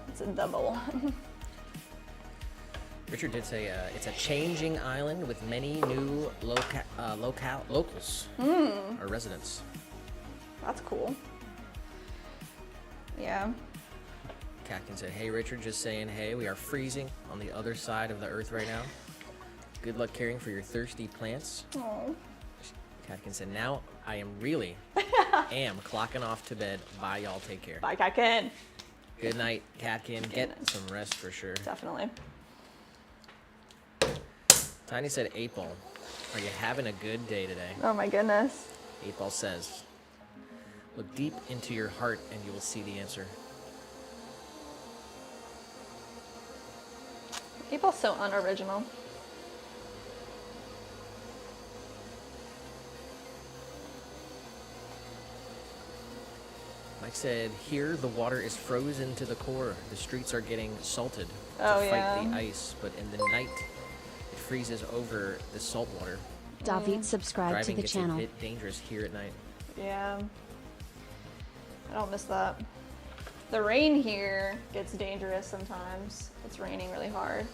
it's a double. Richard did say it's a changing island with many new locals or residents. That's cool. Yeah. Catkin said, hey Richard, just saying hey, we are freezing on the other side of the earth right now. Good luck caring for your thirsty plants. Oh. Catkin said, now I am really clocking off to bed. Bye, y'all. Take care. Bye, Catkin. Good night, Catkin. Get some rest for sure. Definitely. Tiny said, 8-Ball, are you having a good day today? Oh my goodness. 8-Ball says, look deep into your heart and you will see the answer. People's so unoriginal. Mike said, here the water is frozen to the core. The streets are getting salted to Oh, fight yeah. the ice, but in the night it freezes over the salt water. David, subscribe to Driving the gets channel. a bit dangerous here at night. Yeah. I don't miss that. The rain here gets dangerous sometimes. It's raining really hard.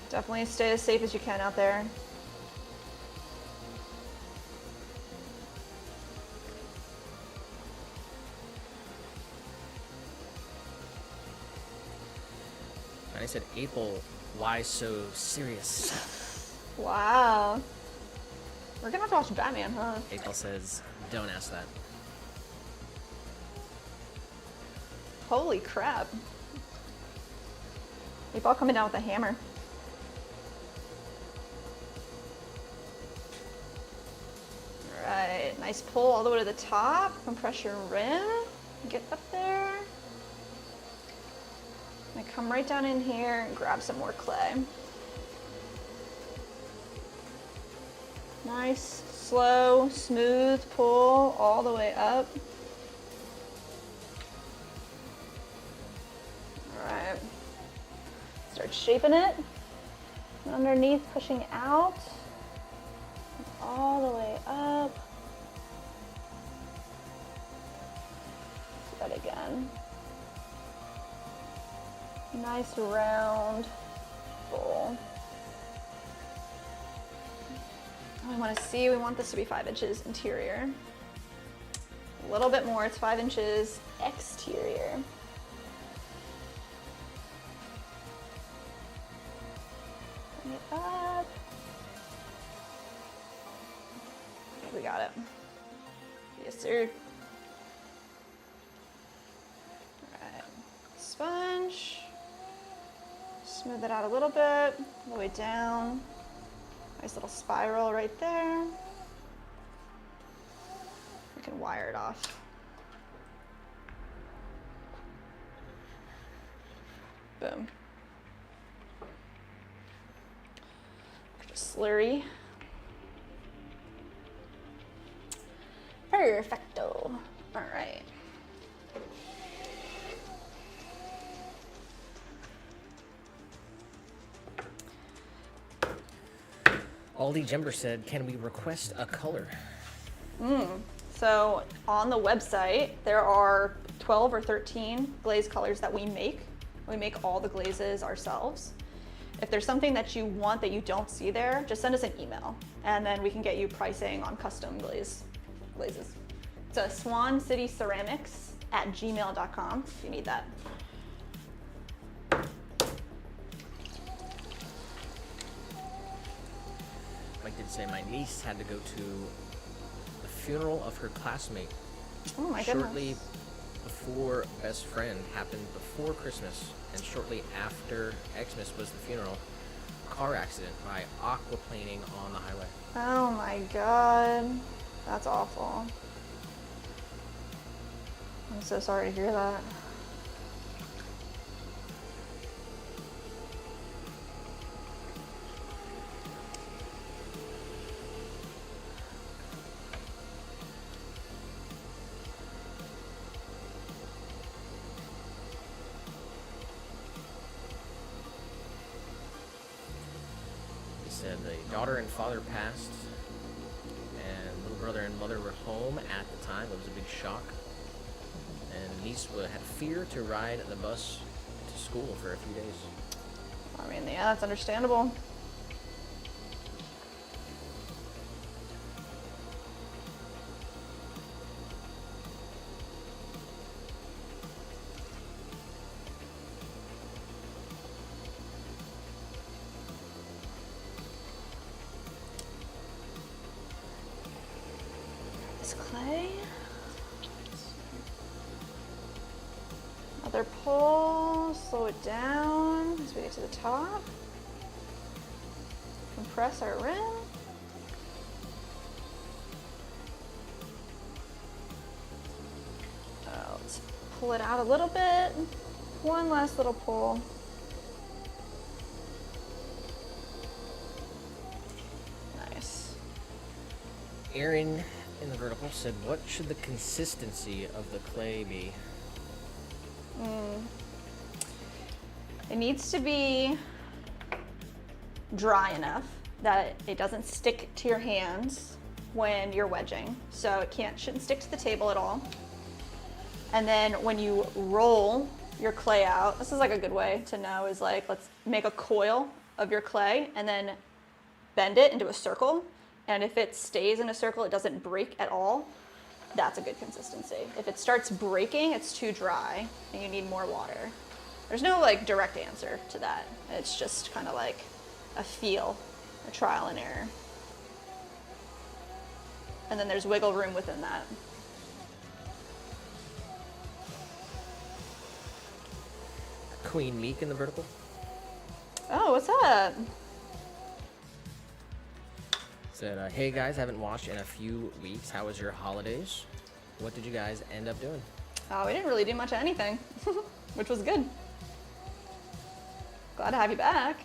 Definitely stay as safe as you can out there. And I said, 8-Ball, why so serious? Wow. We're gonna have to watch Batman, huh? 8-Ball says, don't ask that. Holy crap. People coming down with a hammer. Alright, nice pull all the way to the top. Compress your rim. Get up there. I'm gonna come right down in here and grab some more clay. Nice, slow, smooth pull all the way up. Alright. Start shaping it. Underneath, pushing out. All the way up. Do that again. Nice round bowl. We want this to be 5 inches interior. A little bit more, it's 5 inches exterior. Bring it up. Okay, we got it. Yes, sir. Alright, sponge. Smooth it out a little bit, all the way down. Nice little spiral right there. We can wire it off. Boom. Extra slurry. Perfecto. All right. Aldi Jember said, can we request a color? So on the website, there are 12 or 13 glaze colors that we make. We make all the glazes ourselves. If there's something that you want that you don't see there, just send us an email, and then we can get you pricing on custom glazes. It's a swancityceramics@gmail.com if you need that. Mike did say my niece had to go to the funeral of her classmate. Oh my Shortly goodness. before best friend happened before Christmas, and shortly after Xmas was the funeral. Car accident by aquaplaning on the highway. Oh my God. That's awful. I'm so sorry to hear that. Said the daughter and father passed, and little brother and mother were home at the time. It was a big shock, and niece had fear to ride the bus to school for a few days. I mean, yeah, that's understandable. Clay. Another pull, slow it down as we get to the top. Compress our rim. Let's pull it out a little bit. One last little pull. Nice. Aaron in the vertical said, what should the consistency of the clay be? It needs to be dry enough that it doesn't stick to your hands when you're wedging. So it shouldn't stick to the table at all. And then when you roll your clay out, this is like a good way to know is like, let's make a coil of your clay and then bend it into a circle. And if it stays in a circle, it doesn't break at all, that's a good consistency. If it starts breaking, it's too dry and you need more water. There's no like direct answer to that. It's just kind of like a feel, a trial and error. And then there's wiggle room within that. Queen Meek in the vertical. Oh, what's that? Said, hey guys, haven't watched in a few weeks. How was your holidays? What did you guys end up doing? Oh, we didn't really do much of anything, which was good. Glad to have you back.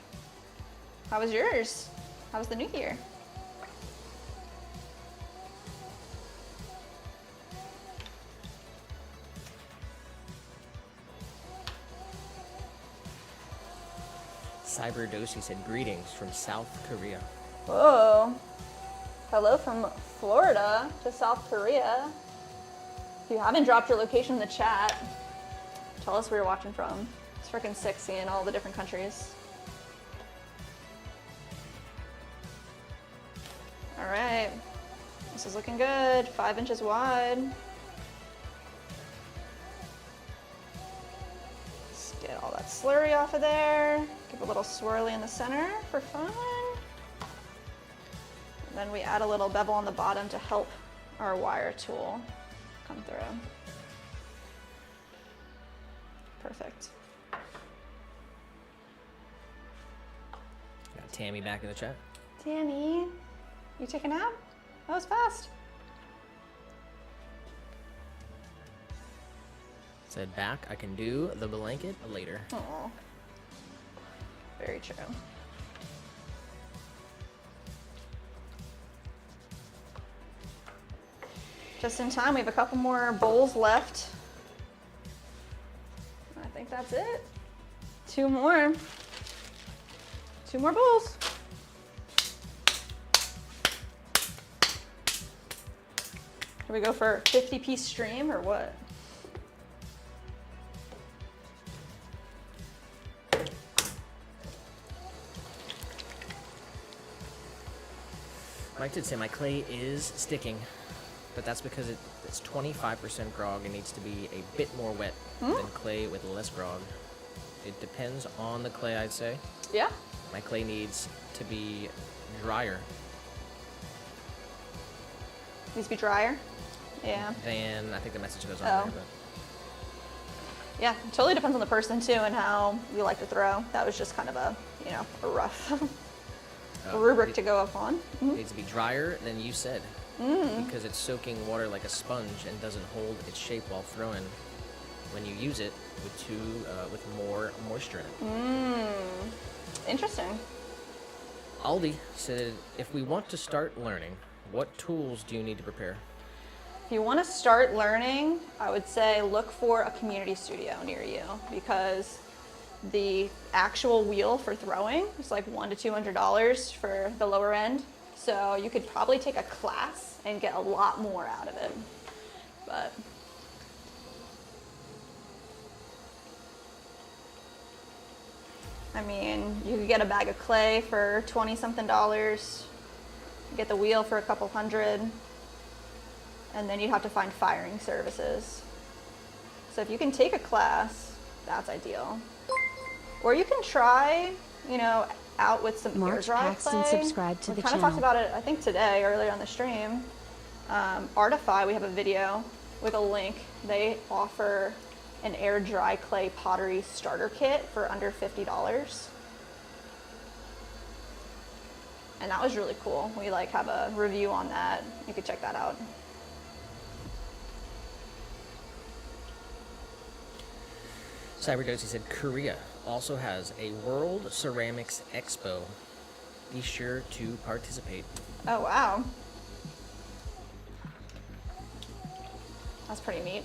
How was yours? How was the new year? Cyberdosi said, greetings from South Korea. Whoa. Hello from Florida to South Korea. If you haven't dropped your location in the chat, tell us where you're watching from. It's freaking sick seeing all the different countries. All right, this is looking good. 5 inches wide. Let's get all that slurry off of there. Give a little swirly in the center for fun. And then we add a little bevel on the bottom to help our wire tool come through. Perfect. Got Tammy back in the chat. Tammy, you take a nap? That was fast. Said back, I can do the blanket later. Oh, very true. Just in time, we have a couple more bowls left. I think that's it. Two more bowls. Do we go for 50-piece stream or what? Mike did say my clay is sticking, but that's because it's 25% grog and needs to be a bit more wet than clay with less grog. It depends on the clay, I'd say. Yeah. My clay needs to be drier. Needs to be drier? Yeah. Than, I think the message goes on there, but. Yeah, it totally depends on the person too and how you like to throw. That was just kind of a, you know, a rough rubric to go up on. It needs to be drier than you said, because it's soaking water like a sponge and doesn't hold its shape while throwing when you use it with more moisture in it. Interesting. Aldi said, if we want to start learning, what tools do you need to prepare? If you want to start learning, I would say look for a community studio near you, because the actual wheel for throwing is like $100 to $200 for the lower end. So you could probably take a class and get a lot more out of it. But I mean, you could get a bag of clay for $20-something, get the wheel for a couple hundred, and then you'd have to find firing services. So if you can take a class, that's ideal. Or you can try, you know, out with some air dry clay. Subscribe to the We kind of channel. talked about it, I think today, earlier on the stream. Artify, we have a video with a link. They offer an air dry clay pottery starter kit for under $50. And that was really cool. We like have a review on that. You could check that out. Cyberdozy said Korea also has a World Ceramics Expo. Be sure to participate. Oh, wow. That's pretty neat.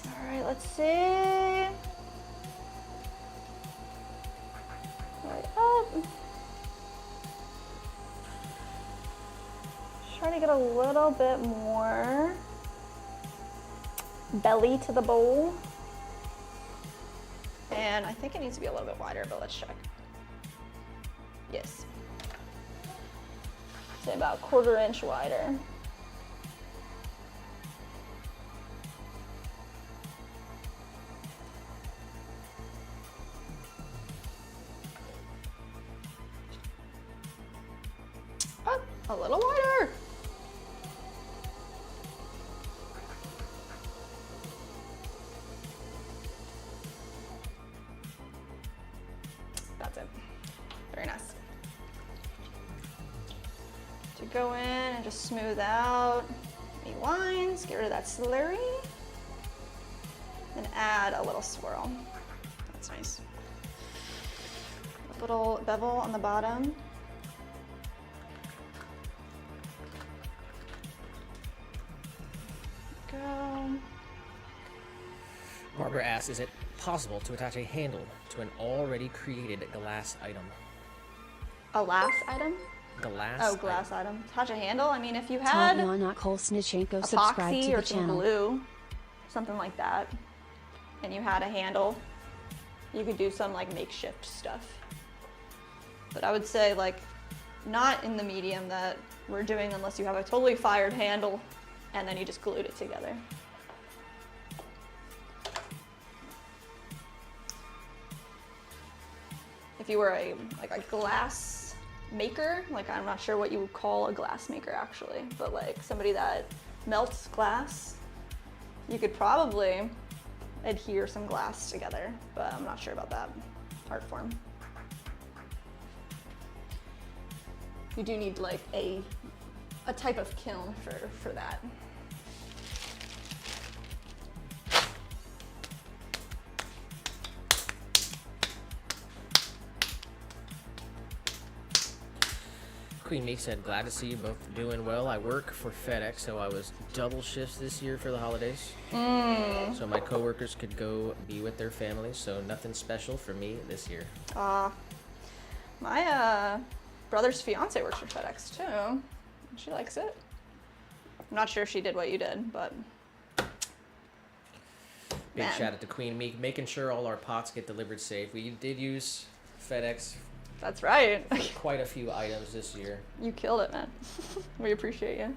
All right, let's see. Right up. Try to get a little bit more belly to the bowl. And I think it needs to be a little bit wider, but let's check. Yes. Say about 1/4 inch wider. Oh, a little wider. That's it. Very nice. To go in and just smooth out any lines, get rid of that slurry, and add a little swirl. That's nice. A little bevel on the bottom. Go. Barbara asks, is it possible to attach a handle to an already created glass item? A glass item? Glass Oh, glass item. Attach a handle? I mean, if you had Tatiana Kolsnichenko, subscribe epoxy to or the some channel. glue, something like that, and you had a handle, you could do some like makeshift stuff. But I would say like not in the medium that we're doing unless you have a totally fired handle and then you just glued it together. If you were a glass maker, like I'm not sure what you would call a glass maker actually, but like somebody that melts glass, you could probably adhere some glass together, but I'm not sure about that art form. You do need like a type of kiln for that. Queen Meek said, glad to see you both doing well. I work for FedEx, so I was double shifts this year for the holidays. So my coworkers could go be with their families, so nothing special for me this year. My brother's fiance works for FedEx too. She likes it. I'm not sure if she did what you did, but Big man. shout out to Queen Meek, making sure all our pots get delivered safe. We did use FedEx That's right. for quite a few items this year. You killed it, man. We appreciate you.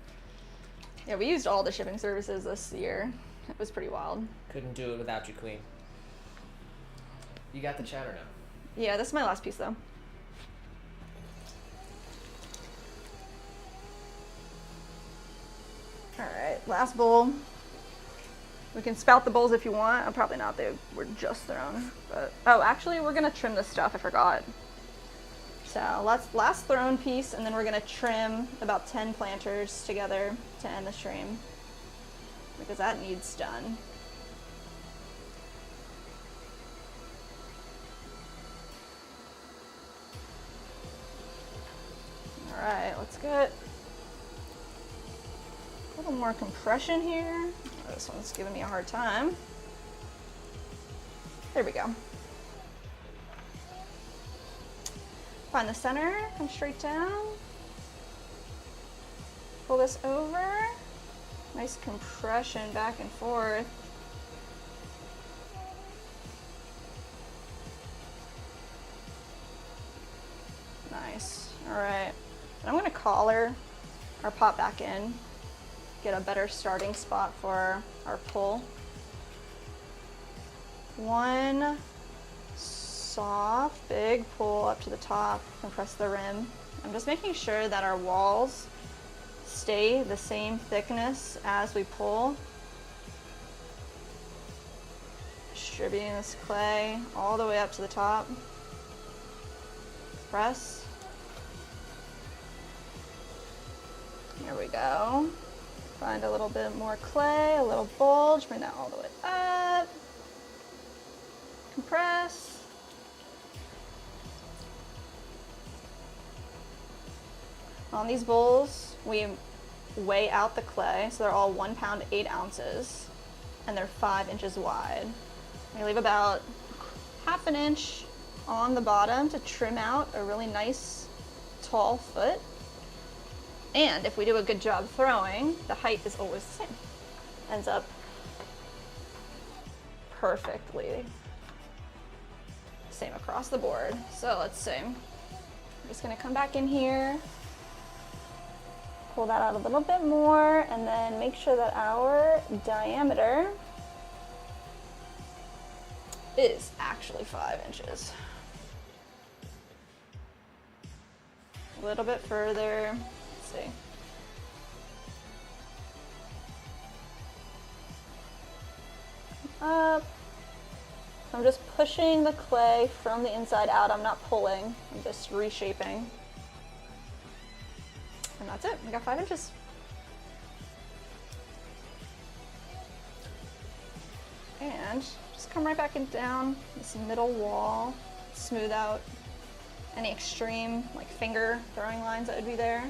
Yeah, we used all the shipping services this year. It was pretty wild. Couldn't do it without you, Queen. You got the chatter now. Yeah, this is my last piece though. All right, last bowl. We can spout the bowls if you want. I'm probably not. They were just thrown. But oh, actually, we're gonna trim this stuff. I forgot. So last thrown piece, and then we're gonna trim about 10 planters together to end the stream because that needs done. All right, let's get a little more compression here. Oh, this one's giving me a hard time. There we go. Find the center, come straight down. Pull this over. Nice compression back and forth. Nice, all right. And I'm gonna collar our pot back in, get a better starting spot for our pull. One soft, big pull up to the top, compress the rim. I'm just making sure that our walls stay the same thickness as we pull. Distributing this clay all the way up to the top. Press. There we go. Find a little bit more clay, a little bulge, bring that all the way up. Compress. On these bowls, we weigh out the clay, so they're all 1 pound, 8 ounces, and they're 5 inches wide. We leave about ½ an inch on the bottom to trim out a really nice tall foot. And if we do a good job throwing, the height is always the same. Ends up perfectly same across the board. So let's see. I'm just gonna come back in here, pull that out a little bit more, and then make sure that our diameter is actually 5 inches. A little bit further. Let's see. Up. I'm just pushing the clay from the inside out. I'm not pulling. I'm just reshaping. And that's it. We got 5 inches. And just come right back and down this middle wall. Smooth out any extreme like finger throwing lines that would be there.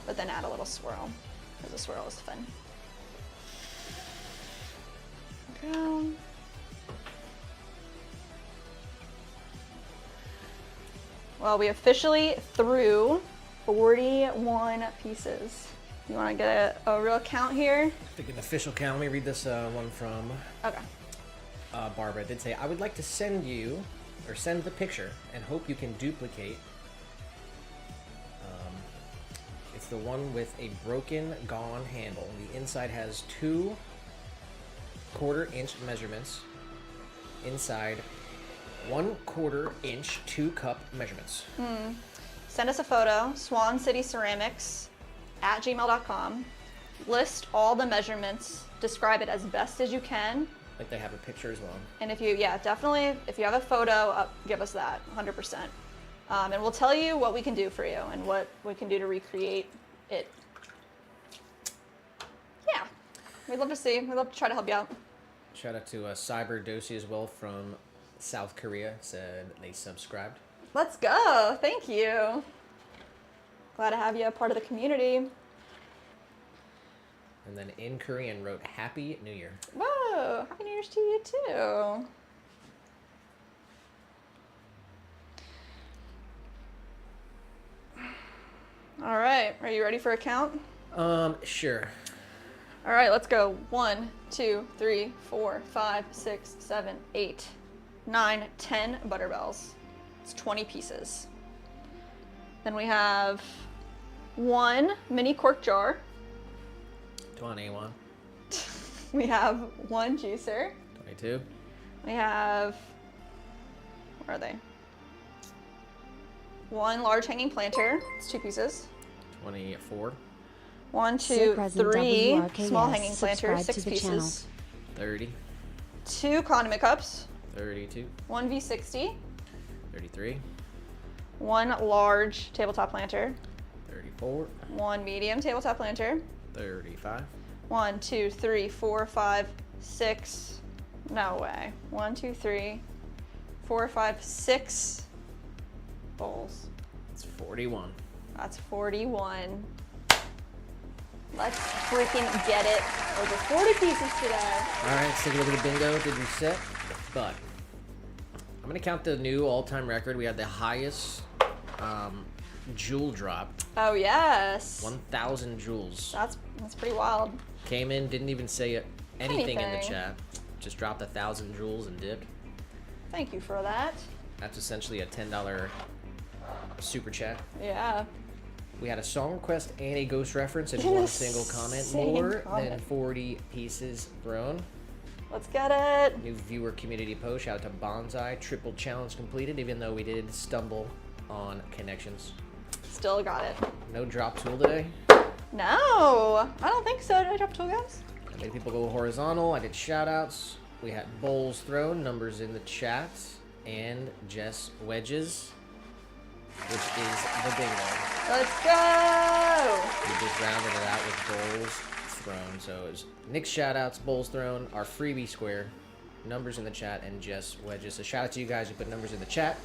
But then add a little swirl, because the swirl is fun. Go. Well, we officially threw 41 pieces. You want to get a real count here? I think an official count. Let me read this one from Okay. Barbara. It did say, I would like to send you, or send the picture, and hope you can duplicate. It's the one with a broken, gone handle. The inside has 2 1/4 inch measurements. Inside 1/4 inch 2 cup measurements. Send us a photo, swancityceramics@gmail.com. List all the measurements. Describe it as best as you can. Like they have a picture as well. And if you, yeah, definitely, if you have a photo, give us that, 100%. And we'll tell you what we can do for you and what we can do to recreate it. Yeah, we'd love to see. We'd love to try to help you out. Shout out to Cyber Dosi as well from South Korea. Said they subscribed. Let's go. Thank you. Glad to have you a part of the community. And then in Korean wrote Happy New Year. Whoa, Happy New Year's to you too. All right, are you ready for a count? Sure. All right, let's go. 1, 2, 3, 4, 5, 6, 7, 8, 9, 10 Butterbells. It's 20 pieces. Then we have 1 mini cork jar. 21. We have 1 juicer. 22. We have, where are they? 1 large hanging planter. It's 2 pieces. 24. 1, Say 2, President 3 WRKS, small hanging planter, subscribe 6 to the channel. pieces. 30. 2 condiment cups. 32. 1 V60. 33. 1 large tabletop planter. 34. 1 medium tabletop planter. 35. 1, 2, 3, 4, 5, 6. No way. 1, 2, 3, 4, 5, 6 bowls. It's 41. That's 41. Let's freaking get it. Over 40 pieces today. All right, let's take a look at the bingo. Did reset, but I'm gonna count the new all-time record. We had the highest jewel drop, Oh yes. 1,000 jewels. That's pretty wild. Came in, didn't even say anything in the Anything. chat. Just dropped 1,000 jewels and dipped. Thank you for that. That's essentially a $10 super chat. Yeah. We had a song request and a ghost reference in In one the single comment. same More than comment. 40 pieces thrown. Let's get it. New viewer community post. Shout out to Bonsai. Triple challenge completed, even though we did stumble on connections. Still got it. No drop tool today. No, I don't think so. Did I drop tool, guys? I made people go horizontal. I did shout outs. We had bowls thrown, numbers in the chat, and Jess wedges, which is the bingo. Let's go. We just rounded it out with bowls thrown. So it was Nick's shout outs, bowls thrown, our freebie square, numbers in the chat, and Jess wedges. So shout out to you guys who put numbers in the chat.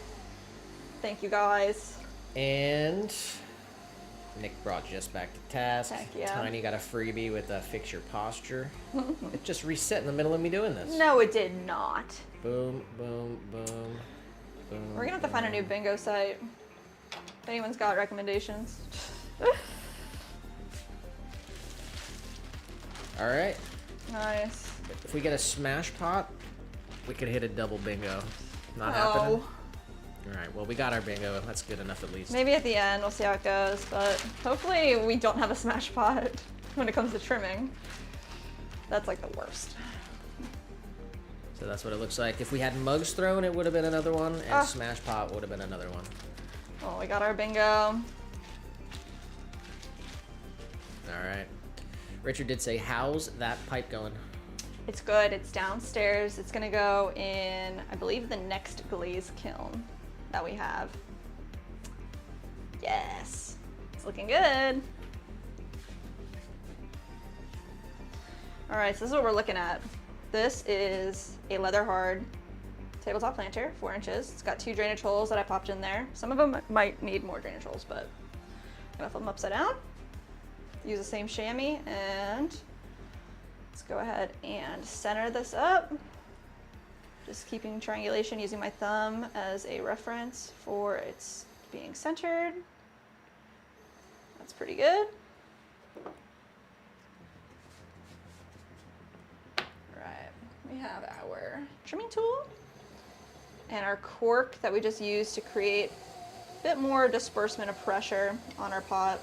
Thank you, guys. And Nick brought Jess back to task. Heck yeah. Tiny got a freebie with a fix your posture. It just reset in the middle of me doing this. No, it did not. Boom, boom, boom, boom. We're gonna have to find a new bingo site. If anyone's got recommendations. All right. Nice. If we get a smash pot, we could hit a double bingo. Not Oh. happening. All right. Well, we got our bingo. That's good enough at least. Maybe at the end we'll see how it goes, but hopefully we don't have a smash pot when it comes to trimming. That's like the worst. So that's what it looks like. If we had mugs thrown, it would have been another one, and Ah. smash pot would have been another one. Oh, we got our bingo. All right. Richard did say, "How's that pipe going?" It's good. It's downstairs. It's gonna go in, I believe, the next glaze kiln that we have. Yes. It's looking good. All right, so this is what we're looking at. This is a leather hard tabletop planter, 4 inches. It's got 2 drainage holes that I popped in there. Some of them might need more drainage holes, but I'm gonna flip them upside down. Use the same chamois, and let's go ahead and center this up. Just keeping triangulation, using my thumb as a reference for its being centered. That's pretty good. Right, we have our trimming tool and our cork that we just used to create a bit more disbursement of pressure on our pot.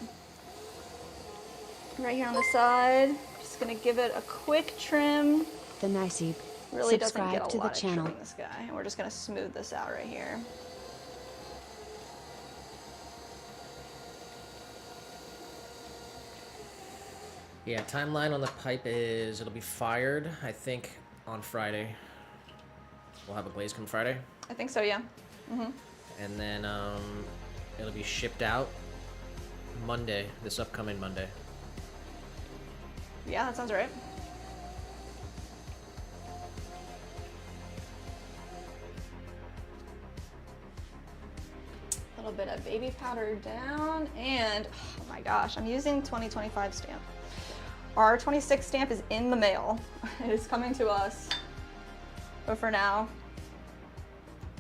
Right here on the side, just gonna give it a quick trim. The Nicey. Really doesn't Subscribe get a to the lot of channel. trimming, this guy. And we're just gonna smooth this out right here. Yeah, timeline on the pipe is it'll be fired, I think, on Friday. We'll have a blaze come Friday. I think so, yeah. And then it'll be shipped out Monday, this upcoming Monday. Yeah, that sounds right. little bit of baby powder down, and oh my gosh, I'm using 2025 stamp. Our 26 stamp is in the mail. It is coming to us. But for now,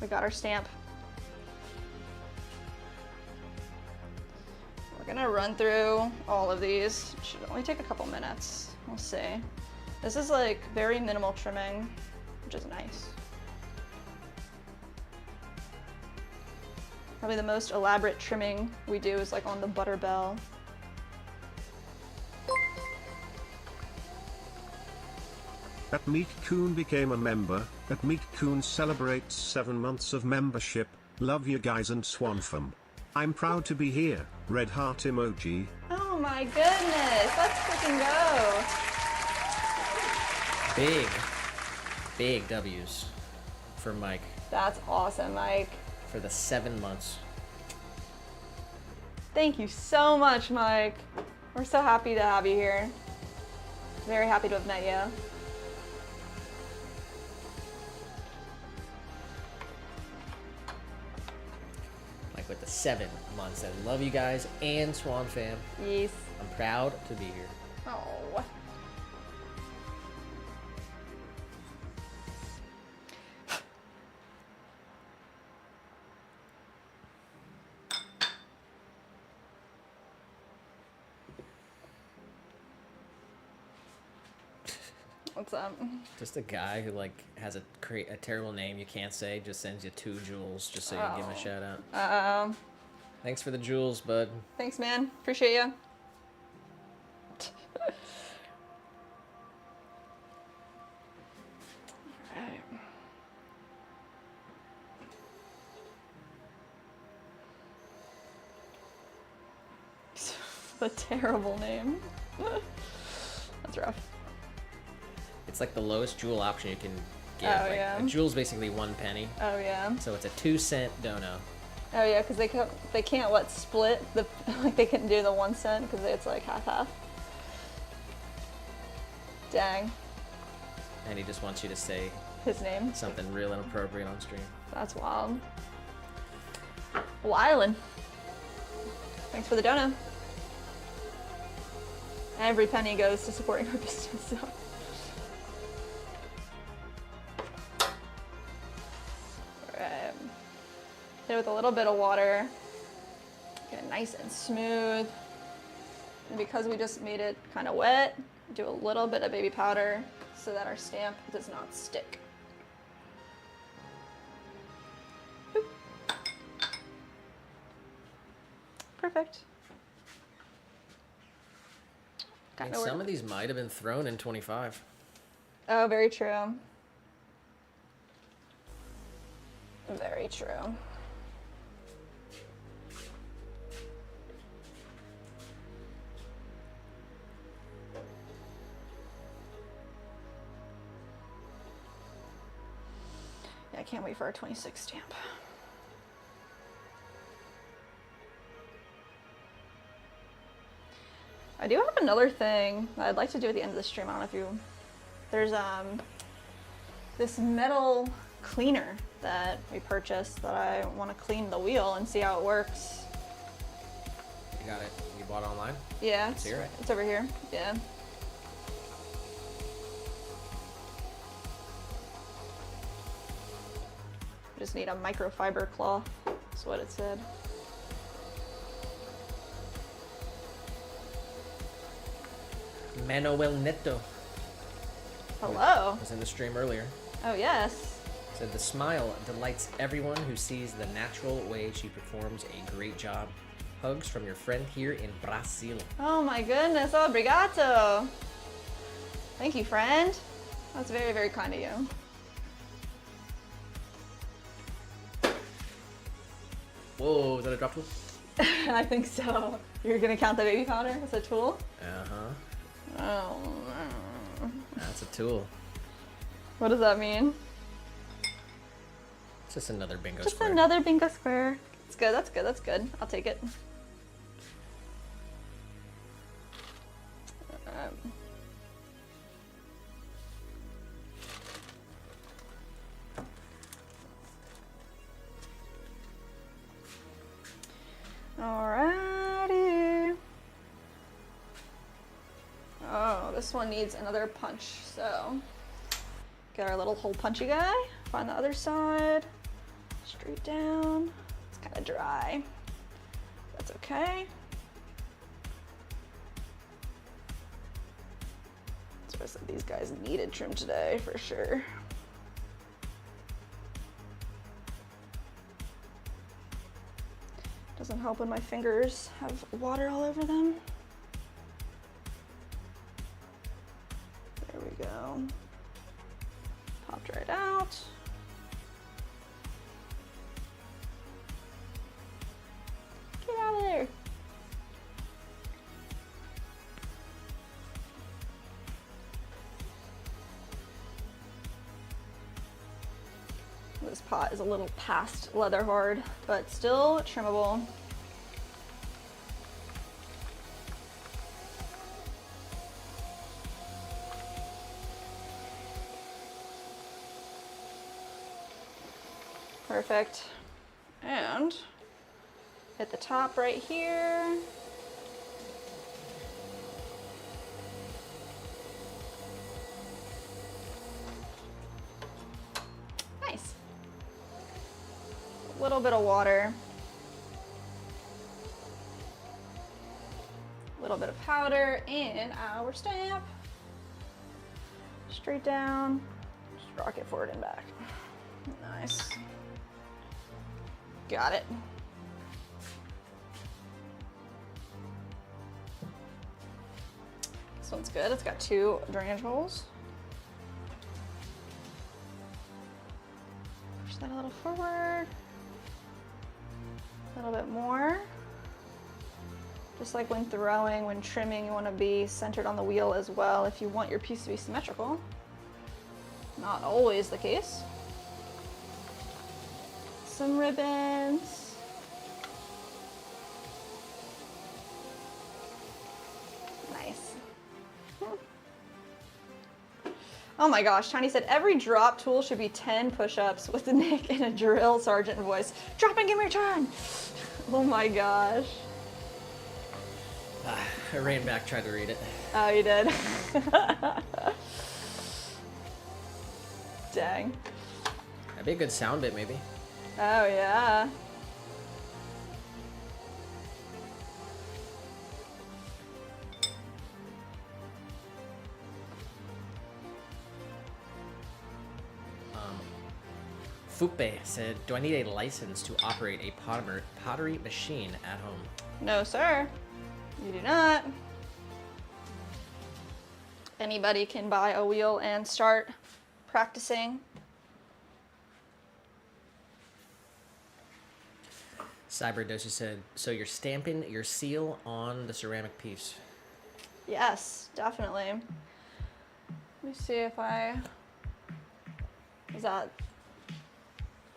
we got our stamp. We're gonna run through all of these. It should only take a couple minutes. We'll see. This is like very minimal trimming, which is nice. Probably the most elaborate trimming we do is like on the butter bell. At Meat Coon became a member. At Meat Coon celebrates 7 months of membership. Love you guys and Swan fam. I'm proud to be here. Red heart emoji. Oh my goodness, let's freaking go. Big W's for Mike That's awesome, Mike. for the 7 months. Thank you so much, Mike. We're so happy to have you here. Very happy to have met you. Mike with the 7 months. I love you guys and Swan fam. Yes. I'm proud to be here. Oh. What's up? Just a guy who like has a terrible name you can't say, just sends you 2 jewels just so you can give him a shout out. Thanks for the jewels, bud. Thanks, man. Appreciate you. Alright. The terrible name. That's rough. It's like the lowest jewel option you can get. Oh, like, yeah. A jewel's basically 1 penny. Oh yeah. So it's a 2-cent dono. Oh yeah, because they can't what split the like they couldn't do the 1 cent because it's like half. Dang. And he just wants you to say His name. something real inappropriate on stream. That's wild. Wildin'. Thanks for the dono. Every penny goes to supporting our business. So. Alright. Hit it with a little bit of water. Get it nice and smooth. And because we just made it kind of wet, do a little bit of baby powder so that our stamp does not stick. Boop. Perfect. I think some of these might have been thrown in 25. Oh, very true. Very true. Yeah, I can't wait for our 26 stamp. I do have another thing that I'd like to do at the end of the stream. I don't know if you... There's this metal cleaner that we purchased that I want to clean the wheel and see how it works. You got it. You bought it online? Yeah, Let's hear it. it's over here. Yeah. Just need a microfiber cloth. That's what it said. Manuel Neto Hello. was in the stream earlier. Oh yes. Said the smile delights everyone who sees the natural way she performs a great job. Hugs from your friend here in Brazil. Oh my goodness. Obrigado. Thank you, friend. That's very, very kind of you. Whoa, is that a drop tool? I think so. You're gonna count the baby powder as a tool? Uh-huh. Oh, no. That's a tool. What does that mean? It's just another bingo Just square. another bingo square. It's good, that's good, that's good. I'll take it. Alrighty. Oh, this one needs another punch, so get our little hole punchy guy. Find the other side. Straight down. It's kind of dry. That's okay. So I said these guys needed trim today for sure. Doesn't help when my fingers have water all over them. There we go. Popped right out. Get out of there. This pot is a little past leather hard, but still trimmable. Perfect. And hit the top right here. Nice. A little bit of water. A little bit of powder and our stamp. Straight down. Just rock it forward and back. Nice. Got it. This one's good. It's got 2 drainage holes. Push that a little forward. A little bit more. Just like when throwing, when trimming, you want to be centered on the wheel as well if you want your piece to be symmetrical. Not always the case. Some ribbons. Nice. Oh my gosh, Tiny said every drop tool should be 10 push-ups with Nick in a drill sergeant voice. Drop and give me a turn. Oh my gosh. I ran back, tried to read it. Oh, you did? Dang. That'd be a good sound bit, maybe. Oh, yeah. Fupe said, do I need a license to operate a pottery machine at home? No, sir. You do not. Anybody can buy a wheel and start practicing. Cyberdosi said, so you're stamping your seal on the ceramic piece? Yes, definitely. Let me see if is that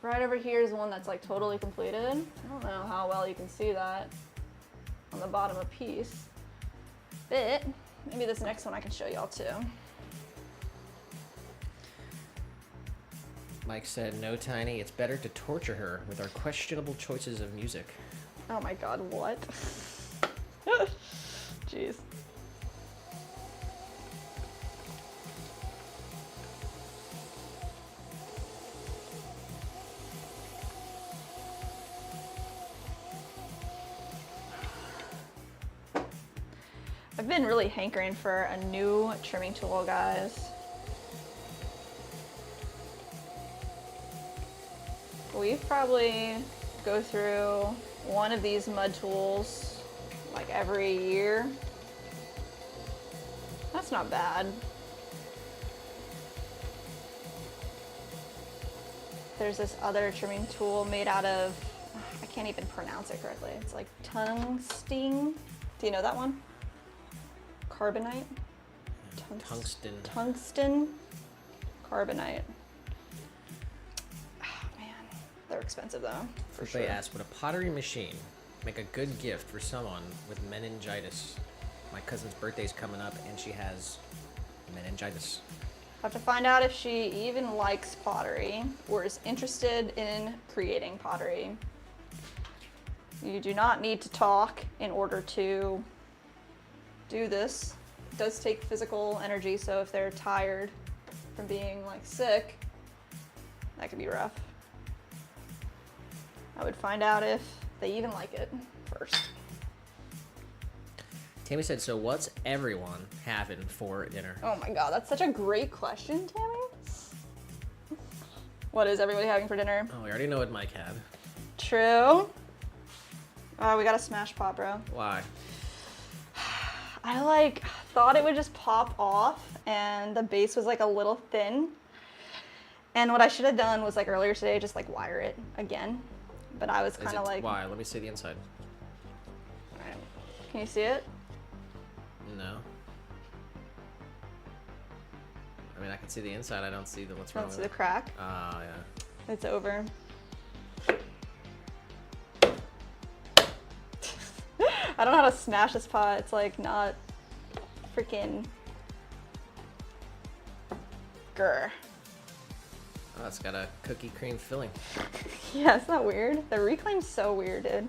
right over here is the one that's like totally completed. I don't know how well you can see that on the bottom of piece. But maybe this next one I can show y'all too. Mike said, no, Tiny, it's better to torture her with our questionable choices of music. Oh my god, what? Jeez. I've been really hankering for a new trimming tool, guys. We probably go through one of these mud tools like every year. That's not bad. There's this other trimming tool made out of, I can't even pronounce it correctly. It's like tungsten. Do you know that one? Carbonite? Tungsten. Tungsten carbonite. Oh man, they're expensive though, for sure. They asked, would a pottery machine make a good gift for someone with meningitis? My cousin's birthday's coming up and she has meningitis. Have to find out if she even likes pottery or is interested in creating pottery. You do not need to talk in order to do this. It does take physical energy, so if they're tired from being like sick, that could be rough. I would find out if they even like it first. Tammy said, so what's everyone having for dinner? Oh my god, that's such a great question, Tammy. What is everybody having for dinner? Oh, we already know what Mike had. True. Oh, we got a smash pot, bro. Why? I like thought it would just pop off and the base was like a little thin. And what I should have done was like earlier today, just like wire it again. But I was kind of like... Why? Let me see the inside. All right. Can you see it? No. I mean, I can see the inside. I don't see what's wrong Don't with see it. the crack? Oh, yeah. It's over. I don't know how to smash this pot. It's like not freaking... Grr. Oh, it's got a cookie cream filling. Yeah, it's not weird. The reclaim's so weird, dude.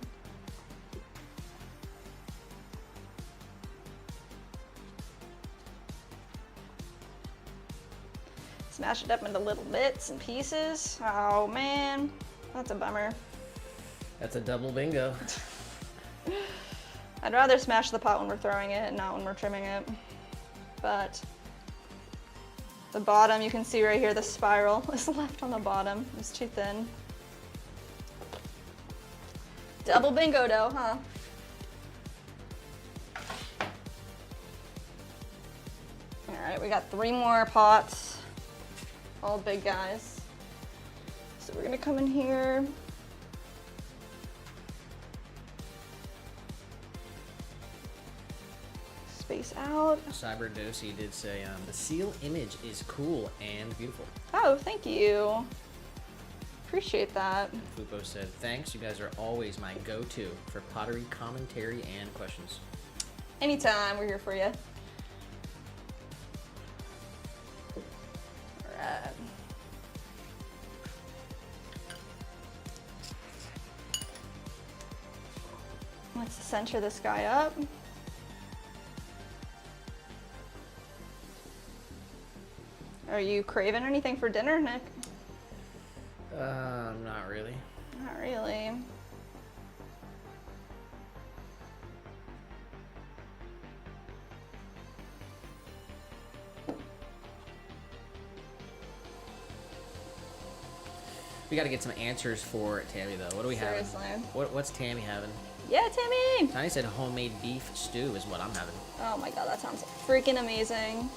Smash it up into little bits and pieces. Oh man, that's a bummer. That's a double bingo. I'd rather smash the pot when we're throwing it and not when we're trimming it. But the bottom, you can see right here, the spiral is left on the bottom. It's too thin. Double bingo dough, huh? All right, we got 3 more pots, all big guys. So we're gonna come in here. Space out. Cyberdosi did say, the seal image is cool and beautiful. Oh, thank you. Appreciate that. Fupo said, thanks, you guys are always my go-to for pottery commentary and questions. Anytime, we're here for you. All right. Let's center this guy up. Are you craving anything for dinner, Nick? Not really. Not really. We got to get some answers for Tammy, though. What do we have? Seriously. What's Tammy having? Yeah, Timmy! Tiny said homemade beef stew is what I'm having. Oh my god, that sounds freaking amazing.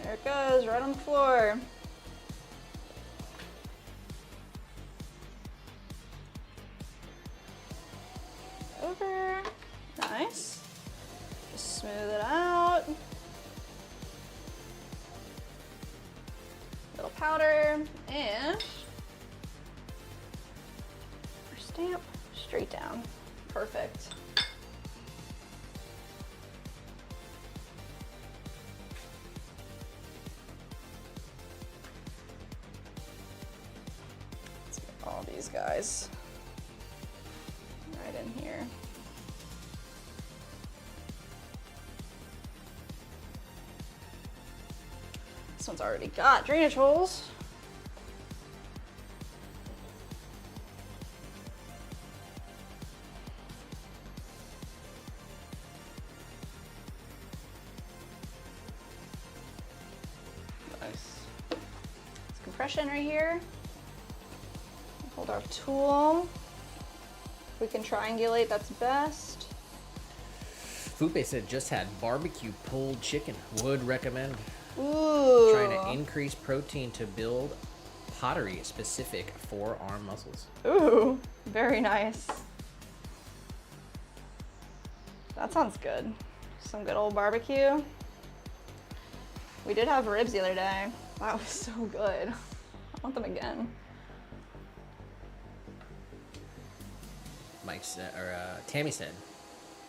There it goes, right on the floor. Over. Nice. Just smooth it out. Little powder and our stamp straight down. Perfect. Let's get all these guys right in here. This one's already got drainage holes. Nice. It's compression right here. Hold our tool. We can triangulate, that's best. Fupe said just had barbecue pulled chicken. Would recommend. Ooh. Trying to increase protein to build pottery specific forearm muscles. Ooh, very nice. That sounds good. Some good old barbecue. We did have ribs the other day. That was so good. I want them again. Mike said, or Tammy said,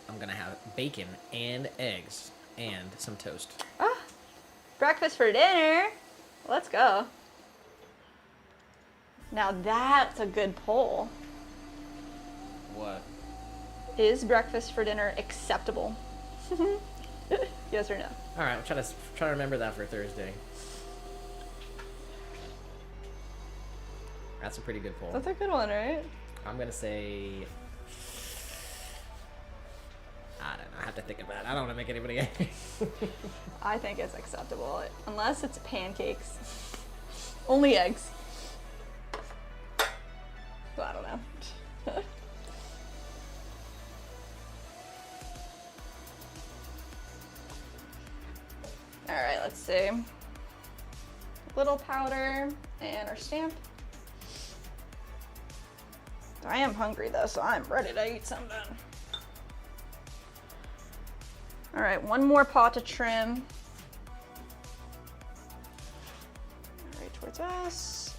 I'm gonna have bacon and eggs and some toast. Ah, breakfast for dinner. Let's go. Now that's a good poll. What? Is breakfast for dinner acceptable? Yes or no? All right, I'll try to remember that for Thursday. That's a pretty good poll. That's a good one, right? I'm gonna say, I don't know. I have to think about it. I don't want to make anybody angry. I think it's acceptable, unless it's pancakes. Only eggs. Well, I don't know. All right, let's see. Little powder and our stamp. I am hungry though, so I'm ready to eat something. All right, one more pot to trim. All right, towards us.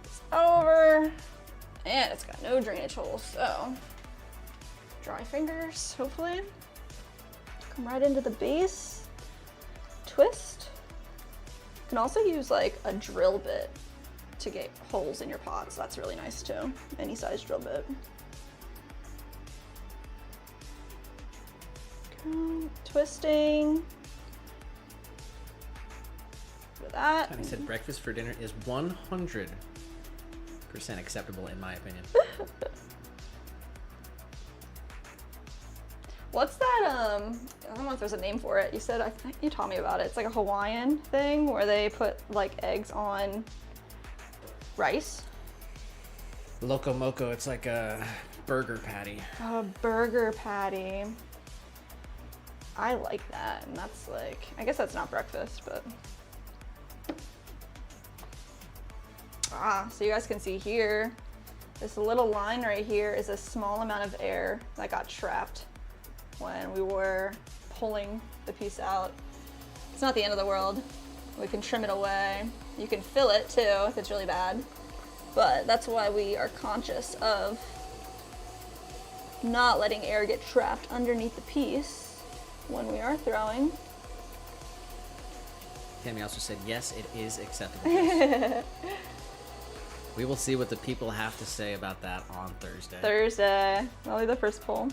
It's over. And it's got no drainage holes, so dry fingers, hopefully. Come right into the base. Twist. You can also use like a drill bit to get holes in your pots. That's really nice too. Any size drill bit. Okay, twisting. With that. Tony said breakfast for dinner is 100% acceptable in my opinion. What's that, I don't know if there's a name for it. You said, I think you taught me about it. It's like a Hawaiian thing where they put like eggs on rice. Loco Moco, it's like a burger patty. A burger patty. I like that, and that's like, I guess that's not breakfast, but. So you guys can see here, this little line right here is a small amount of air that got trapped when we were pulling the piece out. It's not the end of the world. We can trim it away. You can fill it too if it's really bad. But that's why we are conscious of not letting air get trapped underneath the piece when we are throwing. Tammy also said, yes, it is acceptable. We will see what the people have to say about that on Thursday. Thursday. That'll be the first poll.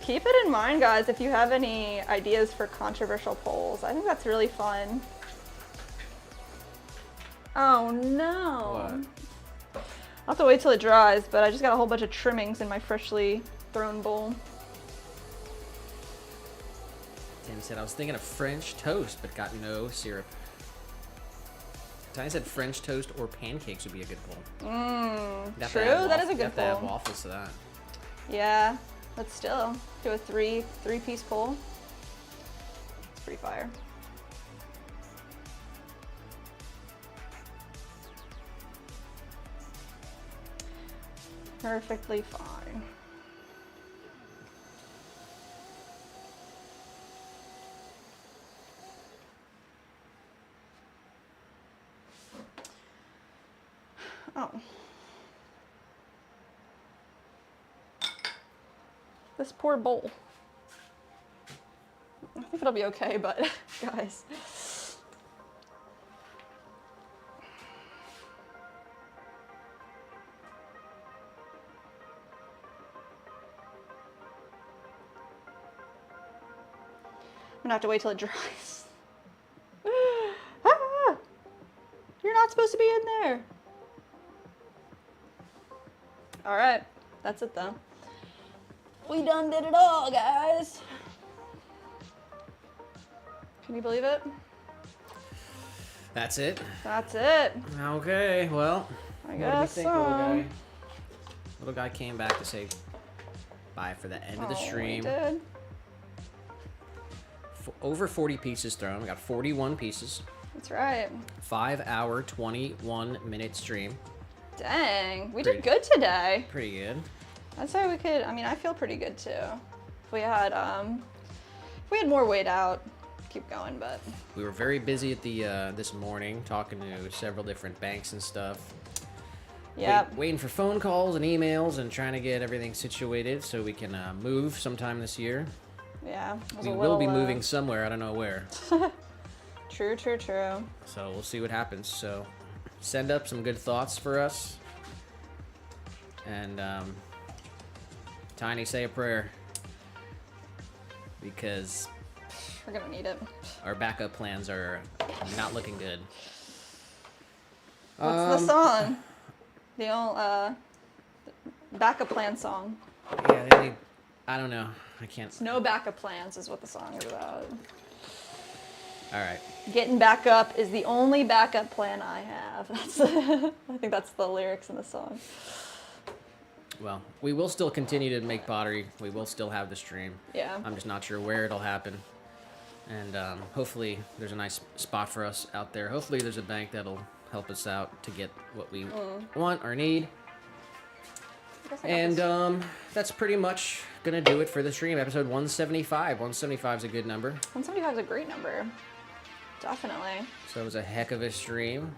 Keep it in mind, guys, if you have any ideas for controversial polls. I think that's really fun. Oh no. What? I'll have to wait till it dries, but I just got a whole bunch of trimmings in my freshly thrown bowl. Tammy said, I was thinking of French toast, but got no syrup. Tanya said French toast or pancakes would be a good poll. True, that is a good You have to add poll. waffles to that. Yeah, but still, do a three-piece poll. It's pretty fire. Perfectly fine. Oh. This poor bowl. I think it'll be okay, but guys. I'm gonna have to wait till it dries. Ah! You're not supposed to be in there. All right, that's it though. We done did it all, guys. Can you believe it? That's it? That's it. Okay, well. I what guess do you think, little so. guy? Little guy came back to say bye for the end of the stream. We did. Over 40 pieces thrown. We got 41 pieces. That's right. 5 hour, 21 minute stream. Dang, we did good today. Pretty good. I'd say we could, I mean, I feel pretty good too. If we had more weight out, keep going, but. We were very busy at the this morning talking to several different banks and stuff. Yep. Waiting for phone calls and emails and trying to get everything situated so we can move sometime this year. Yeah. We will be moving somewhere. I don't know where. True. So we'll see what happens. So send up some good thoughts for us. And Tiny, say a prayer. Because we're going to need it. Our backup plans are not looking good. What's the song? The old backup plan song. Yeah, I don't know. I can't. No backup plans is what the song is about. All right. Getting back up is the only backup plan I have. I think that's the lyrics in the song. Well, we will still continue to make pottery. We will still have the stream. Yeah. I'm just not sure where it'll happen. And hopefully there's a nice spot for us out there. Hopefully there's a bank that'll help us out to get what we want or need. And that's pretty much going to do it for the stream. Episode 175. 175 is a good number. 175 is a great number. Definitely. So it was a heck of a stream.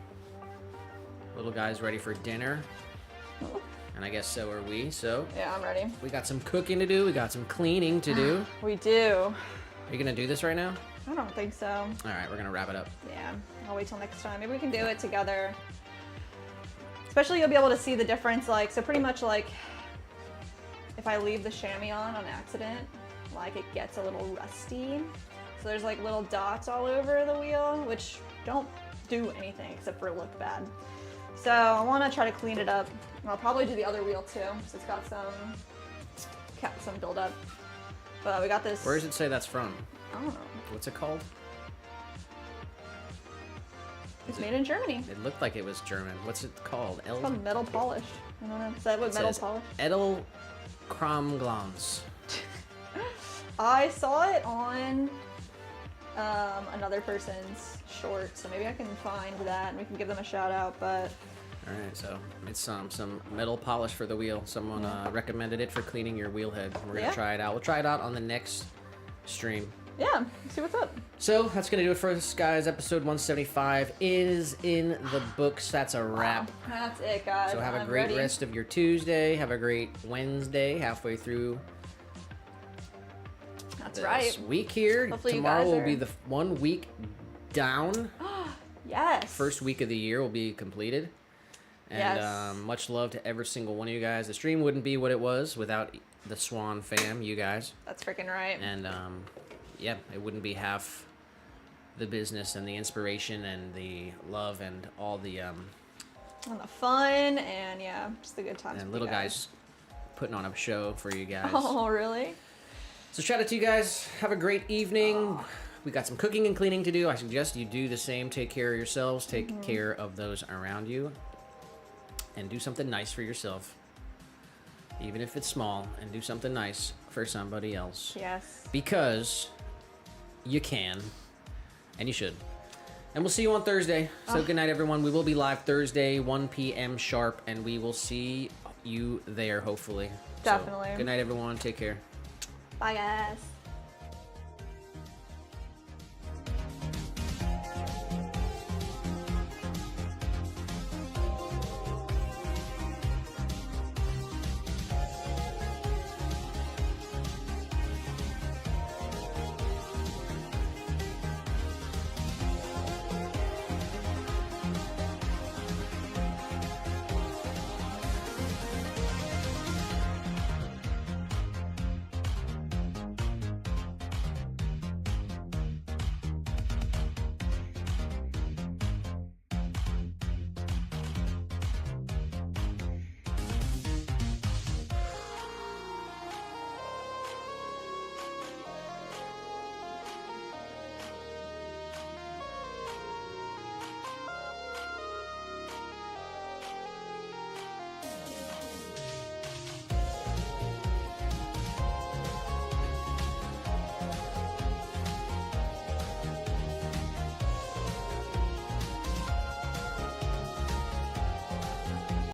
Little guy's ready for dinner. Ooh. And I guess so are we. So yeah, I'm ready. We got some cooking to do. We got some cleaning to do. We do. Are you going to do this right now? I don't think so. All right, we're going to wrap it up. Yeah, I'll wait till next time. Maybe we can do it together. Especially you'll be able to see the difference. Like, so pretty much like if I leave the chamois on accident, like it gets a little rusty. So there's like little dots all over the wheel, which don't do anything except for look bad. So I want to try to clean it up. And I'll probably do the other wheel too, so it's got some buildup. But we got this. Where does it say that's from? I don't know. What's it called? It's made in Germany. It looked like it was German. What's it called? It's called metal polish. I don't know. Is that what metal polish? Edel Kramglans. I saw it on another person's short, so maybe I can find that and we can give them a shout out. But all right, so it's some metal polish for the wheel. Someone recommended it for cleaning your wheel head. We're gonna try it out. We'll try it out on the next stream. Yeah, see what's up. So that's gonna do it for us, guys. Episode 175 is in the books. That's a wrap. Wow, that's it, guys. So have a great rest of your Tuesday. Have a great Wednesday. Halfway through. That's right. Week here. Hopefully tomorrow you guys will be the 1 week down. Yes. First week of the year will be completed. And much love to every single one of you guys. The stream wouldn't be what it was without the Swan fam, you guys. That's freaking right. And yeah, it wouldn't be half the business and the inspiration and the love and all the and the fun and yeah, just the good times. and little guys putting on a show for you guys. Oh, really? So shout out to you guys. Have a great evening. We got some cooking and cleaning to do. I suggest you do the same. Take care of yourselves. Take care of those around you. And do something nice for yourself. Even if it's small. And do something nice for somebody else. Yes. Because you can. And you should. And we'll see you on Thursday. So good night, everyone. We will be live Thursday, 1 p.m. sharp. And we will see you there, hopefully. Definitely. So, good night, everyone. Take care. Bye, guys.